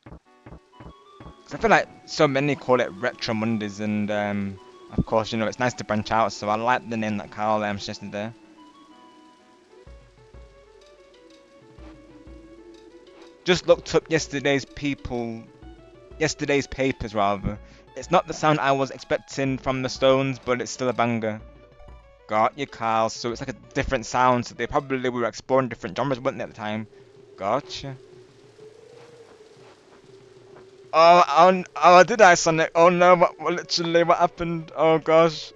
'Cause I feel like so many call it Retro Mondays, and of course, you know, it's nice to branch out, so I like the name that Carl suggested there. Just looked up yesterday's papers rather. It's not the sound I was expecting from the Stones, but it's still a banger. Got you, Carl. So it's like a different sound, so they probably were exploring different genres, weren't they, at the time? Gotcha. Oh, did I, Sonic? Oh no, literally, what happened? Oh gosh.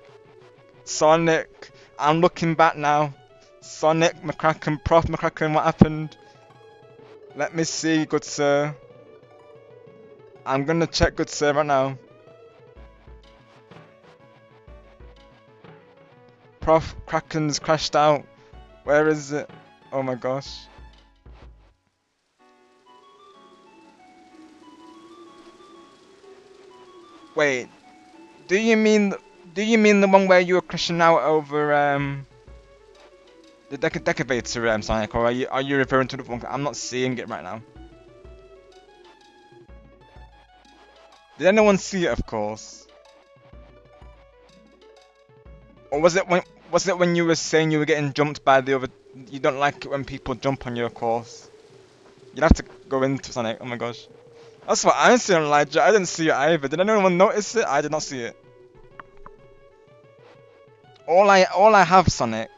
Sonic, I'm looking back now. Sonic, McCracken, Prof McCracken, what happened? Let me see, good sir. I'm gonna check, good sir, right now. Prof Kraken's crashed out. Where is it? Oh my gosh. Wait, do you mean the one where you were crashing out over the Decavator Sonic, or are you referring to the one? I'm not seeing it right now. Did anyone see it? Of course. Or was it when you were saying you were getting jumped by the other? You don't like it when people jump on your course. You'd have to go into Sonic. Oh my gosh. That's what I'm seeing, Elijah. I didn't see it either. Did anyone notice it? I did not see it. All I have, Sonic.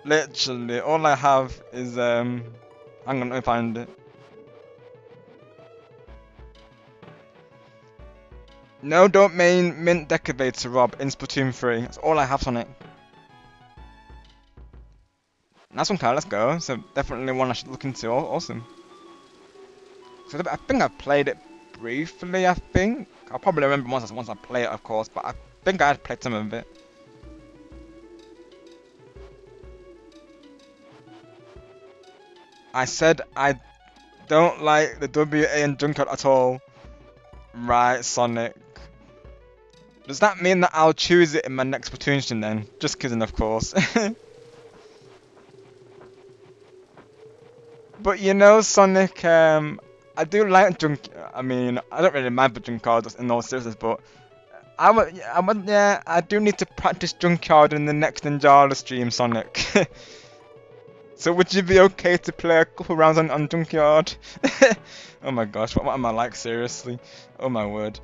Literally, all I have is hang on, let me find it. No, don't mint Decavator, Rob, in Splatoon 3. That's all I have, Sonic. Nice one, Kyle, let's go. So definitely one I should look into. Awesome. So I think I've played it briefly, I think. I'll probably remember once I play it, of course, but I think I had played some of it. I said I don't like the WA and Junkyard at all. Right, Sonic. Does that mean that I'll choose it in my next Splatoon stream then? Just kidding, of course. But you know, Sonic, I do like I mean, I don't really mind the Junkyard in all seriousness, but yeah, I do need to practice Junkyard in the next Ninjala stream, Sonic. So would you be okay to play a couple rounds on Junkyard? Oh my gosh, what am I like, seriously? Oh my word.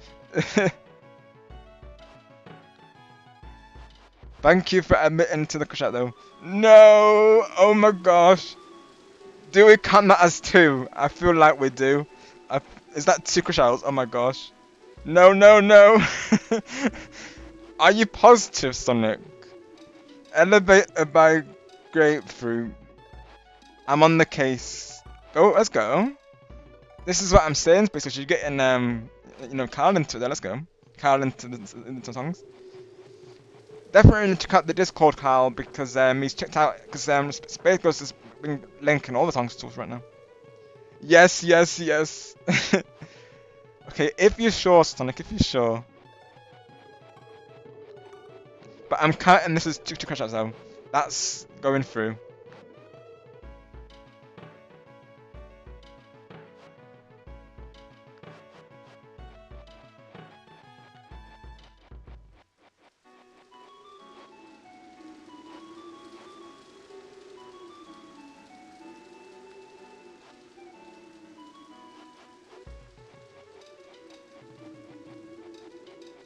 Thank you for admitting to the crash out though. No! Oh my gosh. Do we count that as two? I feel like we do. Is that two crash outs? Oh my gosh. No, no, no! Are you positive, Sonic? Elevator by grapefruit. I'm on the case. Oh, let's go. This is what I'm saying, basically. You're getting, you know, Carl into there. Let's go. Carl into the songs. Definitely check out the Discord, Carl, because he's checked out, because Space Ghost has been linking all the songs to us right now. Yes, yes, yes. Okay, if you're sure, Sonic, if you're sure. But I'm counting this as two crash outs though. That's going through.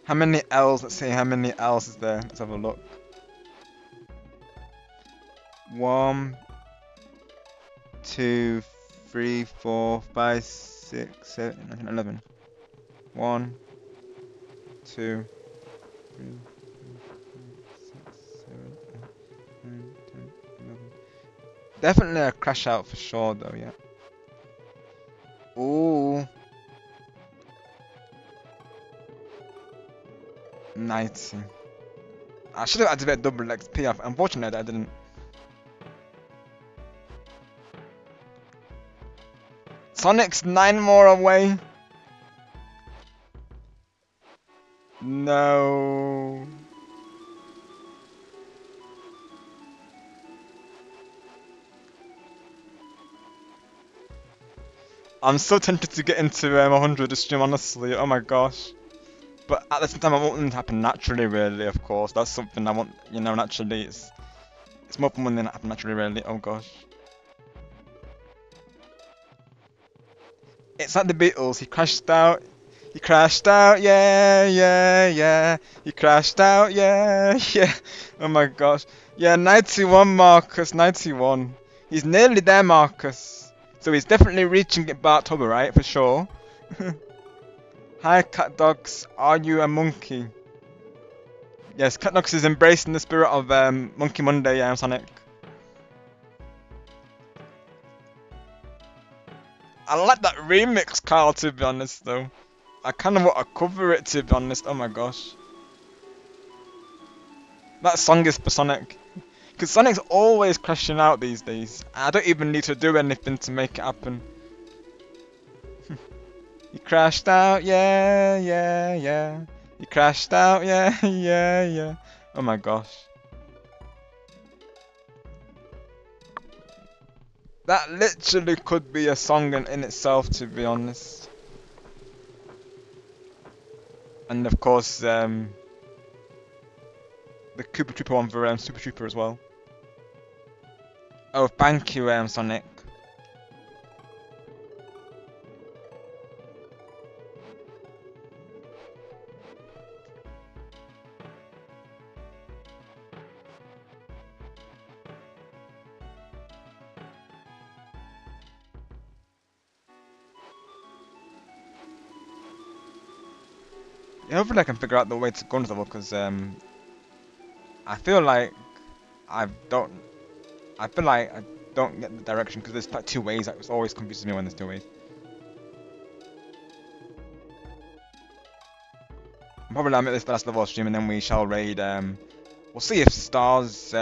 How many L's? Let's see how many L's is there. Let's have a look. 1, 2, 3, 4, 5, 6, 7, 8, 9, 11. 1, 2, 3, 4, 5, 6, 7, 8, 9, 10, 11. Definitely a crash out for sure though, yeah. Ooh. 90. I should have activated double XP. Unfortunately, I didn't. Sonic's 9 more away. No. I'm so tempted to get into 100 this stream, honestly. Oh my gosh. But at the same time, I want them to happen naturally, really, of course. That's something I want, you know, naturally. It's more fun when they happen naturally, really. Oh gosh. It's like the Beatles. He crashed out. He crashed out. Yeah, yeah, yeah. He crashed out. Yeah, yeah. Oh my gosh. Yeah, 91, Marcus. 91. He's nearly there, Marcus. So he's definitely reaching it by October, right? For sure. Hi, Cat Dogs. Are you a monkey? Yes, Cat Dogs is embracing the spirit of Monkey Monday, Sonic. I like that remix, Carl, to be honest, though. I kind of want to cover it, to be honest. Oh my gosh. That song is for Sonic. Because Sonic's always crashing out these days. I don't even need to do anything to make it happen. He crashed out, yeah, yeah, yeah. He crashed out, yeah, yeah, yeah. Oh my gosh. That literally could be a song in itself, to be honest. And of course, the Koopa Trooper one for Super Trooper as well. Oh, thank you, Sonic. Yeah, hopefully I can figure out the way to go on this level, because I feel like I don't. I feel like I don't get the direction because there's like 2 ways. It always confuses me when there's 2 ways. Probably I'll make this the last level of stream and then we shall raid. We'll see if Star's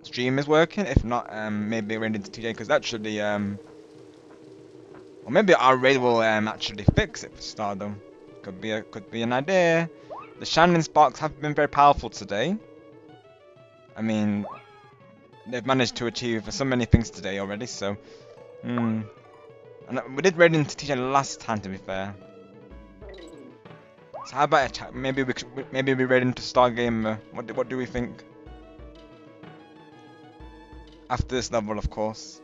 stream is working. If not, maybe raid into TJ because actually, or maybe our raid will actually fix it for Star though. Could be an idea. The Shannon Sparks have been very powerful today. I mean, they've managed to achieve so many things today already. So, And we did raid into TJ last time, to be fair. So how about a chat? Maybe we raid into Stargamer. What do we think? After this level, of course.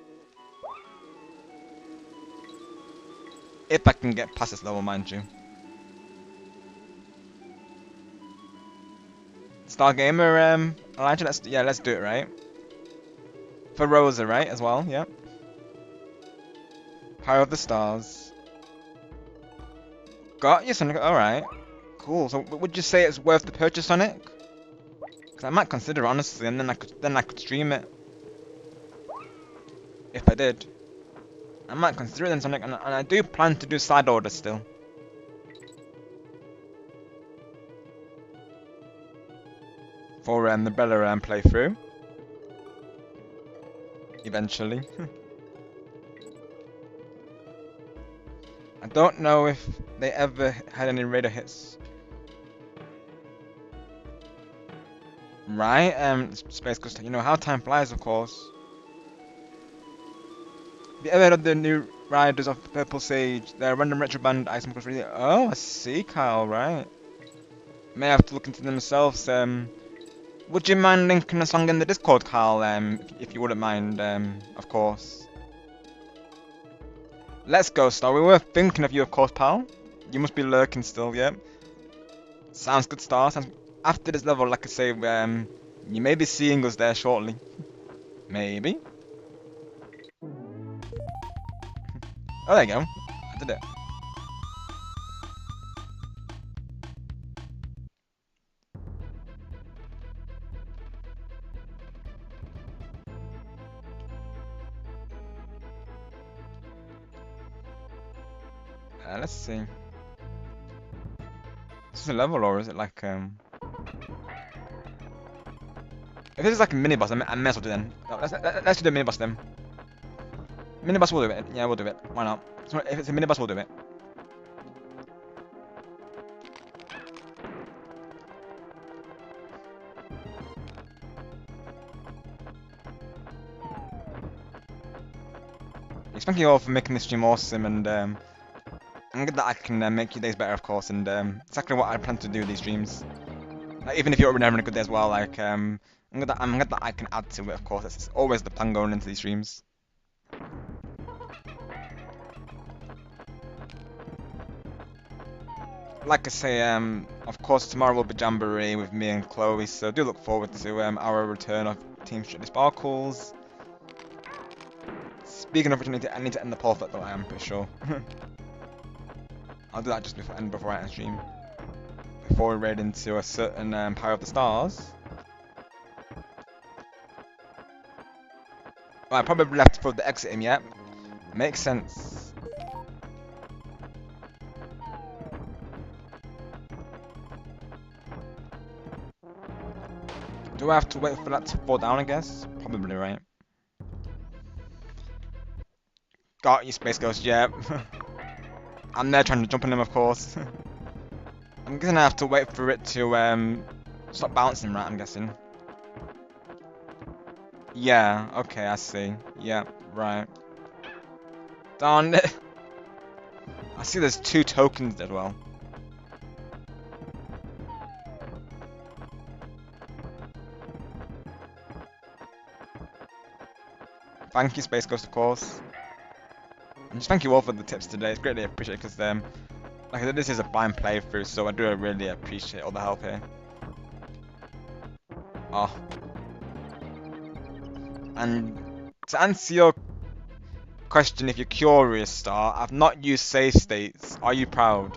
If I can get past this level, mind you. Stargamer, Elijah, let's do it, right? For Rosa, right, as well, yeah. Power of the Stars. Got you, Sonic, alright. Cool, so would you say it's worth the purchase, Sonic? Because I might consider it, honestly, and then I could stream it. If I did. I might consider it then, Sonic, and I do plan to do side orders still. For the Bella playthrough. Eventually. I don't know if they ever had any radar hits. Right, Space Ghost, you know how time flies, of course. Have you ever heard of the new riders of Purple Sage? They're random retro band Ice Cross Radio. Oh, I see, Kyle, right. May have to look into themselves. Would you mind linking a song in the Discord, Kyle, if you wouldn't mind, of course. Let's go, Star. We were thinking of you, of course, pal. You must be lurking still, yeah? Sounds good, Star. After this level, like I say, you may be seeing us there shortly. Maybe. Oh, there you go. I did it. Let's see. this a level or is it like If this is like a mini boss, I may as well do then. No, let's do the mini boss then. Mini boss will do it. Yeah, we'll do it. Why not? If it's a mini boss, we'll do it. Thank you all for making this stream awesome, and I'm glad that I can make your days better, of course, and exactly what I plan to do with these streams. Like, even if you're already having a good day as well, like I'm glad that I can add to it, of course. That's always the plan going into these streams. Like I say, of course tomorrow will be Jamboree with me and Chloe, so do look forward to our return of Team Strictly Sparkles. Speaking of which, I need to end the poll flip though, I am pretty sure. I'll do that just before I end stream. Before we raid into a certain Power of the Stars. Well, I probably left for the exit him yet. Makes sense. Do I have to wait for that to fall down, I guess? Probably, right? Got you, Space Ghost, yeah. I'm there trying to jump on him, of course. I'm gonna have to wait for it to stop bouncing, right, I'm guessing. Yeah, okay, I see. Yeah, right. Darn it. I see there's 2 tokens as well. Thank you, Space Ghost, of course. And just thank you all for the tips today. It's greatly appreciated because, like I said, this is a blind playthrough, so I do really appreciate all the help here. Oh. And to answer your question, if you're curious, Star, I've not used save states. Are you proud?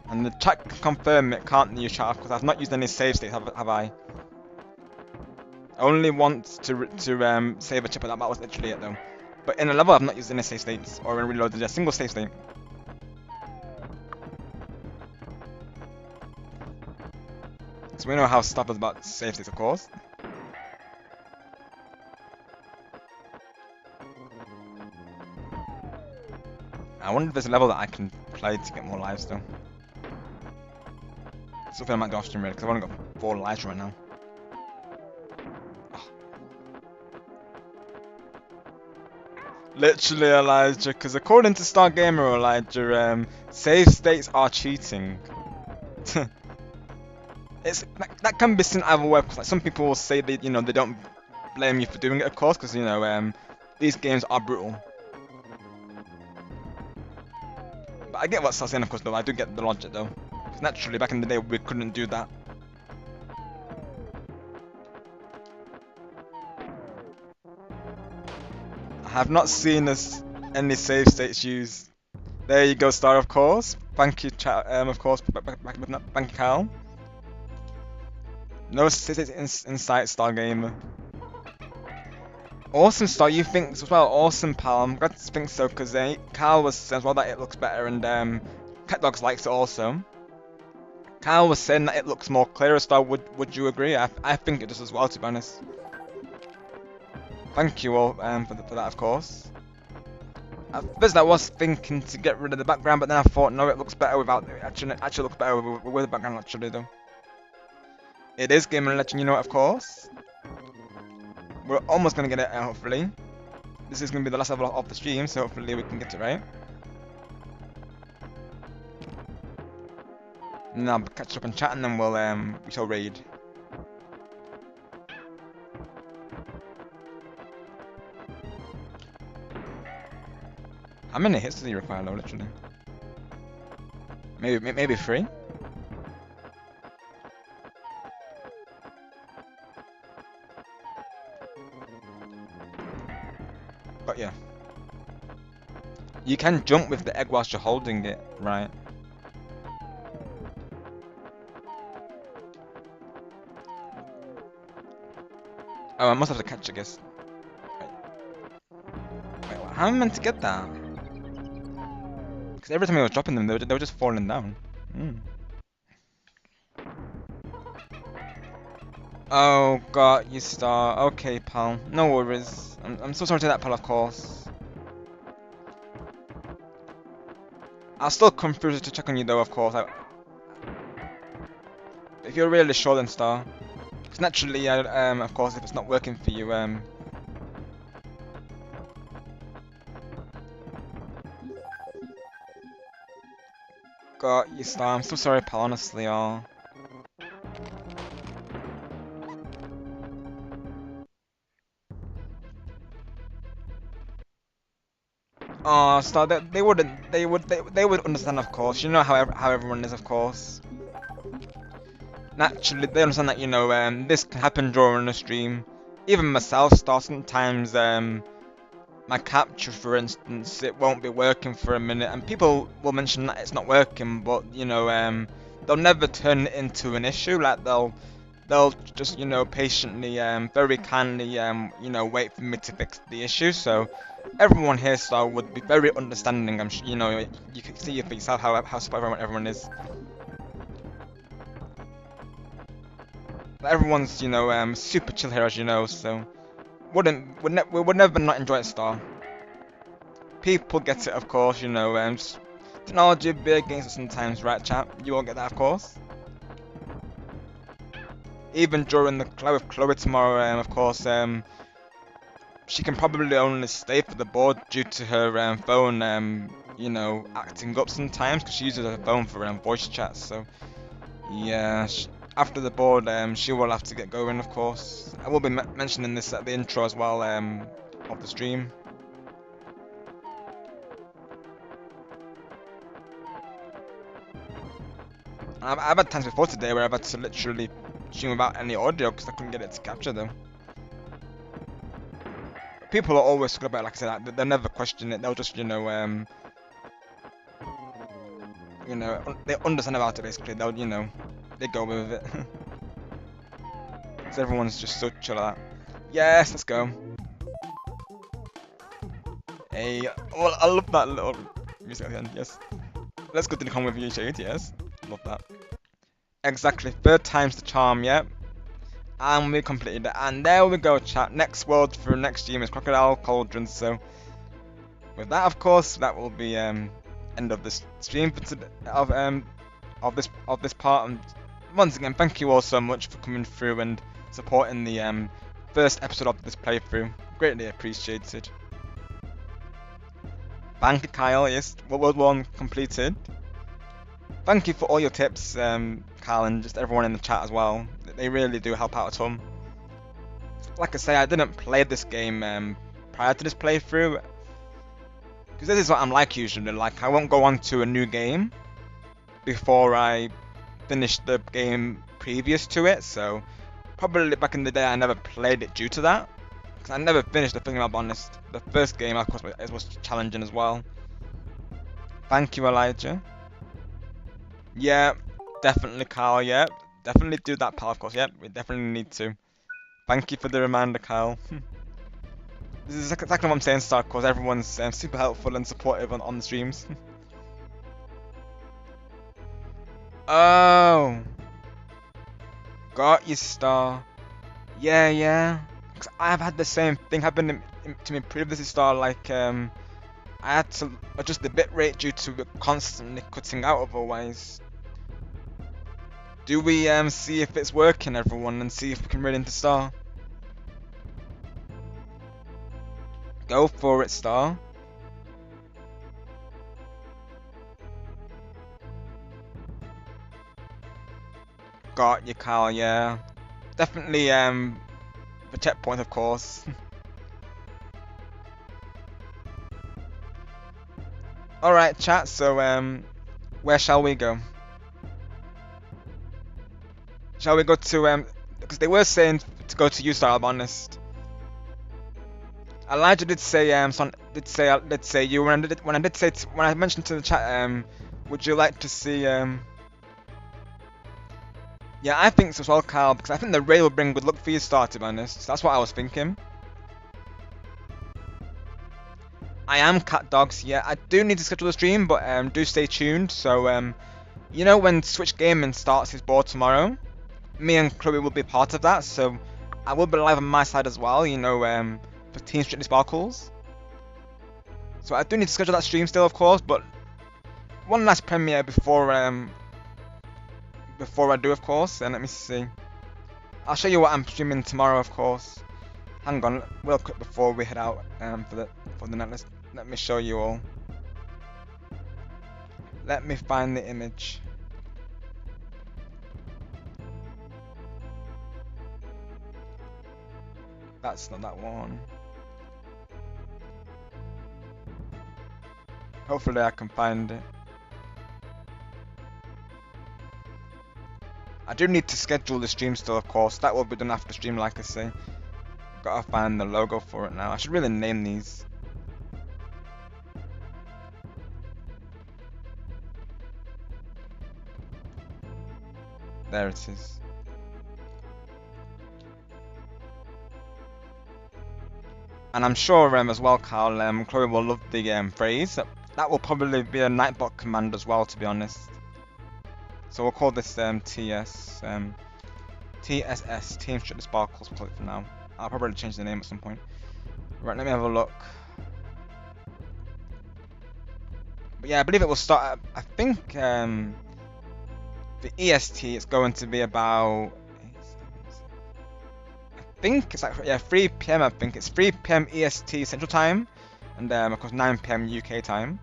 And the chat can confirm it can't use chat because I've not used any save states, have I? Only once to save a chip, and that was literally it though. But in a level, I've not used any save states or reloaded a single save state. So we know how stuff is about save states, of course. I wonder if there's a level that I can play to get more lives though. Something I might do off stream really, because I've only got 4 lives right now. Oh. Literally, Elijah, because according to Star Gamer, Elijah, save states are cheating. That can be seen either way, because like, some people will say they don't blame you for doing it, of course, because these games are brutal. But I get what Star's saying, of course, though. I do get the logic, though. Because naturally, back in the day, we couldn't do that. I have not seen any save states used. There you go, Star, of course. Thank you, chat, of course. Thank you, Kyle. No save states in sight, Star Gamer. Awesome, Star, you think as well? Awesome, pal. I'm glad to think so, because Kyle was saying as well that it looks better, and Cat Dogs likes it also. Kyle was saying that it looks more clearer, Star. Would you agree? I think it does as well, to be honest. Thank you all for that, of course. At first I was thinking to get rid of the background, but then I thought, no, it looks better without it. Actually looks better with the background, actually, though. It is Game and Legend, you know it, of course. We're almost going to get it, hopefully. This is going to be the last level of the stream, so hopefully we can get it right. Now catch up and chat, and then we shall raid. How many hits does he require, though, literally? Maybe 3? But yeah. You can jump with the egg whilst you're holding it, right? Oh, I must have to catch it, I guess. Wait, how am I meant to get that? Because every time I was dropping them, they were just falling down. Mm. Oh god, you star. Okay, pal. No worries. I'm so sorry to that, pal, of course. I'll still come through to check on you, though, of course. If you're really sure, then star. Because naturally, of course, if it's not working for you, God, you star. I'm so sorry, pal, honestly, oh. Oh, star, they wouldn't, they would understand, of course. You know how everyone is, of course. Naturally, they understand that, you know, this can happen during a stream. Even myself, star, sometimes, my capture, for instance, it won't be working for a minute, and people will mention that it's not working, but, you know, they'll never turn it into an issue. Like, they'll just, you know, patiently, very kindly, you know, wait for me to fix the issue. So everyone here, so would be very understanding. You know, you can see for yourself how supportive everyone is. Everyone's, you know, super chill here, as you know. So we would never not enjoy a star. People get it, of course. You know, technology be against us sometimes, right, chap? You all get that, of course. Even during the with Chloe tomorrow, of course, she can probably only stay for the board due to her phone, you know, acting up sometimes because she uses her phone for voice chats. So yeah, after the board, she will have to get going, of course. I will be mentioning this at the intro as well, of the stream. I've had times before today where I've had to literally stream without any audio because I couldn't get it to capture them. People are always good about it, like I said, they'll never question it. They'll just, you know, they understand about it basically. They'll, you know, they go with it. So everyone's just so chill at that. Yes, let's go. Hey, well, I love that little music at the end. Yes, let's go to the con with you, Shade. Yes, love that. Exactly, third time's the charm. Yep. And we completed it. And there we go, chat. Next world for next stream is Crocodile Cauldron. So with that, of course, that will be end of this stream for today, of this part. And once again, thank you all so much for coming through and supporting the first episode of this playthrough. Greatly appreciated. Thank you, Kyle. Yes, World 1 completed. Thank you for all your tips, Kyle, and just everyone in the chat as well. They really do help out a ton. Like I say, I didn't play this game prior to this playthrough, because this is what I'm like usually. Like, I won't go on to a new game before I finish the game previous to it. So probably back in the day, I never played it due to that, because I never finished the thing. I'm honest. The first game, of course, it was challenging as well. Thank you, Elijah. Yeah, definitely, Kyle. Yeah, definitely do that, pal. Of course. Yep, we definitely need to. Thank you for the reminder, Kyle. This is exactly what I'm saying, Star. Of course, everyone's super helpful and supportive on the streams. Oh, got you, Star. Yeah, yeah. Cause I've had the same thing happen to me previously, Star. Like, I had to adjust the bitrate due to it constantly cutting out otherwise. Do we see if it's working, everyone, and see if we can run into Star? Go for it, Star. Got you, Kyle, yeah. Definitely the checkpoint, of course. Alright, chat, so where shall we go? Shall we go to because they were saying to go to U-Star, I'm honest. Elijah did say did say you when I mentioned to the chat would you like to see yeah, I think so as well, Kyle, because I think the raid will bring good luck for you, Star, to be honest. So that's what I was thinking. I am Cat Dogs. Yeah, I do need to schedule a stream, but do stay tuned. So you know when Switch Gaming starts his board tomorrow, me and Chloe will be part of that. So I will be live on my side as well. You know for Team Strictly Sparkles. So I do need to schedule that stream still, of course. But one last premiere before I do, of course. And let me see. I'll show you what I'm streaming tomorrow, of course. Hang on, real quick before we head out for the night. Let me show you all. Let me find the image. That's not that one. Hopefully I can find it. I do need to schedule the stream still, of course. That will be done after stream, like I say. Gotta find the logo for it now. I should really name these. There it is. And I'm sure as well, Carl, Chloe will love the phrase. That will probably be a Nightbot command as well, to be honest. So we'll call this TSS, Team Strictly Sparkles, we'll call it for now. I'll probably change the name at some point. Right, let me have a look. But yeah, I believe it will start at, I think, the EST is going to be about, I think it's like, yeah, 3 PM, I think. It's 3 PM EST Central Time, and of course 9 PM UK time.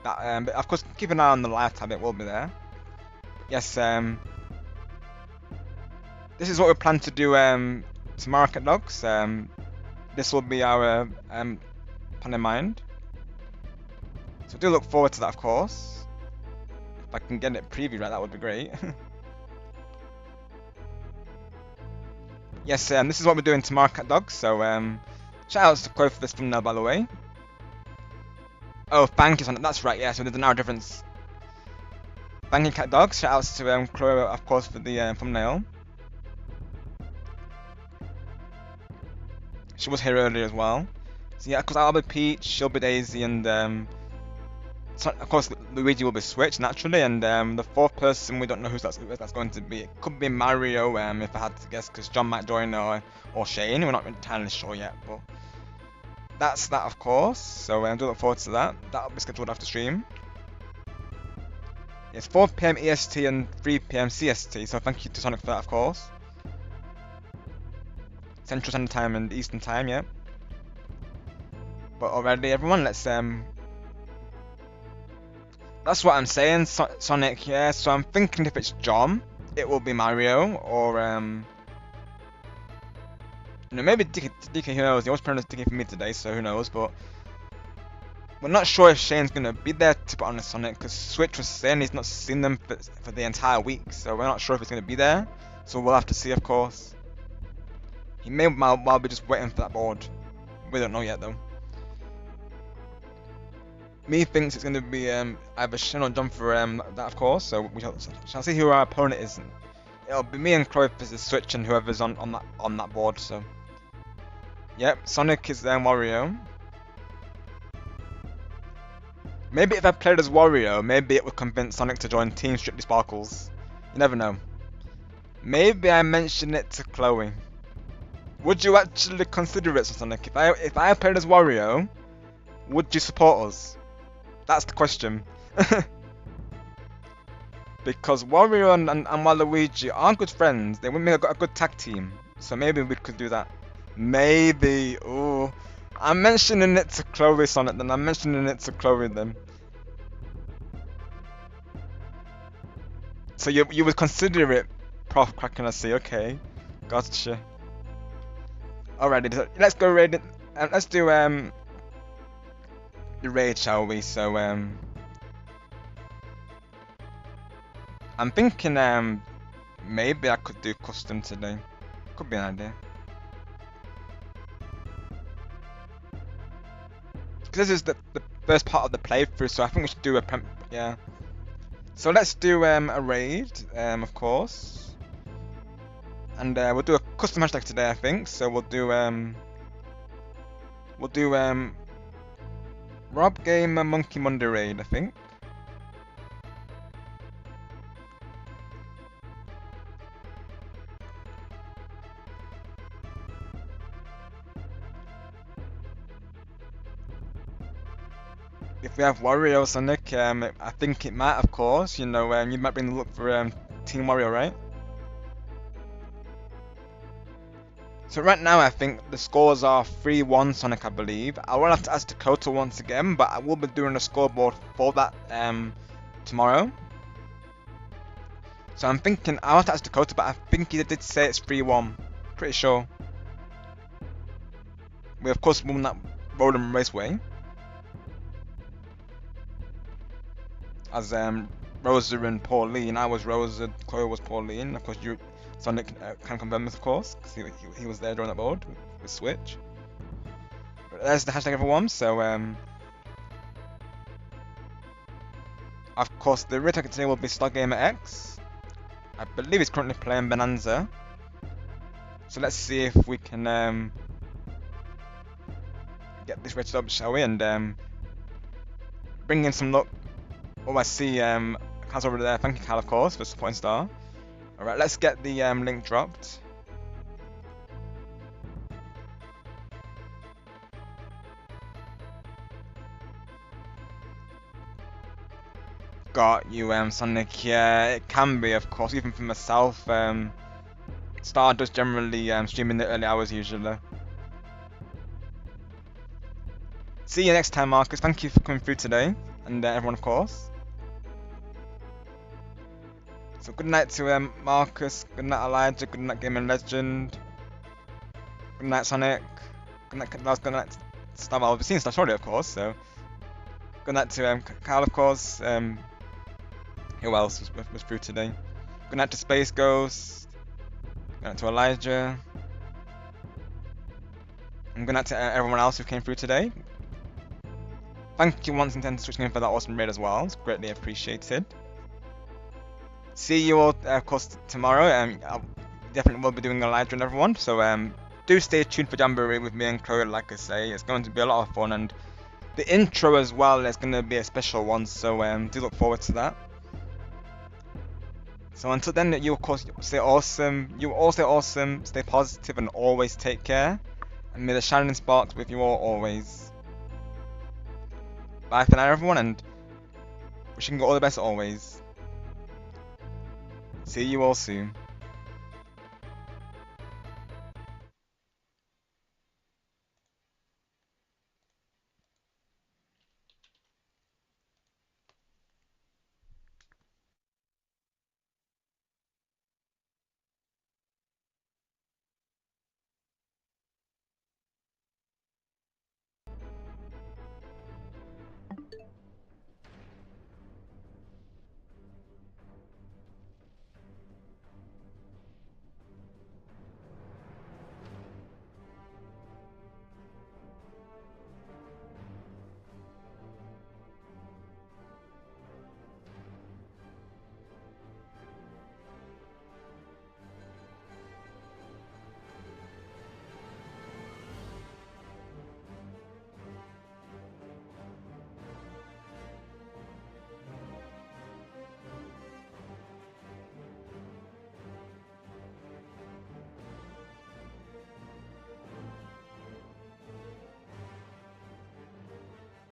That, but of course, keep an eye on the live tab, it will be there. Yes, this is what we plan to do tomorrow, Cat Dogs. This will be our plan in mind. So do look forward to that, of course. If I can get it previewed right, that would be great. Yes, this is what we're doing tomorrow, Cat Dogs. So shout outs to Chloe for this thumbnail, by the way. Oh, thank you, Sonic. That's right. Yeah, so there's an hour difference. Thank you, Cat Dogs. Shout outs to Chloe, of course, for the thumbnail. She was here earlier as well. So yeah, because I'll be Peach, she'll be Daisy, and so of course Luigi will be Switch naturally, and the fourth person we don't know who that's going to be. It could be Mario, if I had to guess, because John might join or Shane. We're not entirely sure yet, but that's that, of course. So I do look forward to that. That'll be scheduled after stream. It's 4 PM EST and 3 PM CST. So thank you to Sonic for that, of course. Central Standard Time and Eastern Time, yeah. But already, everyone, let's that's what I'm saying, Sonic. Yeah. So I'm thinking if it's John, it will be Mario, or you know, maybe DK. Who knows? He was pronounced DK for me today, so who knows? But we're not sure if Shane's gonna be there to put on a Sonic, because Switch was saying he's not seen them for the entire week, so we're not sure if he's gonna be there. So we'll have to see, of course. He may well be just waiting for that board. We don't know yet, though. Me thinks it's going to be either Shin or John for that, of course. So we shall see who our opponent is. It'll be me and Chloe versus Switch and whoever's on that board. So, yep, Sonic is Wario. Maybe if I played as Wario, maybe it would convince Sonic to join Team Strictly Sparkles. You never know. Maybe I mention it to Chloe. Would you actually consider it, Sonic? If I played as Wario, would you support us? That's the question. Because Wario and Waluigi are good friends. They would make a good tag team. So maybe we could do that. Maybe. Oh, I'm mentioning it to Chloe, Sonic. Then I'm mentioning it to Chloe. Then. So you would consider it, Prof. Kraken? I see. Okay, gotcha. Alrighty, let's go raid it. Let's do the raid, shall we? So I'm thinking maybe I could do custom today. Could be an idea. Because this is the first part of the playthrough, so I think we should do yeah. So let's do a raid, of course. And we'll do a custom hashtag today, I think. So we'll do Rob game Monkey Monday raid, I think. If we have Wario Sonic, I think it might, of course. You know, you might be in the look for Team Wario, right? So right now, I think the scores are 3-1 Sonic, I believe. I will have to ask Dakota once again, but I will be doing a scoreboard for that tomorrow. So I'm thinking, I'll have to ask Dakota, but I think he did say it's 3-1. Pretty sure. We of course won that Roland Raceway. As Rosa and Pauline, I was Rosa, Chloe was Pauline. Of course, you, Sonic can confirm this, of course, because he was there during that board with Switch. But there's the hashtag everyone. So of course the real target today will be Stargamer X. I believe he's currently playing Bonanza. So let's see if we can get this registered up, shall we? And bring in some luck. Oh, I see. Cal's over there. Thank you, Cal, of course, for supporting Star. Alright, let's get the link dropped. Got you, Sonic. Yeah, it can be, of course, even for myself. Star does generally stream in the early hours usually. See you next time, Marcus. Thank you for coming through today, and everyone, of course. So good night to Marcus, good night Elijah, good night Gaming Legend, good night Sonic, good night Star. Well, we've seen Star shortly, of course, so good night to Kyle, of course. Who else was through today? Good night to Space Ghost, good night to Elijah, and good night to everyone else who came through today. Thank you once again for switching in for that awesome raid as well, it's greatly appreciated. See you all, of course, tomorrow. I definitely will be doing a live stream, everyone. So do stay tuned for Jamboree with me and Chloe. Like I say, it's going to be a lot of fun, and the intro as well is going to be a special one. So do look forward to that. So until then, you of course stay awesome. You all stay awesome, stay positive, and always take care. And may the shining sparks with you all always. Bye for now, everyone, and wishing you all the best always. See you all soon.